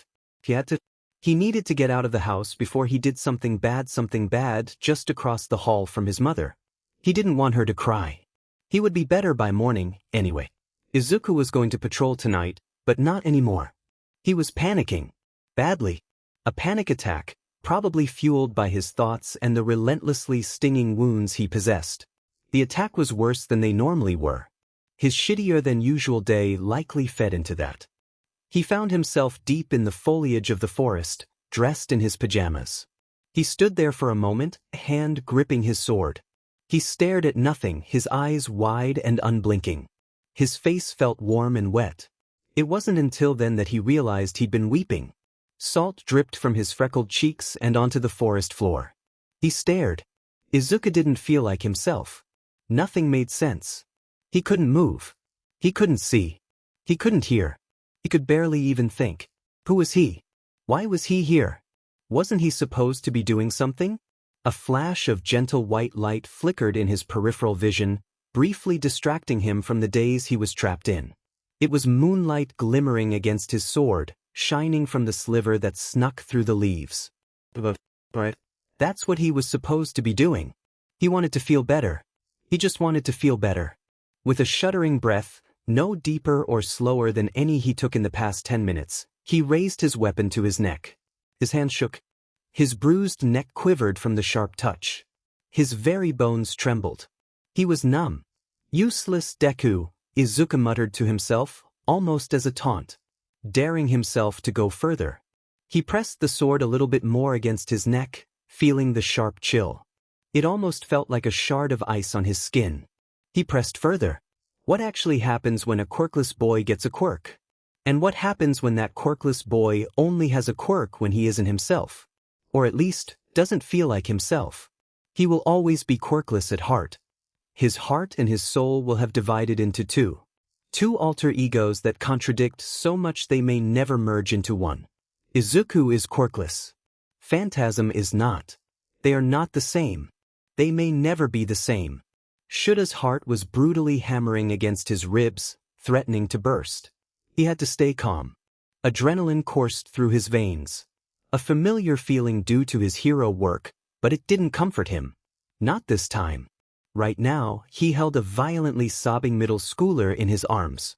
He needed to get out of the house before he did something bad just across the hall from his mother. He didn't want her to cry. He would be better by morning, anyway. Izuku was going to patrol tonight, but not anymore. He was panicking. Badly. A panic attack, probably fueled by his thoughts and the relentlessly stinging wounds he possessed. The attack was worse than they normally were. His shittier-than-usual day likely fed into that. He found himself deep in the foliage of the forest, dressed in his pajamas. He stood there for a moment, a hand gripping his sword. He stared at nothing, his eyes wide and unblinking. His face felt warm and wet. It wasn't until then that he realized he'd been weeping. Salt dripped from his freckled cheeks and onto the forest floor. He stared. Izuku didn't feel like himself. Nothing made sense. He couldn't move. He couldn't see. He couldn't hear. He could barely even think. Who was he? Why was he here? Wasn't he supposed to be doing something? A flash of gentle white light flickered in his peripheral vision, briefly distracting him from the daze he was trapped in. It was moonlight glimmering against his sword, shining from the sliver that snuck through the leaves. But that's what he was supposed to be doing. He wanted to feel better. He just wanted to feel better. With a shuddering breath, No deeper or slower than any he took in the past 10 minutes, he raised his weapon to his neck. His hand shook. His bruised neck quivered from the sharp touch. His very bones trembled. He was numb. Useless Deku, Izuku muttered to himself, almost as a taunt, daring himself to go further. He pressed the sword a little bit more against his neck, feeling the sharp chill. It almost felt like a shard of ice on his skin. He pressed further. What actually happens when a quirkless boy gets a quirk? And what happens when that quirkless boy only has a quirk when he isn't himself? Or at least, doesn't feel like himself? He will always be quirkless at heart. His heart and his soul will have divided into two alter egos that contradict so much they may never merge into one. Izuku is quirkless. Phantasm is not. They are not the same. They may never be the same. Shuda's heart was brutally hammering against his ribs, threatening to burst. He had to stay calm. Adrenaline coursed through his veins. A familiar feeling due to his hero work, but it didn't comfort him. Not this time. Right now, he held a violently sobbing middle schooler in his arms.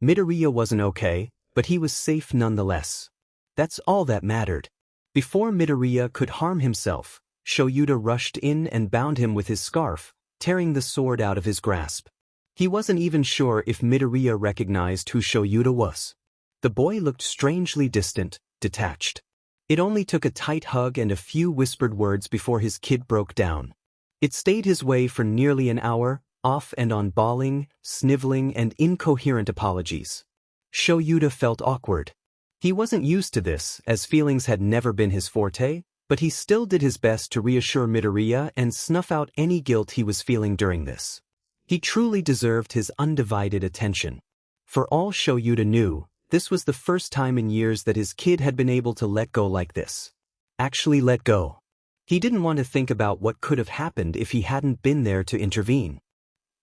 Midoriya wasn't okay, but he was safe nonetheless. That's all that mattered. Before Midoriya could harm himself, Shoyuta rushed in and bound him with his scarf, tearing the sword out of his grasp. He wasn't even sure if Midoriya recognized who Shoyuta was. The boy looked strangely distant, detached. It only took a tight hug and a few whispered words before his kid broke down. It stayed his way for nearly an hour, off and on bawling, sniveling, and incoherent apologies. Shoyuta felt awkward. He wasn't used to this, as feelings had never been his forte, but he still did his best to reassure Midoriya and snuff out any guilt he was feeling during this. He truly deserved his undivided attention. For all Shoyuta knew, this was the first time in years that his kid had been able to let go like this. Actually let go. He didn't want to think about what could have happened if he hadn't been there to intervene.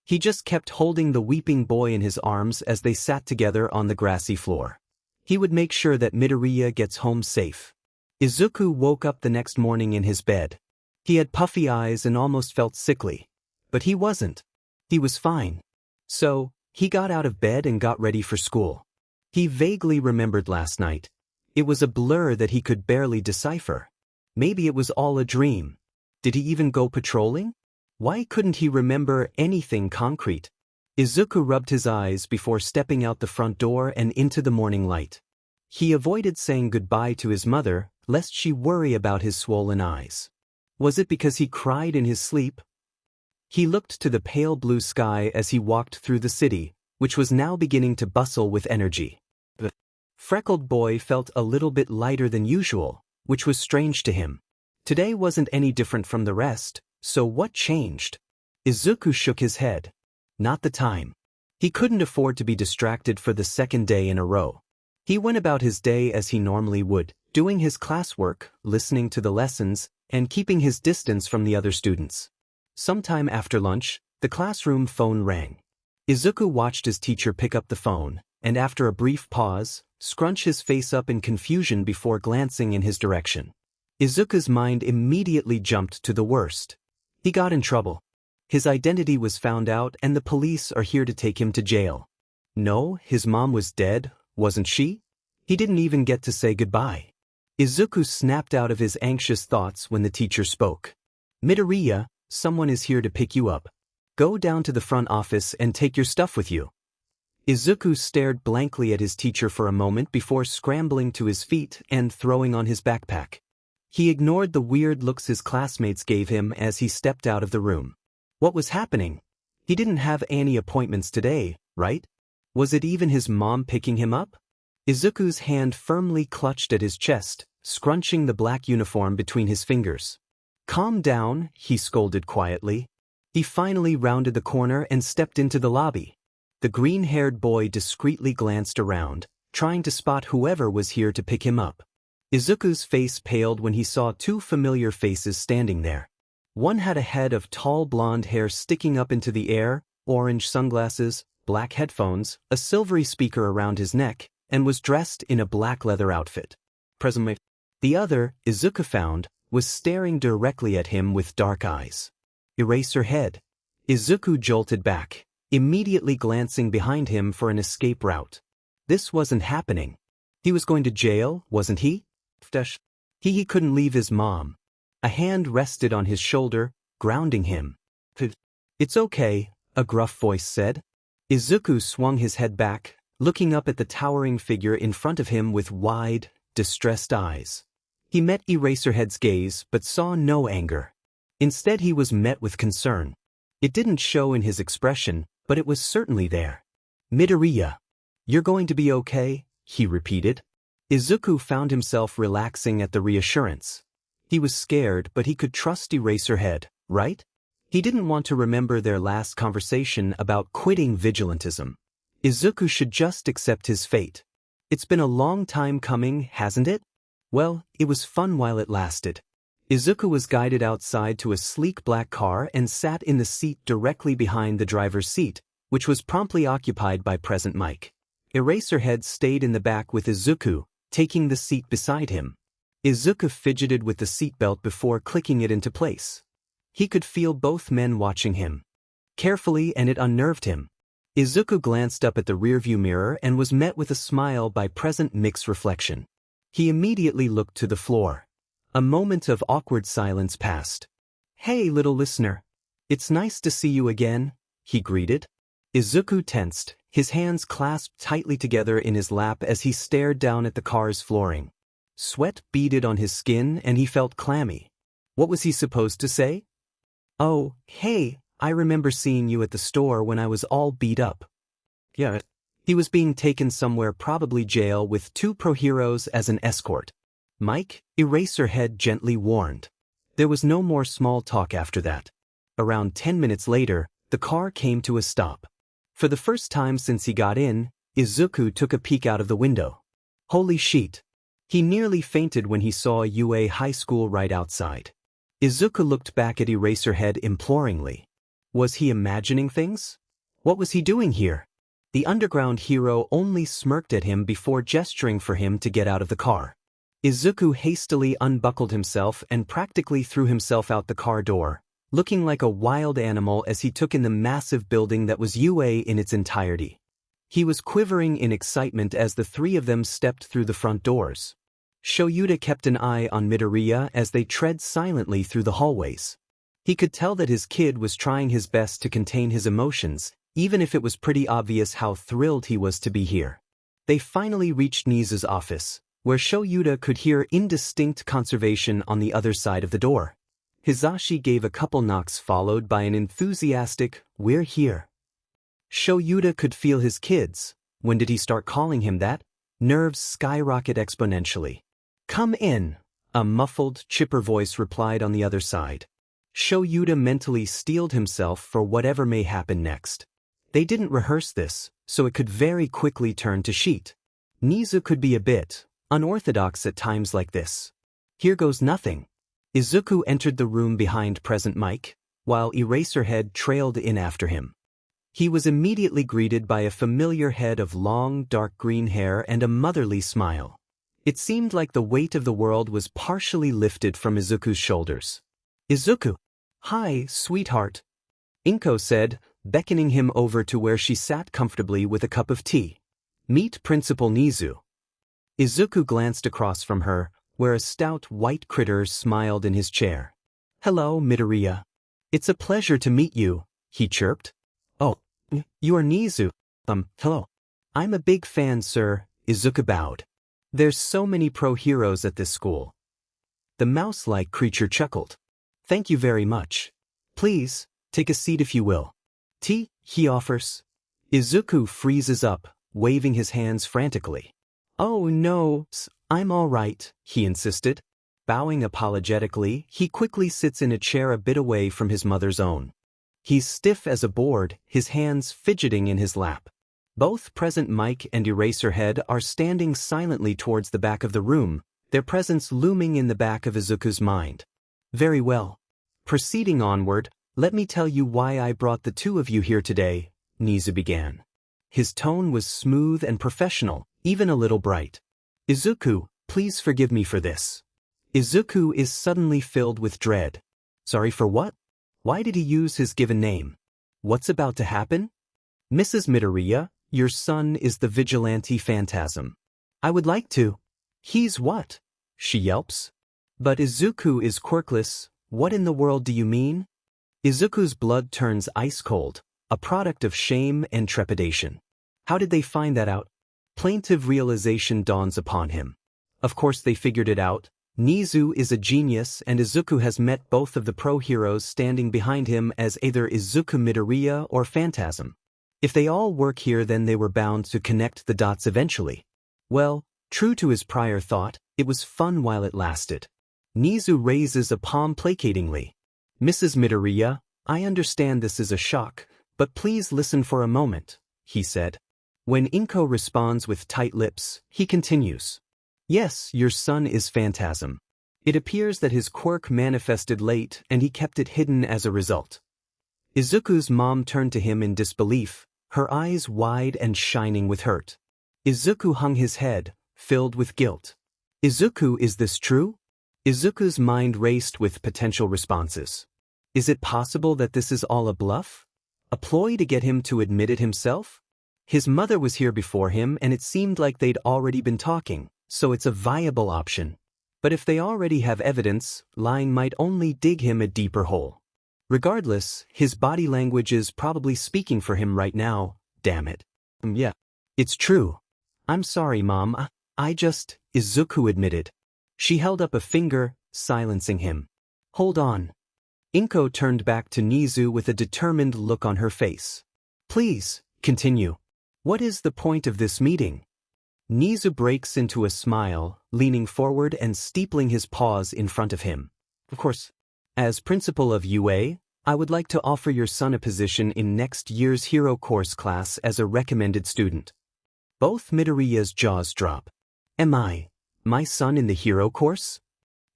He just kept holding the weeping boy in his arms as they sat together on the grassy floor. He would make sure that Midoriya gets home safe. Izuku woke up the next morning in his bed. He had puffy eyes and almost felt sickly. But he wasn't. He was fine. So, he got out of bed and got ready for school. He vaguely remembered last night. It was a blur that he could barely decipher. Maybe it was all a dream. Did he even go patrolling? Why couldn't he remember anything concrete? Izuku rubbed his eyes before stepping out the front door and into the morning light. He avoided saying goodbye to his mother, lest she worry about his swollen eyes. Was it because he cried in his sleep? He looked to the pale blue sky as he walked through the city, which was now beginning to bustle with energy. The freckled boy felt a little bit lighter than usual, which was strange to him. Today wasn't any different from the rest, so what changed? Izuku shook his head. Not the time. He couldn't afford to be distracted for the second day in a row. He went about his day as he normally would, doing his classwork, listening to the lessons, and keeping his distance from the other students. Sometime after lunch, the classroom phone rang. Izuku watched his teacher pick up the phone, and after a brief pause, scrunch his face up in confusion before glancing in his direction. Izuku's mind immediately jumped to the worst. He got in trouble. His identity was found out and the police are here to take him to jail. No, his mom was dead, wasn't she? He didn't even get to say goodbye. Izuku snapped out of his anxious thoughts when the teacher spoke. Midoriya, someone is here to pick you up. Go down to the front office and take your stuff with you. Izuku stared blankly at his teacher for a moment before scrambling to his feet and throwing on his backpack. He ignored the weird looks his classmates gave him as he stepped out of the room. What was happening? He didn't have any appointments today, right? Was it even his mom picking him up? Izuku's hand firmly clutched at his chest, scrunching the black uniform between his fingers. Calm down, he scolded quietly. He finally rounded the corner and stepped into the lobby. The green-haired boy discreetly glanced around, trying to spot whoever was here to pick him up. Izuku's face paled when he saw two familiar faces standing there. One had a head of tall blonde hair sticking up into the air, orange sunglasses, black headphones, a silvery speaker around his neck, and was dressed in a black leather outfit. Presently, the other, Izuku found, was staring directly at him with dark eyes. Eraserhead. Izuku jolted back. immediately glancing behind him for an escape route. This wasn't happening. He was going to jail, wasn't he? He couldn't leave his mom. A hand rested on his shoulder, grounding him. It's okay, a gruff voice said. Izuku swung his head back, looking up at the towering figure in front of him with wide, distressed eyes. He met Eraserhead's gaze but saw no anger. Instead he was met with concern. It didn't show in his expression, but it was certainly there. Midoriya. You're going to be okay, he repeated. Izuku found himself relaxing at the reassurance. He was scared, but he could trust Eraserhead, right? He didn't want to remember their last conversation about quitting vigilantism. Izuku should just accept his fate. It's been a long time coming, hasn't it? Well, it was fun while it lasted. Izuku was guided outside to a sleek black car and sat in the seat directly behind the driver's seat, which was promptly occupied by Present Mike. Eraserhead stayed in the back with Izuku, taking the seat beside him. Izuku fidgeted with the seatbelt before clicking it into place. He could feel both men watching him carefully, and it unnerved him. Izuku glanced up at the rearview mirror and was met with a smile by Present Mike's reflection. He immediately looked to the floor. A moment of awkward silence passed. Hey, little listener. It's nice to see you again, he greeted. Izuku tensed, his hands clasped tightly together in his lap as he stared down at the car's flooring. Sweat beaded on his skin and he felt clammy. What was he supposed to say? Oh, hey, I remember seeing you at the store when I was all beat up. Yeah. He was being taken somewhere, probably jail, with 2 pro heroes as an escort. Mike, Eraserhead gently warned. There was no more small talk after that. Around 10 minutes later, the car came to a stop. For the first time since he got in, Izuku took a peek out of the window. Holy shit. He nearly fainted when he saw UA High School right outside. Izuku looked back at Eraserhead imploringly. Was he imagining things? What was he doing here? The underground hero only smirked at him before gesturing for him to get out of the car. Izuku hastily unbuckled himself and practically threw himself out the car door, looking like a wild animal as he took in the massive building that was UA in its entirety. He was quivering in excitement as the 3 of them stepped through the front doors. Shoyuta kept an eye on Midoriya as they tread silently through the hallways. He could tell that his kid was trying his best to contain his emotions, even if it was pretty obvious how thrilled he was to be here. They finally reached Nizu's office, where Shoyuta could hear indistinct conversation on the other side of the door. Hisashi gave a couple knocks followed by an enthusiastic, "We're here." Shoyuta could feel his kids. When did he start calling him that? Nerves skyrocket exponentially. "Come in," a muffled, chipper voice replied on the other side. Shoyuta mentally steeled himself for whatever may happen next. They didn't rehearse this, so it could very quickly turn to shit. Nizu could be a bit unorthodox at times like this. Here goes nothing. Izuku entered the room behind Present Mike, while Eraserhead trailed in after him. He was immediately greeted by a familiar head of long, dark green hair and a motherly smile. It seemed like the weight of the world was partially lifted from Izuku's shoulders. "Izuku." "Hi, sweetheart," Inko said, beckoning him over to where she sat comfortably with a cup of tea. "Meet Principal Nizu." Izuku glanced across from her, where a stout white critter smiled in his chair. "Hello, Midoriya. It's a pleasure to meet you," he chirped. "Oh, you are Nizu. Hello. I'm a big fan, sir," Izuku bowed. "There's so many pro heroes at this school." The mouse-like creature chuckled. "Thank you very much. Please, take a seat if you will." "Tea," he offers. Izuku freezes up, waving his hands frantically. "Oh no, I'm all right," he insisted. Bowing apologetically, he quickly sits in a chair a bit away from his mother's own. He's stiff as a board, his hands fidgeting in his lap. Both Present Mike and Eraserhead are standing silently towards the back of the room, their presence looming in the back of Izuku's mind. "Very well. Proceeding onward, let me tell you why I brought the 2 of you here today," Nizu began. His tone was smooth and professional, even a little bright. "Izuku, please forgive me for this." Izuku is suddenly filled with dread. Sorry for what? Why did he use his given name? What's about to happen? Mrs. Midoriya, your son is the vigilante phantasm. I would like to. He's what? She yelps. But Izuku is quirkless. What in the world do you mean? Izuku's blood turns ice cold, a product of shame and trepidation. How did they find that out? Plaintive realization dawns upon him. Of course they figured it out. Nizu is a genius and Izuku has met both of the pro-heroes standing behind him as either Izuku Midoriya or Phantasm. If they all work here, then they were bound to connect the dots eventually. Well, true to his prior thought, it was fun while it lasted. Nizu raises a palm placatingly. Mrs. Midoriya, I understand this is a shock, but please listen for a moment, he said. When Inko responds with tight lips, he continues. Yes, your son is Phantasm. It appears that his quirk manifested late and he kept it hidden as a result. Izuku's mom turned to him in disbelief, her eyes wide and shining with hurt. Izuku hung his head, filled with guilt. Izuku, is this true? Izuku's mind raced with potential responses. Is it possible that this is all a bluff? A ploy to get him to admit it himself? His mother was here before him and it seemed like they'd already been talking, so it's a viable option. But if they already have evidence, lying might only dig him a deeper hole. Regardless, his body language is probably speaking for him right now, damn it. Yeah. It's true. I'm sorry, Mom, Izuku admitted. She held up a finger, silencing him. Hold on. Inko turned back to Nizu with a determined look on her face. Please, continue. What is the point of this meeting? Nizu breaks into a smile, leaning forward and steepling his paws in front of him. Of course. As principal of UA, I would like to offer your son a position in next year's hero course class as a recommended student. Both Midoriya's jaws drop. Am my son in the hero course?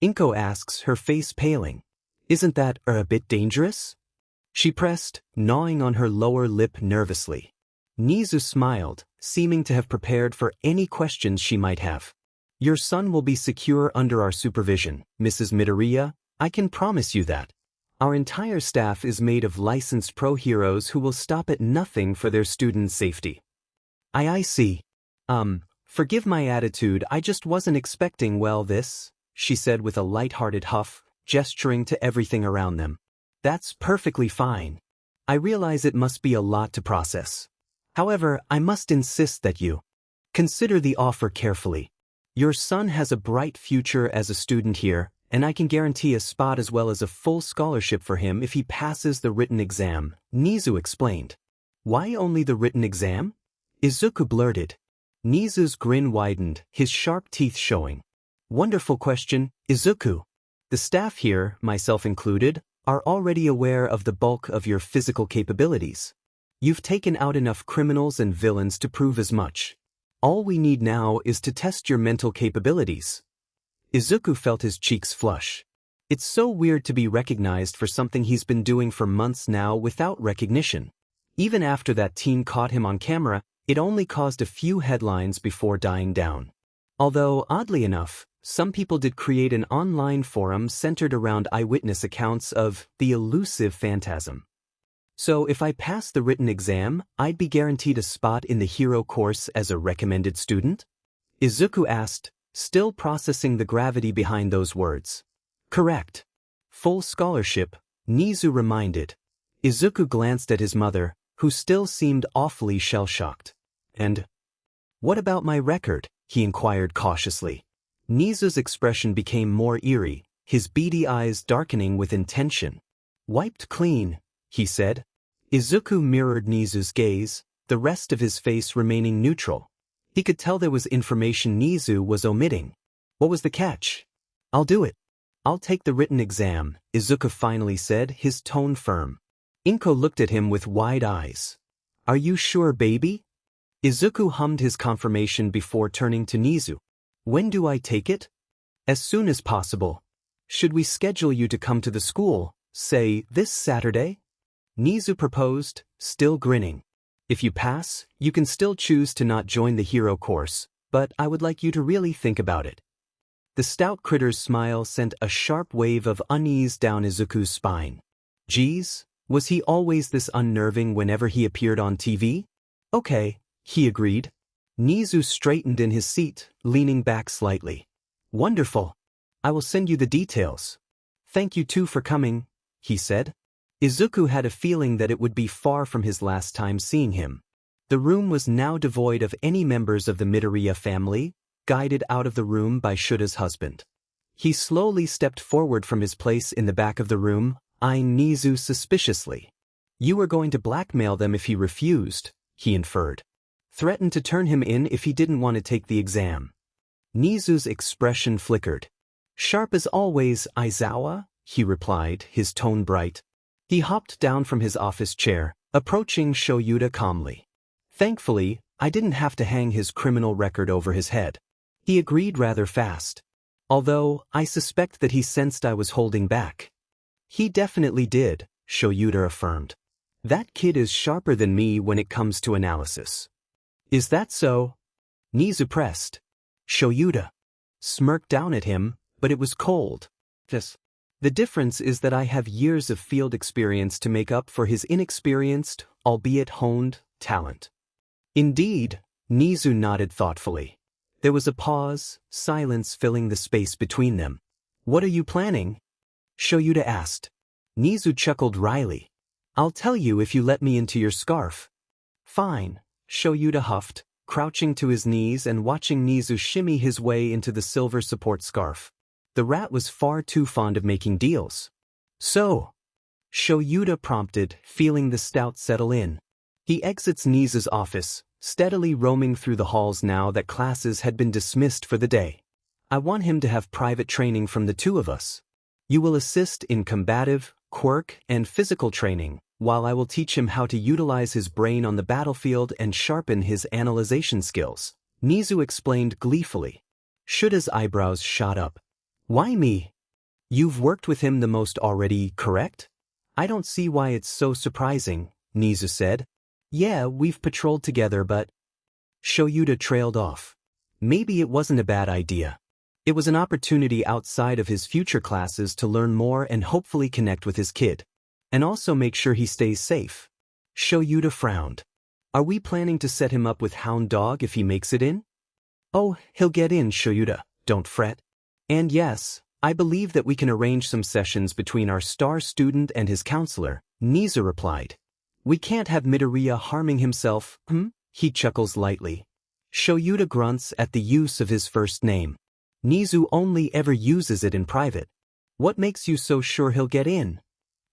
Inko asks, her face paling. Isn't that a bit dangerous? She pressed, gnawing on her lower lip nervously. Nizu smiled, seeming to have prepared for any questions she might have. Your son will be secure under our supervision, Mrs. Midoriya, I can promise you that. Our entire staff is made of licensed pro-heroes who will stop at nothing for their students' safety. I see. Forgive my attitude, I just wasn't expecting this, she said with a light-hearted huff, gesturing to everything around them. That's perfectly fine. I realize it must be a lot to process. However, I must insist that you consider the offer carefully. Your son has a bright future as a student here, and I can guarantee a spot as well as a full scholarship for him if he passes the written exam, Nizu explained. Why only the written exam? Izuku blurted. Nizu's grin widened, his sharp teeth showing. Wonderful question, Izuku. The staff here, myself included, are already aware of the bulk of your physical capabilities. You've taken out enough criminals and villains to prove as much. All we need now is to test your mental capabilities. Izuku felt his cheeks flush. It's so weird to be recognized for something he's been doing for months now without recognition. Even after that teen caught him on camera, it only caused a few headlines before dying down. Although, oddly enough, some people did create an online forum centered around eyewitness accounts of the elusive Phantasm. So if I passed the written exam, I'd be guaranteed a spot in the hero course as a recommended student? Izuku asked, still processing the gravity behind those words. Correct. Full scholarship, Nizu reminded. Izuku glanced at his mother, who still seemed awfully shell-shocked. And what about my record? He inquired cautiously. Nizu's expression became more eerie, his beady eyes darkening with intention. Wiped clean, he said. Izuku mirrored Nizu's gaze, the rest of his face remaining neutral. He could tell there was information Nizu was omitting. What was the catch? I'll do it. I'll take the written exam, Izuku finally said, his tone firm. Inko looked at him with wide eyes. Are you sure, baby? Izuku hummed his confirmation before turning to Nizu. When do I take it? As soon as possible. Should we schedule you to come to the school, say, this Saturday? Nizu proposed, still grinning. If you pass, you can still choose to not join the hero course, but I would like you to really think about it. The stout critter's smile sent a sharp wave of unease down Izuku's spine. Geez, Was he always this unnerving whenever he appeared on TV? Okay, he agreed. Nizu straightened in his seat, leaning back slightly. Wonderful. I will send you the details. Thank you too for coming, he said. Izuku had a feeling that it would be far from his last time seeing him. The room was now devoid of any members of the Midoriya family, guided out of the room by Shuta's husband. He slowly stepped forward from his place in the back of the room, eyeing Nizu suspiciously. You were going to blackmail them if he refused, he inferred. Threatened to turn him in if he didn't want to take the exam. Nizu's expression flickered. Sharp as always, Aizawa, he replied, his tone bright. He hopped down from his office chair, approaching Shoyuta calmly. Thankfully, I didn't have to hang his criminal record over his head. He agreed rather fast. Although, I suspect that he sensed I was holding back. He definitely did, Shoyuta affirmed. That kid is sharper than me when it comes to analysis. Is that so? Nizu pressed. Shoyuta smirked down at him, but it was cold. The difference is that I have years of field experience to make up for his inexperienced, albeit honed, talent. Indeed, Nizu nodded thoughtfully. There was a pause, silence filling the space between them. What are you planning? Shoyuta asked. Nizu chuckled wryly. I'll tell you if you let me into your scarf. Fine, Shoyuta huffed, crouching to his knees and watching Nizu shimmy his way into the silver support scarf. The rat was far too fond of making deals. So, Shoyuta prompted, feeling the stout settle in. He exits Nizu's office, steadily roaming through the halls now that classes had been dismissed for the day. I want him to have private training from the two of us. You will assist in combative, quirk, and physical training, while I will teach him how to utilize his brain on the battlefield and sharpen his analyzation skills, Nizu explained gleefully. Shuta's eyebrows shot up. Why me? You've worked with him the most already, correct? I don't see why it's so surprising, Nizu said. Yeah, we've patrolled together but… Shoyuta trailed off. Maybe it wasn't a bad idea. It was an opportunity outside of his future classes to learn more and hopefully connect with his kid. And also make sure he stays safe. Shoyuta frowned. Are we planning to set him up with Hound Dog if he makes it in? Oh, he'll get in, Shoyuta, don't fret. And yes, I believe that we can arrange some sessions between our star student and his counselor, Nizu replied. We can't have Midoriya harming himself, He chuckles lightly. Shoyuta grunts at the use of his first name. Nizu only ever uses it in private. What makes you so sure he'll get in?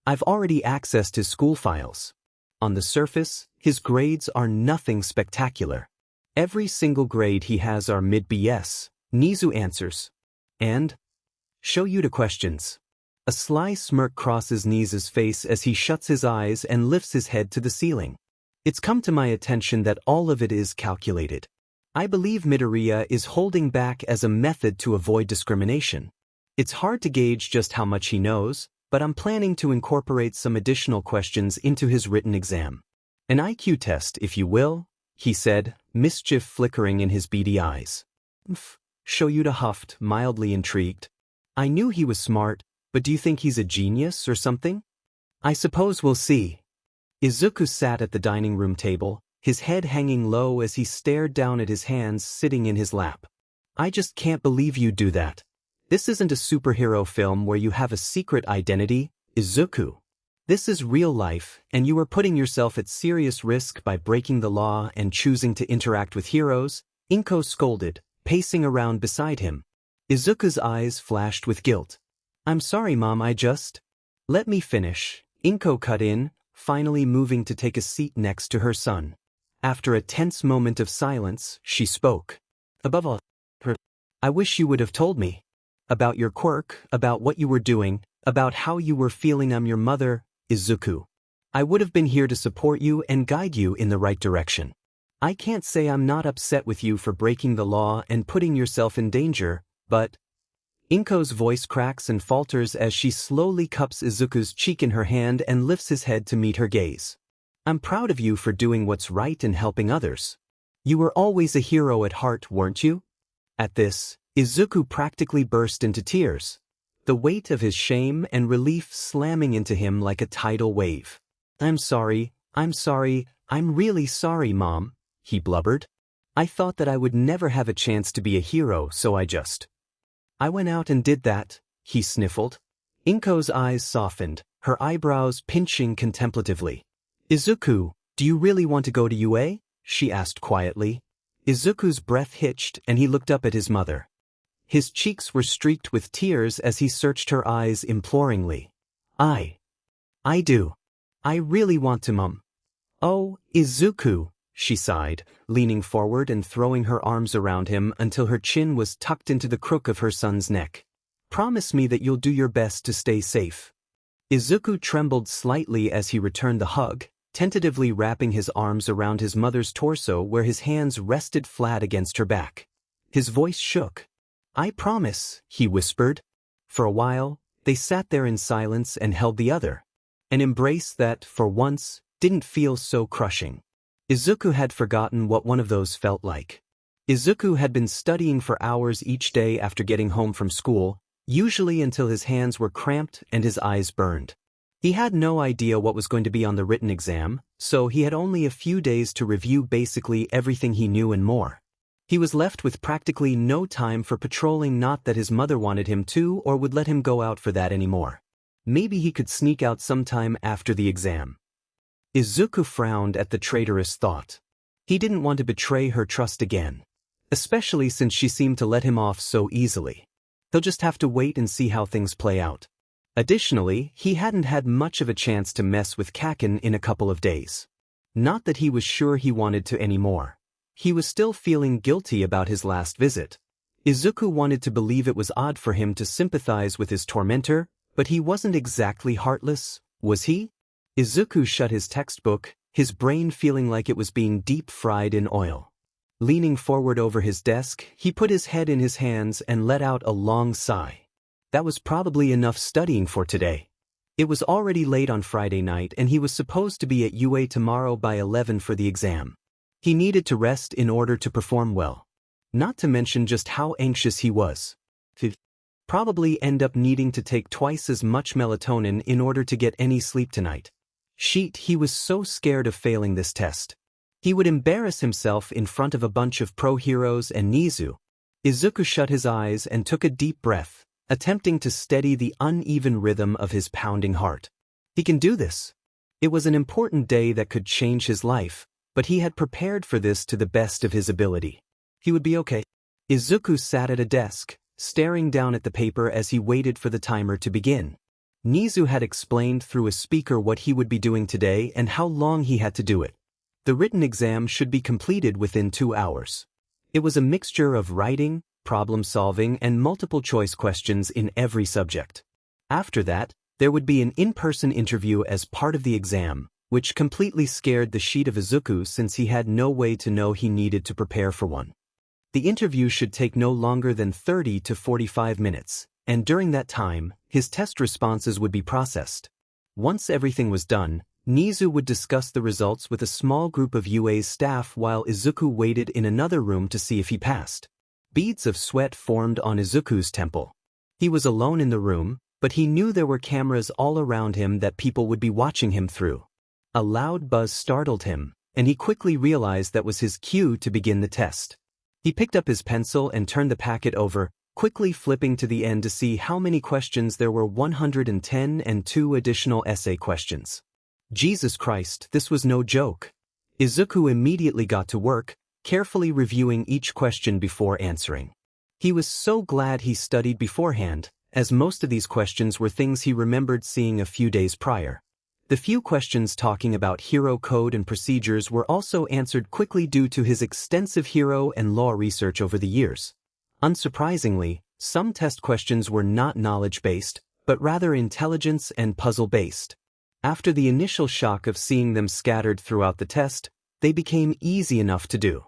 I've already accessed his school files. On the surface, his grades are nothing spectacular. Every single grade he has are mid-BS, Nizu answers. And? Shoyuta questions. A sly smirk crosses Nizu's face as he shuts his eyes and lifts his head to the ceiling. It's come to my attention that all of it is calculated. I believe Midoriya is holding back as a method to avoid discrimination. It's hard to gauge just how much he knows, but I'm planning to incorporate some additional questions into his written exam. An IQ test, if you will, he said, mischief flickering in his beady eyes. Shoyuta huffed, mildly intrigued. I knew he was smart, but do you think he's a genius or something? I suppose we'll see. Izuku sat at the dining room table, his head hanging low as he stared down at his hands sitting in his lap. I just can't believe you do that. This isn't a superhero film where you have a secret identity, Izuku. This is real life, and you are putting yourself at serious risk by breaking the law and choosing to interact with heroes, Inko scolded, pacing around beside him. Izuku's eyes flashed with guilt. I'm sorry, Mom, Let me finish, Inko cut in, finally moving to take a seat next to her son. After a tense moment of silence, she spoke. Above all, I wish you would have told me. About your quirk, about what you were doing, about how you were feeling. I'm your mother, Izuku. I would have been here to support you and guide you in the right direction. I can't say I'm not upset with you for breaking the law and putting yourself in danger, but… Inko's voice cracks and falters as she slowly cups Izuku's cheek in her hand and lifts his head to meet her gaze. I'm proud of you for doing what's right and helping others. You were always a hero at heart, weren't you? At this, Izuku practically burst into tears. the weight of his shame and relief slamming into him like a tidal wave. I'm sorry, I'm really sorry, Mom, he blubbered. I thought that I would never have a chance to be a hero, so I went out and did that, he sniffled. Inko's eyes softened, her eyebrows pinching contemplatively. Izuku, do you really want to go to UA? She asked quietly. Izuku's breath hitched and he looked up at his mother. His cheeks were streaked with tears as he searched her eyes imploringly. I do. I really want to, Mum. Oh, Izuku, she sighed, leaning forward and throwing her arms around him until her chin was tucked into the crook of her son's neck. Promise me that you'll do your best to stay safe. Izuku trembled slightly as he returned the hug, tentatively wrapping his arms around his mother's torso where his hands rested flat against her back. His voice shook. I promise, he whispered. For a while, they sat there in silence and held the other. An embrace that, for once, didn't feel so crushing. Izuku had forgotten what one of those felt like. Izuku had been studying for hours each day after getting home from school, usually until his hands were cramped and his eyes burned. He had no idea what was going to be on the written exam, so he had only a few days to review basically everything he knew and more. He was left with practically no time for patrolling, not that his mother wanted him to or would let him go out for that anymore. Maybe he could sneak out sometime after the exam. Izuku frowned at the traitorous thought. He didn't want to betray her trust again, especially since she seemed to let him off so easily. He'll just have to wait and see how things play out. Additionally, he hadn't had much of a chance to mess with Kaken in a couple of days. Not that he was sure he wanted to anymore. He was still feeling guilty about his last visit. Izuku wanted to believe it was odd for him to sympathize with his tormentor, but he wasn't exactly heartless, was he? Izuku shut his textbook, his brain feeling like it was being deep-fried in oil. Leaning forward over his desk, he put his head in his hands and let out a long sigh. That was probably enough studying for today. It was already late on Friday night and he was supposed to be at UA tomorrow by 11 for the exam. He needed to rest in order to perform well. Not to mention just how anxious he was. He'd probably end up needing to take twice as much melatonin in order to get any sleep tonight. He was so scared of failing this test. He would embarrass himself in front of a bunch of pro heroes and Nizu. Izuku shut his eyes and took a deep breath, attempting to steady the uneven rhythm of his pounding heart. He can do this. It was an important day that could change his life, but he had prepared for this to the best of his ability. He would be okay. Izuku sat at a desk, staring down at the paper as he waited for the timer to begin. Nizu had explained through a speaker what he would be doing today and how long he had to do it. The written exam should be completed within 2 hours. It was a mixture of writing, problem-solving, and multiple-choice questions in every subject. After that, there would be an in-person interview as part of the exam, which completely scared the sheet of Izuku since he had no way to know he needed to prepare for one. The interview should take no longer than 30 to 45 minutes, and during that time, his test responses would be processed. Once everything was done, Nizu would discuss the results with a small group of UA's staff while Izuku waited in another room to see if he passed. Beads of sweat formed on Izuku's temple. He was alone in the room, but he knew there were cameras all around him that people would be watching him through. A loud buzz startled him, and he quickly realized that was his cue to begin the test. He picked up his pencil and turned the packet over, quickly flipping to the end to see how many questions there were. 110 and 2 additional essay questions. Jesus Christ, this was no joke. Izuku immediately got to work, carefully reviewing each question before answering. He was so glad he studied beforehand, as most of these questions were things he remembered seeing a few days prior. The few questions talking about hero code and procedures were also answered quickly due to his extensive hero and law research over the years. Unsurprisingly, some test questions were not knowledge-based, but rather intelligence and puzzle-based. After the initial shock of seeing them scattered throughout the test, they became easy enough to do.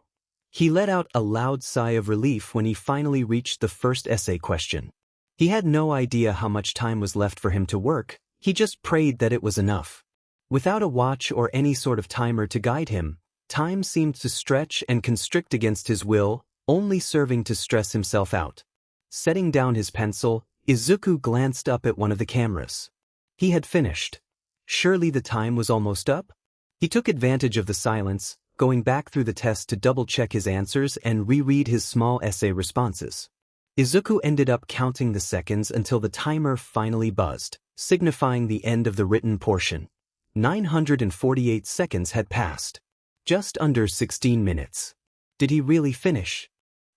He let out a loud sigh of relief when he finally reached the first essay question. He had no idea how much time was left for him to work, he just prayed that it was enough. Without a watch or any sort of timer to guide him, time seemed to stretch and constrict against his will, only serving to stress himself out. Setting down his pencil, Izuku glanced up at one of the cameras. He had finished. Surely the time was almost up? He took advantage of the silence, going back through the test to double-check his answers and reread his small essay responses. Izuku ended up counting the seconds until the timer finally buzzed, signifying the end of the written portion. 948 seconds had passed. Just under 16 minutes. Did he really finish?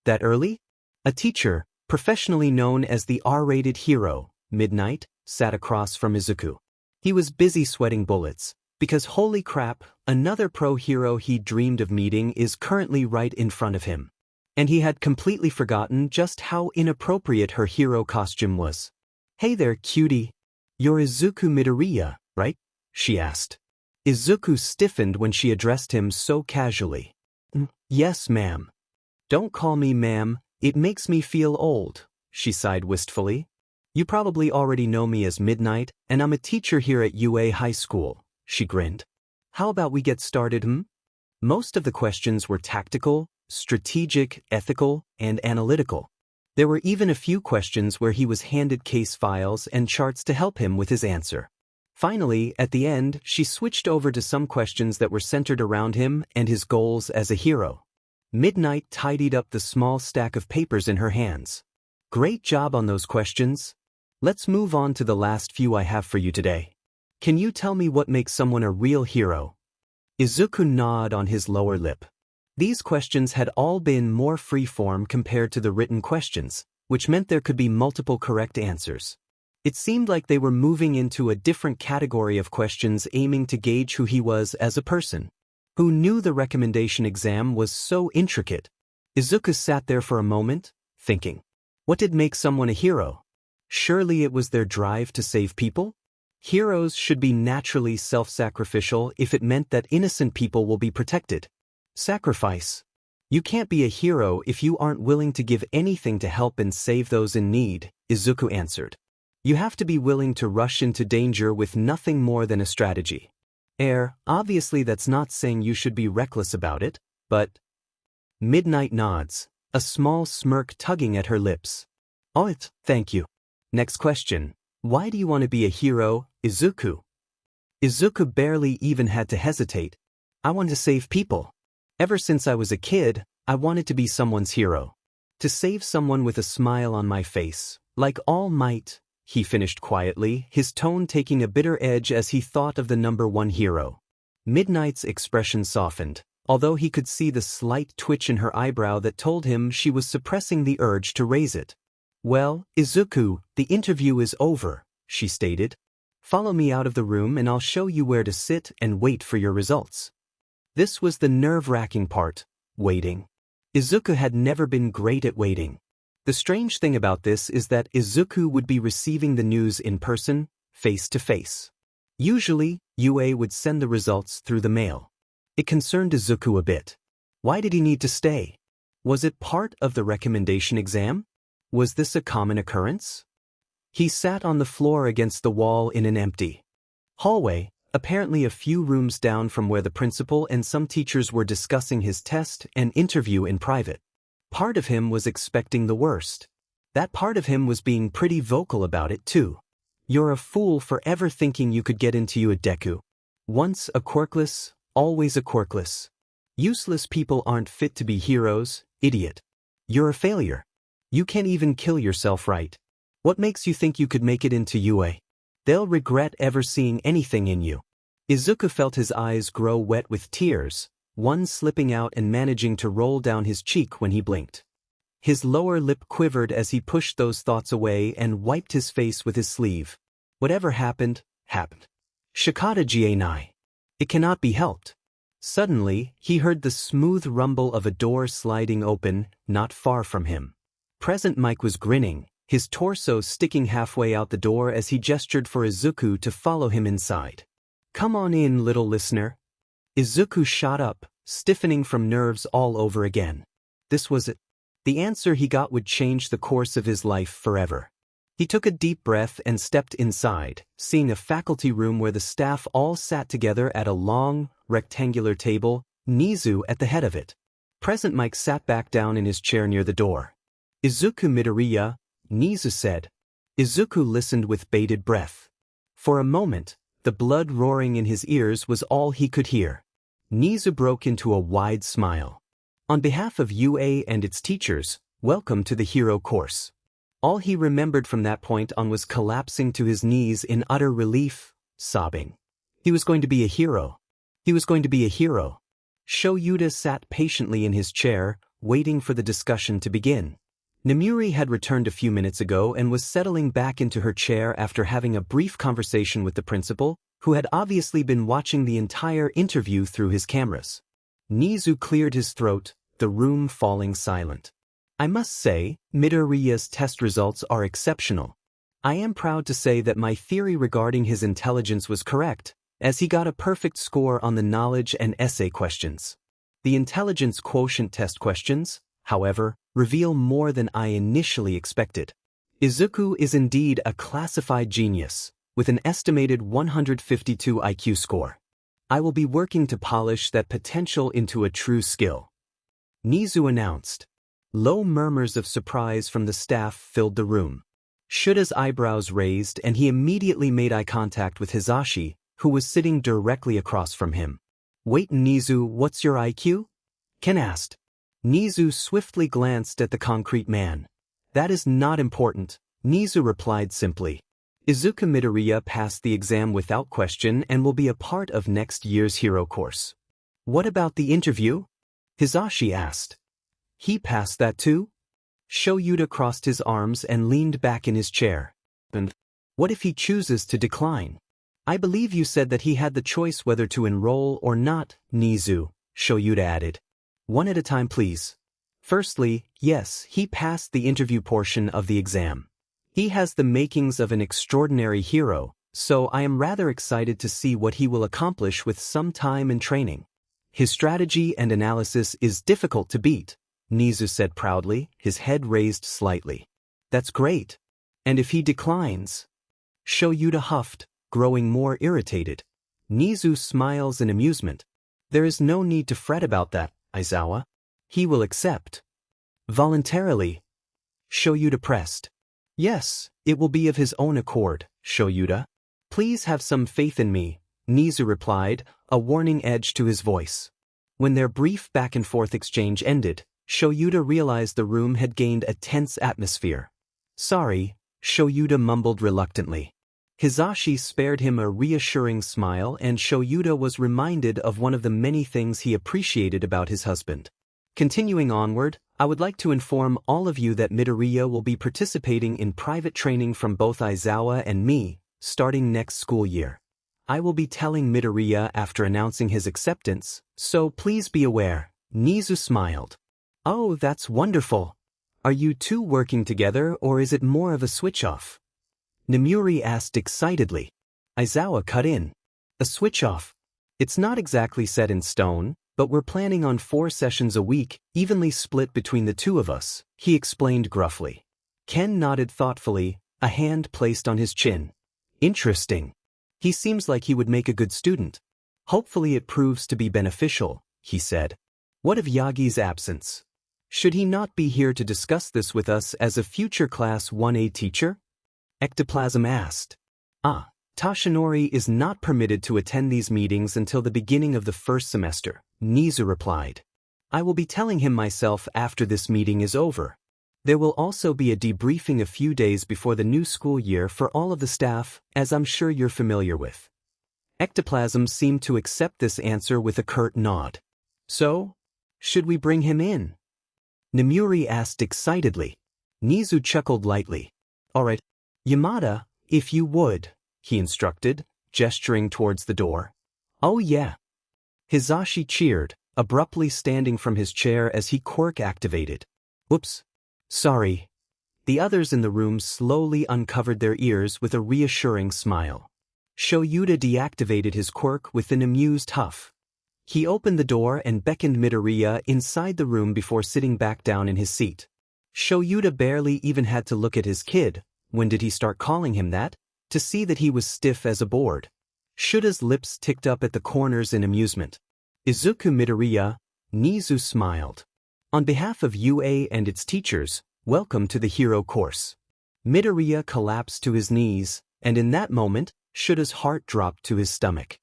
That early? A teacher, professionally known as the R-rated hero, Midnight, sat across from Izuku. He was busy sweating bullets, because holy crap, another pro-hero he dreamed of meeting is currently right in front of him. And he had completely forgotten just how inappropriate her hero costume was. "Hey there, cutie. You're Izuku Midoriya, right?" she asked. Izuku stiffened when she addressed him so casually. "Yes, ma'am." "Don't call me ma'am, it makes me feel old," she sighed wistfully. "You probably already know me as Midnight, and I'm a teacher here at UA High School," she grinned. "How about we get started, Most of the questions were tactical, strategic, ethical, and analytical. There were even a few questions where he was handed case files and charts to help him with his answer. Finally, at the end, she switched over to some questions that were centered around him and his goals as a hero. Midnight tidied up the small stack of papers in her hands. "Great job on those questions. Let's move on to the last few I have for you today. Can you tell me what makes someone a real hero?" Izuku gnawed on his lower lip. These questions had all been more free-form compared to the written questions, which meant there could be multiple correct answers. It seemed like they were moving into a different category of questions aiming to gauge who he was as a person. Who knew the recommendation exam was so intricate? Izuku sat there for a moment, thinking. What did make someone a hero? Surely it was their drive to save people? Heroes should be naturally self-sacrificial if it meant that innocent people will be protected. Sacrifice. You can't be a hero if you aren't willing to give anything to help and save those in need, Izuku answered. You have to be willing to rush into danger with nothing more than a strategy. Obviously that's not saying you should be reckless about it, but... Midnight nods, a small smirk tugging at her lips. "Oh, thank you. Next question. Why do you want to be a hero, Izuku?" Izuku barely even had to hesitate. "I want to save people. Ever since I was a kid, I wanted to be someone's hero. To save someone with a smile on my face, like All Might," he finished quietly, his tone taking a bitter edge as he thought of the number one hero. Midnight's expression softened, although he could see the slight twitch in her eyebrow that told him she was suppressing the urge to raise it. "Well, Izuku, the interview is over," she stated. "Follow me out of the room and I'll show you where to sit and wait for your results." This was the nerve-wracking part, waiting. Izuku had never been great at waiting. The strange thing about this is that Izuku would be receiving the news in person, face to face. Usually, UA would send the results through the mail. It concerned Izuku a bit. Why did he need to stay? Was it part of the recommendation exam? Was this a common occurrence? He sat on the floor against the wall in an empty hallway, apparently a few rooms down from where the principal and some teachers were discussing his test and interview in private. Part of him was expecting the worst. That part of him was being pretty vocal about it too. "You're a fool for ever thinking you could get into a Deku. Once a quirkless, always a quirkless. Useless people aren't fit to be heroes, idiot. You're a failure. You can't even kill yourself right. What makes you think you could make it into UA? They'll regret ever seeing anything in you." Izuku felt his eyes grow wet with tears, one slipping out and managing to roll down his cheek when he blinked. His lower lip quivered as he pushed those thoughts away and wiped his face with his sleeve. Whatever happened, happened. Shikata GA9. It cannot be helped. Suddenly, he heard the smooth rumble of a door sliding open, not far from him. Present Mike was grinning, his torso sticking halfway out the door as he gestured for Izuku to follow him inside. "Come on in, little listener." Izuku shot up, stiffening from nerves all over again. This was it. The answer he got would change the course of his life forever. He took a deep breath and stepped inside, seeing a faculty room where the staff all sat together at a long, rectangular table, Nizu at the head of it. Present Mike sat back down in his chair near the door. "Izuku Midoriya," Nizu said. Izuku listened with bated breath. For a moment, the blood roaring in his ears was all he could hear. Nizu broke into a wide smile. On behalf of UA and its teachers, welcome to the hero course. All he remembered from that point on was collapsing to his knees in utter relief, sobbing. He was going to be a hero. He was going to be a hero. Shoyuta sat patiently in his chair, waiting for the discussion to begin. Namuri had returned a few minutes ago and was settling back into her chair after having a brief conversation with the principal, who had obviously been watching the entire interview through his cameras. Nizu cleared his throat, the room falling silent. I must say, Midoriya's test results are exceptional. I am proud to say that my theory regarding his intelligence was correct, as he got a perfect score on the knowledge and essay questions. The intelligence quotient test questions, however, reveal more than I initially expected. Izuku is indeed a classified genius, with an estimated 152 IQ score. I will be working to polish that potential into a true skill. Nizu announced. Low murmurs of surprise from the staff filled the room. Shuta's eyebrows raised and he immediately made eye contact with Hisashi, who was sitting directly across from him. Wait, Nizu, what's your IQ? Ken asked. Nizu swiftly glanced at the concrete man. That is not important, Nizu replied simply. Izuku Midoriya passed the exam without question and will be a part of next year's hero course. What about the interview? Hisashi asked. He passed that too? Shoyuta crossed his arms and leaned back in his chair. And what if he chooses to decline? I believe you said that he had the choice whether to enroll or not, Nizu, Shoyuta added. One at a time, please. Firstly, yes, he passed the interview portion of the exam. He has the makings of an extraordinary hero, so I am rather excited to see what he will accomplish with some time and training. His strategy and analysis is difficult to beat, Nizu said proudly, his head raised slightly. That's great. And if he declines? Shoyuta huffed, growing more irritated. Nizu smiles in amusement. There is no need to fret about that, Aizawa. He will accept. Voluntarily. Shoyuta pressed. Yes, it will be of his own accord, Shoyuta. Please have some faith in me, Nizu replied, a warning edge to his voice. When their brief back-and-forth exchange ended, Shoyuta realized the room had gained a tense atmosphere. Sorry, Shoyuta mumbled reluctantly. Hisashi spared him a reassuring smile and Shoyuta was reminded of one of the many things he appreciated about his husband. Continuing onward, I would like to inform all of you that Midoriya will be participating in private training from both Aizawa and me, starting next school year. I will be telling Midoriya after announcing his acceptance, so please be aware. Nizu smiled. Oh, that's wonderful. Are you two working together or is it more of a switch-off? Namuri asked excitedly. Aizawa cut in. A switch-off. It's not exactly set in stone, but we're planning on 4 sessions a week, evenly split between the two of us, he explained gruffly. Ken nodded thoughtfully, a hand placed on his chin. Interesting. He seems like he would make a good student. Hopefully it proves to be beneficial, he said. What of Yagi's absence? Should he not be here to discuss this with us as a future Class 1A teacher? Ectoplasm asked. Tashinori is not permitted to attend these meetings until the beginning of the first semester, Nizu replied. I will be telling him myself after this meeting is over. There will also be a debriefing a few days before the new school year for all of the staff, as I'm sure you're familiar with. Ectoplasm seemed to accept this answer with a curt nod. So, should we bring him in? Namuri asked excitedly. Nizu chuckled lightly. All right, Yamada, if you would, he instructed, gesturing towards the door. Oh yeah. Hisashi cheered, abruptly standing from his chair as he quirk activated. Oops. Sorry. The others in the room slowly uncovered their ears with a reassuring smile. Shoyuta deactivated his quirk with an amused huff. He opened the door and beckoned Midoriya inside the room before sitting back down in his seat. Shoyuta barely even had to look at his kid, when did he start calling him that? To see that he was stiff as a board. Shuta's lips ticked up at the corners in amusement. Izuku Midoriya, Nizu smiled. On behalf of UA and its teachers, welcome to the hero course. Midoriya collapsed to his knees, and in that moment, Shuta's heart dropped to his stomach.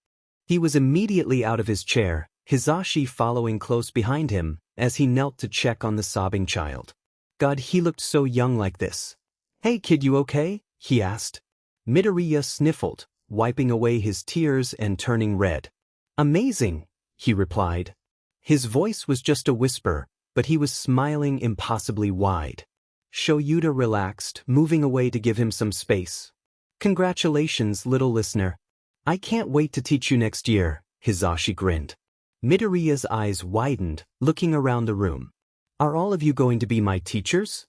He was immediately out of his chair, Hisashi following close behind him, as he knelt to check on the sobbing child. God, he looked so young like this. Hey kid, you okay? He asked. Midoriya sniffled, wiping away his tears and turning red. Amazing, he replied. His voice was just a whisper, but he was smiling impossibly wide. Shoyuta relaxed, moving away to give him some space. Congratulations, little listener. I can't wait to teach you next year, Hisashi grinned. Midoriya's eyes widened, looking around the room. Are all of you going to be my teachers?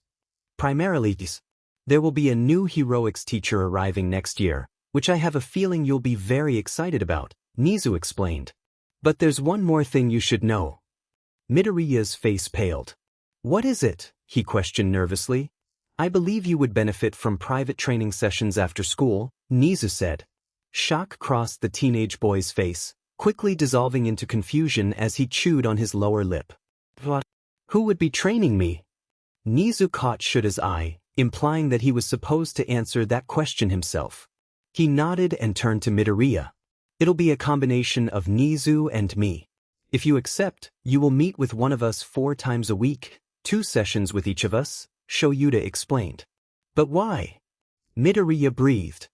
Primarily, there will be a new heroics teacher arriving next year, which I have a feeling you'll be very excited about, Nizu explained. But there's one more thing you should know. Midoriya's face paled. What is it? He questioned nervously. I believe you would benefit from private training sessions after school, Nizu said. Shock crossed the teenage boy's face, quickly dissolving into confusion as he chewed on his lower lip. What? Who would be training me? Nizu caught Shuta's eye, implying that he was supposed to answer that question himself. He nodded and turned to Midoriya. It'll be a combination of Nizu and me. If you accept, you will meet with one of us 4 times a week, 2 sessions with each of us, Shoyuta explained. But why? Midoriya breathed.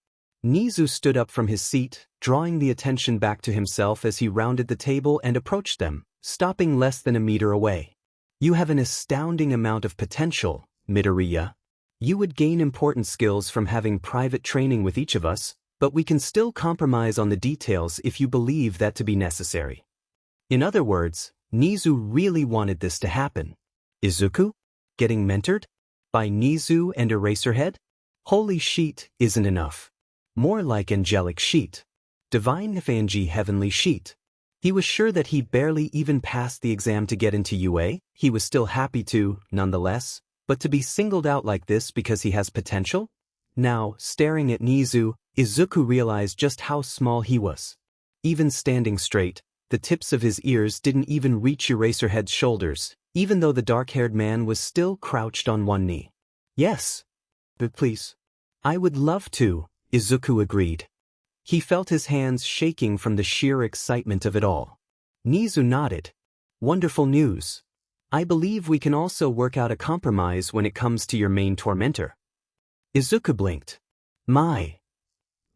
Nizu stood up from his seat, drawing the attention back to himself as he rounded the table and approached them, stopping less than a meter away. You have an astounding amount of potential, Midoriya. You would gain important skills from having private training with each of us, but we can still compromise on the details if you believe that to be necessary. In other words, Nizu really wanted this to happen. Izuku? Getting mentored? By Nizu and Eraserhead? Holy sheet isn't enough. More like angelic sheet. Divine Fanji heavenly sheet. He was sure that he barely even passed the exam to get into UA. He was still happy to, nonetheless, but to be singled out like this because he has potential? Now, staring at Nizu, Izuku realized just how small he was. Even standing straight, the tips of his ears didn't even reach Eraserhead's shoulders, even though the dark-haired man was still crouched on one knee. Yes. But please. I would love to, Izuku agreed. He felt his hands shaking from the sheer excitement of it all. Nizu nodded. Wonderful news. I believe we can also work out a compromise when it comes to your main tormentor. Izuku blinked. My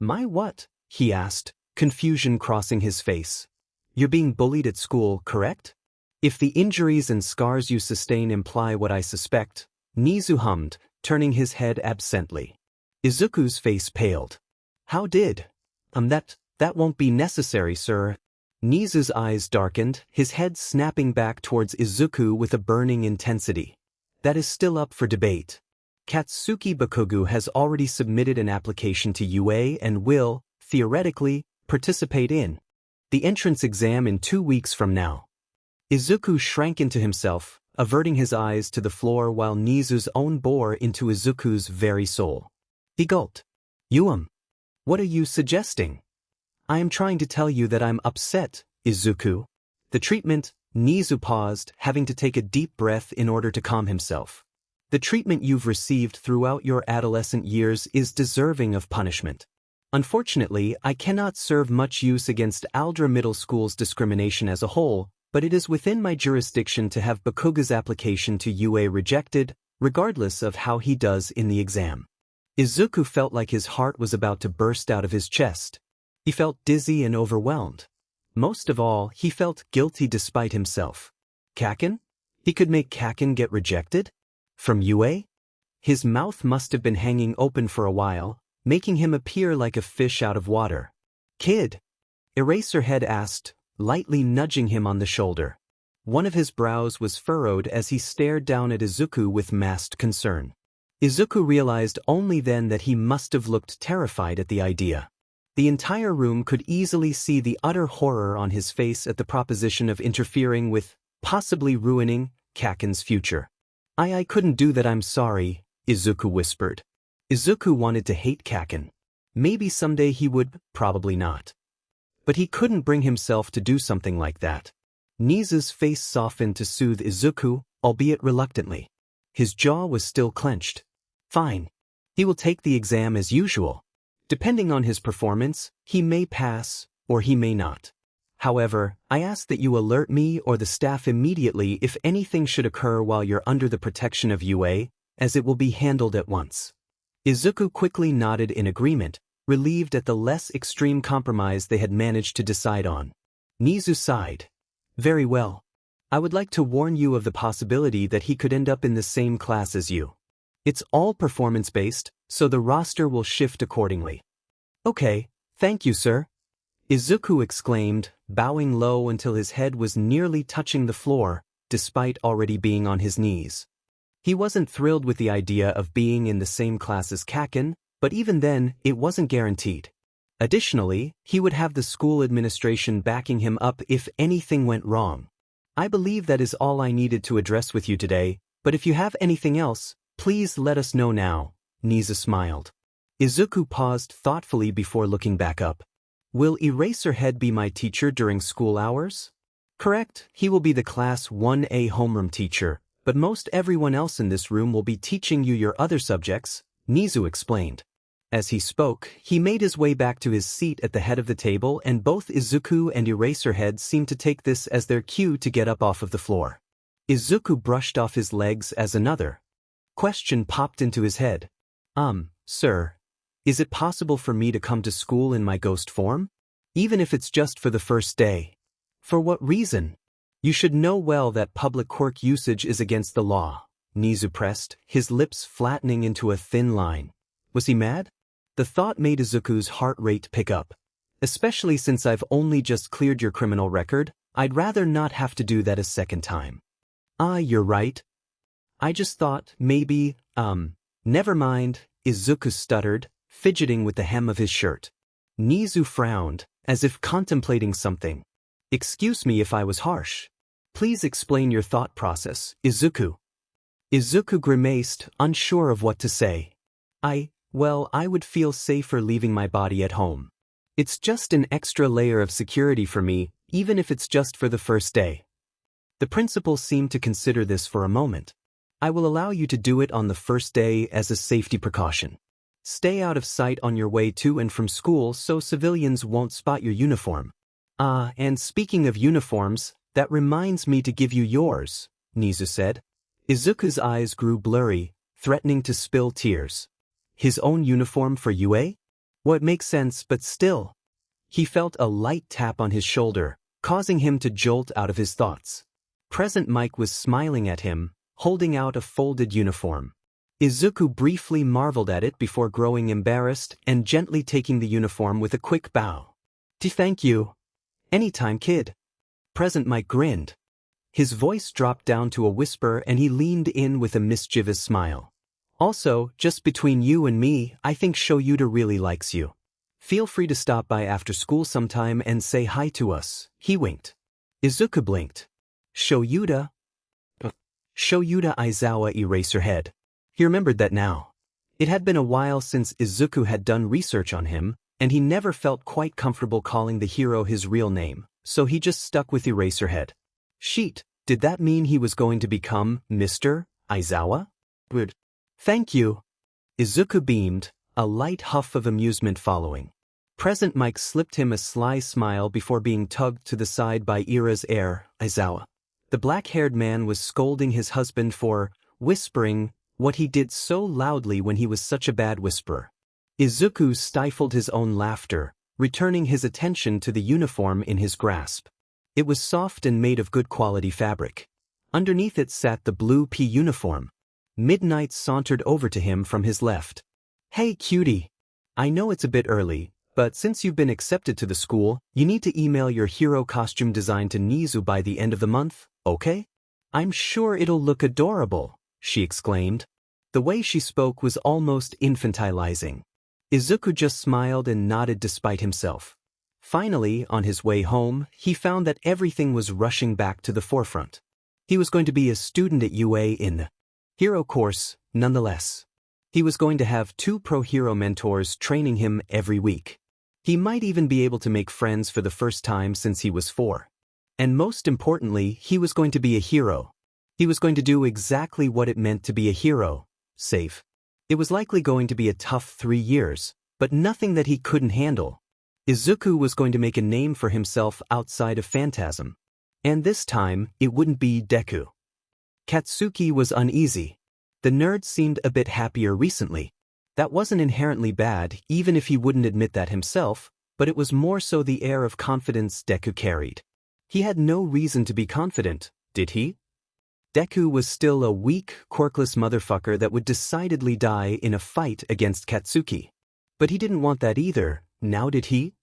what? He asked, confusion crossing his face. You're being bullied at school, correct? If the injuries and scars you sustain imply what I suspect, Nizu hummed, turning his head absently. Izuku's face paled. How did? That won't be necessary, sir. Nizu's eyes darkened, his head snapping back towards Izuku with a burning intensity. That is still up for debate. Katsuki Bakugo has already submitted an application to UA and will, theoretically, participate in the entrance exam in 2 weeks from now. Izuku shrank into himself, averting his eyes to the floor while Nizu's own bore into Izuku's very soul. He gulped. What are you suggesting? I am trying to tell you that I'm upset, Izuku. The treatment, Nizu paused, having to take a deep breath in order to calm himself. The treatment you've received throughout your adolescent years is deserving of punishment. Unfortunately, I cannot serve much use against Aldra Middle School's discrimination as a whole, but it is within my jurisdiction to have Bakuga's application to UA rejected, regardless of how he does in the exam. Izuku felt like his heart was about to burst out of his chest. He felt dizzy and overwhelmed. Most of all, he felt guilty despite himself. Kaken? He could make Kaken get rejected? From UA? His mouth must have been hanging open for a while, making him appear like a fish out of water. Kid? Eraserhead asked, lightly nudging him on the shoulder. One of his brows was furrowed as he stared down at Izuku with masked concern. Izuku realized only then that he must have looked terrified at the idea. The entire room could easily see the utter horror on his face at the proposition of interfering with, possibly ruining, Kaken's future. I couldn't do that, I'm sorry, Izuku whispered. Izuku wanted to hate Kaken. Maybe someday he would, probably not. But he couldn't bring himself to do something like that. Nizu's face softened to soothe Izuku, albeit reluctantly. His jaw was still clenched. Fine. He will take the exam as usual. Depending on his performance, he may pass, or he may not. However, I ask that you alert me or the staff immediately if anything should occur while you're under the protection of UA, as it will be handled at once. Izuku quickly nodded in agreement, relieved at the less extreme compromise they had managed to decide on. Nizu sighed. Very well. I would like to warn you of the possibility that he could end up in the same class as you. It's all performance-based, so the roster will shift accordingly. Okay, thank you, sir. Izuku exclaimed, bowing low until his head was nearly touching the floor, despite already being on his knees. He wasn't thrilled with the idea of being in the same class as Kaken, but even then, it wasn't guaranteed. Additionally, he would have the school administration backing him up if anything went wrong. I believe that is all I needed to address with you today, but if you have anything else, please let us know now, Nizu smiled. Izuku paused thoughtfully before looking back up. Will Eraserhead be my teacher during school hours? Correct, he will be the Class 1A homeroom teacher, but most everyone else in this room will be teaching you your other subjects, Nizu explained. As he spoke, he made his way back to his seat at the head of the table, and both Izuku and Eraserhead seemed to take this as their cue to get up off of the floor. Izuku brushed off his legs as another question popped into his head. Sir, is it possible for me to come to school in my ghost form? Even if it's just for the first day. For what reason? You should know well that public quirk usage is against the law, Nizu pressed, his lips flattening into a thin line. Was he mad? The thought made Izuku's heart rate pick up. Especially since I've only just cleared your criminal record, I'd rather not have to do that a second time. You're right. I just thought, maybe, never mind, Izuku stuttered, fidgeting with the hem of his shirt. Nizu frowned, as if contemplating something. Excuse me if I was harsh. Please explain your thought process, Izuku. Izuku grimaced, unsure of what to say. Well, I would feel safer leaving my body at home. It's just an extra layer of security for me, even if it's just for the first day. The principal seemed to consider this for a moment. I will allow you to do it on the first day as a safety precaution. Stay out of sight on your way to and from school so civilians won't spot your uniform. And speaking of uniforms, that reminds me to give you yours, Nizu said. Izuku's eyes grew blurry, threatening to spill tears. His own uniform for UA? Well, it makes sense, but still. He felt a light tap on his shoulder, causing him to jolt out of his thoughts. Present Mike was smiling at him, holding out a folded uniform. Izuku briefly marveled at it before growing embarrassed and gently taking the uniform with a quick bow. Thank you. Anytime, kid. Present Mike grinned. His voice dropped down to a whisper and he leaned in with a mischievous smile. Also, just between you and me, I think Shoyuta really likes you. Feel free to stop by after school sometime and say hi to us, he winked. Izuku blinked. Shoyuta? Shoyuta Aizawa Eraserhead. He remembered that now. It had been a while since Izuku had done research on him, and he never felt quite comfortable calling the hero his real name, so he just stuck with Eraserhead. Sheet, did that mean he was going to become Mr. Aizawa? Good. Thank you. Izuku beamed, a light huff of amusement following. Present Mike slipped him a sly smile before being tugged to the side by Ira's heir, Aizawa. The black-haired man was scolding his husband for whispering what he did so loudly when he was such a bad whisperer. Izuku stifled his own laughter, returning his attention to the uniform in his grasp. It was soft and made of good quality fabric. Underneath it sat the blue pea uniform. Midnight sauntered over to him from his left. Hey cutie. I know it's a bit early, but since you've been accepted to the school, you need to email your hero costume design to Nizu by the end of the month, okay? I'm sure it'll look adorable, she exclaimed. The way she spoke was almost infantilizing. Izuku just smiled and nodded despite himself. Finally, on his way home, he found that everything was rushing back to the forefront. He was going to be a student at UA in the hero course, nonetheless. He was going to have 2 pro-hero mentors training him every week. He might even be able to make friends for the first time since he was 4. And most importantly, he was going to be a hero. He was going to do exactly what it meant to be a hero, save. It was likely going to be a tough 3 years, but nothing that he couldn't handle. Izuku was going to make a name for himself outside of Phantasm. And this time, it wouldn't be Deku. Katsuki was uneasy. The nerd seemed a bit happier recently. That wasn't inherently bad, even if he wouldn't admit that himself, but it was more so the air of confidence Deku carried. He had no reason to be confident, did he? Deku was still a weak, quirkless motherfucker that would decidedly die in a fight against Katsuki. But he didn't want that either, now did he?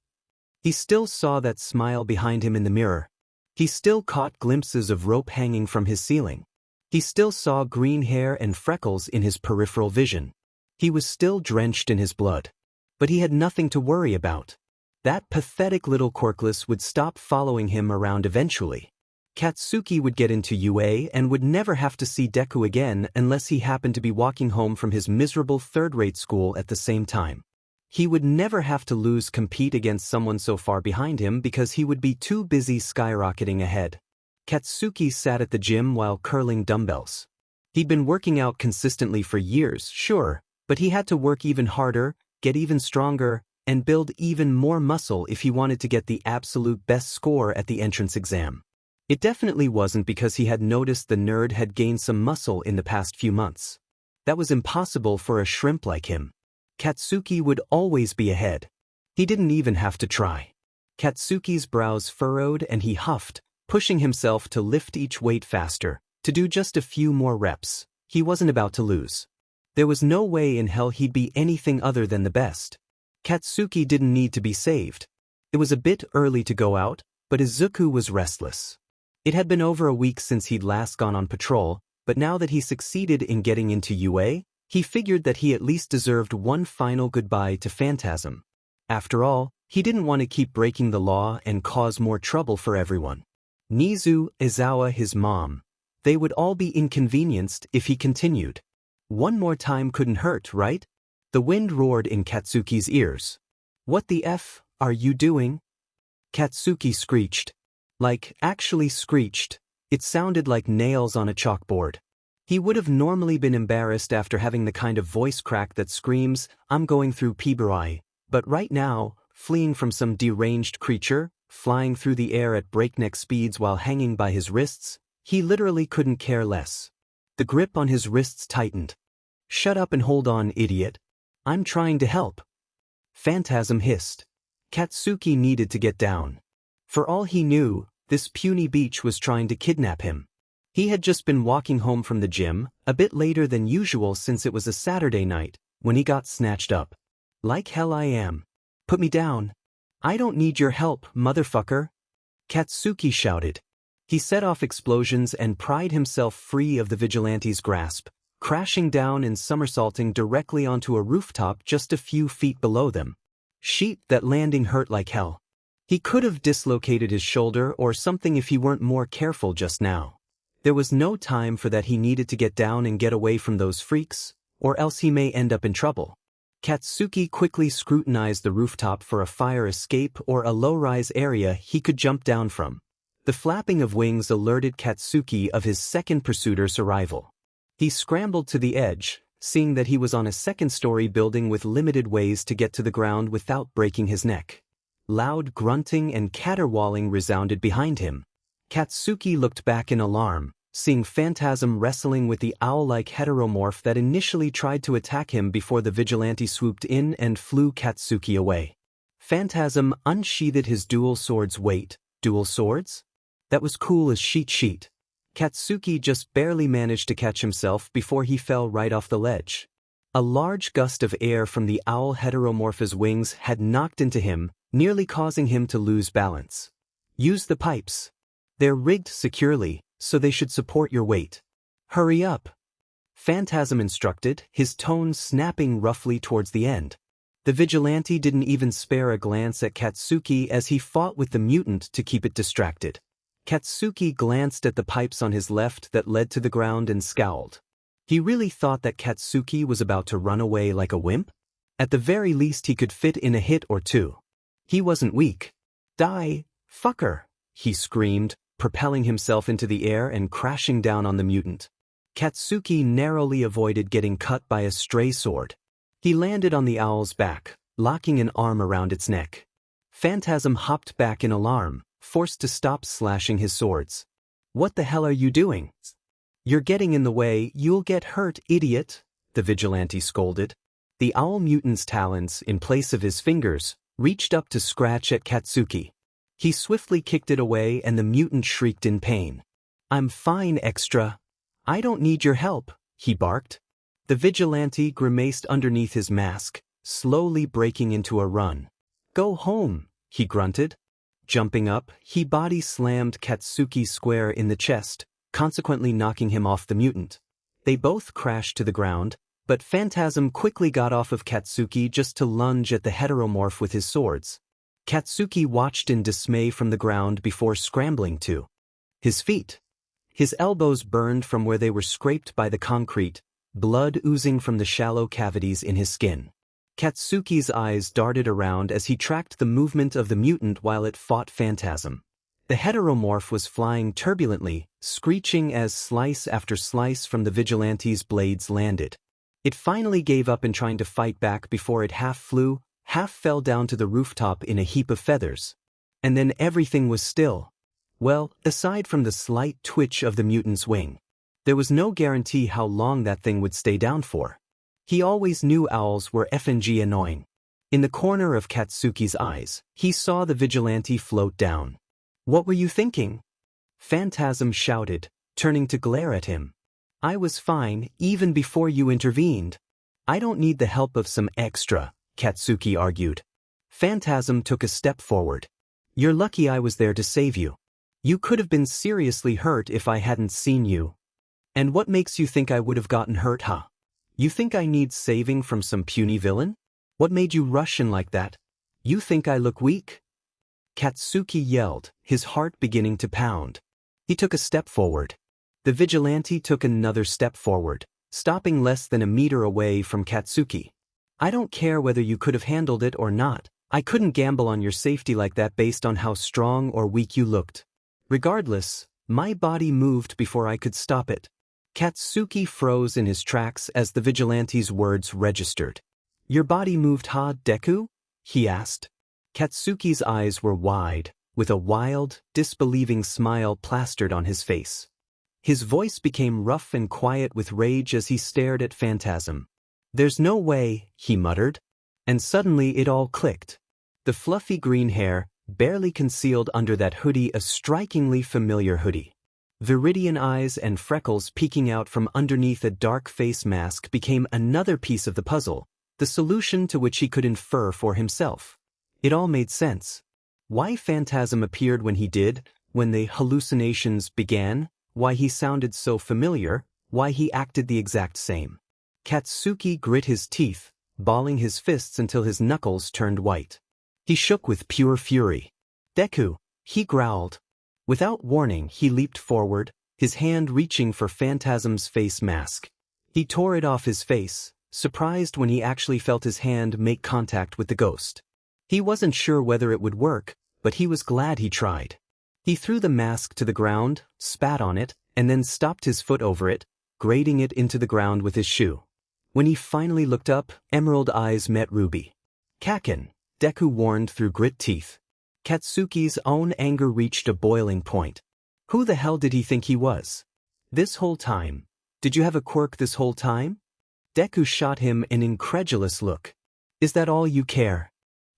He still saw that smile behind him in the mirror. He still caught glimpses of rope hanging from his ceiling. He still saw green hair and freckles in his peripheral vision. He was still drenched in his blood. But he had nothing to worry about. That pathetic little quirkless would stop following him around eventually. Katsuki would get into UA and would never have to see Deku again unless he happened to be walking home from his miserable third-rate school at the same time. He would never have to compete against someone so far behind him because he would be too busy skyrocketing ahead. Katsuki sat at the gym while curling dumbbells. He'd been working out consistently for years, sure, but he had to work even harder, get even stronger, and build even more muscle if he wanted to get the absolute best score at the entrance exam. It definitely wasn't because he had noticed the nerd had gained some muscle in the past few months. That was impossible for a shrimp like him. Katsuki would always be ahead. He didn't even have to try. Katsuki's brows furrowed and he huffed, pushing himself to lift each weight faster, to do just a few more reps. He wasn't about to lose. There was no way in hell he'd be anything other than the best. Katsuki didn't need to be saved. It was a bit early to go out, but Izuku was restless. It had been over a week since he'd last gone on patrol, but now that he succeeded in getting into UA, he figured that he at least deserved one final goodbye to Phantasm. After all, he didn't want to keep breaking the law and cause more trouble for everyone. Nizu, Izawa, his mom. They would all be inconvenienced if he continued. One more time couldn't hurt, right? The wind roared in Katsuki's ears. What the F are you doing? Katsuki screeched. Like, actually screeched. It sounded like nails on a chalkboard. He would have normally been embarrassed after having the kind of voice crack that screams, "I'm going through BGMI," but right now, fleeing from some deranged creature, flying through the air at breakneck speeds while hanging by his wrists, he literally couldn't care less. The grip on his wrists tightened. "Shut up and hold on, idiot. I'm trying to help." Phantasm hissed. Katsuki needed to get down. For all he knew, this puny beach was trying to kidnap him. He had just been walking home from the gym, a bit later than usual since it was a Saturday night, when he got snatched up. "Like hell I am. Put me down. I don't need your help, motherfucker," Katsuki shouted. He set off explosions and pried himself free of the vigilante's grasp, crashing down and somersaulting directly onto a rooftop just a few feet below them. Shit, that landing hurt like hell. He could have dislocated his shoulder or something if he weren't more careful just now. There was no time for that. He needed to get down and get away from those freaks, or else he may end up in trouble. Katsuki quickly scrutinized the rooftop for a fire escape or a low-rise area he could jump down from. The flapping of wings alerted Katsuki of his second pursuiter's arrival. He scrambled to the edge, seeing that he was on a second-story building with limited ways to get to the ground without breaking his neck. Loud grunting and caterwauling resounded behind him. Katsuki looked back in alarm, seeing Phantasm wrestling with the owl-like heteromorph that initially tried to attack him before the vigilante swooped in and flew Katsuki away. Phantasm unsheathed his dual swords. Wait, dual swords? That was cool as sheet. Katsuki just barely managed to catch himself before he fell right off the ledge. A large gust of air from the owl heteromorph's wings had knocked into him, nearly causing him to lose balance. Use the pipes. They're rigged securely, so they should support your weight. Hurry up. Phantasm instructed, his tone snapping roughly towards the end. The vigilante didn't even spare a glance at Katsuki as he fought with the mutant to keep it distracted. Katsuki glanced at the pipes on his left that led to the ground and scowled. He really thought that Katsuki was about to run away like a wimp? At the very least he could fit in a hit or two. He wasn't weak. Die, fucker, he screamed, propelling himself into the air and crashing down on the mutant. Katsuki narrowly avoided getting cut by a stray sword. He landed on the owl's back, locking an arm around its neck. Phantasm hopped back in alarm, forced to stop slashing his swords. "What the hell are you doing? You're getting in the way, you'll get hurt, idiot," the vigilante scolded. The owl mutant's talons, in place of his fingers, reached up to scratch at Katsuki. He swiftly kicked it away and the mutant shrieked in pain. "I'm fine, Extra. I don't need your help," he barked. The vigilante grimaced underneath his mask, slowly breaking into a run. "Go home," he grunted. Jumping up, he body slammed Katsuki square in the chest, consequently knocking him off the mutant. They both crashed to the ground, but Phantasm quickly got off of Katsuki just to lunge at the heteromorph with his swords. Katsuki watched in dismay from the ground before scrambling to his feet. His elbows burned from where they were scraped by the concrete, blood oozing from the shallow cavities in his skin. Katsuki's eyes darted around as he tracked the movement of the mutant while it fought Phantasm. The heteromorph was flying turbulently, screeching as slice after slice from the vigilante's blades landed. It finally gave up in trying to fight back before it half flew, half fell down to the rooftop in a heap of feathers. And then everything was still. Well, aside from the slight twitch of the mutant's wing. There was no guarantee how long that thing would stay down for. He always knew owls were FNG annoying. In the corner of Katsuki's eyes, he saw the vigilante float down. "What were you thinking?" Phantasm shouted, turning to glare at him. "I was fine, even before you intervened." "I don't need the help of some extra," Katsuki argued. Phantasm took a step forward. "You're lucky I was there to save you. You could have been seriously hurt if I hadn't seen you. And what makes you think I would have gotten hurt, huh? You think I need saving from some puny villain? What made you rush in like that? You think I look weak?" Katsuki yelled, his heart beginning to pound. He took a step forward. The vigilante took another step forward, stopping less than a meter away from Katsuki. "I don't care whether you could have handled it or not. I couldn't gamble on your safety like that based on how strong or weak you looked. Regardless, my body moved before I could stop it." Katsuki froze in his tracks as the vigilante's words registered. "Your body moved, huh, Deku?" he asked. Katsuki's eyes were wide, with a wild, disbelieving smile plastered on his face. His voice became rough and quiet with rage as he stared at Phantasm. "There's no way," he muttered. And suddenly it all clicked. The fluffy green hair, barely concealed under that hoodie, a strikingly familiar hoodie. Viridian eyes and freckles peeking out from underneath a dark face mask became another piece of the puzzle, the solution to which he could infer for himself. It all made sense. Why Phantasm appeared when he did, when the hallucinations began, why he sounded so familiar, why he acted the exact same. Katsuki grit his teeth, balling his fists until his knuckles turned white. He shook with pure fury. "Deku," he growled. Without warning, he leaped forward, his hand reaching for Phantasm's face mask. He tore it off his face, surprised when he actually felt his hand make contact with the ghost. He wasn't sure whether it would work, but he was glad he tried. He threw the mask to the ground, spat on it, and then stopped his foot over it, grating it into the ground with his shoe. When he finally looked up, emerald eyes met ruby. "Kaken," Deku warned through grit teeth. Katsuki's own anger reached a boiling point. Who the hell did he think he was? This whole time? Did you have a quirk this whole time? Deku shot him an incredulous look. "Is that all you care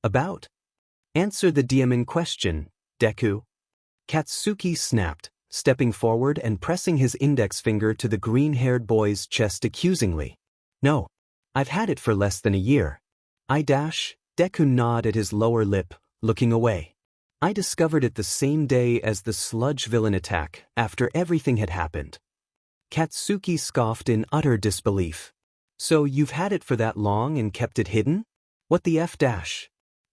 about? Answer the demon question, Deku." Katsuki snapped, stepping forward and pressing his index finger to the green-haired boy's chest accusingly. "No. I've had it for less than a year." Deku gnawed at his lower lip, looking away. "I discovered it the same day as the sludge villain attack, after everything had happened." Katsuki scoffed in utter disbelief. "So you've had it for that long and kept it hidden? What the F-?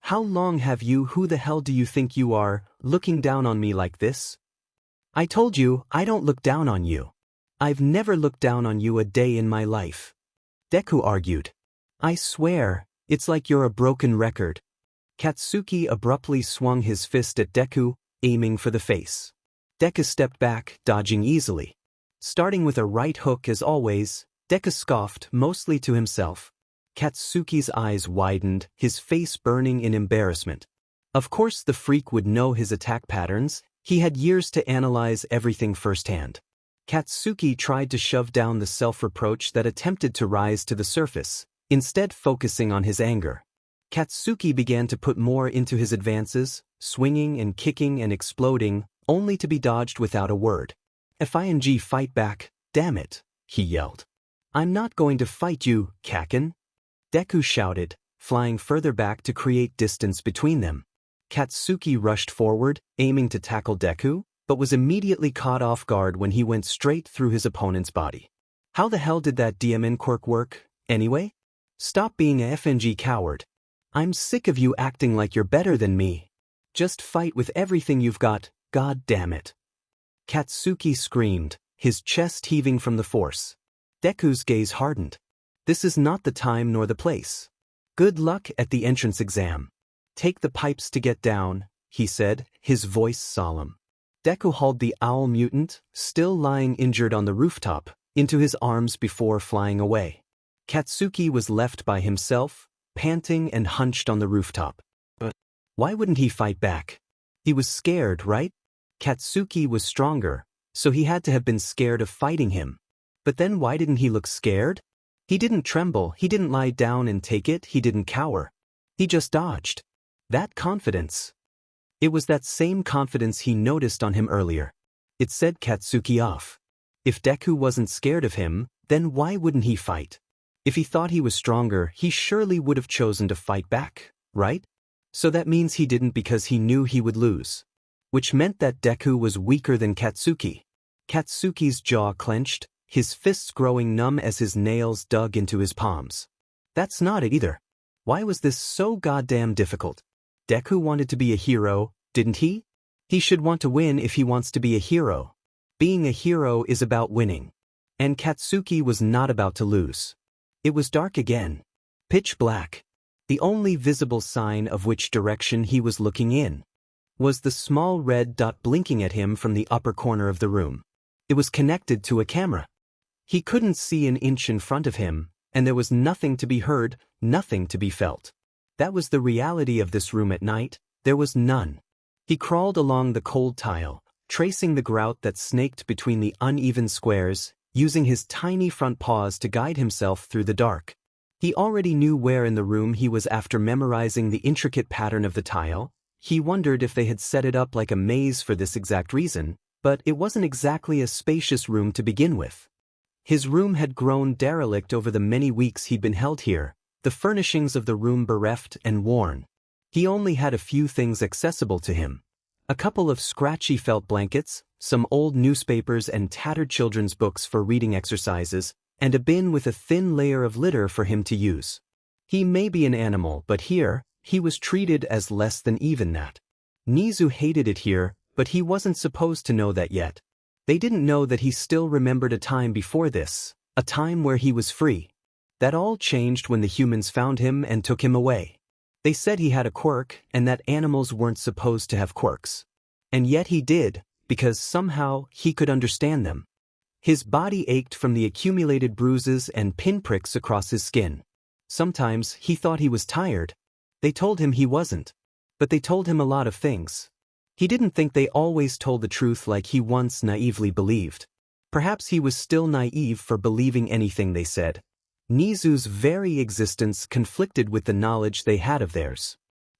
How long have you? Who the hell do you think you are, looking down on me like this?" "I told you, I don't look down on you. I've never looked down on you a day in my life," Deku argued. "I swear, it's like you're a broken record." Katsuki abruptly swung his fist at Deku, aiming for the face. Deku stepped back, dodging easily. Starting with a right hook as always, Deku scoffed, mostly to himself. Katsuki's eyes widened, his face burning in embarrassment. Of course the freak would know his attack patterns, he had years to analyze everything firsthand. Katsuki tried to shove down the self-reproach that attempted to rise to the surface, instead focusing on his anger. Katsuki began to put more into his advances, swinging and kicking and exploding, only to be dodged without a word. "Fing fight back, damn it," he yelled. "I'm not going to fight you, Kaken." Deku shouted, flying further back to create distance between them. Katsuki rushed forward, aiming to tackle Deku, but was immediately caught off guard when he went straight through his opponent's body. How the hell did that DMN quirk work, anyway? Stop being a FNG coward. I'm sick of you acting like you're better than me. Just fight with everything you've got, god damn it. Katsuki screamed, his chest heaving from the force. Deku's gaze hardened. This is not the time nor the place. Good luck at the entrance exam. Take the pipes to get down, he said, his voice solemn. Deku hauled the owl mutant, still lying injured on the rooftop, into his arms before flying away. Katsuki was left by himself, panting and hunched on the rooftop. But why wouldn't he fight back? He was scared, right? Katsuki was stronger, so he had to have been scared of fighting him. But then why didn't he look scared? He didn't tremble, he didn't lie down and take it, he didn't cower. He just dodged. That confidence. It was that same confidence he noticed on him earlier. It set Katsuki off. If Deku wasn't scared of him, then why wouldn't he fight? If he thought he was stronger, he surely would have chosen to fight back, right? So that means he didn't because he knew he would lose. Which meant that Deku was weaker than Katsuki. Katsuki's jaw clenched, his fists growing numb as his nails dug into his palms. That's not it either. Why was this so goddamn difficult? Deku wanted to be a hero, didn't he? He should want to win if he wants to be a hero. Being a hero is about winning. And Katsuki was not about to lose. It was dark again. Pitch black. The only visible sign of which direction he was looking in was the small red dot blinking at him from the upper corner of the room. It was connected to a camera. He couldn't see an inch in front of him, and there was nothing to be heard, nothing to be felt. That was the reality of this room at night, there was none. He crawled along the cold tile, tracing the grout that snaked between the uneven squares, using his tiny front paws to guide himself through the dark. He already knew where in the room he was after memorizing the intricate pattern of the tile. He wondered if they had set it up like a maze for this exact reason, but it wasn't exactly a spacious room to begin with. His room had grown derelict over the many weeks he'd been held here, the furnishings of the room bereft and worn. He only had a few things accessible to him. A couple of scratchy felt blankets, some old newspapers and tattered children's books for reading exercises, and a bin with a thin layer of litter for him to use. He may be an animal, but here, he was treated as less than even that. Nizu hated it here, but he wasn't supposed to know that yet. They didn't know that he still remembered a time before this, a time where he was free. That all changed when the humans found him and took him away. They said he had a quirk and that animals weren't supposed to have quirks. And yet he did, because somehow he could understand them. His body ached from the accumulated bruises and pinpricks across his skin. Sometimes he thought he was tired. They told him he wasn't. But they told him a lot of things. He didn't think they always told the truth like he once naively believed. Perhaps he was still naive for believing anything they said. Nizu's very existence conflicted with the knowledge they had of theirs.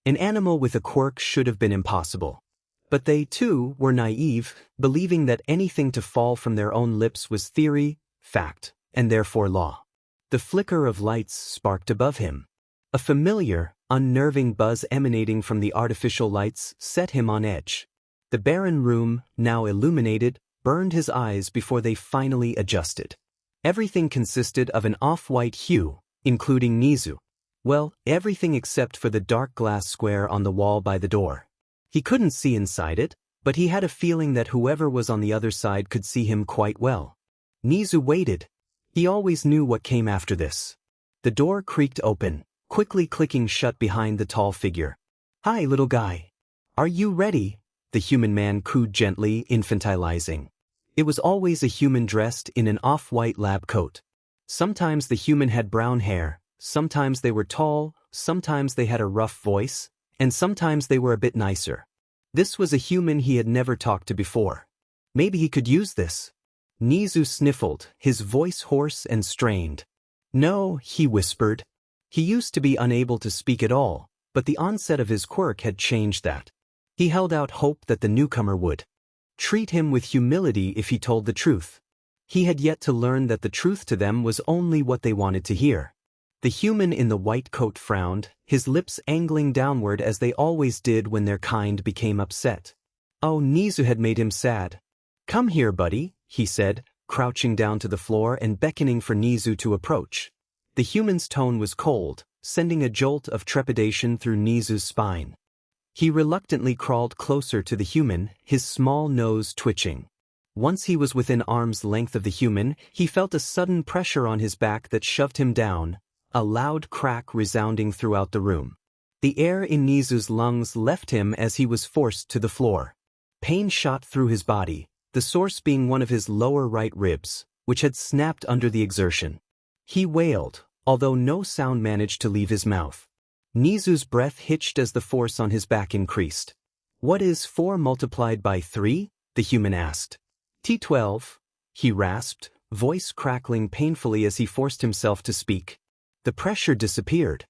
An animal with a quirk should have been impossible. But they, too, were naive, believing that anything to fall from their own lips was theory, fact, and therefore law. The flicker of lights sparked above him. A familiar, unnerving buzz emanating from the artificial lights set him on edge. The barren room, now illuminated, burned his eyes before they finally adjusted. Everything consisted of an off-white hue, including Nizu. Well, everything except for the dark glass square on the wall by the door. He couldn't see inside it, but he had a feeling that whoever was on the other side could see him quite well. Nizu waited. He always knew what came after this. The door creaked open, quickly clicking shut behind the tall figure. "Hi, little guy. Are you ready?" the human man cooed gently, infantilizing. It was always a human dressed in an off-white lab coat. Sometimes the human had brown hair, sometimes they were tall, sometimes they had a rough voice, and sometimes they were a bit nicer. This was a human he had never talked to before. Maybe he could use this. Nizu sniffled, his voice hoarse and strained. No, he whispered. He used to be unable to speak at all, but the onset of his quirk had changed that. He held out hope that the newcomer would treat him with humility if he told the truth. He had yet to learn that the truth to them was only what they wanted to hear. The human in the white coat frowned, his lips angling downward as they always did when their kind became upset. Oh, Nizu had made him sad. Come here, buddy, he said, crouching down to the floor and beckoning for Nizu to approach. The human's tone was cold, sending a jolt of trepidation through Nizu's spine. He reluctantly crawled closer to the human, his small nose twitching. Once he was within arm's length of the human, he felt a sudden pressure on his back that shoved him down, a loud crack resounding throughout the room. The air in Nizu's lungs left him as he was forced to the floor. Pain shot through his body, the source being one of his lower right ribs, which had snapped under the exertion. He wailed, although no sound managed to leave his mouth. Nizu's breath hitched as the force on his back increased. What is 4 multiplied by 3? The human asked. T12, he rasped, voice crackling painfully as he forced himself to speak. The pressure disappeared.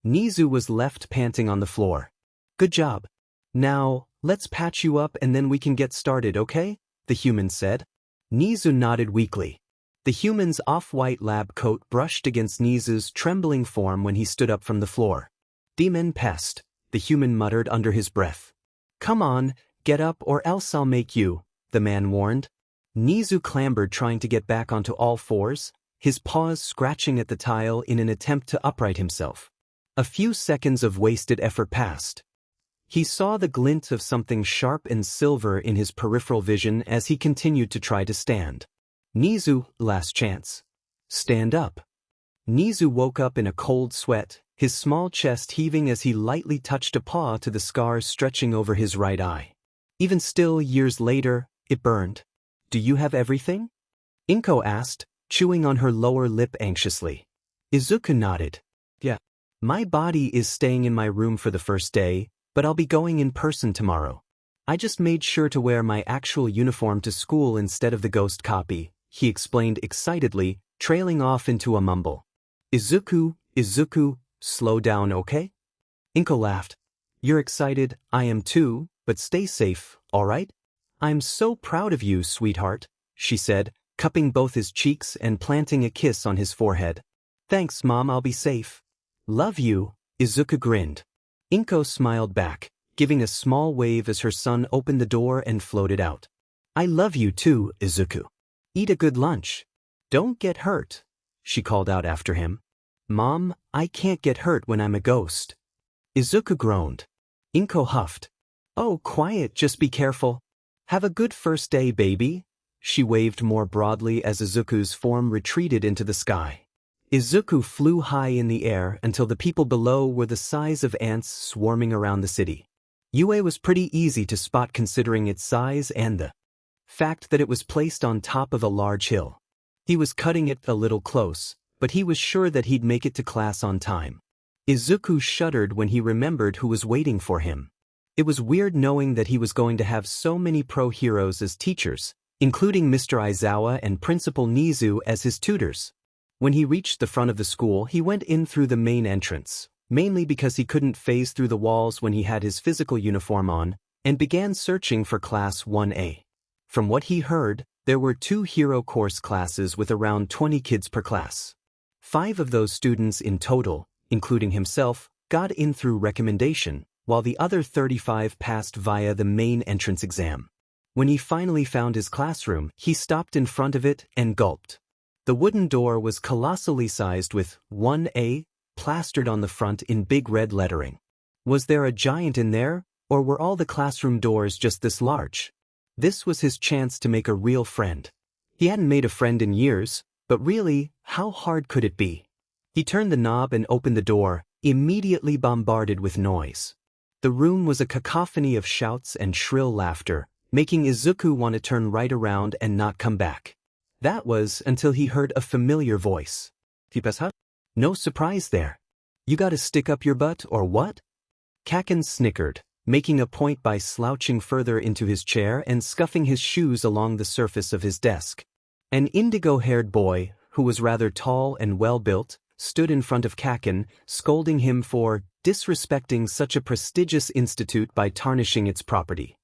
Nizu was left panting on the floor. Good job. Now, let's patch you up and then we can get started, okay? The human said. Nizu nodded weakly. The human's off-white lab coat brushed against Nizu's trembling form when he stood up from the floor. Demon pest, the human muttered under his breath. Come on, get up or else I'll make you, the man warned. Nizu clambered, trying to get back onto all fours, his paws scratching at the tile in an attempt to upright himself. A few seconds of wasted effort passed. He saw the glint of something sharp and silver in his peripheral vision as he continued to try to stand. Nizu, last chance. Stand up. Nizu woke up in a cold sweat, his small chest heaving as he lightly touched a paw to the scars stretching over his right eye. Even still, years later, it burned. Do you have everything? Inko asked, chewing on her lower lip anxiously. Izuku nodded. Yeah. My body is staying in my room for the first day, but I'll be going in person tomorrow. I just made sure to wear my actual uniform to school instead of the ghost copy, he explained excitedly, trailing off into a mumble. Izuku, slow down, okay? Inko laughed. You're excited, I am too, but stay safe, alright? I'm so proud of you, sweetheart, she said, cupping both his cheeks and planting a kiss on his forehead. Thanks, Mom, I'll be safe. Love you, Izuku grinned. Inko smiled back, giving a small wave as her son opened the door and floated out. I love you too, Izuku. Eat a good lunch. Don't get hurt, she called out after him. Mom, I can't get hurt when I'm a ghost. Izuku groaned. Inko huffed. Oh, quiet, just be careful. Have a good first day, baby. She waved more broadly as Izuku's form retreated into the sky. Izuku flew high in the air until the people below were the size of ants swarming around the city. UA was pretty easy to spot considering its size and the fact that it was placed on top of a large hill. He was cutting it a little close, but he was sure that he'd make it to class on time. Izuku shuddered when he remembered who was waiting for him. It was weird knowing that he was going to have so many pro heroes as teachers, including Mr. Aizawa and Principal Nizu as his tutors. When he reached the front of the school, he went in through the main entrance, mainly because he couldn't phase through the walls when he had his physical uniform on, and began searching for Class 1A. From what he heard, there were 2 hero course classes with around 20 kids per class. 5 of those students in total, including himself, got in through recommendation, while the other 35 passed via the main entrance exam. When he finally found his classroom, he stopped in front of it and gulped. The wooden door was colossally sized with 1A plastered on the front in big red lettering. Was there a giant in there, or were all the classroom doors just this large? This was his chance to make a real friend. He hadn't made a friend in years, but really, how hard could it be? He turned the knob and opened the door, immediately bombarded with noise. The room was a cacophony of shouts and shrill laughter, making Izuku want to turn right around and not come back. That was until he heard a familiar voice. No surprise there. You gotta stick up your butt or what? Kaken snickered, making a point by slouching further into his chair and scuffing his shoes along the surface of his desk. An indigo-haired boy, who was rather tall and well-built, stood in front of Kaken, scolding him for disrespecting such a prestigious institute by tarnishing its property.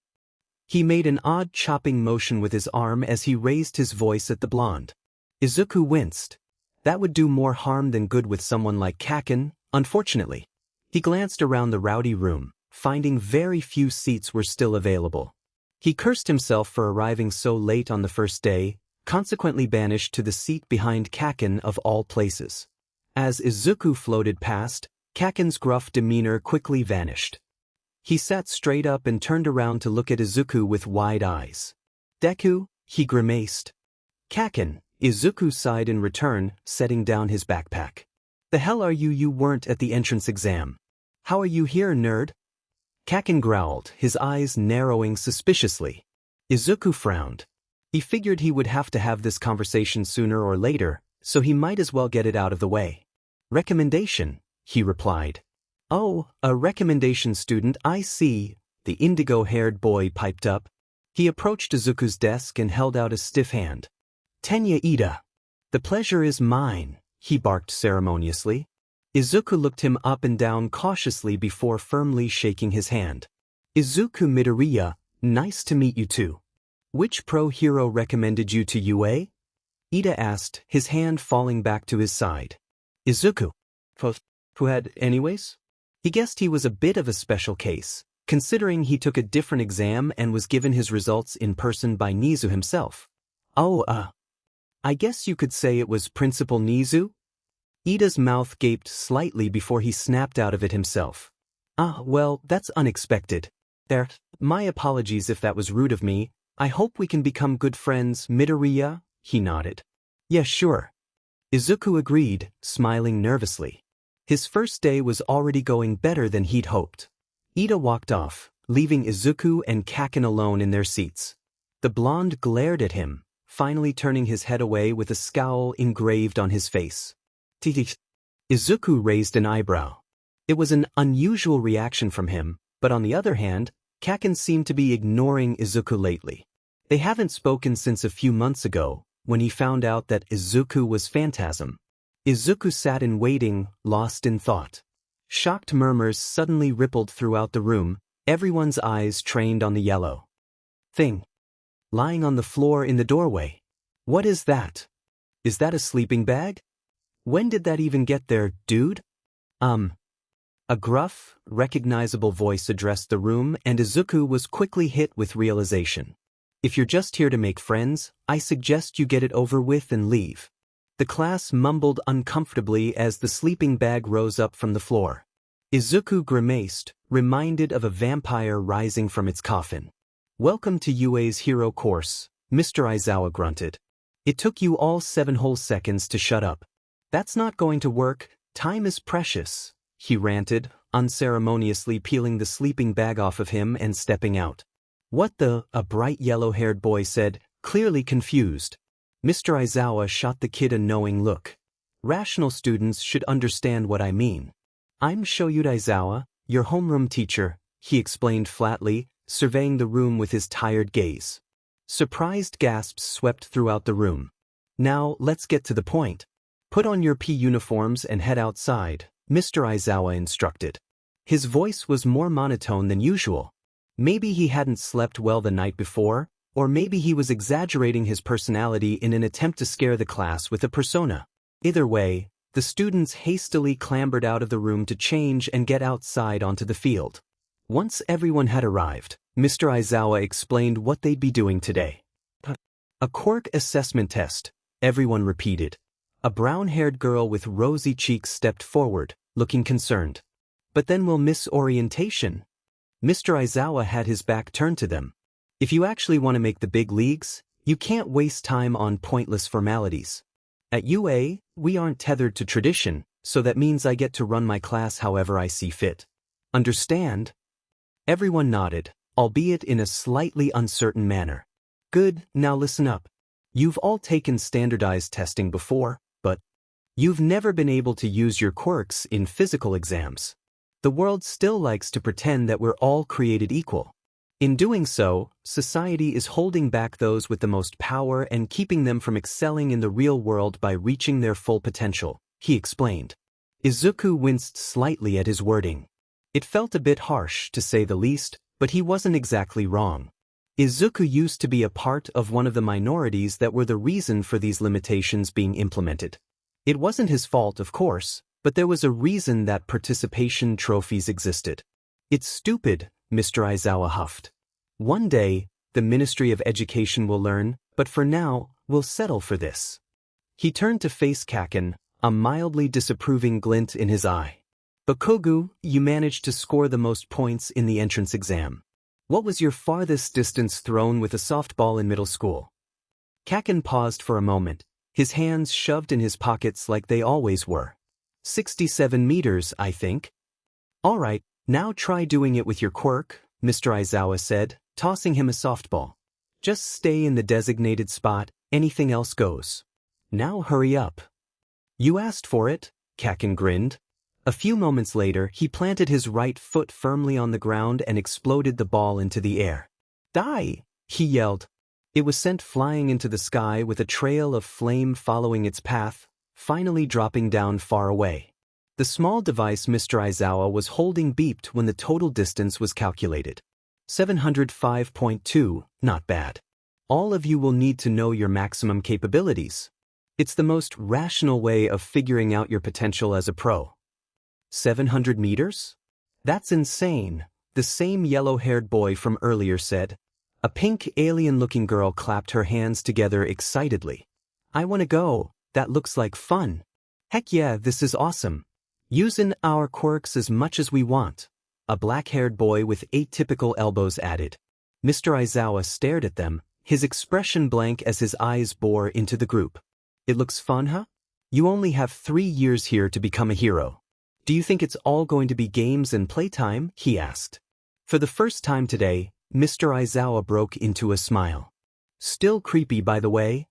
He made an odd chopping motion with his arm as he raised his voice at the blonde. Izuku winced. That would do more harm than good with someone like Kaken, unfortunately. He glanced around the rowdy room, finding very few seats were still available. He cursed himself for arriving so late on the first day, consequently banished to the seat behind Kaken of all places. As Izuku floated past, Kaken's gruff demeanor quickly vanished. He sat straight up and turned around to look at Izuku with wide eyes. Deku, he grimaced. Kaken, Izuku sighed in return, setting down his backpack. The hell are you? You weren't at the entrance exam. How are you here, nerd? Kaken growled, his eyes narrowing suspiciously. Izuku frowned. He figured he would have to have this conversation sooner or later, so he might as well get it out of the way. Recommendation, he replied. Oh, a recommendation student, I see, the indigo-haired boy piped up. He approached Izuku's desk and held out a stiff hand. Tenya Ida. The pleasure is mine, he barked ceremoniously. Izuku looked him up and down cautiously before firmly shaking his hand. Izuku Midoriya, nice to meet you too. Which pro-hero recommended you to UA? Ida asked, his hand falling back to his side. Izuku. Who had anyways? He guessed he was a bit of a special case, considering he took a different exam and was given his results in person by Nizu himself. I guess you could say it was Principal Nizu? Ida's mouth gaped slightly before he snapped out of it himself. Well, that's unexpected. My apologies if that was rude of me. I hope we can become good friends, Midoriya, he nodded. Yeah, sure. Izuku agreed, smiling nervously. His first day was already going better than he'd hoped. Ida walked off, leaving Izuku and Kaken alone in their seats. The blonde glared at him, finally turning his head away with a scowl engraved on his face. Izuku raised an eyebrow. It was an unusual reaction from him, but on the other hand, Kaken seemed to be ignoring Izuku lately. They haven't spoken since a few months ago, when he found out that Izuku was Phantasm. Izuku sat in waiting, lost in thought. Shocked murmurs suddenly rippled throughout the room, everyone's eyes trained on the yellow thing lying on the floor in the doorway. What is that? Is that a sleeping bag? When did that even get there, dude? A gruff, recognizable voice addressed the room, and Izuku was quickly hit with realization. If you're just here to make friends, I suggest you get it over with and leave. The class mumbled uncomfortably as the sleeping bag rose up from the floor. Izuku grimaced, reminded of a vampire rising from its coffin. Welcome to UA's hero course, Mr. Aizawa grunted. It took you all 7 whole seconds to shut up. That's not going to work, time is precious, he ranted, unceremoniously peeling the sleeping bag off of him and stepping out. What the? A bright yellow-haired boy said, clearly confused. Mr. Aizawa shot the kid a knowing look. Rational students should understand what I mean. I'm Shoyuda Aizawa, your homeroom teacher, he explained flatly, surveying the room with his tired gaze. Surprised gasps swept throughout the room. Now, let's get to the point. Put on your P uniforms and head outside, Mr. Aizawa instructed. His voice was more monotone than usual. Maybe he hadn't slept well the night before, or maybe he was exaggerating his personality in an attempt to scare the class with a persona. Either way, the students hastily clambered out of the room to change and get outside onto the field. Once everyone had arrived, Mr. Aizawa explained what they'd be doing today. A quirk assessment test, everyone repeated. A brown-haired girl with rosy cheeks stepped forward, looking concerned. But then we'll miss orientation. Mr. Aizawa had his back turned to them. If you actually want to make the big leagues, you can't waste time on pointless formalities. At UA, we aren't tethered to tradition, so that means I get to run my class however I see fit. Understand? Everyone nodded, albeit in a slightly uncertain manner. Good, now listen up. You've all taken standardized testing before, but you've never been able to use your quirks in physical exams. The world still likes to pretend that we're all created equal. In doing so, society is holding back those with the most power and keeping them from excelling in the real world by reaching their full potential, he explained. Izuku winced slightly at his wording. It felt a bit harsh, to say the least, but he wasn't exactly wrong. Izuku used to be a part of one of the minorities that were the reason for these limitations being implemented. It wasn't his fault, of course, but there was a reason that participation trophies existed. It's stupid, Mr. Aizawa huffed. One day, the Ministry of Education will learn, but for now, we'll settle for this. He turned to face Kaken, a mildly disapproving glint in his eye. Bakugo, you managed to score the most points in the entrance exam. What was your farthest distance thrown with a softball in middle school? Kaken paused for a moment, his hands shoved in his pockets like they always were. 67 meters, I think. All right, now try doing it with your quirk, Mr. Aizawa said, tossing him a softball. Just stay in the designated spot, anything else goes. Now hurry up. You asked for it, Kaken grinned. A few moments later, he planted his right foot firmly on the ground and exploded the ball into the air. Die! He yelled. It was sent flying into the sky with a trail of flame following its path, finally dropping down far away. The small device Mr. Aizawa was holding beeped when the total distance was calculated. 705.2, not bad. All of you will need to know your maximum capabilities. It's the most rational way of figuring out your potential as a pro. 700 meters? That's insane, the same yellow-haired boy from earlier said. A pink alien-looking girl clapped her hands together excitedly. I want to go, that looks like fun. Heck yeah, this is awesome. Using our quirks as much as we want. A black-haired boy with atypical elbows added. Mr. Aizawa stared at them, his expression blank as his eyes bore into the group. It looks fun, huh? You only have 3 years here to become a hero. Do you think it's all going to be games and playtime? He asked. For the first time today, Mr. Aizawa broke into a smile. Still creepy, by the way.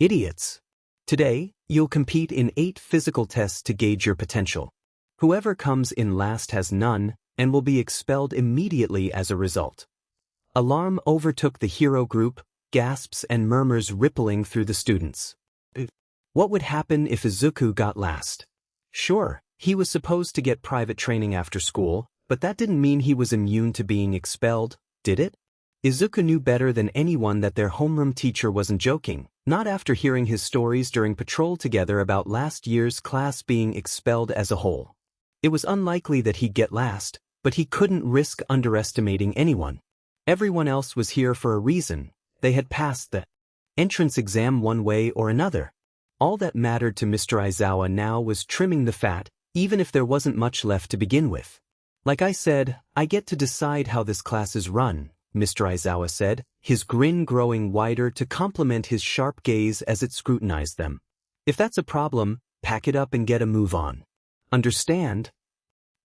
Idiots. Today, you'll compete in 8 physical tests to gauge your potential. Whoever comes in last has none, and will be expelled immediately as a result. Alarm overtook the hero group, gasps and murmurs rippling through the students. What would happen if Izuku got last? Sure, he was supposed to get private training after school, but that didn't mean he was immune to being expelled, did it? Izuku knew better than anyone that their homeroom teacher wasn't joking, not after hearing his stories during patrol together about last year's class being expelled as a whole. It was unlikely that he'd get last, but he couldn't risk underestimating anyone. Everyone else was here for a reason. They had passed the entrance exam one way or another. All that mattered to Mr. Aizawa now was trimming the fat, even if there wasn't much left to begin with. Like I said, I get to decide how this class is run, Mr. Aizawa said, his grin growing wider to complement his sharp gaze as it scrutinized them. If that's a problem, pack it up and get a move on. Understand?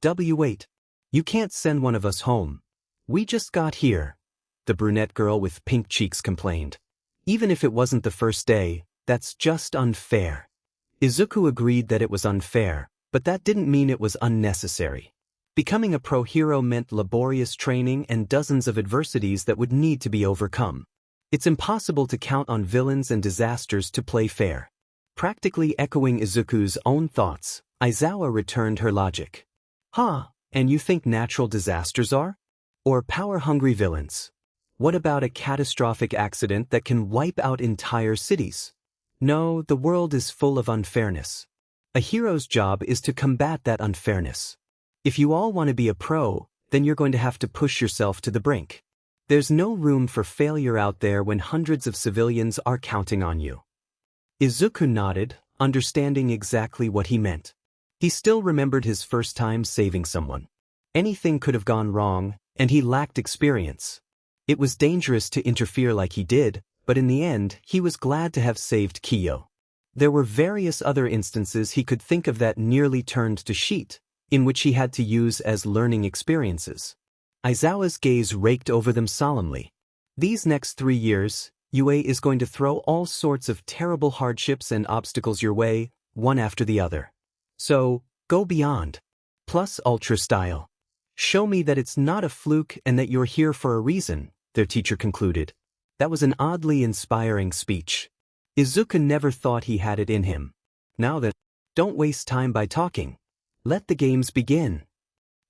Wait. You can't send one of us home. We just got here, the brunette girl with pink cheeks complained. Even if it wasn't the first day, that's just unfair. Izuku agreed that it was unfair, but that didn't mean it was unnecessary. Becoming a pro hero meant laborious training and dozens of adversities that would need to be overcome. It's impossible to count on villains and disasters to play fair. Practically echoing Izuku's own thoughts, Aizawa returned her logic. Huh, and you think natural disasters are? Or power-hungry villains? What about a catastrophic accident that can wipe out entire cities? No, the world is full of unfairness. A hero's job is to combat that unfairness. If you all want to be a pro, then you're going to have to push yourself to the brink. There's no room for failure out there when hundreds of civilians are counting on you. Izuku nodded, understanding exactly what he meant. He still remembered his first time saving someone. Anything could have gone wrong, and he lacked experience. It was dangerous to interfere like he did, but in the end, he was glad to have saved Kiyo. There were various other instances he could think of that nearly turned to sheet, in which he had to use as learning experiences. Aizawa's gaze raked over them solemnly. These next 3 years, UA is going to throw all sorts of terrible hardships and obstacles your way, one after the other. So, go beyond. Plus ultra style. Show me that it's not a fluke and that you're here for a reason, their teacher concluded. That was an oddly inspiring speech. Izuku never thought he had it in him. Now then, don't waste time by talking. Let the games begin.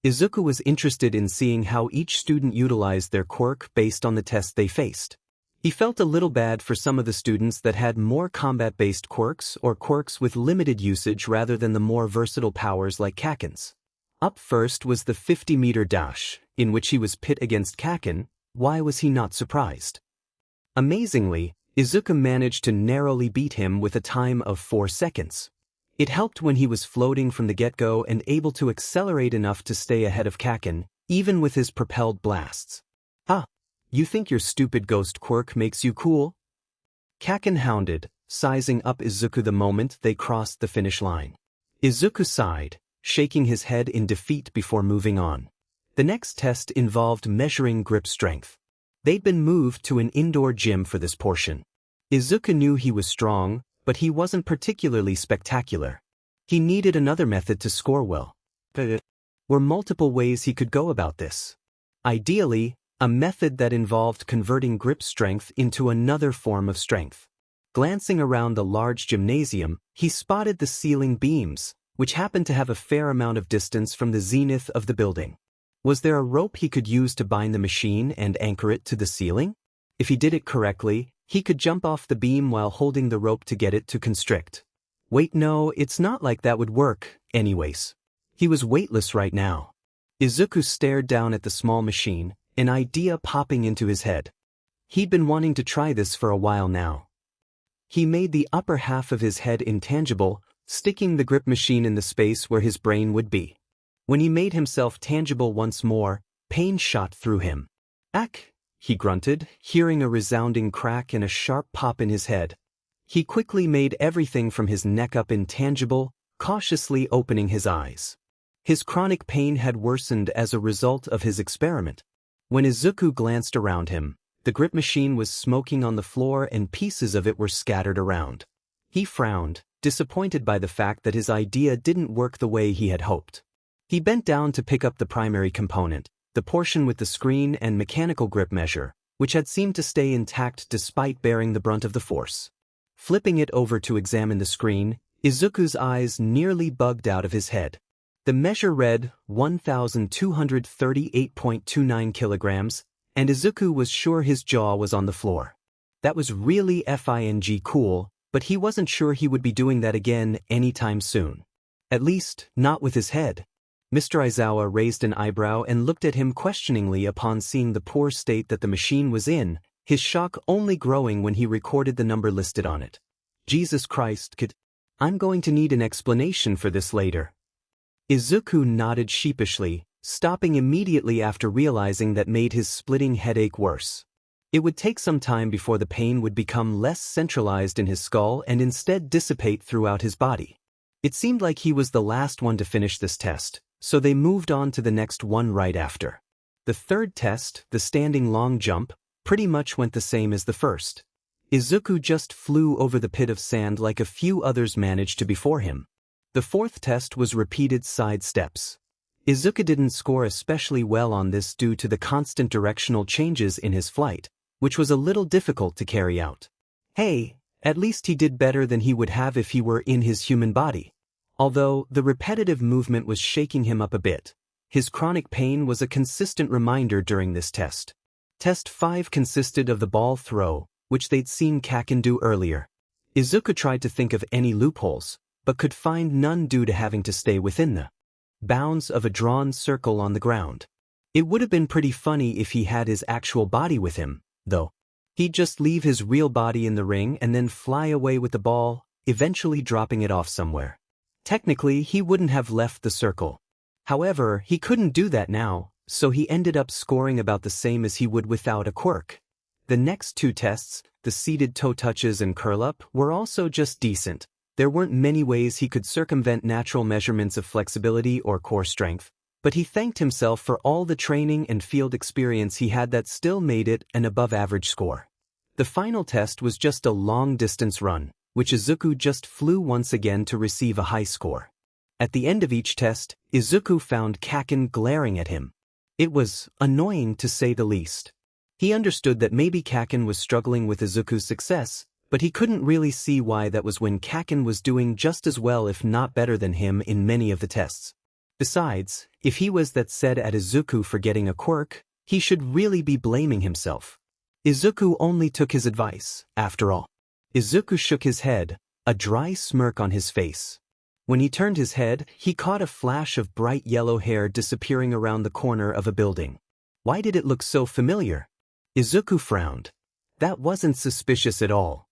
Izuku was interested in seeing how each student utilized their quirk based on the test they faced. He felt a little bad for some of the students that had more combat-based quirks or quirks with limited usage rather than the more versatile powers like Kaken's. Up first was the 50-meter dash, in which he was pit against Kaken. Why was he not surprised? Amazingly, Izuku managed to narrowly beat him with a time of 4 seconds. It helped when he was floating from the get-go and able to accelerate enough to stay ahead of Kaken, even with his propelled blasts. Ah, you think your stupid ghost quirk makes you cool? Kaken hounded, sizing up Izuku the moment they crossed the finish line. Izuku sighed, shaking his head in defeat before moving on. The next test involved measuring grip strength. They'd been moved to an indoor gym for this portion. Izuku knew he was strong, but he wasn't particularly spectacular. He needed another method to score well. There were multiple ways he could go about this. Ideally, a method that involved converting grip strength into another form of strength. Glancing around the large gymnasium, he spotted the ceiling beams, which happened to have a fair amount of distance from the zenith of the building. Was there a rope he could use to bind the machine and anchor it to the ceiling? If he did it correctly, he could jump off the beam while holding the rope to get it to constrict. Wait, no, it's not like that would work, anyways. He was weightless right now. Izuku stared down at the small machine, an idea popping into his head. He'd been wanting to try this for a while now. He made the upper half of his head intangible, sticking the grip machine in the space where his brain would be. When he made himself tangible once more, pain shot through him. "Ack!" he grunted, hearing a resounding crack and a sharp pop in his head. He quickly made everything from his neck up intangible, cautiously opening his eyes. His chronic pain had worsened as a result of his experiment. When Izuku glanced around him, the grip machine was smoking on the floor and pieces of it were scattered around. He frowned, disappointed by the fact that his idea didn't work the way he had hoped. He bent down to pick up the primary component, the portion with the screen and mechanical grip measure, which had seemed to stay intact despite bearing the brunt of the force. Flipping it over to examine the screen, Izuku's eyes nearly bugged out of his head. The measure read 1,238.29 kilograms, and Izuku was sure his jaw was on the floor. That was really FING cool, but he wasn't sure he would be doing that again anytime soon. At least, not with his head. Mr. Aizawa raised an eyebrow and looked at him questioningly upon seeing the poor state that the machine was in, his shock only growing when he recorded the number listed on it. Jesus Christ, kid. I'm going to need an explanation for this later. Izuku nodded sheepishly, stopping immediately after realizing that made his splitting headache worse. It would take some time before the pain would become less centralized in his skull and instead dissipate throughout his body. It seemed like he was the last one to finish this test, so they moved on to the next one right after. The third test, the standing long jump, pretty much went the same as the first. Izuku just flew over the pit of sand like a few others managed to before him. The fourth test was repeated side steps. Izuku didn't score especially well on this due to the constant directional changes in his flight, which was a little difficult to carry out. Hey, at least he did better than he would have if he were in his human body. Although the repetitive movement was shaking him up a bit, his chronic pain was a consistent reminder during this test. Test 5 consisted of the ball throw, which they'd seen Kaken do earlier. Izuku tried to think of any loopholes, but could find none due to having to stay within the bounds of a drawn circle on the ground. It would have been pretty funny if he had his actual body with him, though. He'd just leave his real body in the ring and then fly away with the ball, eventually dropping it off somewhere. Technically, he wouldn't have left the circle. However, he couldn't do that now, so he ended up scoring about the same as he would without a quirk. The next 2 tests, the seated toe touches and curl-up, were also just decent. There weren't many ways he could circumvent natural measurements of flexibility or core strength, But he thanked himself for all the training and field experience he had that still made it an above-average score. The final test was just a long-distance run, which Izuku just flew once again to receive a high score. At the end of each test, Izuku found Kaken glaring at him. It was annoying to say the least. He understood that maybe Kaken was struggling with Izuku's success, but he couldn't really see why that was when Kaken was doing just as well if not better than him in many of the tests. Besides, if he was that sad at Izuku for getting a quirk, he should really be blaming himself. Izuku only took his advice, after all. Izuku shook his head, a dry smirk on his face. When he turned his head, he caught a flash of bright yellow hair disappearing around the corner of a building. Why did it look so familiar? Izuku frowned. That wasn't suspicious at all.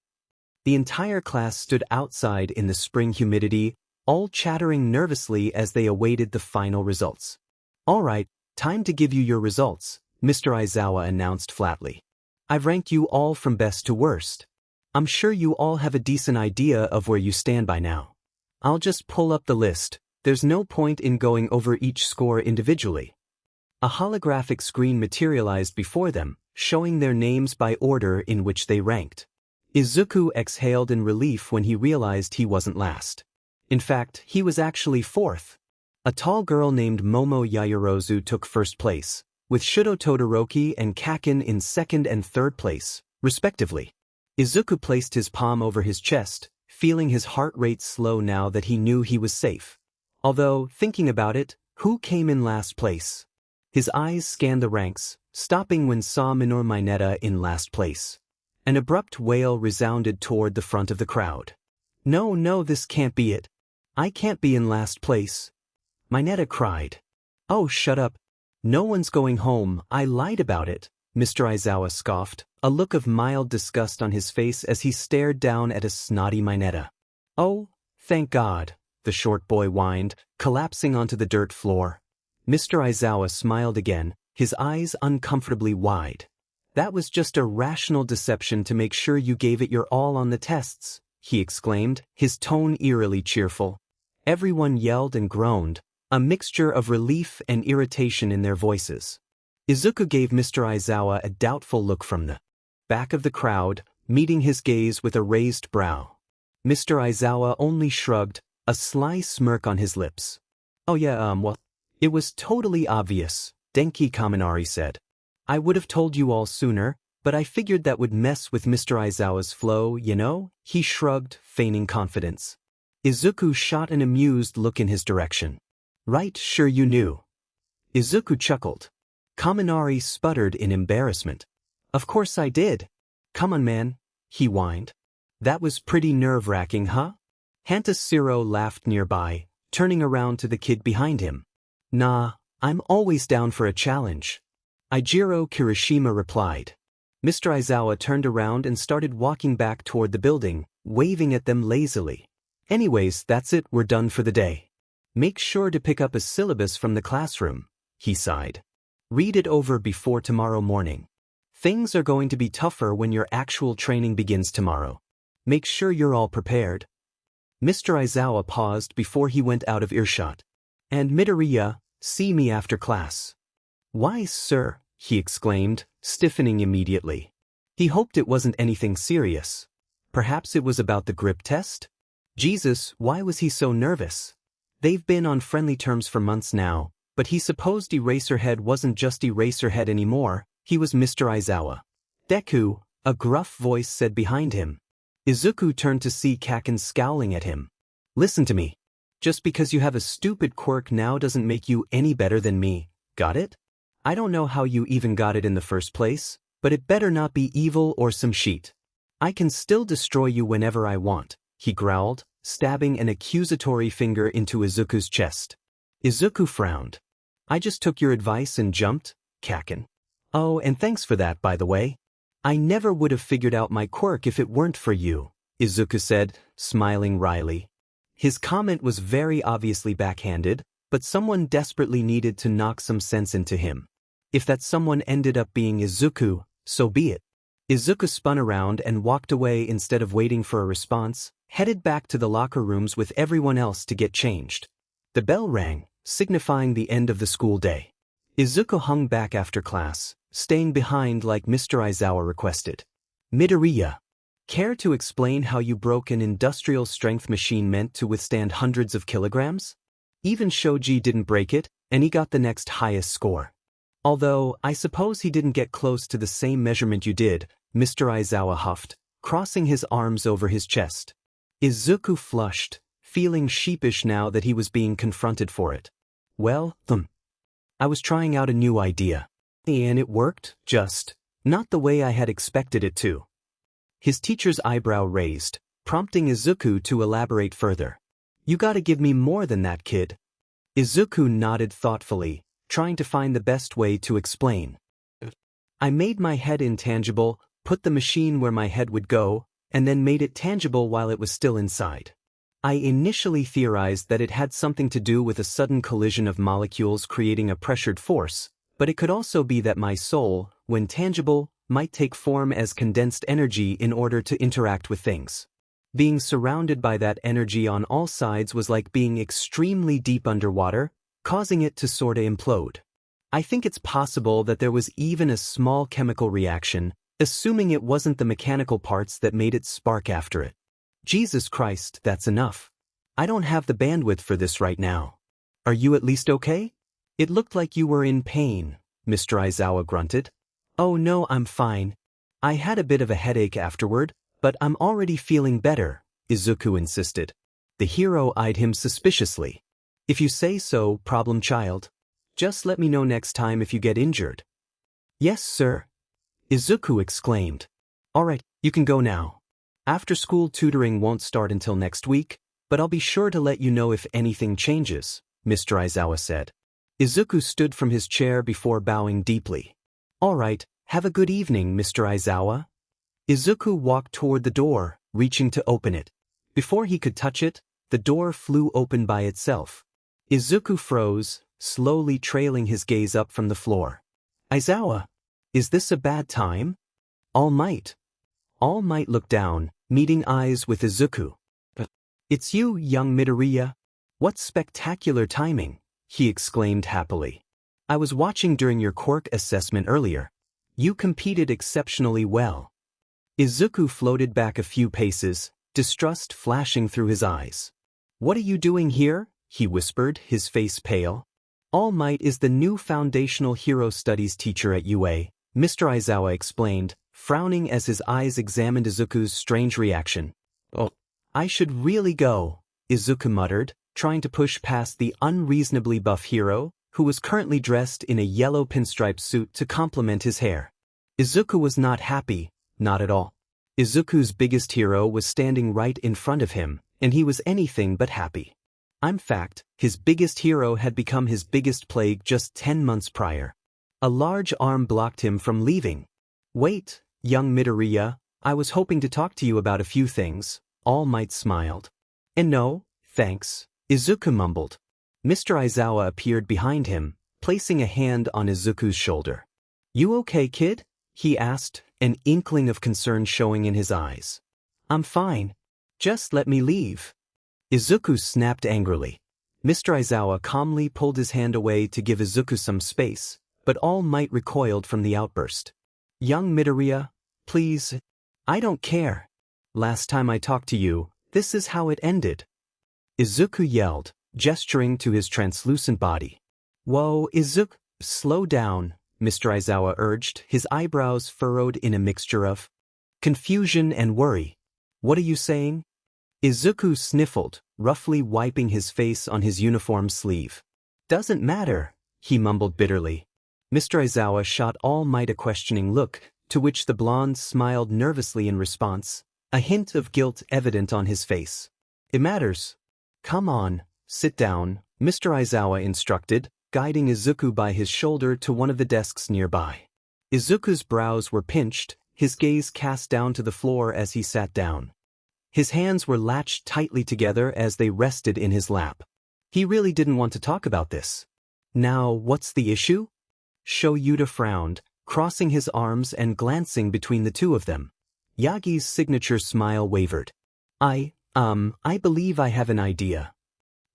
The entire class stood outside in the spring humidity, all chattering nervously as they awaited the final results. "All right, time to give you your results," Mr. Aizawa announced flatly. "I've ranked you all from best to worst. I'm sure you all have a decent idea of where you stand by now. I'll just pull up the list. There's no point in going over each score individually." A holographic screen materialized before them, showing their names by order in which they ranked. Izuku exhaled in relief when he realized he wasn't last. In fact, he was actually fourth. A tall girl named Momo Yaoyorozu took first place, with Shudo Todoroki and Kaken in second and third place, respectively. Izuku placed his palm over his chest, feeling his heart rate slow now that he knew he was safe. Although, thinking about it, who came in last place? His eyes scanned the ranks, stopping when saw Minor Mineta in last place. An abrupt wail resounded toward the front of the crowd. No, this can't be it. I can't be in last place." Mineta cried. "Oh, shut up. No one's going home, I lied about it," Mr. Aizawa scoffed, a look of mild disgust on his face as he stared down at a snotty Mineta. "Oh, thank God," the short boy whined, collapsing onto the dirt floor. Mr. Aizawa smiled again, his eyes uncomfortably wide. "That was just a rational deception to make sure you gave it your all on the tests," he exclaimed, his tone eerily cheerful. Everyone yelled and groaned, a mixture of relief and irritation in their voices. Izuku gave Mr. Aizawa a doubtful look from the back of the crowd, meeting his gaze with a raised brow. Mr. Aizawa only shrugged, a sly smirk on his lips. "Oh yeah, well, it was totally obvious," Denki Kaminari said. "I would have told you all sooner, but I figured that would mess with Mr. Aizawa's flow, you know?" He shrugged, feigning confidence. Izuku shot an amused look in his direction. "Right, sure you knew." Izuku chuckled. Kaminari sputtered in embarrassment. "Of course I did. Come on, man," he whined. "That was pretty nerve-wracking, huh?" Hiatus Zero laughed nearby, turning around to the kid behind him. "Nah, I'm always down for a challenge," Eijiro Kirishima replied. Mr. Aizawa turned around and started walking back toward the building, waving at them lazily. "Anyways, that's it, we're done for the day. Make sure to pick up a syllabus from the classroom," he sighed. "Read it over before tomorrow morning. Things are going to be tougher when your actual training begins tomorrow. Make sure you're all prepared." Mr. Aizawa paused before he went out of earshot. "And Midoriya, see me after class." "Why, sir?" he exclaimed, stiffening immediately. He hoped it wasn't anything serious. Perhaps it was about the grip test? Jesus, why was he so nervous? They've been on friendly terms for months now, but he supposed Eraserhead wasn't just Eraserhead anymore, he was Mr. Aizawa. "Deku," a gruff voice said behind him. Izuku turned to see Kaken scowling at him. "Listen to me. Just because you have a stupid quirk now doesn't make you any better than me, got it? I don't know how you even got it in the first place, but it better not be evil or some shit. I can still destroy you whenever I want," he growled, stabbing an accusatory finger into Izuku's chest. Izuku frowned. "I just took your advice and jumped, Kaken. Oh, and thanks for that, by the way. I never would have figured out my quirk if it weren't for you," Izuku said, smiling wryly. His comment was very obviously backhanded, but someone desperately needed to knock some sense into him. If that someone ended up being Izuku, so be it. Izuku spun around and walked away instead of waiting for a response, headed back to the locker rooms with everyone else to get changed. The bell rang, signifying the end of the school day. Izuku hung back after class, staying behind like Mr. Aizawa requested. Midoriya, care to explain how you broke an industrial strength machine meant to withstand hundreds of kilograms? Even Shoji didn't break it, and he got the next highest score. Although, I suppose he didn't get close to the same measurement you did, Mr. Aizawa huffed, crossing his arms over his chest. Izuku flushed, feeling sheepish now that he was being confronted for it. Well, I was trying out a new idea. And it worked, just not the way I had expected it to. His teacher's eyebrow raised, prompting Izuku to elaborate further. You gotta give me more than that, kid. Izuku nodded thoughtfully, trying to find the best way to explain. I made my head intangible, put the machine where my head would go, and then made it tangible while it was still inside. I initially theorized that it had something to do with a sudden collision of molecules creating a pressured force, but it could also be that my soul, when tangible, might take form as condensed energy in order to interact with things. Being surrounded by that energy on all sides was like being extremely deep underwater, causing it to sorta implode. I think it's possible that there was even a small chemical reaction, assuming it wasn't the mechanical parts that made it spark after it. Jesus Christ, that's enough. I don't have the bandwidth for this right now. Are you at least okay? It looked like you were in pain, Mr. Aizawa grunted. Oh no, I'm fine. I had a bit of a headache afterward, but I'm already feeling better, Izuku insisted. The hero eyed him suspiciously. If you say so, problem child. Just let me know next time if you get injured. Yes, sir. Izuku exclaimed. Alright, you can go now. After-school tutoring won't start until next week, but I'll be sure to let you know if anything changes, Mr. Aizawa said. Izuku stood from his chair before bowing deeply. Alright, have a good evening, Mr. Aizawa. Izuku walked toward the door, reaching to open it. Before he could touch it, the door flew open by itself. Izuku froze, slowly trailing his gaze up from the floor. Aizawa, is this a bad time? All Might. All Might looked down, meeting eyes with Izuku. It's you, young Midoriya. What spectacular timing, he exclaimed happily. I was watching during your quirk assessment earlier. You competed exceptionally well. Izuku floated back a few paces, distrust flashing through his eyes. What are you doing here? He whispered, his face pale. All Might is the new foundational hero studies teacher at UA, Mr. Aizawa explained, frowning as his eyes examined Izuku's strange reaction. Oh, I should really go, Izuku muttered, trying to push past the unreasonably buff hero, who was currently dressed in a yellow pinstripe suit to complement his hair. Izuku was not happy, not at all. Izuku's biggest hero was standing right in front of him, and he was anything but happy. In fact, his biggest hero had become his biggest plague just 10 months prior. A large arm blocked him from leaving. Wait, young Midoriya, I was hoping to talk to you about a few things, All Might smiled. And no, thanks, Izuku mumbled. Mr. Aizawa appeared behind him, placing a hand on Izuku's shoulder. You okay, kid? He asked, an inkling of concern showing in his eyes. I'm fine. Just let me leave. Izuku snapped angrily. Mr. Aizawa calmly pulled his hand away to give Izuku some space, but All Might recoiled from the outburst. Young Midoriya, please. I don't care. Last time I talked to you, this is how it ended. Izuku yelled, gesturing to his translucent body. Whoa, Izuku, slow down, Mr. Aizawa urged, his eyebrows furrowed in a mixture of confusion and worry. What are you saying? Izuku sniffled, roughly wiping his face on his uniform sleeve. Doesn't matter, he mumbled bitterly. Mr. Aizawa shot All Might a questioning look, to which the blonde smiled nervously in response, a hint of guilt evident on his face. It matters. Come on, sit down, Mr. Aizawa instructed, guiding Izuku by his shoulder to one of the desks nearby. Izuku's brows were pinched, his gaze cast down to the floor as he sat down. His hands were latched tightly together as they rested in his lap. He really didn't want to talk about this. Now, what's the issue? Shoyuta frowned, crossing his arms and glancing between the two of them. Yagi's signature smile wavered. I believe I have an idea.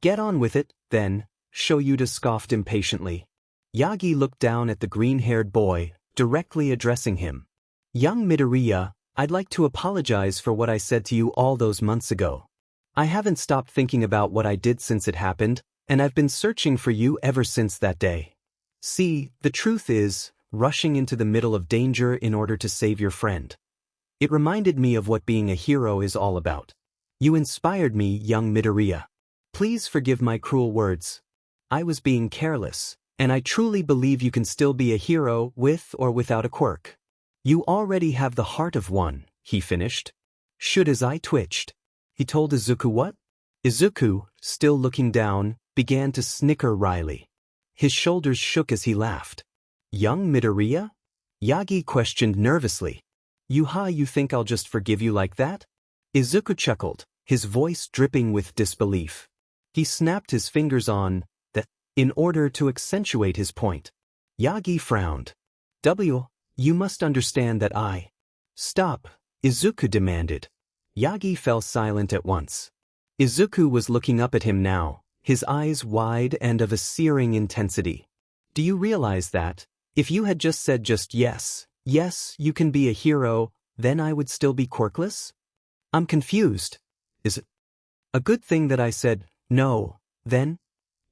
Get on with it, then, Shoyuta scoffed impatiently. Yagi looked down at the green-haired boy, directly addressing him. Young Midoriya, I'd like to apologize for what I said to you all those months ago. I haven't stopped thinking about what I did since it happened, and I've been searching for you ever since that day. See, the truth is, rushing into the middle of danger in order to save your friend. It reminded me of what being a hero is all about. You inspired me, young Midoriya. Please forgive my cruel words. I was being careless, and I truly believe you can still be a hero with or without a quirk. You already have the heart of one, he finished. Shoota's eye twitched. He told Izuku what? Izuku, still looking down, began to snicker wryly. His shoulders shook as he laughed. Young Midoriya? Yagi questioned nervously. You think I'll just forgive you like that? Izuku chuckled, his voice dripping with disbelief. He snapped his fingers on that in order to accentuate his point. Yagi frowned. You must understand that I... Stop, Izuku demanded. Yagi fell silent at once. Izuku was looking up at him now, his eyes wide and of a searing intensity. Do you realize that, if you had just said yes, you can be a hero, then I would still be quirkless? I'm confused. Is it a good thing that I said no, then?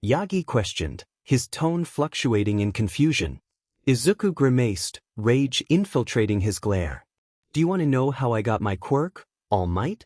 Yagi questioned, his tone fluctuating in confusion. Izuku grimaced, rage infiltrating his glare. Do you want to know how I got my quirk, All Might?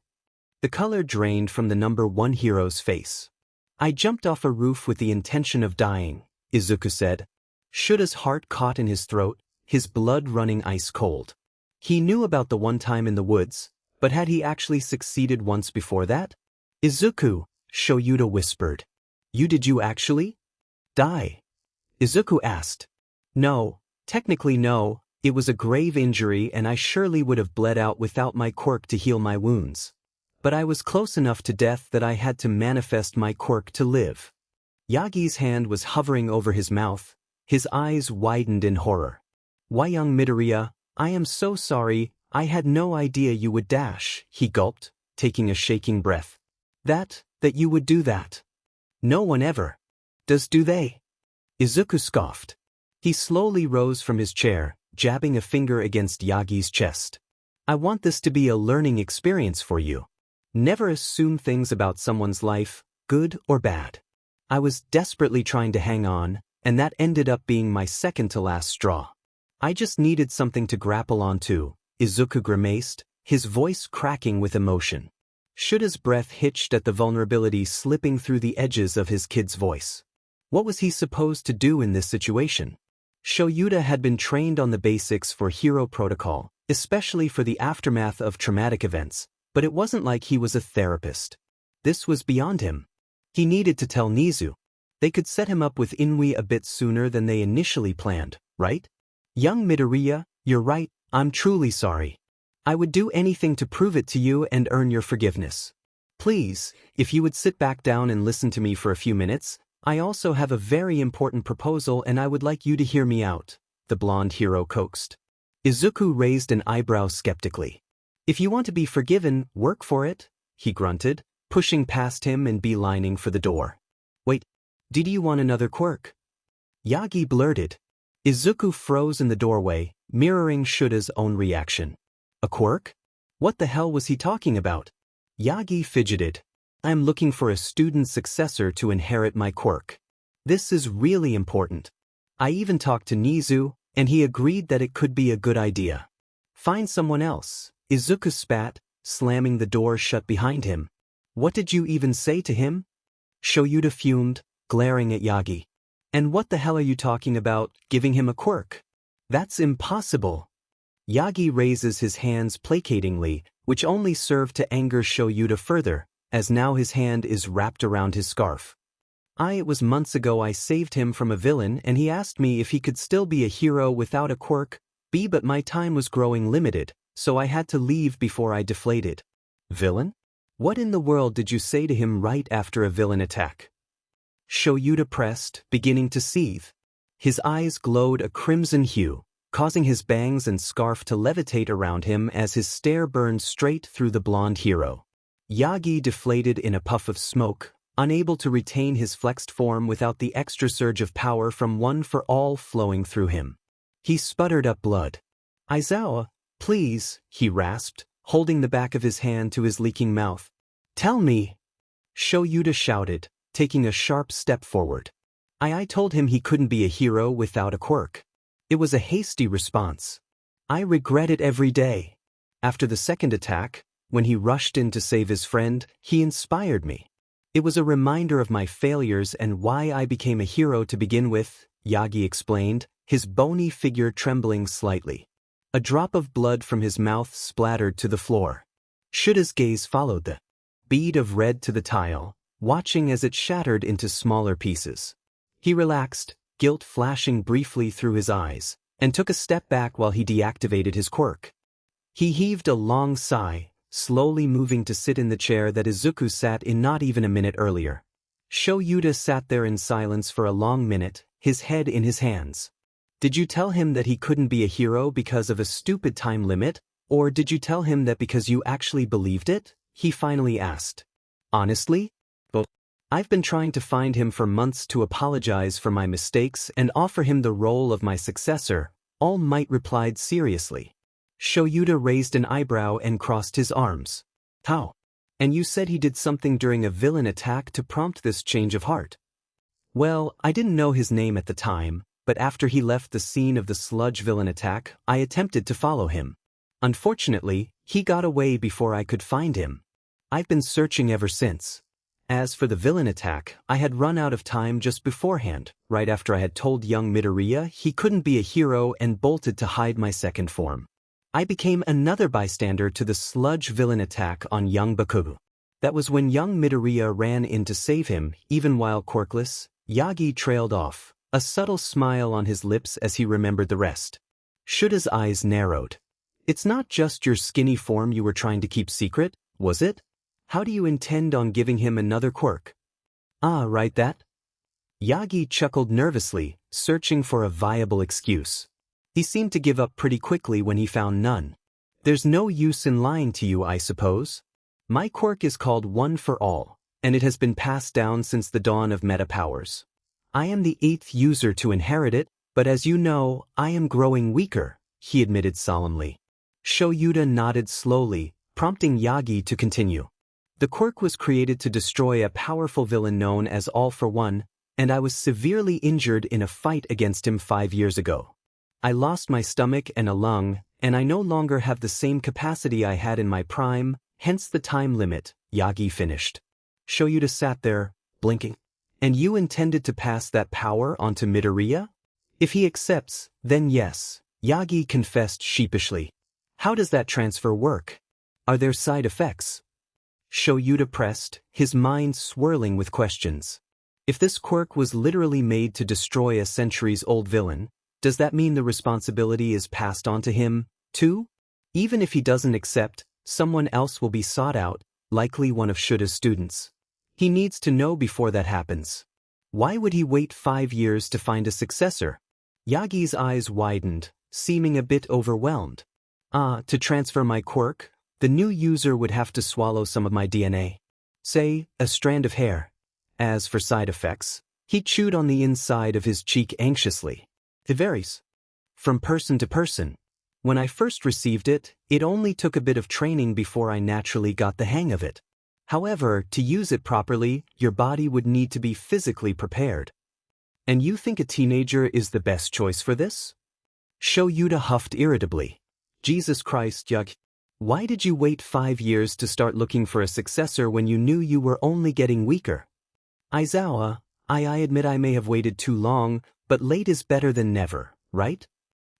The color drained from the number one hero's face. I jumped off a roof with the intention of dying, Izuku said. Shoota's heart caught in his throat, his blood running ice cold. He knew about the one time in the woods, but had he actually succeeded once before that? Izuku, Shoyuta whispered. Did you actually die? Izuku asked. No, technically no, it was a grave injury and I surely would have bled out without my quirk to heal my wounds. But I was close enough to death that I had to manifest my quirk to live. Yagi's hand was hovering over his mouth, his eyes widened in horror. Why, young Midoriya, I am so sorry, I had no idea you would dash, he gulped, taking a shaking breath. That you would do that. No one ever does, do they? Izuku scoffed. He slowly rose from his chair, jabbing a finger against Yagi's chest. I want this to be a learning experience for you. Never assume things about someone's life, good or bad. I was desperately trying to hang on, and that ended up being my second to last straw. I just needed something to grapple onto, Izuku grimaced, his voice cracking with emotion. Shoota's breath hitched at the vulnerability slipping through the edges of his kid's voice. What was he supposed to do in this situation? Shoyuta had been trained on the basics for hero protocol, especially for the aftermath of traumatic events, but it wasn't like he was a therapist. This was beyond him. He needed to tell Nizu. They could set him up with Inui a bit sooner than they initially planned, right? Young Midoriya, you're right, I'm truly sorry. I would do anything to prove it to you and earn your forgiveness. Please, if you would sit back down and listen to me for a few minutes, I also have a very important proposal and I would like you to hear me out, the blonde hero coaxed. Izuku raised an eyebrow skeptically. If you want to be forgiven, work for it, he grunted, pushing past him and beelining for the door. Wait, did you want another quirk? Yagi blurted. Izuku froze in the doorway, mirroring Shoota's own reaction. A quirk? What the hell was he talking about? Yagi fidgeted. I'm looking for a student successor to inherit my quirk. This is really important. I even talked to Nizu, and he agreed that it could be a good idea. Find someone else, Izuku spat, slamming the door shut behind him. What did you even say to him? Shoyuta fumed, glaring at Yagi. And what the hell are you talking about, giving him a quirk? That's impossible. Yagi raises his hands placatingly, which only served to anger Shoyuta further, as now his hand is wrapped around his scarf. It was months ago I saved him from a villain and he asked me if he could still be a hero without a quirk, but my time was growing limited, so I had to leave before I deflated. Villain? What in the world did you say to him right after a villain attack? Shoyuta pressed, beginning to seethe. His eyes glowed a crimson hue, causing his bangs and scarf to levitate around him as his stare burned straight through the blonde hero. Yagi deflated in a puff of smoke, unable to retain his flexed form without the extra surge of power from One for All flowing through him. He sputtered up blood. "Aizawa, please," he rasped, holding the back of his hand to his leaking mouth. "Tell me." Shoyuta shouted, taking a sharp step forward. I told him he couldn't be a hero without a quirk. It was a hasty response. I regret it every day. After the second attack, when he rushed in to save his friend, he inspired me. It was a reminder of my failures and why I became a hero to begin with, Yagi explained, his bony figure trembling slightly. A drop of blood from his mouth splattered to the floor. Shuda's gaze followed the bead of red to the tile, watching as it shattered into smaller pieces. He relaxed, guilt flashing briefly through his eyes, and took a step back while he deactivated his quirk. He heaved a long sigh, slowly moving to sit in the chair that Izuku sat in not even a minute earlier. Shoyuta sat there in silence for a long minute, his head in his hands. "Did you tell him that he couldn't be a hero because of a stupid time limit, or did you tell him that because you actually believed it?" he finally asked. "Honestly? Well, I've been trying to find him for months to apologize for my mistakes and offer him the role of my successor," All Might replied seriously. Shoyuta raised an eyebrow and crossed his arms. "How? And you said he did something during a villain attack to prompt this change of heart?" "Well, I didn't know his name at the time, but after he left the scene of the sludge villain attack, I attempted to follow him. Unfortunately, he got away before I could find him. I've been searching ever since. As for the villain attack, I had run out of time just beforehand, right after I had told young Midoriya he couldn't be a hero and bolted to hide my second form. I became another bystander to the sludge villain attack on young Bakugo. That was when young Midoriya ran in to save him, even while quirkless." Yagi trailed off, a subtle smile on his lips as he remembered the rest. Shuda's eyes narrowed. "It's not just your skinny form you were trying to keep secret, was it? How do you intend on giving him another quirk?" "Ah, right that." Yagi chuckled nervously, searching for a viable excuse. He seemed to give up pretty quickly when he found none. "There's no use in lying to you, I suppose. My quirk is called One for All, and it has been passed down since the dawn of meta powers. I am the 8th user to inherit it, but as you know, I am growing weaker," he admitted solemnly. Shoyuta nodded slowly, prompting Yagi to continue. "The quirk was created to destroy a powerful villain known as All for One, and I was severely injured in a fight against him 5 years ago. I lost my stomach and a lung, and I no longer have the same capacity I had in my prime, hence the time limit," Yagi finished. Shoyuta sat there, blinking. "And you intended to pass that power onto Midoriya?" "If he accepts, then yes," Yagi confessed sheepishly. "How does that transfer work? Are there side effects?" Shoyuta pressed, his mind swirling with questions. If this quirk was literally made to destroy a centuries-old villain, does that mean the responsibility is passed on to him, too? Even if he doesn't accept, someone else will be sought out, likely one of Shuda's students. He needs to know before that happens. Why would he wait 5 years to find a successor? Yagi's eyes widened, seeming a bit overwhelmed. To transfer my quirk, the new user would have to swallow some of my DNA. Say, a strand of hair. As for side effects, he chewed on the inside of his cheek anxiously. It varies from person to person. When I first received it, it only took a bit of training before I naturally got the hang of it. However, to use it properly, your body would need to be physically prepared. And you think a teenager is the best choice for this? Shoyuta huffed irritably. Jesus Christ, Yug. Why did you wait 5 years to start looking for a successor when you knew you were only getting weaker? Aizawa, I admit I may have waited too long, but late is better than never, right?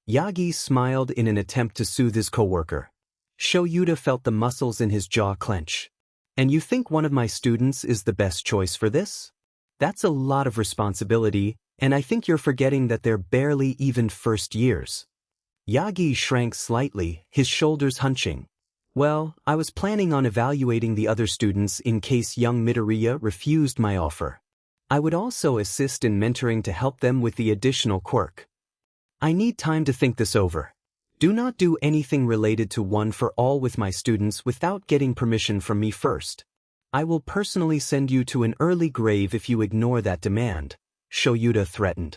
Yagi smiled in an attempt to soothe his coworker. Shoyuta felt the muscles in his jaw clench. And you think one of my students is the best choice for this? That's a lot of responsibility, and I think you're forgetting that they're barely even first years. Yagi shrank slightly, his shoulders hunching. Well, I was planning on evaluating the other students in case young Midoriya refused my offer. I would also assist in mentoring to help them with the additional quirk. I need time to think this over. Do not do anything related to One for All with my students without getting permission from me first. I will personally send you to an early grave if you ignore that demand, Shoyuta threatened.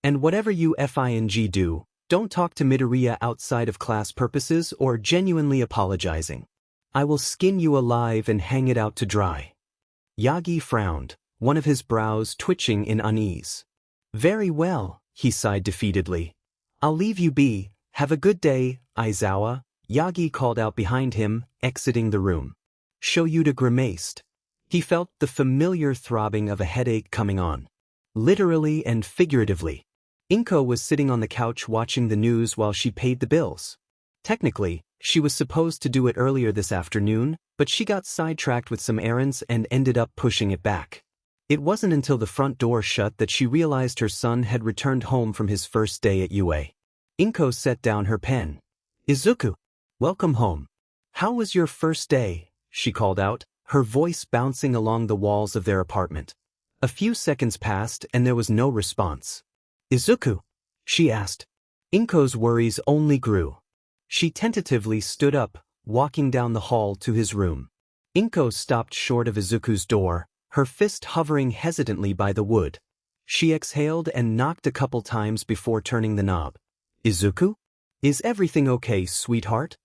And whatever you FING do, don't talk to Midoriya outside of class purposes or genuinely apologizing. I will skin you alive and hang it out to dry. Yagi frowned, one of his brows twitching in unease. Very well, he sighed defeatedly. I'll leave you be, have a good day, Aizawa, Yagi called out behind him, exiting the room. Shoyuta grimaced. He felt the familiar throbbing of a headache coming on. Literally and figuratively. Inko was sitting on the couch watching the news while she paid the bills. Technically, she was supposed to do it earlier this afternoon, but she got sidetracked with some errands and ended up pushing it back. It wasn't until the front door shut that she realized her son had returned home from his first day at UA. Inko set down her pen. Izuku, welcome home. How was your first day? She called out, her voice bouncing along the walls of their apartment. A few seconds passed and there was no response. Izuku? She asked. Inko's worries only grew. She tentatively stood up, walking down the hall to his room. Inko stopped short of Izuku's door, her fist hovering hesitantly by the wood. She exhaled and knocked a couple times before turning the knob. Izuku? Is everything okay, sweetheart?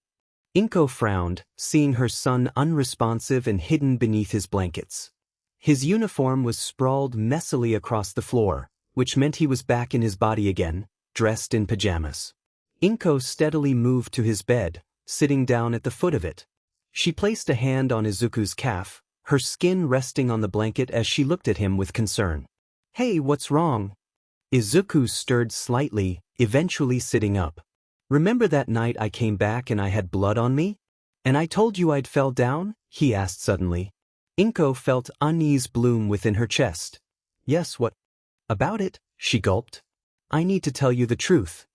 Inko frowned, seeing her son unresponsive and hidden beneath his blankets. His uniform was sprawled messily across the floor, which meant he was back in his body again, dressed in pajamas. Inko steadily moved to his bed, sitting down at the foot of it. She placed a hand on Izuku's calf, her skin resting on the blanket as she looked at him with concern. Hey, what's wrong? Izuku stirred slightly, eventually sitting up. Remember that night I came back and I had blood on me? And I told you I'd fell down? He asked suddenly. Inko felt unease bloom within her chest. Yes, what about it? She gulped. I need to tell you the truth.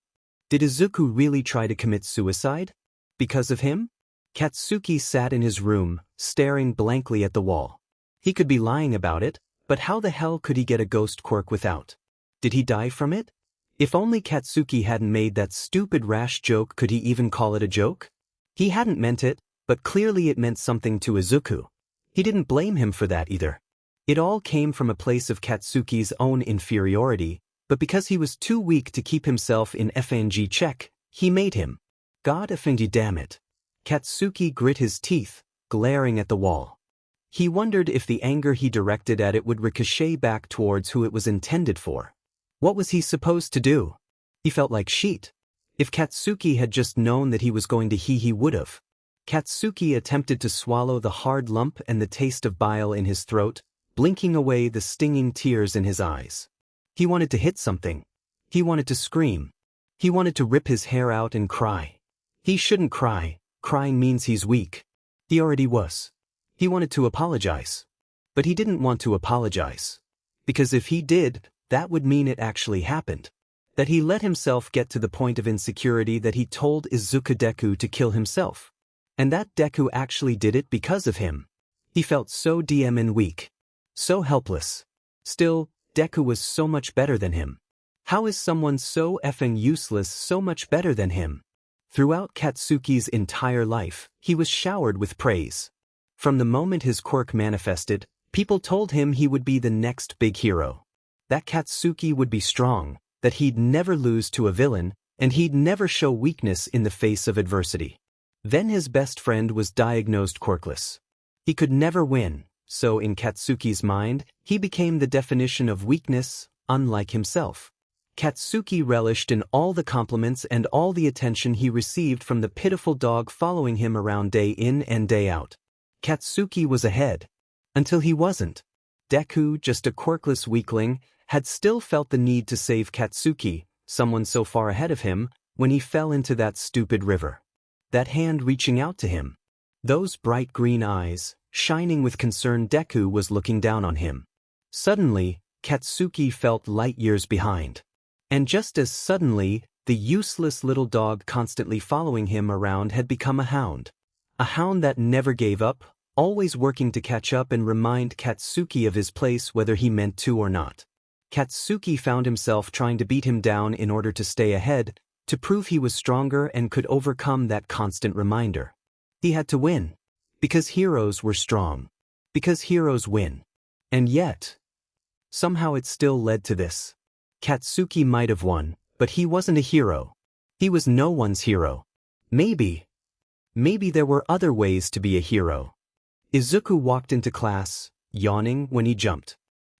Did Izuku really try to commit suicide? Because of him? Katsuki sat in his room, staring blankly at the wall. He could be lying about it, but how the hell could he get a ghost quirk without? Did he die from it? If only Katsuki hadn't made that stupid rash joke, could he even call it a joke? He hadn't meant it, but clearly it meant something to Izuku. He didn't blame him for that either. It all came from a place of Katsuki's own inferiority, but because he was too weak to keep himself in FNG check, he made him. God FNG, damn it. Katsuki grit his teeth, glaring at the wall. He wondered if the anger he directed at it would ricochet back towards who it was intended for. What was he supposed to do? He felt like shit. If Katsuki had just known that he was going to he would've. Katsuki attempted to swallow the hard lump and the taste of bile in his throat, blinking away the stinging tears in his eyes. He wanted to hit something. He wanted to scream. He wanted to rip his hair out and cry. He shouldn't cry. Crying means he's weak. He already was. He wanted to apologize. But he didn't want to apologize. Because if he did, that would mean it actually happened. That he let himself get to the point of insecurity that he told Izuku Deku to kill himself. And that Deku actually did it because of him. He felt so and weak. So helpless. Still, Deku was so much better than him. How is someone so effing useless so much better than him? Throughout Katsuki's entire life, he was showered with praise. From the moment his quirk manifested, people told him he would be the next big hero. That Katsuki would be strong, that he'd never lose to a villain, and he'd never show weakness in the face of adversity. Then his best friend was diagnosed quirkless. He could never win, so in Katsuki's mind, he became the definition of weakness, unlike himself. Katsuki relished in all the compliments and all the attention he received from the pitiful dog following him around day in and day out. Katsuki was ahead. Until he wasn't. Deku, just a quirkless weakling, had still felt the need to save Katsuki, someone so far ahead of him, when he fell into that stupid river. That hand reaching out to him. Those bright green eyes, shining with concern. Deku was looking down on him. Suddenly, Katsuki felt light years behind. And just as suddenly, the useless little dog constantly following him around had become a hound. A hound that never gave up, always working to catch up and remind Katsuki of his place whether he meant to or not. Katsuki found himself trying to beat him down in order to stay ahead, to prove he was stronger and could overcome that constant reminder. He had to win. Because heroes were strong. Because heroes win. And yet, somehow it still led to this. Katsuki might have won, but he wasn't a hero. He was no one's hero. Maybe there were other ways to be a hero. Izuku walked into class, yawning when he jumped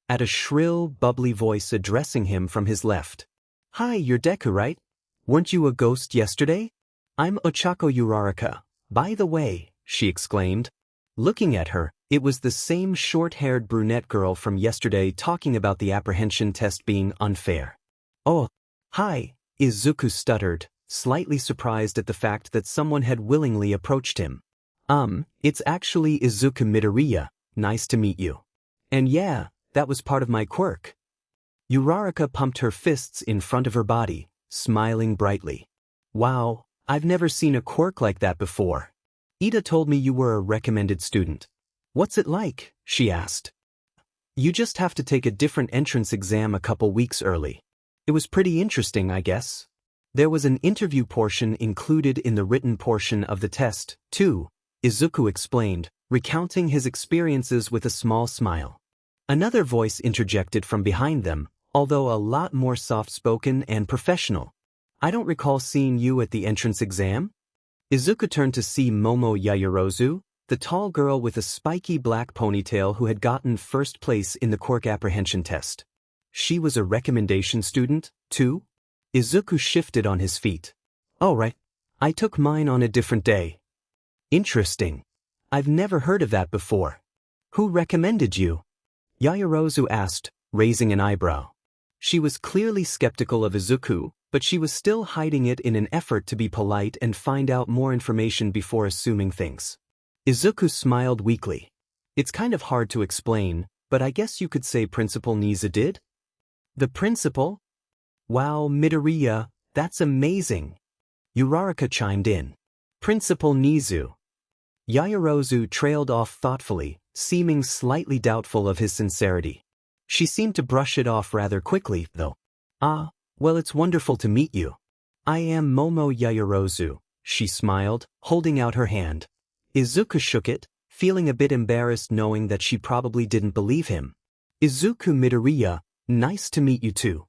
at a shrill, bubbly voice addressing him from his left. "Hi, you're Deku, right? Weren't you a ghost yesterday? I'm Ochako Uraraka, by the way," she exclaimed. Looking at her, it was the same short-haired brunette girl from yesterday talking about the apprehension test being unfair. "Oh, hi," Izuku stuttered, slightly surprised at the fact that someone had willingly approached him. It's actually Izuku Midoriya, nice to meet you." "And yeah, that was part of my quirk." Uraraka pumped her fists in front of her body, smiling brightly. "Wow, I've never seen a quirk like that before. Ida told me you were a recommended student." "What's it like?" she asked. "You just have to take a different entrance exam a couple weeks early. It was pretty interesting, I guess." There was an interview portion included in the written portion of the test, too, Izuku explained, recounting his experiences with a small smile. Another voice interjected from behind them, although a lot more soft-spoken and professional. "I don't recall seeing you at the entrance exam." Izuku turned to see Momo Yaoyorozu, the tall girl with a spiky black ponytail who had gotten first place in the quirk apprehension test. She was a recommendation student, too? Izuku shifted on his feet. "Oh right, I took mine on a different day." "Interesting. I've never heard of that before. Who recommended you?" Yaoyorozu asked, raising an eyebrow. She was clearly skeptical of Izuku, but she was still hiding it in an effort to be polite and find out more information before assuming things. Izuku smiled weakly. "It's kind of hard to explain, but I guess you could say Principal Niza did?" "The principal? Wow, Midoriya, that's amazing." Uraraka chimed in. "Principal Nizu." Yaoyorozu trailed off thoughtfully, seeming slightly doubtful of his sincerity. She seemed to brush it off rather quickly, though. "Ah, well, it's wonderful to meet you. I am Momo Yaoyorozu," she smiled, holding out her hand. Izuku shook it, feeling a bit embarrassed knowing that she probably didn't believe him. "Izuku Midoriya, nice to meet you too."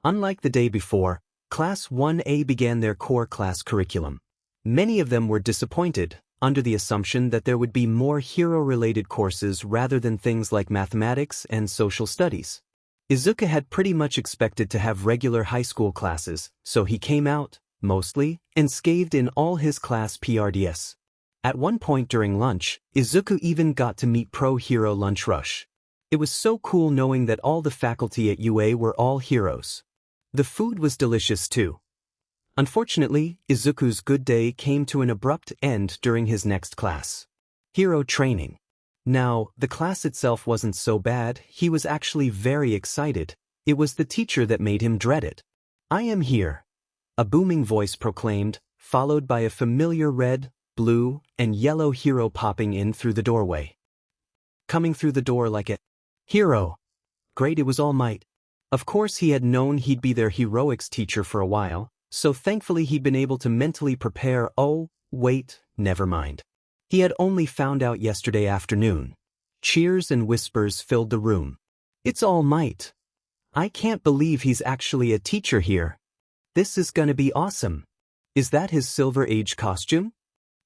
Unlike the day before, Class 1A began their core class curriculum. Many of them were disappointed, under the assumption that there would be more hero-related courses rather than things like mathematics and social studies. Izuku had pretty much expected to have regular high school classes, so he came out, mostly, unscathed in all his class PRDS. At one point during lunch, Izuku even got to meet Pro Hero Lunch Rush. It was so cool knowing that all the faculty at UA were all heroes. The food was delicious too. Unfortunately, Izuku's good day came to an abrupt end during his next class. Hero training. Now, the class itself wasn't so bad, he was actually very excited. It was the teacher that made him dread it. "I am here," a booming voice proclaimed, followed by a familiar red, blue, and yellow hero popping in through the doorway. Coming through the door like a hero. Great, it was All Might. Of course he had known he'd be their heroics teacher for a while, so thankfully he'd been able to mentally prepare. Oh, wait, never mind. He had only found out yesterday afternoon. Cheers and whispers filled the room. "It's All Might. I can't believe he's actually a teacher here. This is gonna be awesome. Is that his Silver Age costume?"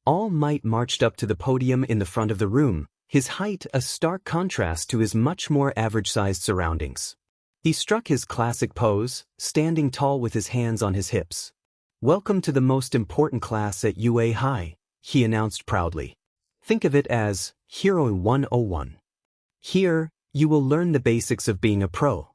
All Might marched up to the podium in the front of the room, his height a stark contrast to his much more average-sized surroundings. He struck his classic pose, standing tall with his hands on his hips. "Welcome to the most important class at UA High," he announced proudly. "Think of it as Hero 101. Here, you will learn the basics of being a pro.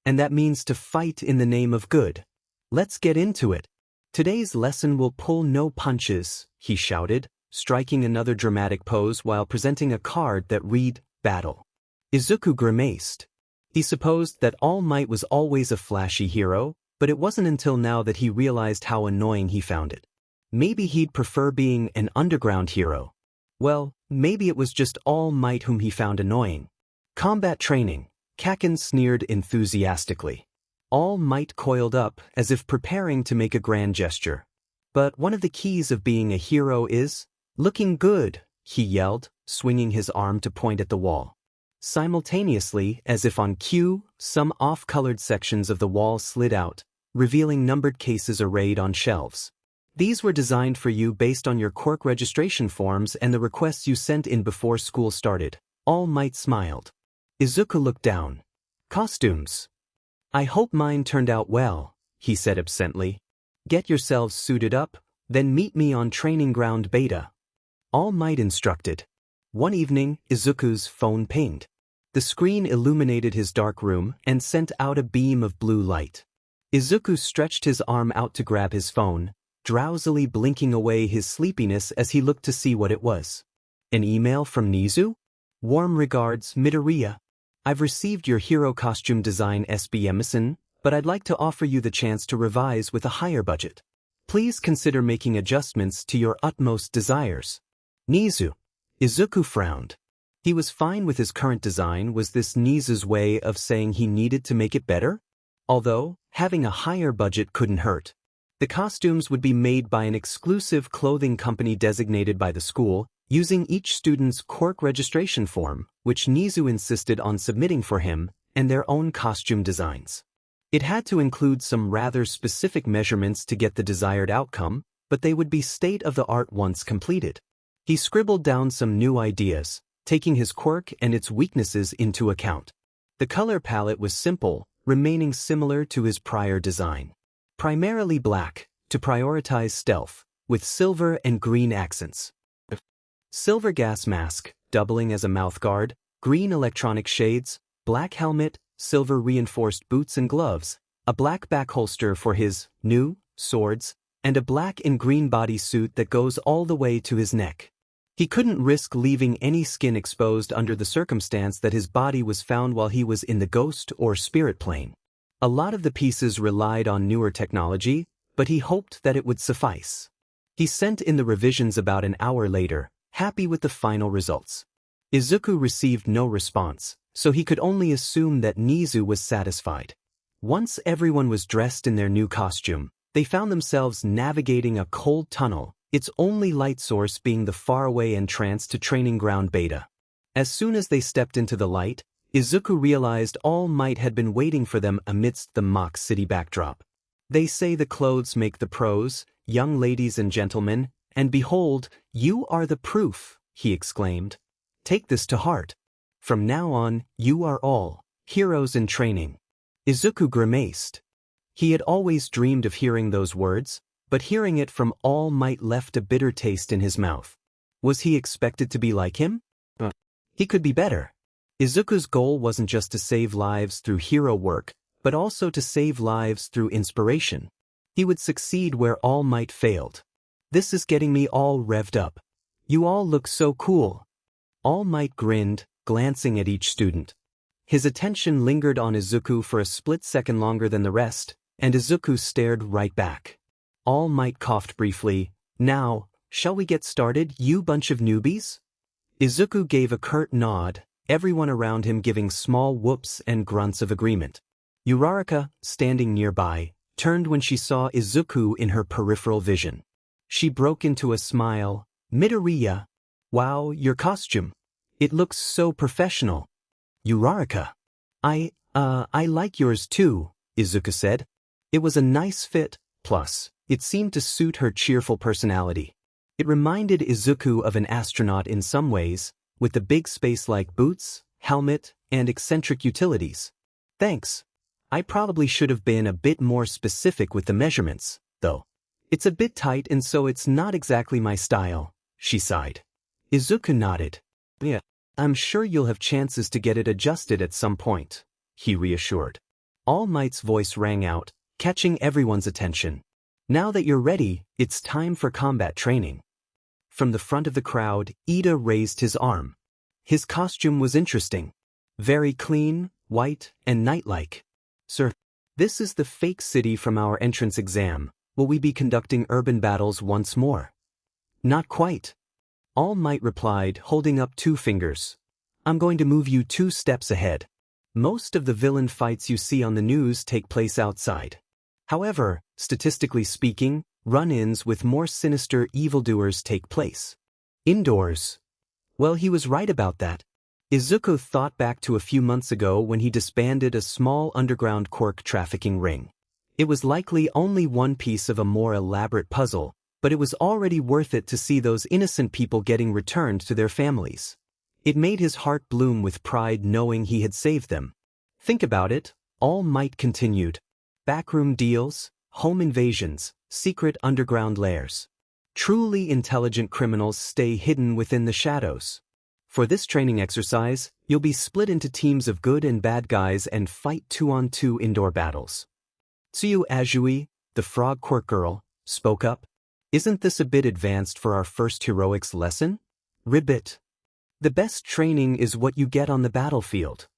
And that means to fight in the name of good. Let's get into it. Today's lesson will pull no punches," he shouted, striking another dramatic pose while presenting a card that read, "Battle." Izuku grimaced. He supposed that All Might was always a flashy hero, but it wasn't until now that he realized how annoying he found it. Maybe he'd prefer being an underground hero. Well, maybe it was just All Might whom he found annoying. "Combat training," Kaken sneered enthusiastically. All Might coiled up as if preparing to make a grand gesture. "But one of the keys of being a hero is looking good," he yelled, swinging his arm to point at the wall. Simultaneously, as if on cue, some off-colored sections of the wall slid out, revealing numbered cases arrayed on shelves. These were designed for you based on your quirk registration forms and the requests you sent in before school started. All Might smiled. Izuku looked down. Costumes. I hope mine turned out well, he said absently. Get yourselves suited up, then meet me on training ground Beta. All Might instructed. One evening, Izuku's phone pinged. The screen illuminated his dark room and sent out a beam of blue light. Izuku stretched his arm out to grab his phone, drowsily blinking away his sleepiness as he looked to see what it was. An email from Nizu? Warm regards, Midoriya. I've received your hero costume design SB but I'd like to offer you the chance to revise with a higher budget. Please consider making adjustments to your utmost desires. Nizu. Izuku frowned. He was fine with his current design. Was this Nizu's way of saying he needed to make it better? Although, having a higher budget couldn't hurt. The costumes would be made by an exclusive clothing company designated by the school, using each student's quirk registration form, which Nizu insisted on submitting for him, and their own costume designs. It had to include some rather specific measurements to get the desired outcome, but they would be state-of-the-art once completed. He scribbled down some new ideas, taking his quirk and its weaknesses into account. The color palette was simple, remaining similar to his prior design. Primarily black, to prioritize stealth, with silver and green accents. Silver gas mask, doubling as a mouthguard, green electronic shades, black helmet, silver reinforced boots and gloves, a black back holster for his new swords, and a black and green bodysuit that goes all the way to his neck. He couldn't risk leaving any skin exposed under the circumstance that his body was found while he was in the ghost or spirit plane. A lot of the pieces relied on newer technology, but he hoped that it would suffice. He sent in the revisions about an hour later, happy with the final results. Izuku received no response, so he could only assume that Nizu was satisfied. Once everyone was dressed in their new costume, they found themselves navigating a cold tunnel, its only light source being the faraway entrance to Training Ground Beta. As soon as they stepped into the light, Izuku realized All Might had been waiting for them amidst the mock city backdrop. They say the clothes make the pros, young ladies and gentlemen, and behold, you are the proof, he exclaimed. Take this to heart. From now on, you are all heroes in training. Izuku grimaced. He had always dreamed of hearing those words, but hearing it from All Might left a bitter taste in his mouth. Was he expected to be like him? He could be better. Izuku's goal wasn't just to save lives through hero work, but also to save lives through inspiration. He would succeed where All Might failed. This is getting me all revved up. You all look so cool. All Might grinned, glancing at each student. His attention lingered on Izuku for a split second longer than the rest, and Izuku stared right back. All Might coughed briefly. Now, shall we get started, you bunch of newbies? Izuku gave a curt nod, everyone around him giving small whoops and grunts of agreement. Uraraka, standing nearby, turned when she saw Izuku in her peripheral vision. She broke into a smile. Midoriya. Wow, your costume. It looks so professional. Uraraka. I like yours too, Izuku said. It was a nice fit, plus, it seemed to suit her cheerful personality. It reminded Izuku of an astronaut in some ways, with the big space-like boots, helmet, and eccentric utilities. Thanks. I probably should have been a bit more specific with the measurements, though. It's a bit tight and so it's not exactly my style, she sighed. Izuku nodded. Yeah, I'm sure you'll have chances to get it adjusted at some point, he reassured. All Might's voice rang out, catching everyone's attention. Now that you're ready, it's time for combat training. From the front of the crowd, Ida raised his arm. His costume was interesting. Very clean, white, and knight-like. Sir, this is the fake city from our entrance exam. Will we be conducting urban battles once more? Not quite. All Might replied, holding up 2 fingers. I'm going to move you 2 steps ahead. Most of the villain fights you see on the news take place outside. However, statistically speaking, run-ins with more sinister evildoers take place indoors. Well, he was right about that. Izuku thought back to a few months ago when he disbanded a small underground quirk trafficking ring. It was likely only one piece of a more elaborate puzzle, but it was already worth it to see those innocent people getting returned to their families. It made his heart bloom with pride knowing he had saved them. Think about it, All Might continued. Backroom deals, home invasions, secret underground lairs. Truly intelligent criminals stay hidden within the shadows. For this training exercise, you'll be split into teams of good and bad guys and fight 2-on-2 indoor battles. Tsuyu Azui, the frog quirk girl, spoke up. Isn't this a bit advanced for our first heroics lesson? Ribbit. The best training is what you get on the battlefield.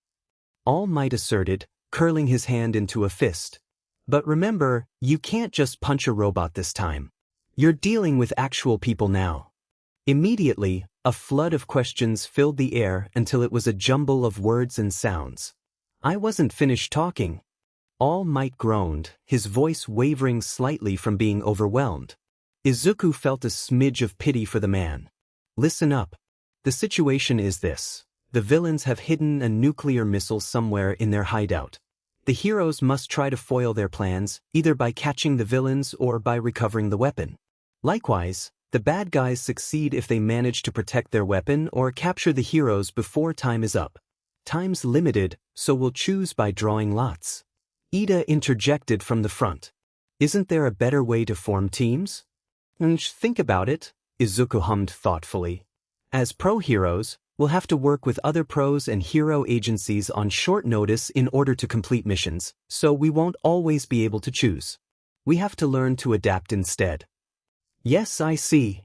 All Might asserted, curling his hand into a fist. But remember, you can't just punch a robot this time. You're dealing with actual people now. Immediately, a flood of questions filled the air until it was a jumble of words and sounds. I wasn't finished talking. All Might groaned, his voice wavering slightly from being overwhelmed. Izuku felt a smidge of pity for the man. Listen up. The situation is this. The villains have hidden a nuclear missile somewhere in their hideout. The heroes must try to foil their plans, either by catching the villains or by recovering the weapon. Likewise, the bad guys succeed if they manage to protect their weapon or capture the heroes before time is up. Time's limited, so we'll choose by drawing lots. Ida interjected from the front. Isn't there a better way to form teams? Think about it, Izuku hummed thoughtfully. As pro-heroes, we'll have to work with other pros and hero agencies on short notice in order to complete missions, so we won't always be able to choose. We have to learn to adapt instead. Yes, I see.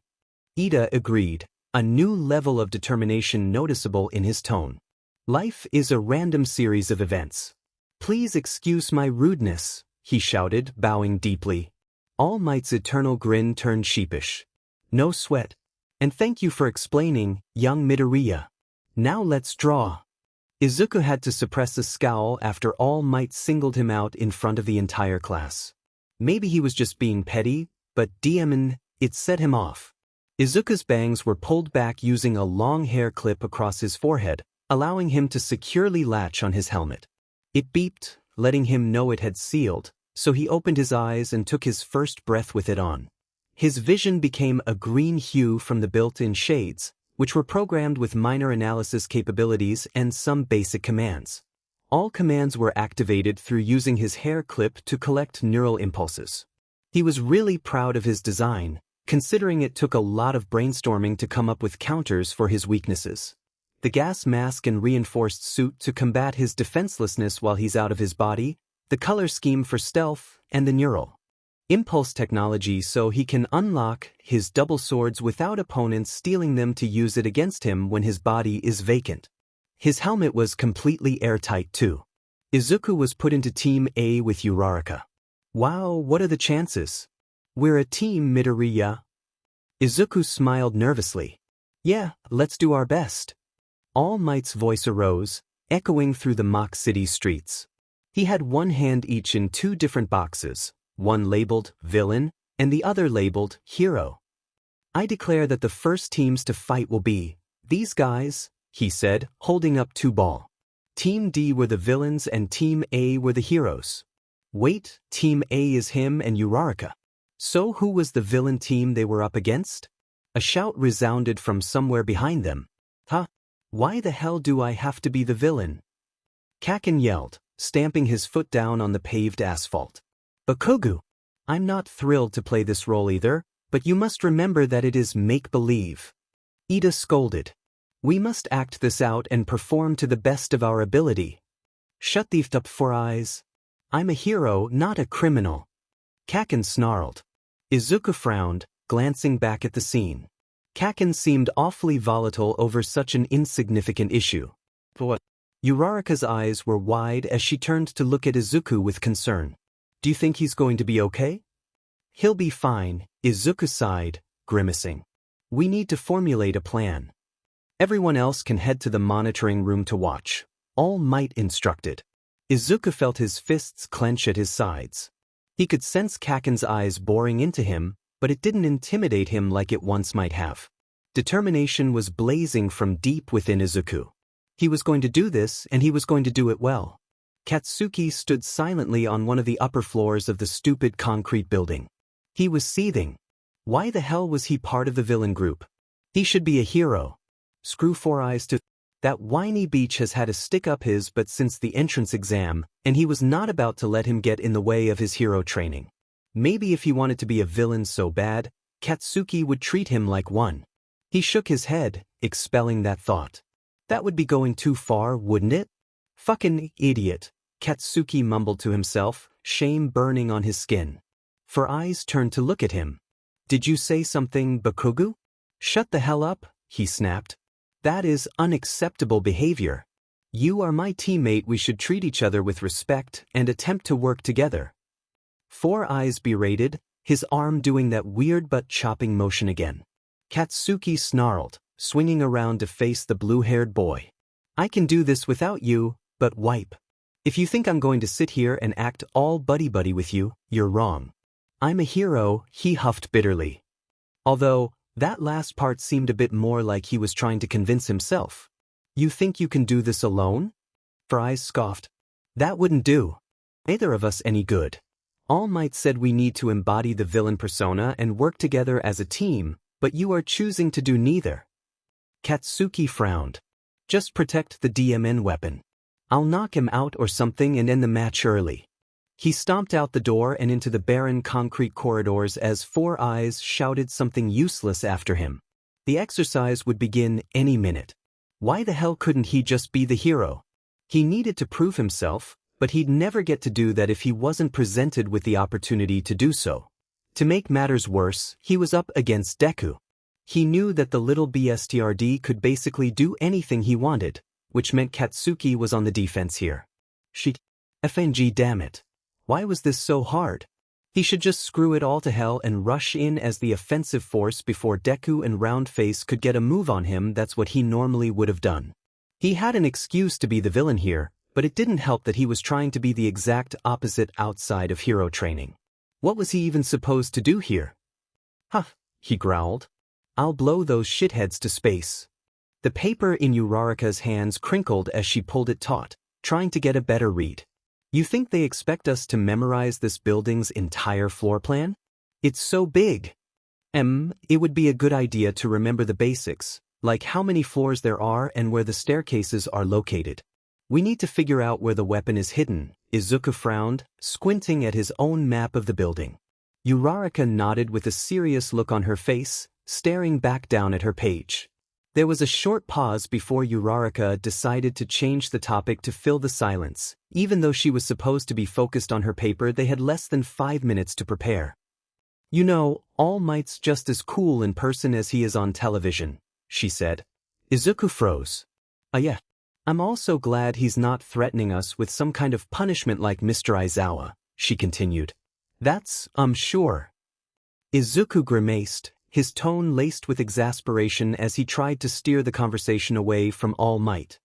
Ida agreed, a new level of determination noticeable in his tone. Life is a random series of events. Please excuse my rudeness, he shouted, bowing deeply. All Might's eternal grin turned sheepish. No sweat. And thank you for explaining, young Midoriya. Now let's draw. Izuku had to suppress a scowl after All Might singled him out in front of the entire class. Maybe he was just being petty, but it set him off. Izuku's bangs were pulled back using a long hair clip across his forehead, allowing him to securely latch on his helmet. It beeped, letting him know it had sealed, so he opened his eyes and took his first breath with it on. His vision became a green hue from the built-in shades, which were programmed with minor analysis capabilities and some basic commands. All commands were activated through using his hair clip to collect neural impulses. He was really proud of his design, considering it took a lot of brainstorming to come up with counters for his weaknesses. The gas mask and reinforced suit to combat his defenselessness while he's out of his body, the color scheme for stealth, and the neural impulse technology so he can unlock his double swords without opponents stealing them to use it against him when his body is vacant. His helmet was completely airtight too. Izuku was put into Team A with Uraraka. Wow, what are the chances? We're a team, Midoriya. Izuku smiled nervously. Yeah, let's do our best. All Might's voice arose, echoing through the mock city streets. He had one hand each in two different boxes, one labeled Villain and the other labeled Hero. I declare that the first teams to fight will be these guys, he said, holding up two balls. Team D were the villains and Team A were the heroes. Wait, Team A is him and Uraraka. So who was the villain team they were up against? A shout resounded from somewhere behind them. Huh? Why the hell do I have to be the villain? Kaken yelled, stamping his foot down on the paved asphalt. Bakugu, I'm not thrilled to play this role either, but you must remember that it is make-believe. Ida scolded. We must act this out and perform to the best of our ability. Shut these up 4 eyes. I'm a hero, not a criminal. Kaken snarled. Izuku frowned, glancing back at the scene. Kaken seemed awfully volatile over such an insignificant issue. What? Uraraka's eyes were wide as she turned to look at Izuku with concern. Do you think he's going to be okay? He'll be fine, Izuku sighed, grimacing. We need to formulate a plan. Everyone else can head to the monitoring room to watch. All Might instructed. Izuku felt his fists clench at his sides. He could sense Kaken's eyes boring into him, but it didn't intimidate him like it once might have. Determination was blazing from deep within Izuku. He was going to do this, and he was going to do it well. Katsuki stood silently on one of the upper floors of the stupid concrete building. He was seething. Why the hell was he part of the villain group? He should be a hero. Screw Four Eyes to... That whiny beach has had a stick up his butt since the entrance exam, and he was not about to let him get in the way of his hero training. Maybe if he wanted to be a villain so bad, Katsuki would treat him like one. He shook his head, expelling that thought. That would be going too far, wouldn't it? Fucking idiot, Katsuki mumbled to himself, shame burning on his skin. Four Eyes turned to look at him. Did you say something, Bakugo? Shut the hell up, he snapped. That is unacceptable behavior. You are my teammate, we should treat each other with respect and attempt to work together. Four Eyes berated, his arm doing that weird butt-chopping motion again. Katsuki snarled, swinging around to face the blue-haired boy. I can do this without you, but wipe. If you think I'm going to sit here and act all buddy-buddy with you, you're wrong. I'm a hero, he huffed bitterly. Although, that last part seemed a bit more like he was trying to convince himself. You think you can do this alone? Four Eyes scoffed. That wouldn't do. Neither of us any good. All Might said we need to embody the villain persona and work together as a team, but you are choosing to do neither. Katsuki frowned. Just protect the DMN weapon. I'll knock him out or something and end the match early. He stomped out the door and into the barren concrete corridors as Four Eyes shouted something useless after him. The exercise would begin any minute. Why the hell couldn't he just be the hero? He needed to prove himself, but he'd never get to do that if he wasn't presented with the opportunity to do so. To make matters worse, he was up against Deku. He knew that the little BSTRD could basically do anything he wanted, which meant Katsuki was on the defense here. FNG, damn it. Why was this so hard? He should just screw it all to hell and rush in as the offensive force before Deku and Roundface could get a move on him. That's what he normally would have done. He had an excuse to be the villain here, but it didn't help that he was trying to be the exact opposite outside of hero training. What was he even supposed to do here? Huh, he growled. I'll blow those shitheads to space. The paper in Uraraka's hands crinkled as she pulled it taut, trying to get a better read. You think they expect us to memorize this building's entire floor plan? It's so big. It would be a good idea to remember the basics, like how many floors there are and where the staircases are located. We need to figure out where the weapon is hidden. Izuku frowned, squinting at his own map of the building. Uraraka nodded with a serious look on her face, staring back down at her page. There was a short pause before Uraraka decided to change the topic to fill the silence. Even though she was supposed to be focused on her paper, they had less than 5 minutes to prepare. You know, All Might's just as cool in person as he is on television, she said. Izuku froze. Yeah. I'm also glad he's not threatening us with some kind of punishment like Mr. Aizawa, she continued. That's, sure. Izuku grimaced, his tone laced with exasperation as he tried to steer the conversation away from All Might.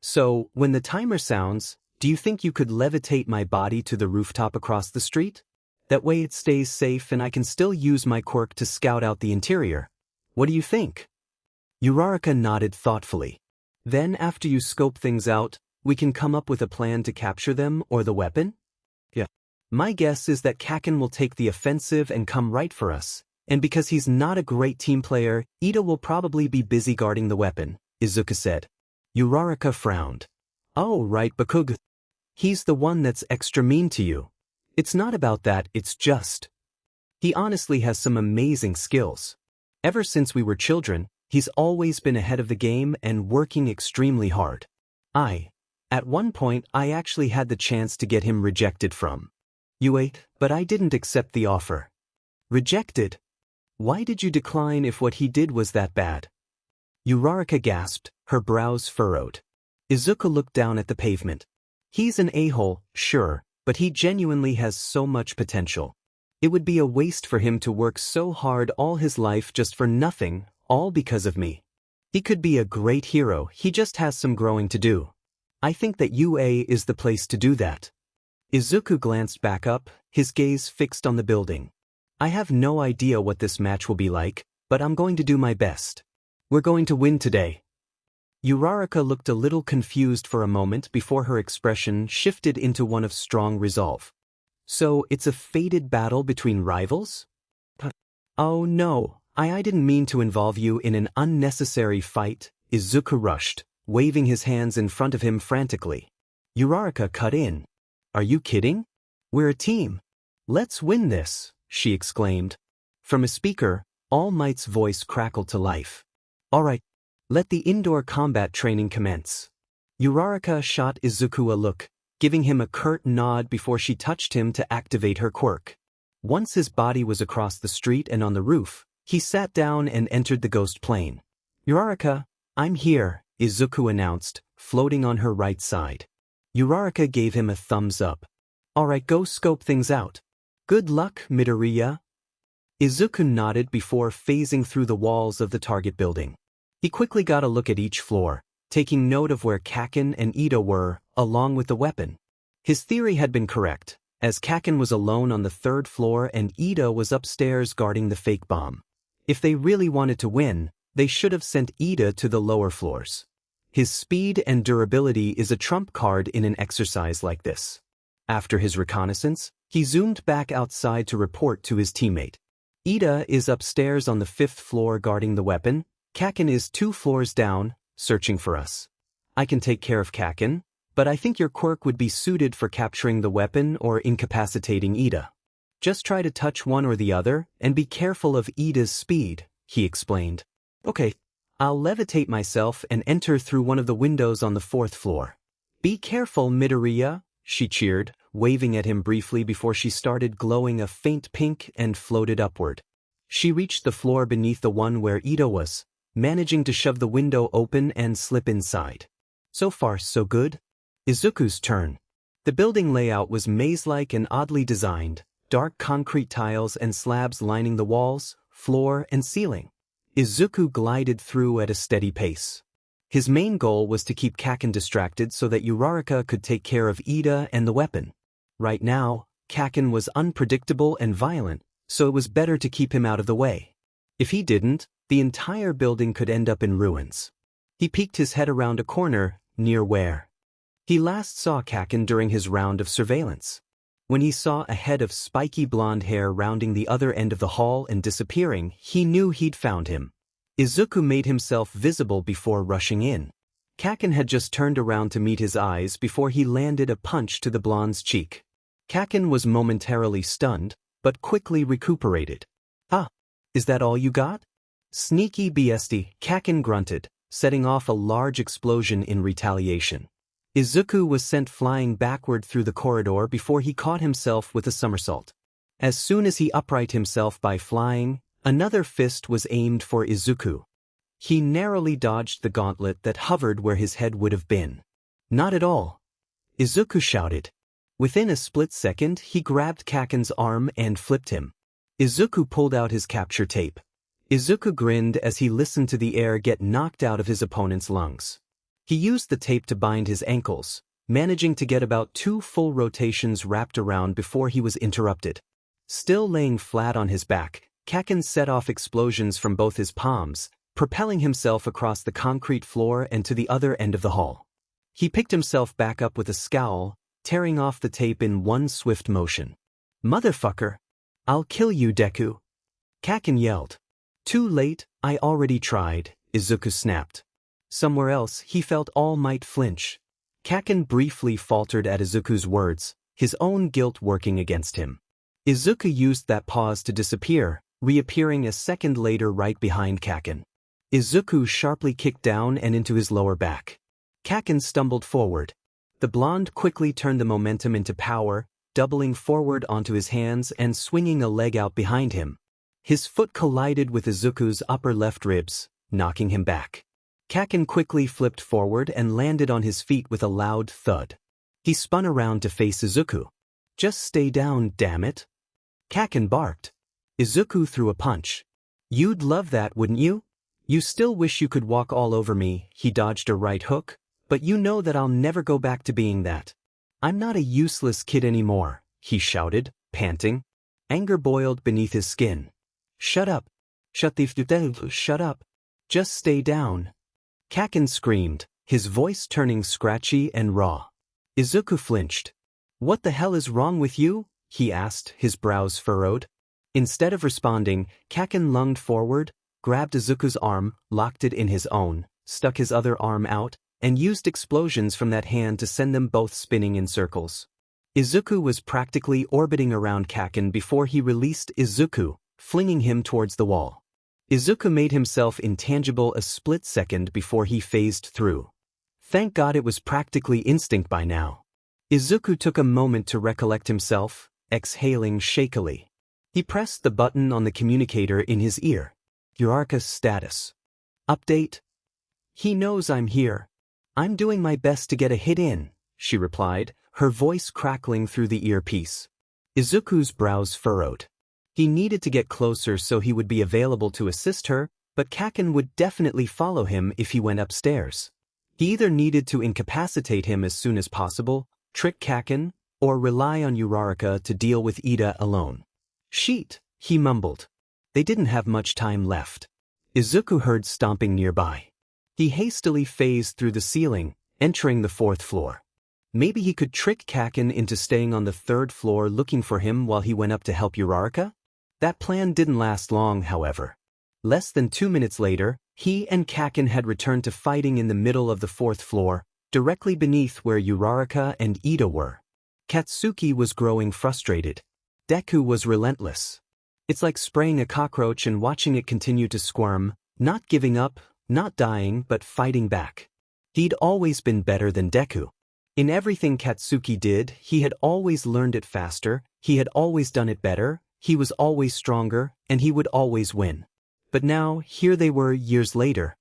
So, when the timer sounds, do you think you could levitate my body to the rooftop across the street? That way it stays safe and I can still use my quirk to scout out the interior. What do you think? Uraraka nodded thoughtfully. Then after you scope things out, we can come up with a plan to capture them or the weapon? Yeah. My guess is that Kaken will take the offensive and come right for us, and because he's not a great team player, Ida will probably be busy guarding the weapon, Izuku said. Uraraka frowned. Oh right, Bakugo. He's the one that's extra mean to you. It's not about that, it's just. He honestly has some amazing skills. Ever since we were children, he's always been ahead of the game and working extremely hard. At one point I actually had the chance to get him rejected from UA, but I didn't accept the offer. Rejected? Why did you decline if what he did was that bad? Uraraka gasped, her brows furrowed. Izuku looked down at the pavement. He's an a-hole, sure, but he genuinely has so much potential. It would be a waste for him to work so hard all his life just for nothing, all because of me. He could be a great hero, he just has some growing to do. I think that UA is the place to do that. Izuku glanced back up, his gaze fixed on the building. I have no idea what this match will be like, but I'm going to do my best. We're going to win today. Uraraka looked a little confused for a moment before her expression shifted into one of strong resolve. So it's a fated battle between rivals? Oh no, I didn't mean to involve you in an unnecessary fight, Izuku rushed, waving his hands in front of him frantically. Uraraka cut in. Are you kidding? We're a team. Let's win this, she exclaimed. From a speaker, All Might's voice crackled to life. All right, let the indoor combat training commence. Uraraka shot Izuku a look, giving him a curt nod before she touched him to activate her quirk. Once his body was across the street and on the roof, he sat down and entered the ghost plane. Uraraka, I'm here, Izuku announced, floating on her right side. Uraraka gave him a thumbs up. All right, go scope things out. Good luck, Midoriya. Izuku nodded before phasing through the walls of the target building. He quickly got a look at each floor, taking note of where Kaken and Ito were, along with the weapon. His theory had been correct, as Kaken was alone on the third floor and Ito was upstairs guarding the fake bomb. If they really wanted to win, they should have sent Ida to the lower floors. His speed and durability is a trump card in an exercise like this. After his reconnaissance, he zoomed back outside to report to his teammate. Ida is upstairs on the 5th floor guarding the weapon. Kaken is 2 floors down, searching for us. I can take care of Kaken, but I think your quirk would be suited for capturing the weapon or incapacitating Ida. Just try to touch one or the other, and be careful of Ida's speed, he explained. Okay, I'll levitate myself and enter through one of the windows on the 4th floor. Be careful, Midoriya, she cheered, waving at him briefly before she started glowing a faint pink and floated upward. She reached the floor beneath the one where Ito was, managing to shove the window open and slip inside. So far, so good. Izuku's turn. The building layout was maze-like and oddly designed, dark concrete tiles and slabs lining the walls, floor, and ceiling. Izuku glided through at a steady pace. His main goal was to keep Kaken distracted so that Uraraka could take care of Ida and the weapon. Right now, Kaken was unpredictable and violent, so it was better to keep him out of the way. If he didn't, the entire building could end up in ruins. He peeked his head around a corner, near where he last saw Kaken during his round of surveillance. When he saw a head of spiky blonde hair rounding the other end of the hall and disappearing, he knew he'd found him. Izuku made himself visible before rushing in. Kaken had just turned around to meet his eyes before he landed a punch to the blonde's cheek. Kaken was momentarily stunned, but quickly recuperated. Ah, is that all you got? Sneaky beastie, Kaken grunted, setting off a large explosion in retaliation. Izuku was sent flying backward through the corridor before he caught himself with a somersault. As soon as he upright himself by flying, another fist was aimed for Izuku. He narrowly dodged the gauntlet that hovered where his head would have been. Not at all. Izuku shouted. Within a split second, he grabbed Kaken's arm and flipped him. Izuku pulled out his capture tape. Izuku grinned as he listened to the air get knocked out of his opponent's lungs. He used the tape to bind his ankles, managing to get about 2 full rotations wrapped around before he was interrupted. Still laying flat on his back, Kaken set off explosions from both his palms, propelling himself across the concrete floor and to the other end of the hall. He picked himself back up with a scowl, tearing off the tape in one swift motion. Motherfucker! I'll kill you, Deku! Kaken yelled. Too late, I already tried, Izuku snapped. Somewhere else, he felt All Might flinch. Kaken briefly faltered at Izuku's words, his own guilt working against him. Izuku used that pause to disappear, reappearing a second later right behind Kaken. Izuku sharply kicked down and into his lower back. Kaken stumbled forward. The blonde quickly turned the momentum into power, doubling forward onto his hands and swinging a leg out behind him. His foot collided with Izuku's upper left ribs, knocking him back. Kaken quickly flipped forward and landed on his feet with a loud thud. He spun around to face Izuku. Just stay down, damn it. Kaken barked. Izuku threw a punch. You'd love that, wouldn't you? You still wish you could walk all over me. He dodged a right hook, but you know that I'll never go back to being that. I'm not a useless kid anymore, he shouted, panting. Anger boiled beneath his skin. Shut up. Shut up. Just stay down. Kaken screamed, his voice turning scratchy and raw. Izuku flinched. What the hell is wrong with you? He asked, his brows furrowed. Instead of responding, Kaken lunged forward, grabbed Izuku's arm, locked it in his own, stuck his other arm out, and used explosions from that hand to send them both spinning in circles. Izuku was practically orbiting around Kaken before he released Izuku, flinging him towards the wall. Izuku made himself intangible a split second before he phased through. Thank God it was practically instinct by now. Izuku took a moment to recollect himself, exhaling shakily. He pressed the button on the communicator in his ear. Uraraka's status. Update? He knows I'm here. I'm doing my best to get a hit in, she replied, her voice crackling through the earpiece. Izuku's brows furrowed. He needed to get closer so he would be available to assist her, but Kaken would definitely follow him if he went upstairs. He either needed to incapacitate him as soon as possible, trick Kaken, or rely on Uraraka to deal with Ida alone. Sheet, he mumbled. They didn't have much time left. Izuku heard stomping nearby. He hastily phased through the ceiling, entering the 4th floor. Maybe he could trick Kaken into staying on the 3rd floor looking for him while he went up to help Uraraka? That plan didn't last long, however. Less than 2 minutes later, he and Kaken had returned to fighting in the middle of the 4th floor, directly beneath where Uraraka and Ida were. Katsuki was growing frustrated. Deku was relentless. It's like spraying a cockroach and watching it continue to squirm, not giving up, not dying, but fighting back. He'd always been better than Deku. In everything Katsuki did, he had always learned it faster, he had always done it better, he was always stronger, and he would always win. But now, here they were years later.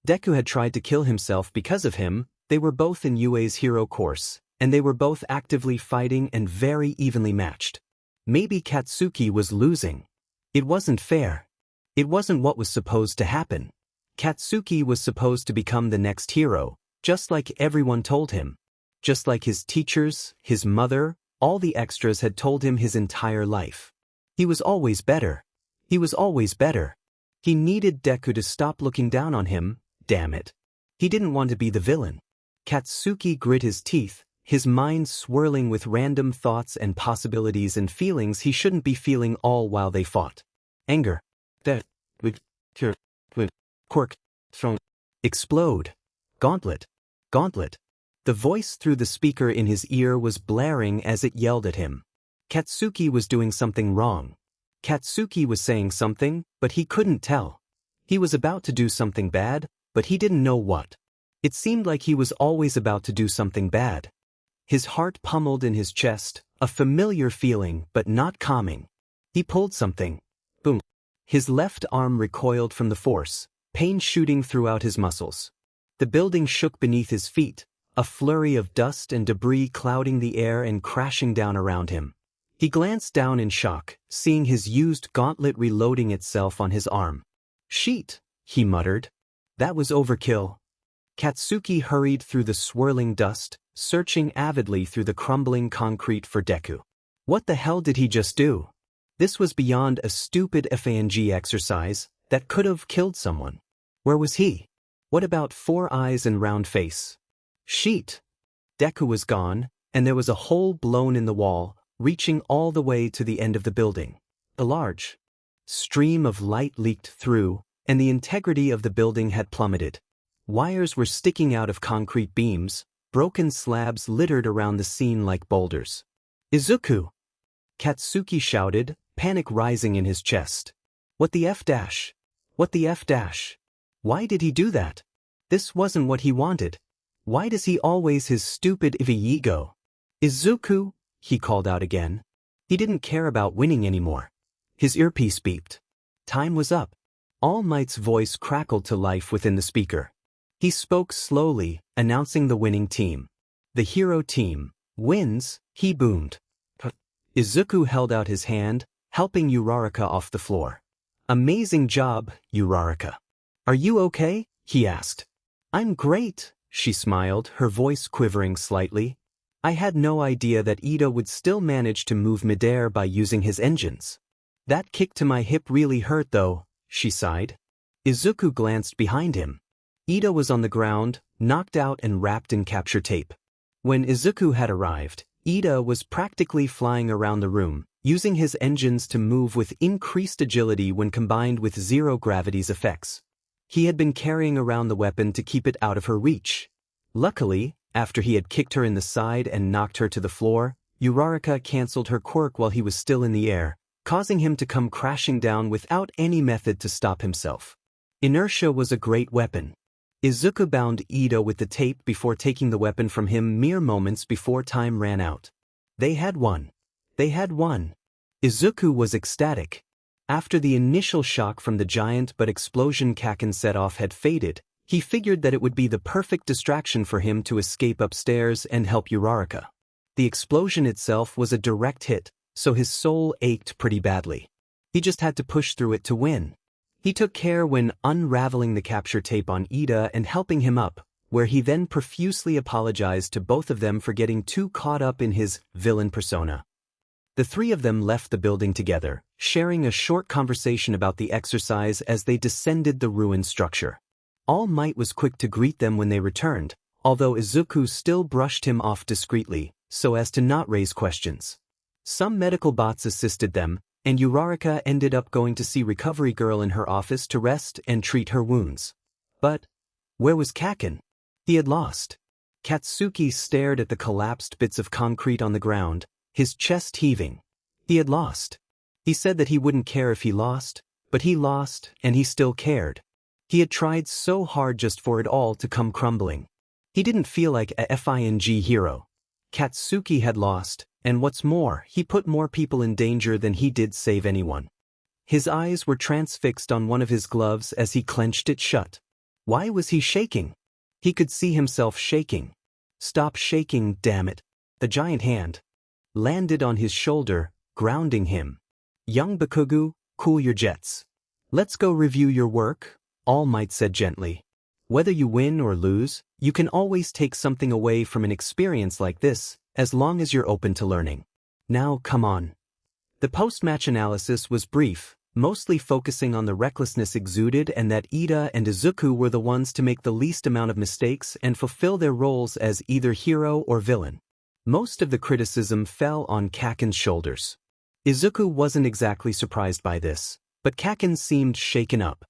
Deku had tried to kill himself because of him, they were both in Yue's hero course, and they were both actively fighting and very evenly matched. Maybe Katsuki was losing. It wasn't fair. It wasn't what was supposed to happen. Katsuki was supposed to become the next hero, just like everyone told him. Just like his teachers, his mother, all the extras had told him his entire life. He was always better. He was always better. He needed Deku to stop looking down on him, damn it. He didn't want to be the villain. Katsuki grit his teeth, his mind swirling with random thoughts and possibilities and feelings he shouldn't be feeling all while they fought. Anger. Quirk. Explode. Gauntlet. Gauntlet. The voice through the speaker in his ear was blaring as it yelled at him. Katsuki was doing something wrong. Katsuki was saying something, but he couldn't tell. He was about to do something bad, but he didn't know what. It seemed like he was always about to do something bad. His heart pummeled in his chest, a familiar feeling but not calming. He pulled something. Boom. His left arm recoiled from the force, pain shooting throughout his muscles. The building shook beneath his feet, a flurry of dust and debris clouding the air and crashing down around him. He glanced down in shock, seeing his used gauntlet reloading itself on his arm. Sheet, he muttered. That was overkill. Katsuki hurried through the swirling dust, searching avidly through the crumbling concrete for Deku. What the hell did he just do? This was beyond a stupid FANG exercise that could have killed someone. Where was he? What about 4 eyes and round face? Sheet. Deku was gone, and there was a hole blown in the wall, reaching all the way to the end of the building. A large stream of light leaked through, and the integrity of the building had plummeted. Wires were sticking out of concrete beams, broken slabs littered around the scene like boulders. Izuku! Katsuki shouted, panic rising in his chest. What the F dash? What the F dash? Why did he do that? This wasn't what he wanted. Why does he always his stupid ego? Izuku, he called out again. He didn't care about winning anymore. His earpiece beeped. Time was up. All Might's voice crackled to life within the speaker. He spoke slowly, announcing the winning team. The hero team wins, he boomed. Izuku held out his hand, helping Uraraka off the floor. Amazing job, Uraraka. Are you okay? He asked. I'm great, she smiled, her voice quivering slightly. I had no idea that Ida would still manage to move midair by using his engines. That kick to my hip really hurt though, she sighed. Izuku glanced behind him. Ida was on the ground, knocked out and wrapped in capture tape. When Izuku had arrived, Ida was practically flying around the room, using his engines to move with increased agility when combined with zero gravity's effects. He had been carrying around the weapon to keep it out of her reach. Luckily, after he had kicked her in the side and knocked her to the floor, Uraraka cancelled her quirk while he was still in the air, causing him to come crashing down without any method to stop himself. Inertia was a great weapon. Izuku bound Ida with the tape before taking the weapon from him mere moments before time ran out. They had won. They had won. Izuku was ecstatic. After the initial shock from the giant but explosion Kaken set off had faded, he figured that it would be the perfect distraction for him to escape upstairs and help Uraraka. The explosion itself was a direct hit, so his soul ached pretty badly. He just had to push through it to win. He took care when unraveling the capture tape on Ida and helping him up, where he then profusely apologized to both of them for getting too caught up in his villain persona. The three of them left the building together, sharing a short conversation about the exercise as they descended the ruined structure. All Might was quick to greet them when they returned, although Izuku still brushed him off discreetly, so as to not raise questions. Some medical bots assisted them, and Uraraka ended up going to see Recovery Girl in her office to rest and treat her wounds. But where was Kaken? He had lost. Katsuki stared at the collapsed bits of concrete on the ground, his chest heaving. He had lost. He said that he wouldn't care if he lost, but he lost, and he still cared. He had tried so hard just for it all to come crumbling. He didn't feel like a FING hero. Katsuki had lost, and what's more, he put more people in danger than he did save anyone. His eyes were transfixed on one of his gloves as he clenched it shut. Why was he shaking? He could see himself shaking. Stop shaking, damn it. The giant hand landed on his shoulder, grounding him. Young Bakugu, cool your jets. Let's go review your work, All Might said gently. Whether you win or lose, you can always take something away from an experience like this, as long as you're open to learning. Now, come on. The post-match analysis was brief, mostly focusing on the recklessness exuded and that Ida and Izuku were the ones to make the least amount of mistakes and fulfill their roles as either hero or villain. Most of the criticism fell on Kaken's shoulders. Izuku wasn't exactly surprised by this, but Kaken seemed shaken up.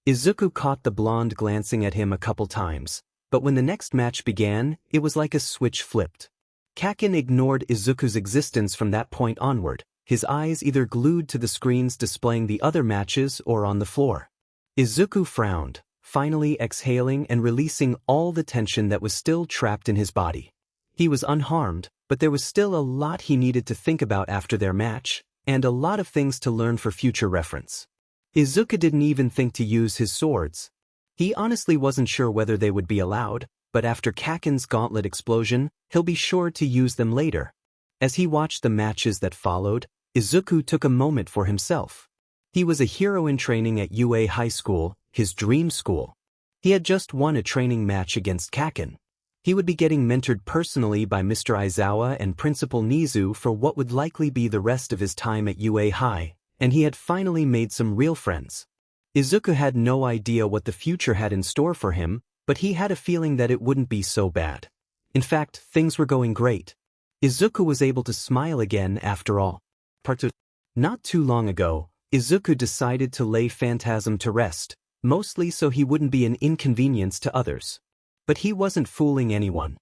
Izuku caught the blonde glancing at him a couple times, but when the next match began, it was like a switch flipped. Kaken ignored Izuku's existence from that point onward, his eyes either glued to the screens displaying the other matches or on the floor. Izuku frowned, finally exhaling and releasing all the tension that was still trapped in his body. He was unharmed, but there was still a lot he needed to think about after their match, and a lot of things to learn for future reference. Izuku didn't even think to use his swords. He honestly wasn't sure whether they would be allowed, but after Kaken's gauntlet explosion, he'll be sure to use them later. As he watched the matches that followed, Izuku took a moment for himself. He was a hero in training at UA High School, his dream school. He had just won a training match against Kaken. He would be getting mentored personally by Mr. Aizawa and Principal Nizu for what would likely be the rest of his time at UA High, and he had finally made some real friends. Izuku had no idea what the future had in store for him, but he had a feeling that it wouldn't be so bad. In fact, things were going great. Izuku was able to smile again after all. Not too long ago, Izuku decided to lay Phantasm to rest, mostly so he wouldn't be an inconvenience to others. But he wasn't fooling anyone.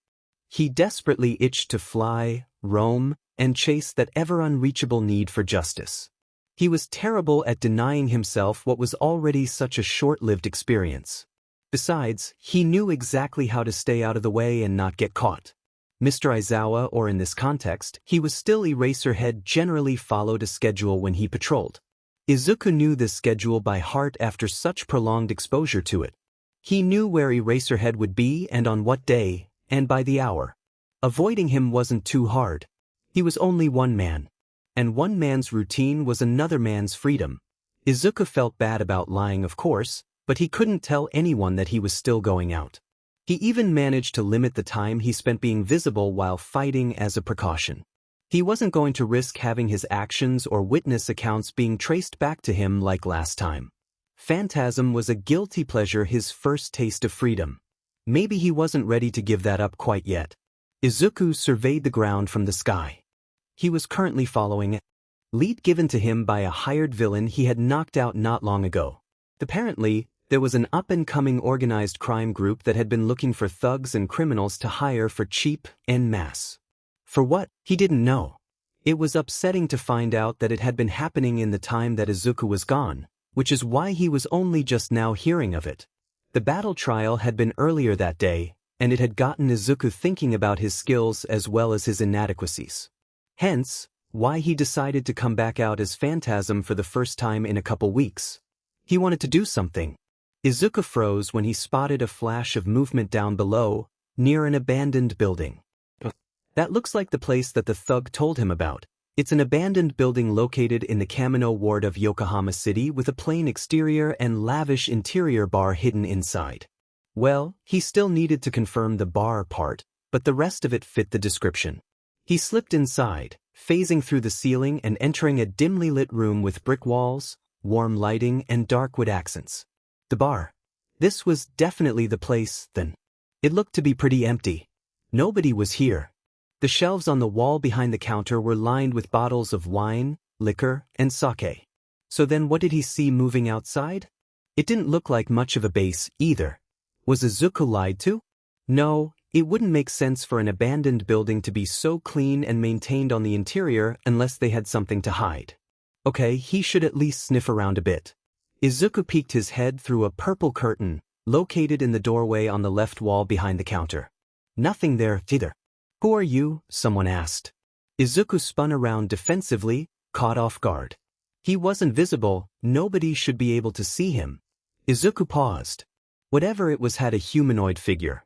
He desperately itched to fly, roam, and chase that ever-unreachable need for justice. He was terrible at denying himself what was already such a short-lived experience. Besides, he knew exactly how to stay out of the way and not get caught. Mr. Aizawa, or in this context, he was still Eraserhead, generally followed a schedule when he patrolled. Izuku knew this schedule by heart after such prolonged exposure to it. He knew where Eraserhead would be and on what day, and by the hour. Avoiding him wasn't too hard. He was only one man. And one man's routine was another man's freedom. Izuku felt bad about lying, of course, but he couldn't tell anyone that he was still going out. He even managed to limit the time he spent being visible while fighting as a precaution. He wasn't going to risk having his actions or witness accounts being traced back to him like last time. Phantasm was a guilty pleasure, his first taste of freedom. Maybe he wasn't ready to give that up quite yet. Izuku surveyed the ground from the sky. He was currently following a lead given to him by a hired villain he had knocked out not long ago. Apparently, there was an up-and-coming organized crime group that had been looking for thugs and criminals to hire for cheap en masse. For what? He didn't know. It was upsetting to find out that it had been happening in the time that Izuku was gone, which is why he was only just now hearing of it. The battle trial had been earlier that day, and it had gotten Izuku thinking about his skills as well as his inadequacies. Hence, why he decided to come back out as Phantasm for the first time in a couple weeks. He wanted to do something. Izuku froze when he spotted a flash of movement down below, near an abandoned building. That looks like the place that the thug told him about. It's an abandoned building located in the Kamino ward of Yokohama City with a plain exterior and lavish interior bar hidden inside. Well, he still needed to confirm the bar part, but the rest of it fit the description. He slipped inside, phasing through the ceiling and entering a dimly lit room with brick walls, warm lighting, and dark wood accents. The bar. This was definitely the place, then. It looked to be pretty empty. Nobody was here. The shelves on the wall behind the counter were lined with bottles of wine, liquor, and sake. So then what did he see moving outside? It didn't look like much of a base, either. Was Izuku lied to? No, it wouldn't make sense for an abandoned building to be so clean and maintained on the interior unless they had something to hide. Okay, he should at least sniff around a bit. Izuku peeked his head through a purple curtain, located in the doorway on the left wall behind the counter. Nothing there, either. Who are you? Someone asked. Izuku spun around defensively, caught off guard. He wasn't visible, nobody should be able to see him. Izuku paused. Whatever it was had a humanoid figure.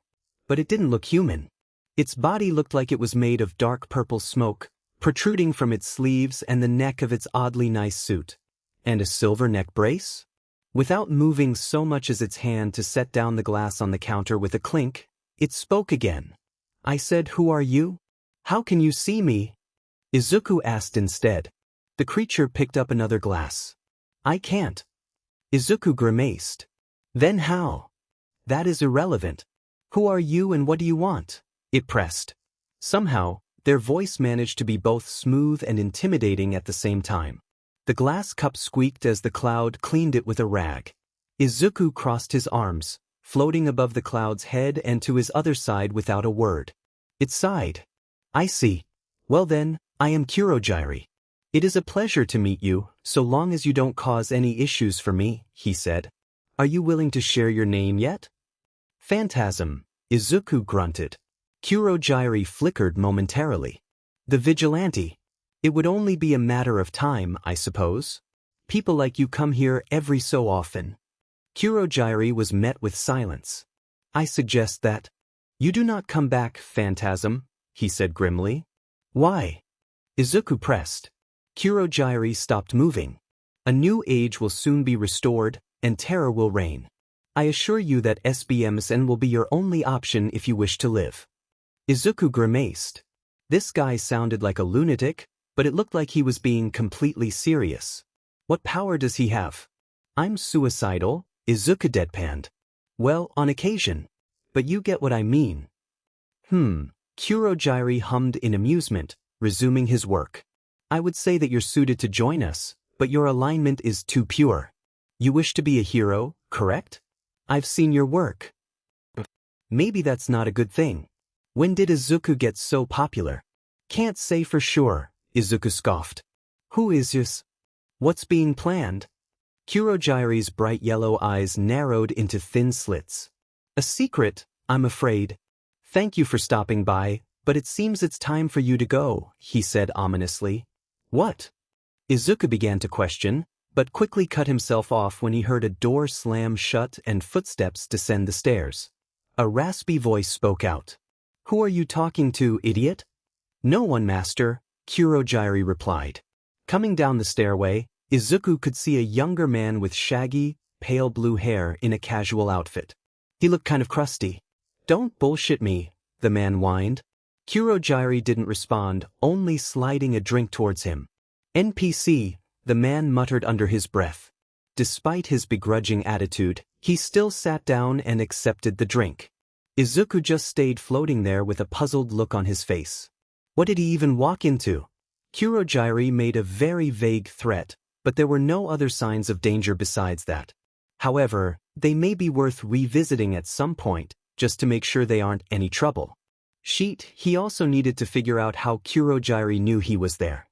But it didn't look human. Its body looked like it was made of dark purple smoke, protruding from its sleeves and the neck of its oddly nice suit. And a silver neck brace? Without moving so much as its hand to set down the glass on the counter with a clink, it spoke again. I said, who are you? How can you see me? Izuku asked instead. The creature picked up another glass. I can't. Izuku grimaced. Then how? That is irrelevant. Who are you and what do you want? It pressed. Somehow, their voice managed to be both smooth and intimidating at the same time. The glass cup squeaked as the cloud cleaned it with a rag. Izuku crossed his arms, floating above the cloud's head and to his other side without a word. It sighed. I see. Well then, I am Kurogyri. It is a pleasure to meet you, so long as you don't cause any issues for me, he said. Are you willing to share your name yet? Phantasm, Izuku grunted. Kurogyri flickered momentarily. The vigilante. It would only be a matter of time, I suppose. People like you come here every so often. Kurogyri was met with silence. I suggest that you do not come back, Phantasm, he said grimly. Why? Izuku pressed. Kurogyri stopped moving. A new age will soon be restored, and terror will reign. I assure you that SBMSN will be your only option if you wish to live. Izuku grimaced. This guy sounded like a lunatic, but it looked like he was being completely serious. What power does he have? I'm suicidal, Izuku deadpanned. Well, on occasion. But you get what I mean. Kurogyri hummed in amusement, resuming his work. I would say that you're suited to join us, but your alignment is too pure. You wish to be a hero, correct? I've seen your work. Maybe that's not a good thing. When did Izuku get so popular? Can't say for sure, Izuku scoffed. Who is this? What's being planned? Kurogyri's bright yellow eyes narrowed into thin slits. A secret, I'm afraid. Thank you for stopping by, but it seems it's time for you to go, he said ominously. What? Izuku began to question, but quickly cut himself off when he heard a door slam shut and footsteps descend the stairs. A raspy voice spoke out. Who are you talking to, idiot? No one, master, Kurogyri replied. Coming down the stairway, Izuku could see a younger man with shaggy, pale blue hair in a casual outfit. He looked kind of crusty. Don't bullshit me, the man whined. Kurogyri didn't respond, only sliding a drink towards him. NPC, the man muttered under his breath. despite his begrudging attitude, he still sat down and accepted the drink. Izuku just stayed floating there with a puzzled look on his face. What did he even walk into? Kurogiri made a very vague threat, but there were no other signs of danger besides that. However, they may be worth revisiting at some point, just to make sure they aren't any trouble. He also needed to figure out how Kurogiri knew he was there.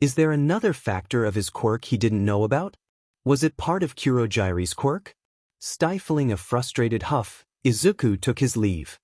Is there another factor of his quirk he didn't know about? Was it part of Kurogiri's quirk? Stifling a frustrated huff, Izuku took his leave.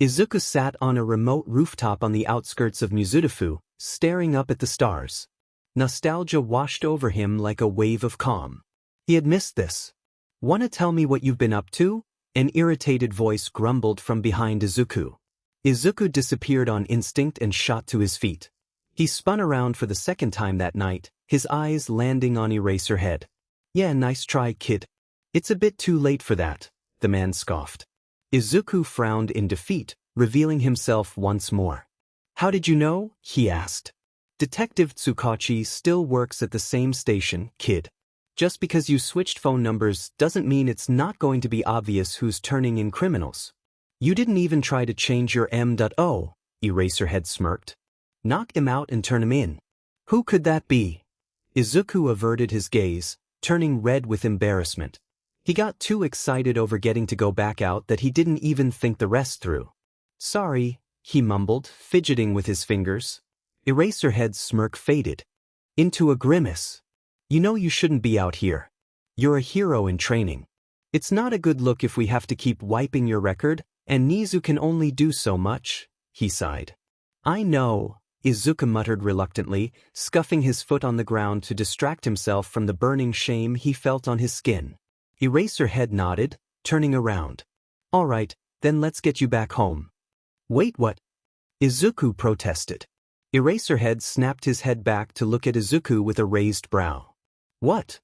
Izuku sat on a remote rooftop on the outskirts of Mizudafu, staring up at the stars. Nostalgia washed over him like a wave of calm. He had missed this. "Wanna tell me what you've been up to?" An irritated voice grumbled from behind Izuku. Izuku disappeared on instinct and shot to his feet. He spun around for the second time that night, his eyes landing on Eraserhead. "Yeah, nice try, kid. It's a bit too late for that," the man scoffed. Izuku frowned in defeat, revealing himself once more. "How did you know?" he asked. "Detective Tsukachi still works at the same station, kid. Just because you switched phone numbers doesn't mean it's not going to be obvious who's turning in criminals. You didn't even try to change your M.O, Eraserhead smirked. "Knock him out and turn him in." "Who could that be?" Izuku averted his gaze, turning red with embarrassment. He got too excited over getting to go back out that he didn't even think the rest through. "Sorry," he mumbled, fidgeting with his fingers. Eraserhead's smirk faded into a grimace. "You know you shouldn't be out here. You're a hero in training. It's not a good look if we have to keep wiping your record, and Nizu can only do so much," he sighed. "I know," Izuku muttered reluctantly, scuffing his foot on the ground to distract himself from the burning shame he felt on his skin. Eraserhead nodded, turning around. "All right, then let's get you back home." "Wait, what?" Izuku protested. Eraserhead snapped his head back to look at Izuku with a raised brow. "What?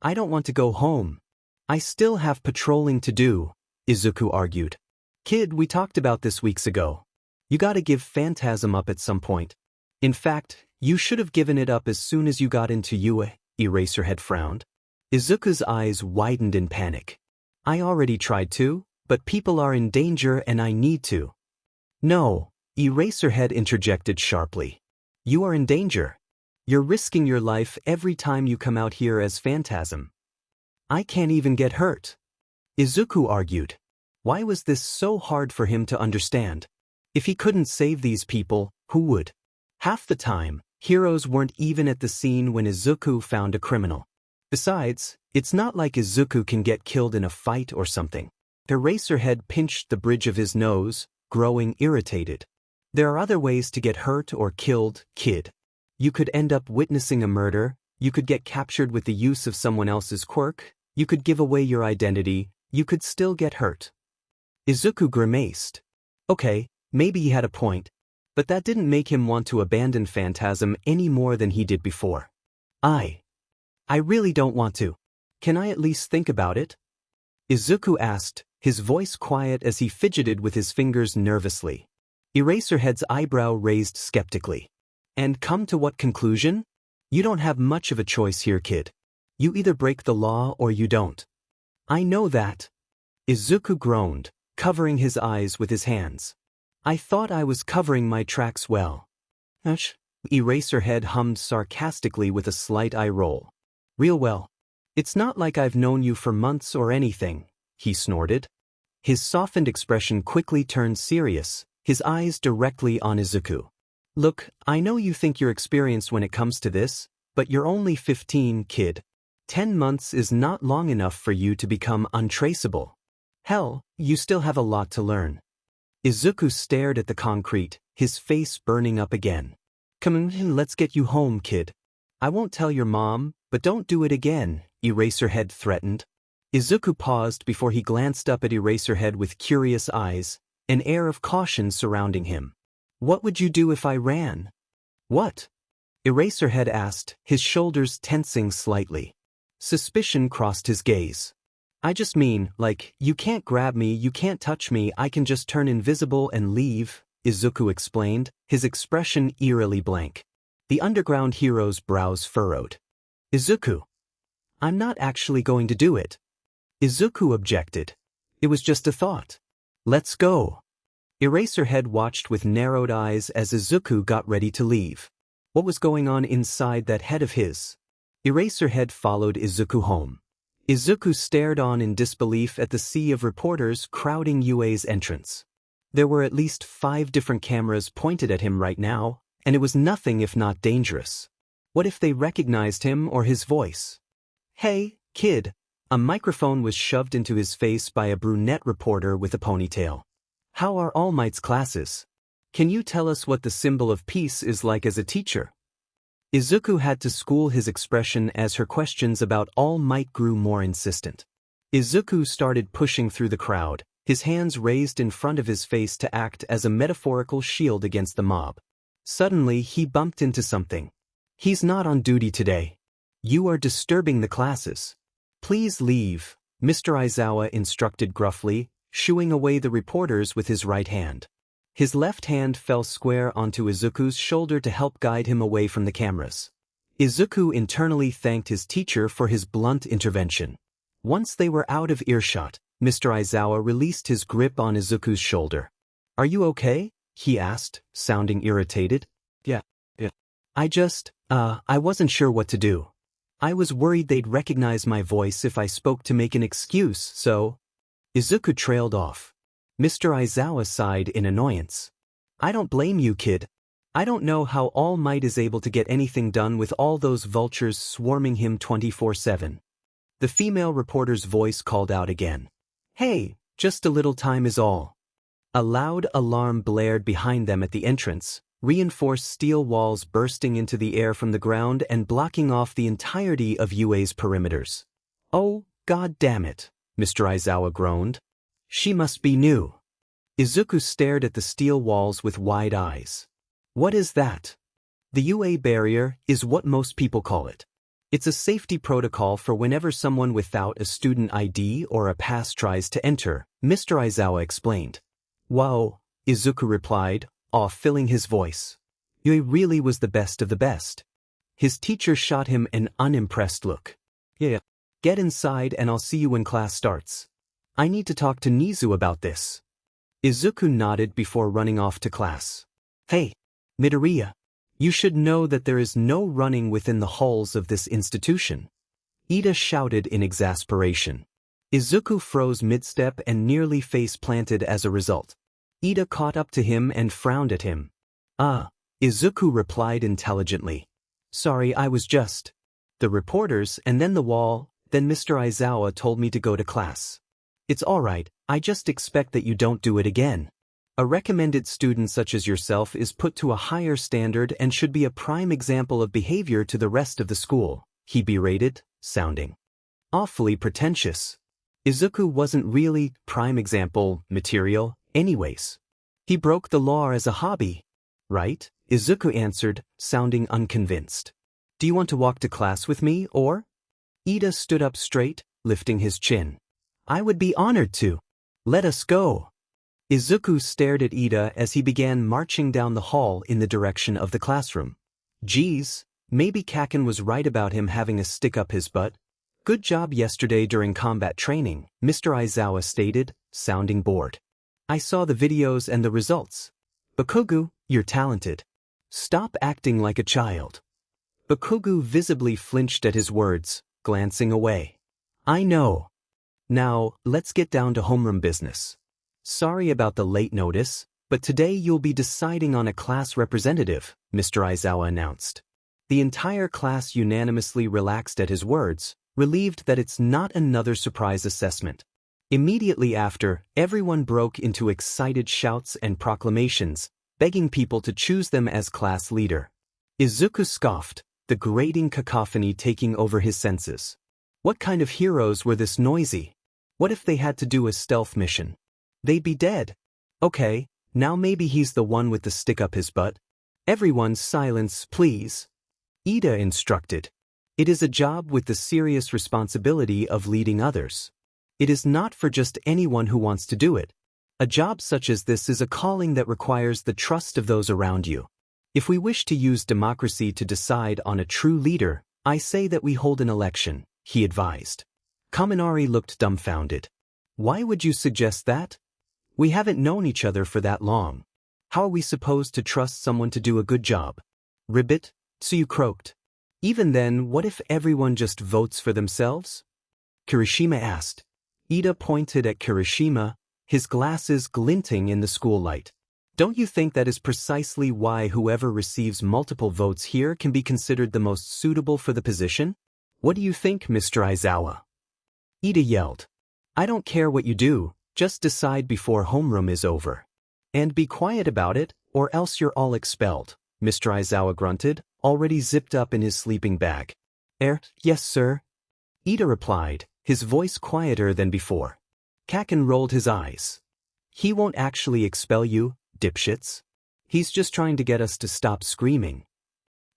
I don't want to go home. I still have patrolling to do," Izuku argued. "Kid, we talked about this weeks ago. You gotta give Phantasm up at some point. In fact, you should have given it up as soon as you got into UA," Eraserhead frowned. Izuku's eyes widened in panic. "I already tried to, but people are in danger and I need to." "No," Eraserhead interjected sharply. "You are in danger. You're risking your life every time you come out here as Phantasm. I can't even get hurt." Izuku argued. Why was this so hard for him to understand? If he couldn't save these people, who would? Half the time, heroes weren't even at the scene when Izuku found a criminal. Besides, it's not like Izuku can get killed in a fight or something. Eraserhead pinched the bridge of his nose, growing irritated. "There are other ways to get hurt or killed, kid. You could end up witnessing a murder, you could get captured with the use of someone else's quirk, you could give away your identity, you could still get hurt." Izuku grimaced. Okay, maybe he had a point, but that didn't make him want to abandon Phantasm any more than he did before. I really don't want to. Can I at least think about it?" Izuku asked, his voice quiet as he fidgeted with his fingers nervously. Eraserhead's eyebrow raised skeptically. "And come to what conclusion? You don't have much of a choice here, kid. You either break the law or you don't." "I know that." Izuku groaned, covering his eyes with his hands. "I thought I was covering my tracks well." Eraserhead hummed sarcastically with a slight eye roll. "Real well. It's not like I've known you for months or anything," he snorted. His softened expression quickly turned serious, his eyes directly on Izuku. "Look, I know you think you're experienced when it comes to this, but you're only 15, kid. 10 months is not long enough for you to become untraceable. Hell, you still have a lot to learn." Izuku stared at the concrete, his face burning up again. "Come on, let's get you home, kid. I won't tell your mom, but don't do it again," Eraserhead threatened. Izuku paused before he glanced up at Eraserhead with curious eyes, an air of caution surrounding him. "What would you do if I ran?" "What?" Eraserhead asked, his shoulders tensing slightly. Suspicion crossed his gaze. "I just mean, like, you can't grab me, you can't touch me, I can just turn invisible and leave," Izuku explained, his expression eerily blank. The underground hero's brows furrowed. "Izuku, I'm not actually going to do it. Izuku objected. It was just a thought. Let's go. Eraserhead watched with narrowed eyes as Izuku got ready to leave. What was going on inside that head of his? Eraserhead followed Izuku home. Izuku stared on in disbelief at the sea of reporters crowding UA's entrance. There were at least 5 different cameras pointed at him right now, and it was nothing if not dangerous. What if they recognized him or his voice? Hey, kid. A microphone was shoved into his face by a brunette reporter with a ponytail. How are All Might's classes? Can you tell us what the symbol of peace is like as a teacher? Izuku had to school his expression as her questions about All Might grew more insistent. Izuku started pushing through the crowd, his hands raised in front of his face to act as a metaphorical shield against the mob. Suddenly, he bumped into something. He's not on duty today. You are disturbing the classes. Please leave, Mr. Aizawa instructed gruffly, shooing away the reporters with his right hand. His left hand fell square onto Izuku's shoulder to help guide him away from the cameras. Izuku internally thanked his teacher for his blunt intervention. Once they were out of earshot, Mr. Aizawa released his grip on Izuku's shoulder. Are you okay? He asked, sounding irritated. Yeah. I wasn't sure what to do. I was worried they'd recognize my voice if I spoke to make an excuse, so... Izuku trailed off. Mr. Aizawa sighed in annoyance. I don't blame you, kid. I don't know how All Might is able to get anything done with all those vultures swarming him 24/7. The female reporter's voice called out again. Hey, just a little time is all. A loud alarm blared behind them at the entrance, reinforced steel walls bursting into the air from the ground and blocking off the entirety of UA's perimeters. Oh, god damn it, Mr. Aizawa groaned. She must be new. Izuku stared at the steel walls with wide eyes. What is that? The UA barrier is what most people call it. It's a safety protocol for whenever someone without a student ID or a pass tries to enter, Mr. Aizawa explained. Wow, Izuku replied, awe filling his voice. Yui really was the best of the best. His teacher shot him an unimpressed look. Yeah. Get inside and I'll see you when class starts. I need to talk to Nizu about this. Izuku nodded before running off to class. Hey, Midoriya. You should know that there is no running within the halls of this institution. Ida shouted in exasperation. Izuku froze mid-step and nearly face-planted as a result. Ida caught up to him and frowned at him. Izuku replied intelligently. Sorry, I was just... The reporters and then the wall, then Mr. Aizawa told me to go to class. It's alright, I just expect that you don't do it again. A recommended student such as yourself is put to a higher standard and should be a prime example of behavior to the rest of the school, he berated, sounding awfully pretentious. Izuku wasn't really prime example material, anyways. He broke the law as a hobby. Right? Izuku answered, sounding unconvinced. Do you want to walk to class with me, or? Ida stood up straight, lifting his chin. I would be honored to. Let us go. Izuku stared at Ida as he began marching down the hall in the direction of the classroom. Geez, maybe Kaken was right about him having a stick up his butt. Good job yesterday during combat training, Mr. Aizawa stated, sounding bored. I saw the videos and the results. Bakugu, you're talented. Stop acting like a child. Bakugu visibly flinched at his words, glancing away. I know. Now, let's get down to homeroom business. Sorry about the late notice, but today you'll be deciding on a class representative, Mr. Aizawa announced. The entire class unanimously relaxed at his words, relieved that it's not another surprise assessment. Immediately after, everyone broke into excited shouts and proclamations, begging people to choose them as class leader. Izuku scoffed, the grating cacophony taking over his senses. What kind of heroes were this noisy? What if they had to do a stealth mission? They'd be dead. Okay, now maybe he's the one with the stick up his butt. Everyone silence, please. Ida instructed. It is a job with the serious responsibility of leading others. It is not for just anyone who wants to do it. A job such as this is a calling that requires the trust of those around you. If we wish to use democracy to decide on a true leader, I say that we hold an election. he advised. Kaminari looked dumbfounded. Why would you suggest that? We haven't known each other for that long. How are we supposed to trust someone to do a good job? Ribbit, Tsuyu croaked. Even then, what if everyone just votes for themselves? Kirishima asked. Ida pointed at Kirishima, his glasses glinting in the school light. Don't you think that is precisely why whoever receives multiple votes here can be considered the most suitable for the position? What do you think, Mr. Aizawa? Ida yelled. I don't care what you do, just decide before homeroom is over. And be quiet about it, or else you're all expelled, Mr. Aizawa grunted, already zipped up in his sleeping bag. Yes, sir. Ida replied, his voice quieter than before. Kaken rolled his eyes. He won't actually expel you, dipshits. He's just trying to get us to stop screaming.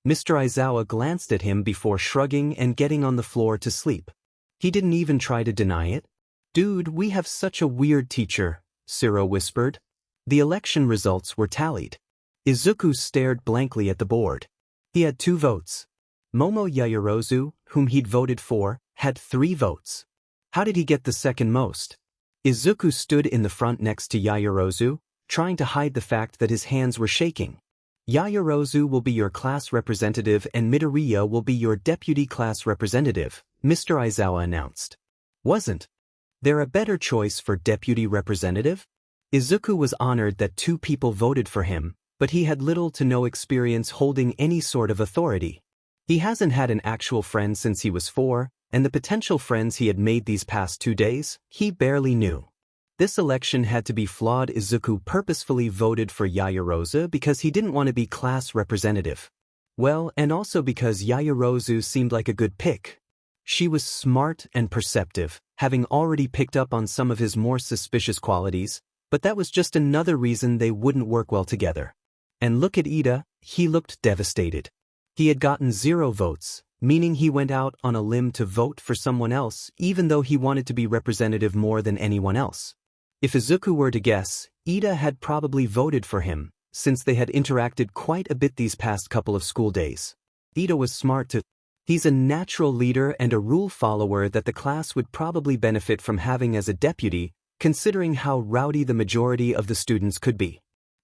Mr. Aizawa glanced at him before shrugging and getting on the floor to sleep. He didn't even try to deny it. Dude, we have such a weird teacher, Siro whispered. The election results were tallied. Izuku stared blankly at the board. He had 2 votes. Momo Yaoyorozu, whom he'd voted for, had 3 votes. How did he get the second most? Izuku stood in the front next to Yaoyorozu, trying to hide the fact that his hands were shaking. Yaoyorozu will be your class representative and Midoriya will be your deputy class representative, Mr. Aizawa announced. Wasn't there a better choice for deputy representative? Izuku was honored that 2 people voted for him, but he had little to no experience holding any sort of authority. He hasn't had an actual friend since he was 4, and the potential friends he had made these past 2 days, he barely knew. This election had to be flawed. Izuku purposefully voted for Yaoyorozu because he didn't want to be class representative. Well, and also because Yaoyorozu seemed like a good pick. She was smart and perceptive, having already picked up on some of his more suspicious qualities, but that was just another reason they wouldn't work well together. And look at Ida, he looked devastated. He had gotten 0 votes, meaning he went out on a limb to vote for someone else even though he wanted to be representative more than anyone else. If Izuku were to guess, Ida had probably voted for him, since they had interacted quite a bit these past couple of school days. Ida was smart too. He's a natural leader and a rule follower that the class would probably benefit from having as a deputy, considering how rowdy the majority of the students could be.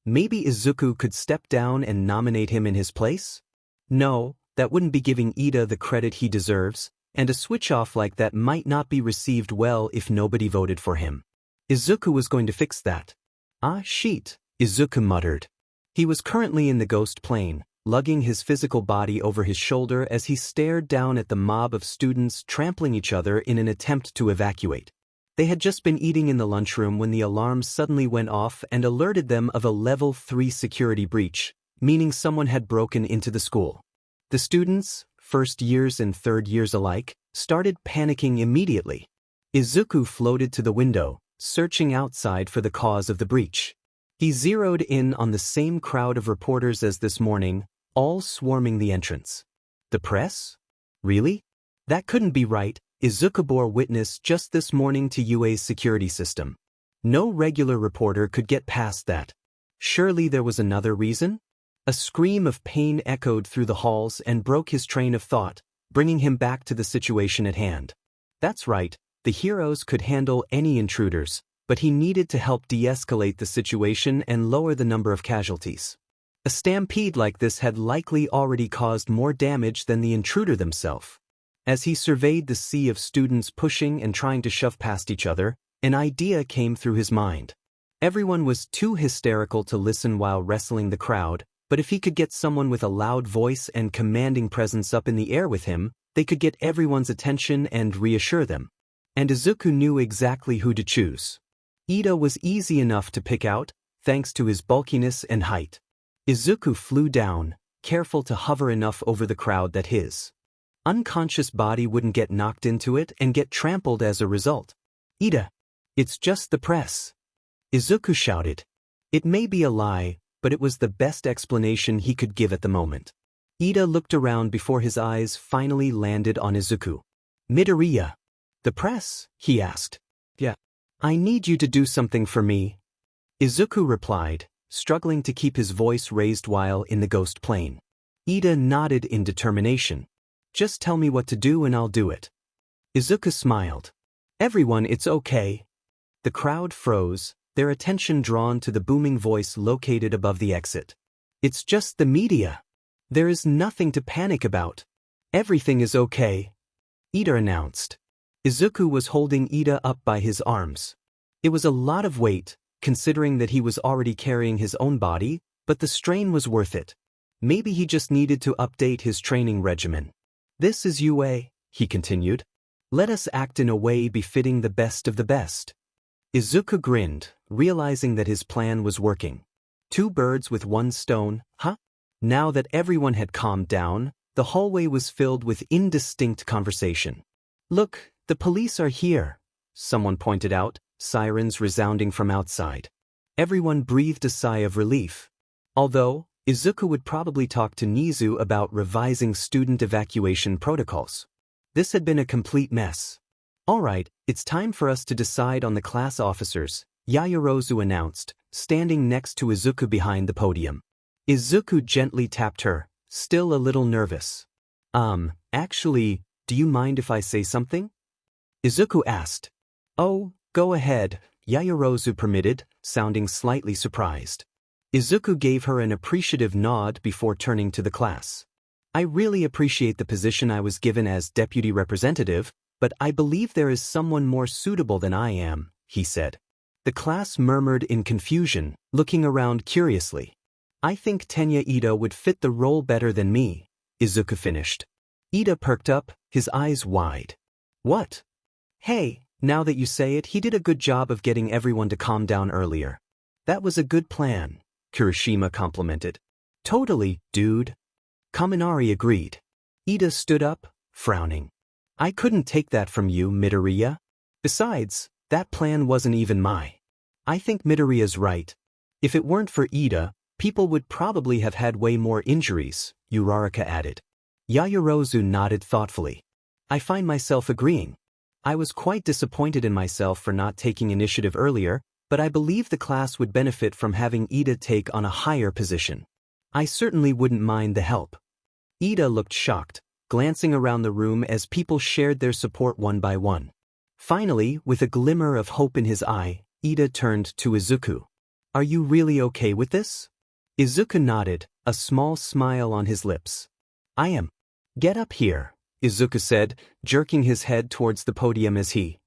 Maybe Izuku could step down and nominate him in his place? No, that wouldn't be giving Ida the credit he deserves, and a switch-off like that might not be received well if nobody voted for him. Izuku was going to fix that. Ah, shit, Izuku muttered. He was currently in the ghost plane, lugging his physical body over his shoulder as he stared down at the mob of students trampling each other in an attempt to evacuate. They had just been eating in the lunchroom when the alarm suddenly went off and alerted them of a level 3 security breach, meaning someone had broken into the school. The students, first years and third years alike, started panicking immediately. Izuku floated to the window, searching outside for the cause of the breach. He zeroed in on the same crowd of reporters as this morning, all swarming the entrance. The press? Really? That couldn't be right. Izuku bore witness just this morning to UA's security system. No regular reporter could get past that. Surely there was another reason? A scream of pain echoed through the halls and broke his train of thought, bringing him back to the situation at hand. That's right, the heroes could handle any intruders, but he needed to help de-escalate the situation and lower the number of casualties. A stampede like this had likely already caused more damage than the intruder themselves. As he surveyed the sea of students pushing and trying to shove past each other, an idea came through his mind. Everyone was too hysterical to listen while wrestling the crowd, but if he could get someone with a loud voice and commanding presence up in the air with him, they could get everyone's attention and reassure them. And Izuku knew exactly who to choose. Ida was easy enough to pick out, thanks to his bulkiness and height. Izuku flew down, careful to hover enough over the crowd that his unconscious body wouldn't get knocked into it and get trampled as a result. Ida, it's just the press. Izuku shouted. It may be a lie, but it was the best explanation he could give at the moment. Ida looked around before his eyes finally landed on Izuku. Midoriya. The press? He asked. Yeah. I need you to do something for me. Izuku replied, struggling to keep his voice raised while in the ghost plane. Ida nodded in determination. Just tell me what to do and I'll do it. Izuku smiled. Everyone, it's okay. The crowd froze, their attention drawn to the booming voice located above the exit. It's just the media. There is nothing to panic about. Everything is okay, Ida announced. Izuku was holding Ida up by his arms. It was a lot of weight, considering that he was already carrying his own body, but the strain was worth it. Maybe he just needed to update his training regimen. This is UA, he continued. Let us act in a way befitting the best of the best. Izuku grinned, realizing that his plan was working. Two birds with one stone, huh? Now that everyone had calmed down, the hallway was filled with indistinct conversation. Look, the police are here, someone pointed out, sirens resounding from outside. Everyone breathed a sigh of relief. Although, Izuku would probably talk to Nizu about revising student evacuation protocols. This had been a complete mess. Alright, it's time for us to decide on the class officers, Yaoyorozu announced, standing next to Izuku behind the podium. Izuku gently tapped her, still a little nervous. Actually, do you mind if I say something? Izuku asked. Oh, go ahead, Yaoyorozu permitted, sounding slightly surprised. Izuku gave her an appreciative nod before turning to the class. I really appreciate the position I was given as deputy representative, but I believe there is someone more suitable than I am, he said. The class murmured in confusion, looking around curiously. I think Tenya Ida would fit the role better than me, Izuku finished. Ida perked up, his eyes wide. What? Hey, now that you say it, he did a good job of getting everyone to calm down earlier. That was a good plan, Kirishima complimented. Totally, dude. Kaminari agreed. Ida stood up, frowning. I couldn't take that from you, Midoriya. Besides, that plan wasn't even mine. I think Midoriya's right. If it weren't for Ida, people would probably have had way more injuries, Uraraka added. Yaoyorozu nodded thoughtfully. I find myself agreeing. I was quite disappointed in myself for not taking initiative earlier, but I believe the class would benefit from having Ida take on a higher position. I certainly wouldn't mind the help. Ida looked shocked, glancing around the room as people shared their support one by one. Finally, with a glimmer of hope in his eye, Ida turned to Izuku. Are you really okay with this? Izuku nodded, a small smile on his lips. I am. Get up here, Izuku said, jerking his head towards the podium as he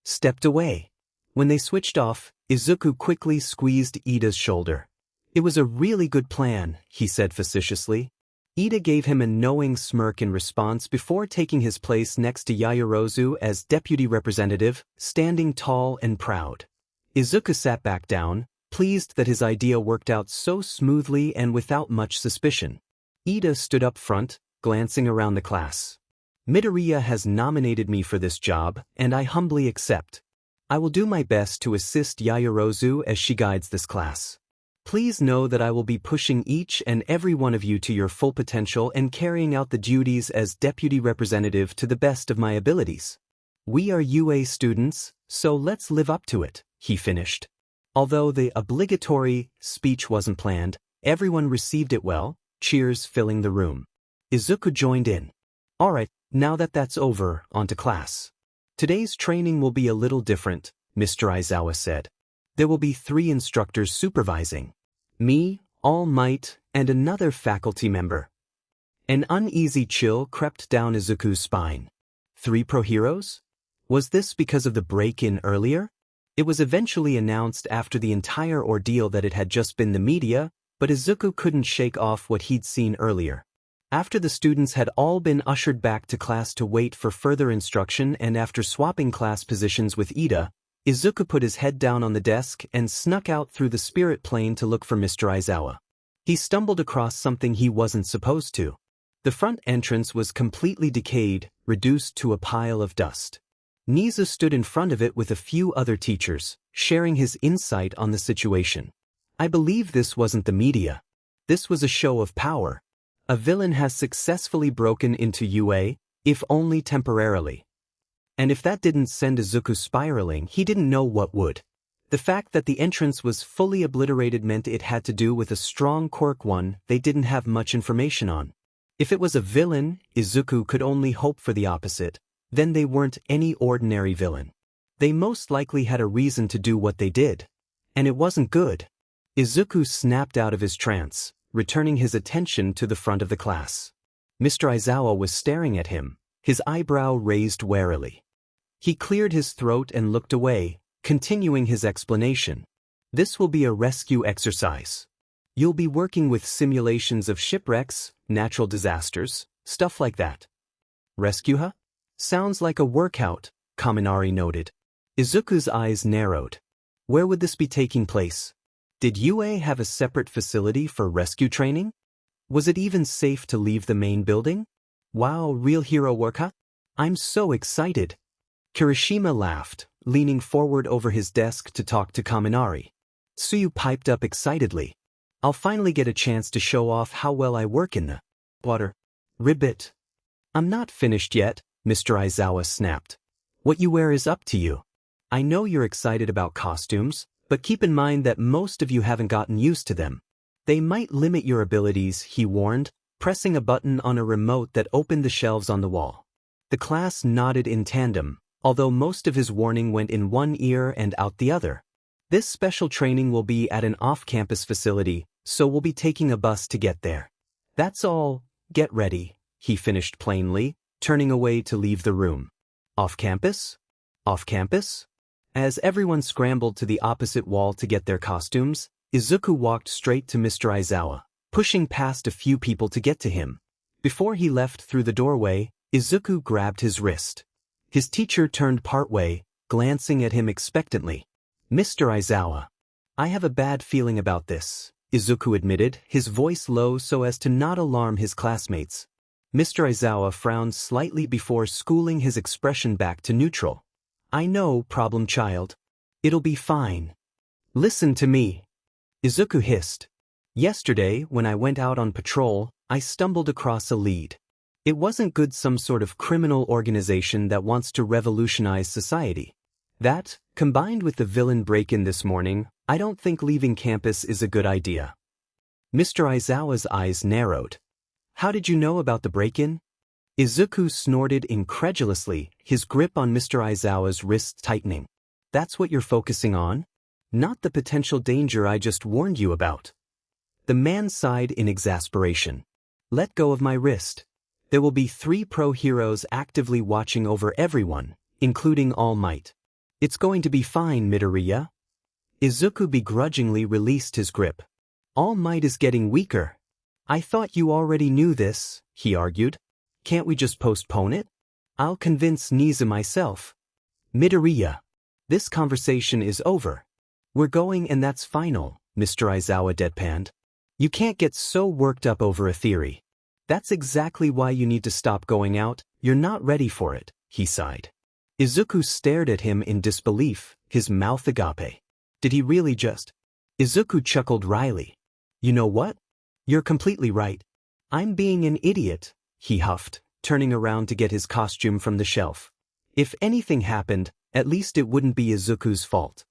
stepped away. When they switched off, Izuku quickly squeezed Ida's shoulder. It was a really good plan, he said facetiously. Ida gave him a knowing smirk in response before taking his place next to Yaoyorozu as deputy representative, standing tall and proud. Izuku sat back down, pleased that his idea worked out so smoothly and without much suspicion. Ida stood up front, glancing around the class. Midoriya has nominated me for this job, and I humbly accept. I will do my best to assist Yaoyorozu as she guides this class. Please know that I will be pushing each and every one of you to your full potential and carrying out the duties as deputy representative to the best of my abilities. We are UA students, so let's live up to it, he finished. Although the obligatory speech wasn't planned, everyone received it well, cheers filling the room. Izuku joined in. Alright, now that that's over, on to class. Today's training will be a little different, Mr. Aizawa said. There will be 3 instructors supervising. Me, All Might, and another faculty member. An uneasy chill crept down Izuku's spine. 3 pro heroes? Was this because of the break-in earlier? It was eventually announced after the entire ordeal that it had just been the media, but Izuku couldn't shake off what he'd seen earlier. After the students had all been ushered back to class to wait for further instruction and after swapping class positions with Ida, Izuku put his head down on the desk and snuck out through the spirit plane to look for Mr. Aizawa. He stumbled across something he wasn't supposed to. The front entrance was completely decayed, reduced to a pile of dust. Nizu stood in front of it with a few other teachers, sharing his insight on the situation. I believe this wasn't the media. This was a show of power. A villain has successfully broken into UA, if only temporarily. And if that didn't send Izuku spiraling, he didn't know what would. The fact that the entrance was fully obliterated meant it had to do with a strong quirk one they didn't have much information on. If it was a villain, Izuku could only hope for the opposite, then they weren't any ordinary villain. They most likely had a reason to do what they did. And it wasn't good. Izuku snapped out of his trance, returning his attention to the front of the class. Mr. Aizawa was staring at him, his eyebrow raised warily. He cleared his throat and looked away, continuing his explanation. This will be a rescue exercise. You'll be working with simulations of shipwrecks, natural disasters, stuff like that. Rescue, huh? Sounds like a workout, Kaminari noted. Izuku's eyes narrowed. Where would this be taking place? Did UA have a separate facility for rescue training? Was it even safe to leave the main building? Wow, real hero work, huh? I'm so excited. Kirishima laughed, leaning forward over his desk to talk to Kaminari. Tsuyu piped up excitedly. I'll finally get a chance to show off how well I work in the water. Ribbit. I'm not finished yet, Mr. Aizawa snapped. What you wear is up to you. I know you're excited about costumes, but keep in mind that most of you haven't gotten used to them. They might limit your abilities, he warned, pressing a button on a remote that opened the shelves on the wall. The class nodded in tandem, although most of his warning went in one ear and out the other. This special training will be at an off-campus facility, so we'll be taking a bus to get there. That's all, get ready, he finished plainly, turning away to leave the room. Off-campus? Off-campus? As everyone scrambled to the opposite wall to get their costumes, Izuku walked straight to Mr. Aizawa, pushing past a few people to get to him. Before he left through the doorway, Izuku grabbed his wrist. His teacher turned partway, glancing at him expectantly. Mr. Aizawa. I have a bad feeling about this, Izuku admitted, his voice low so as to not alarm his classmates. Mr. Aizawa frowned slightly before schooling his expression back to neutral. I know, problem child. It'll be fine. Listen to me. Izuku hissed. Yesterday, when I went out on patrol, I stumbled across a lead. It wasn't good, some sort of criminal organization that wants to revolutionize society. That, combined with the villain break-in this morning, I don't think leaving campus is a good idea. Mr. Aizawa's eyes narrowed. How did you know about the break-in? Izuku snorted incredulously, his grip on Mr. Aizawa's wrist tightening. That's what you're focusing on? Not the potential danger I just warned you about. The man sighed in exasperation. Let go of my wrist. There will be 3 pro heroes actively watching over everyone, including All Might. It's going to be fine, Midoriya. Izuku begrudgingly released his grip. All Might is getting weaker. I thought you already knew this, he argued. Can't we just postpone it? I'll convince Niza myself. Midoriya. This conversation is over. We're going and that's final, Mr. Aizawa deadpanned. You can't get so worked up over a theory. That's exactly why you need to stop going out, you're not ready for it, he sighed. Izuku stared at him in disbelief, his mouth agape. Did he really just? Izuku chuckled wryly. You know what? You're completely right. I'm being an idiot, he huffed, turning around to get his costume from the shelf. If anything happened, at least it wouldn't be Izuku's fault.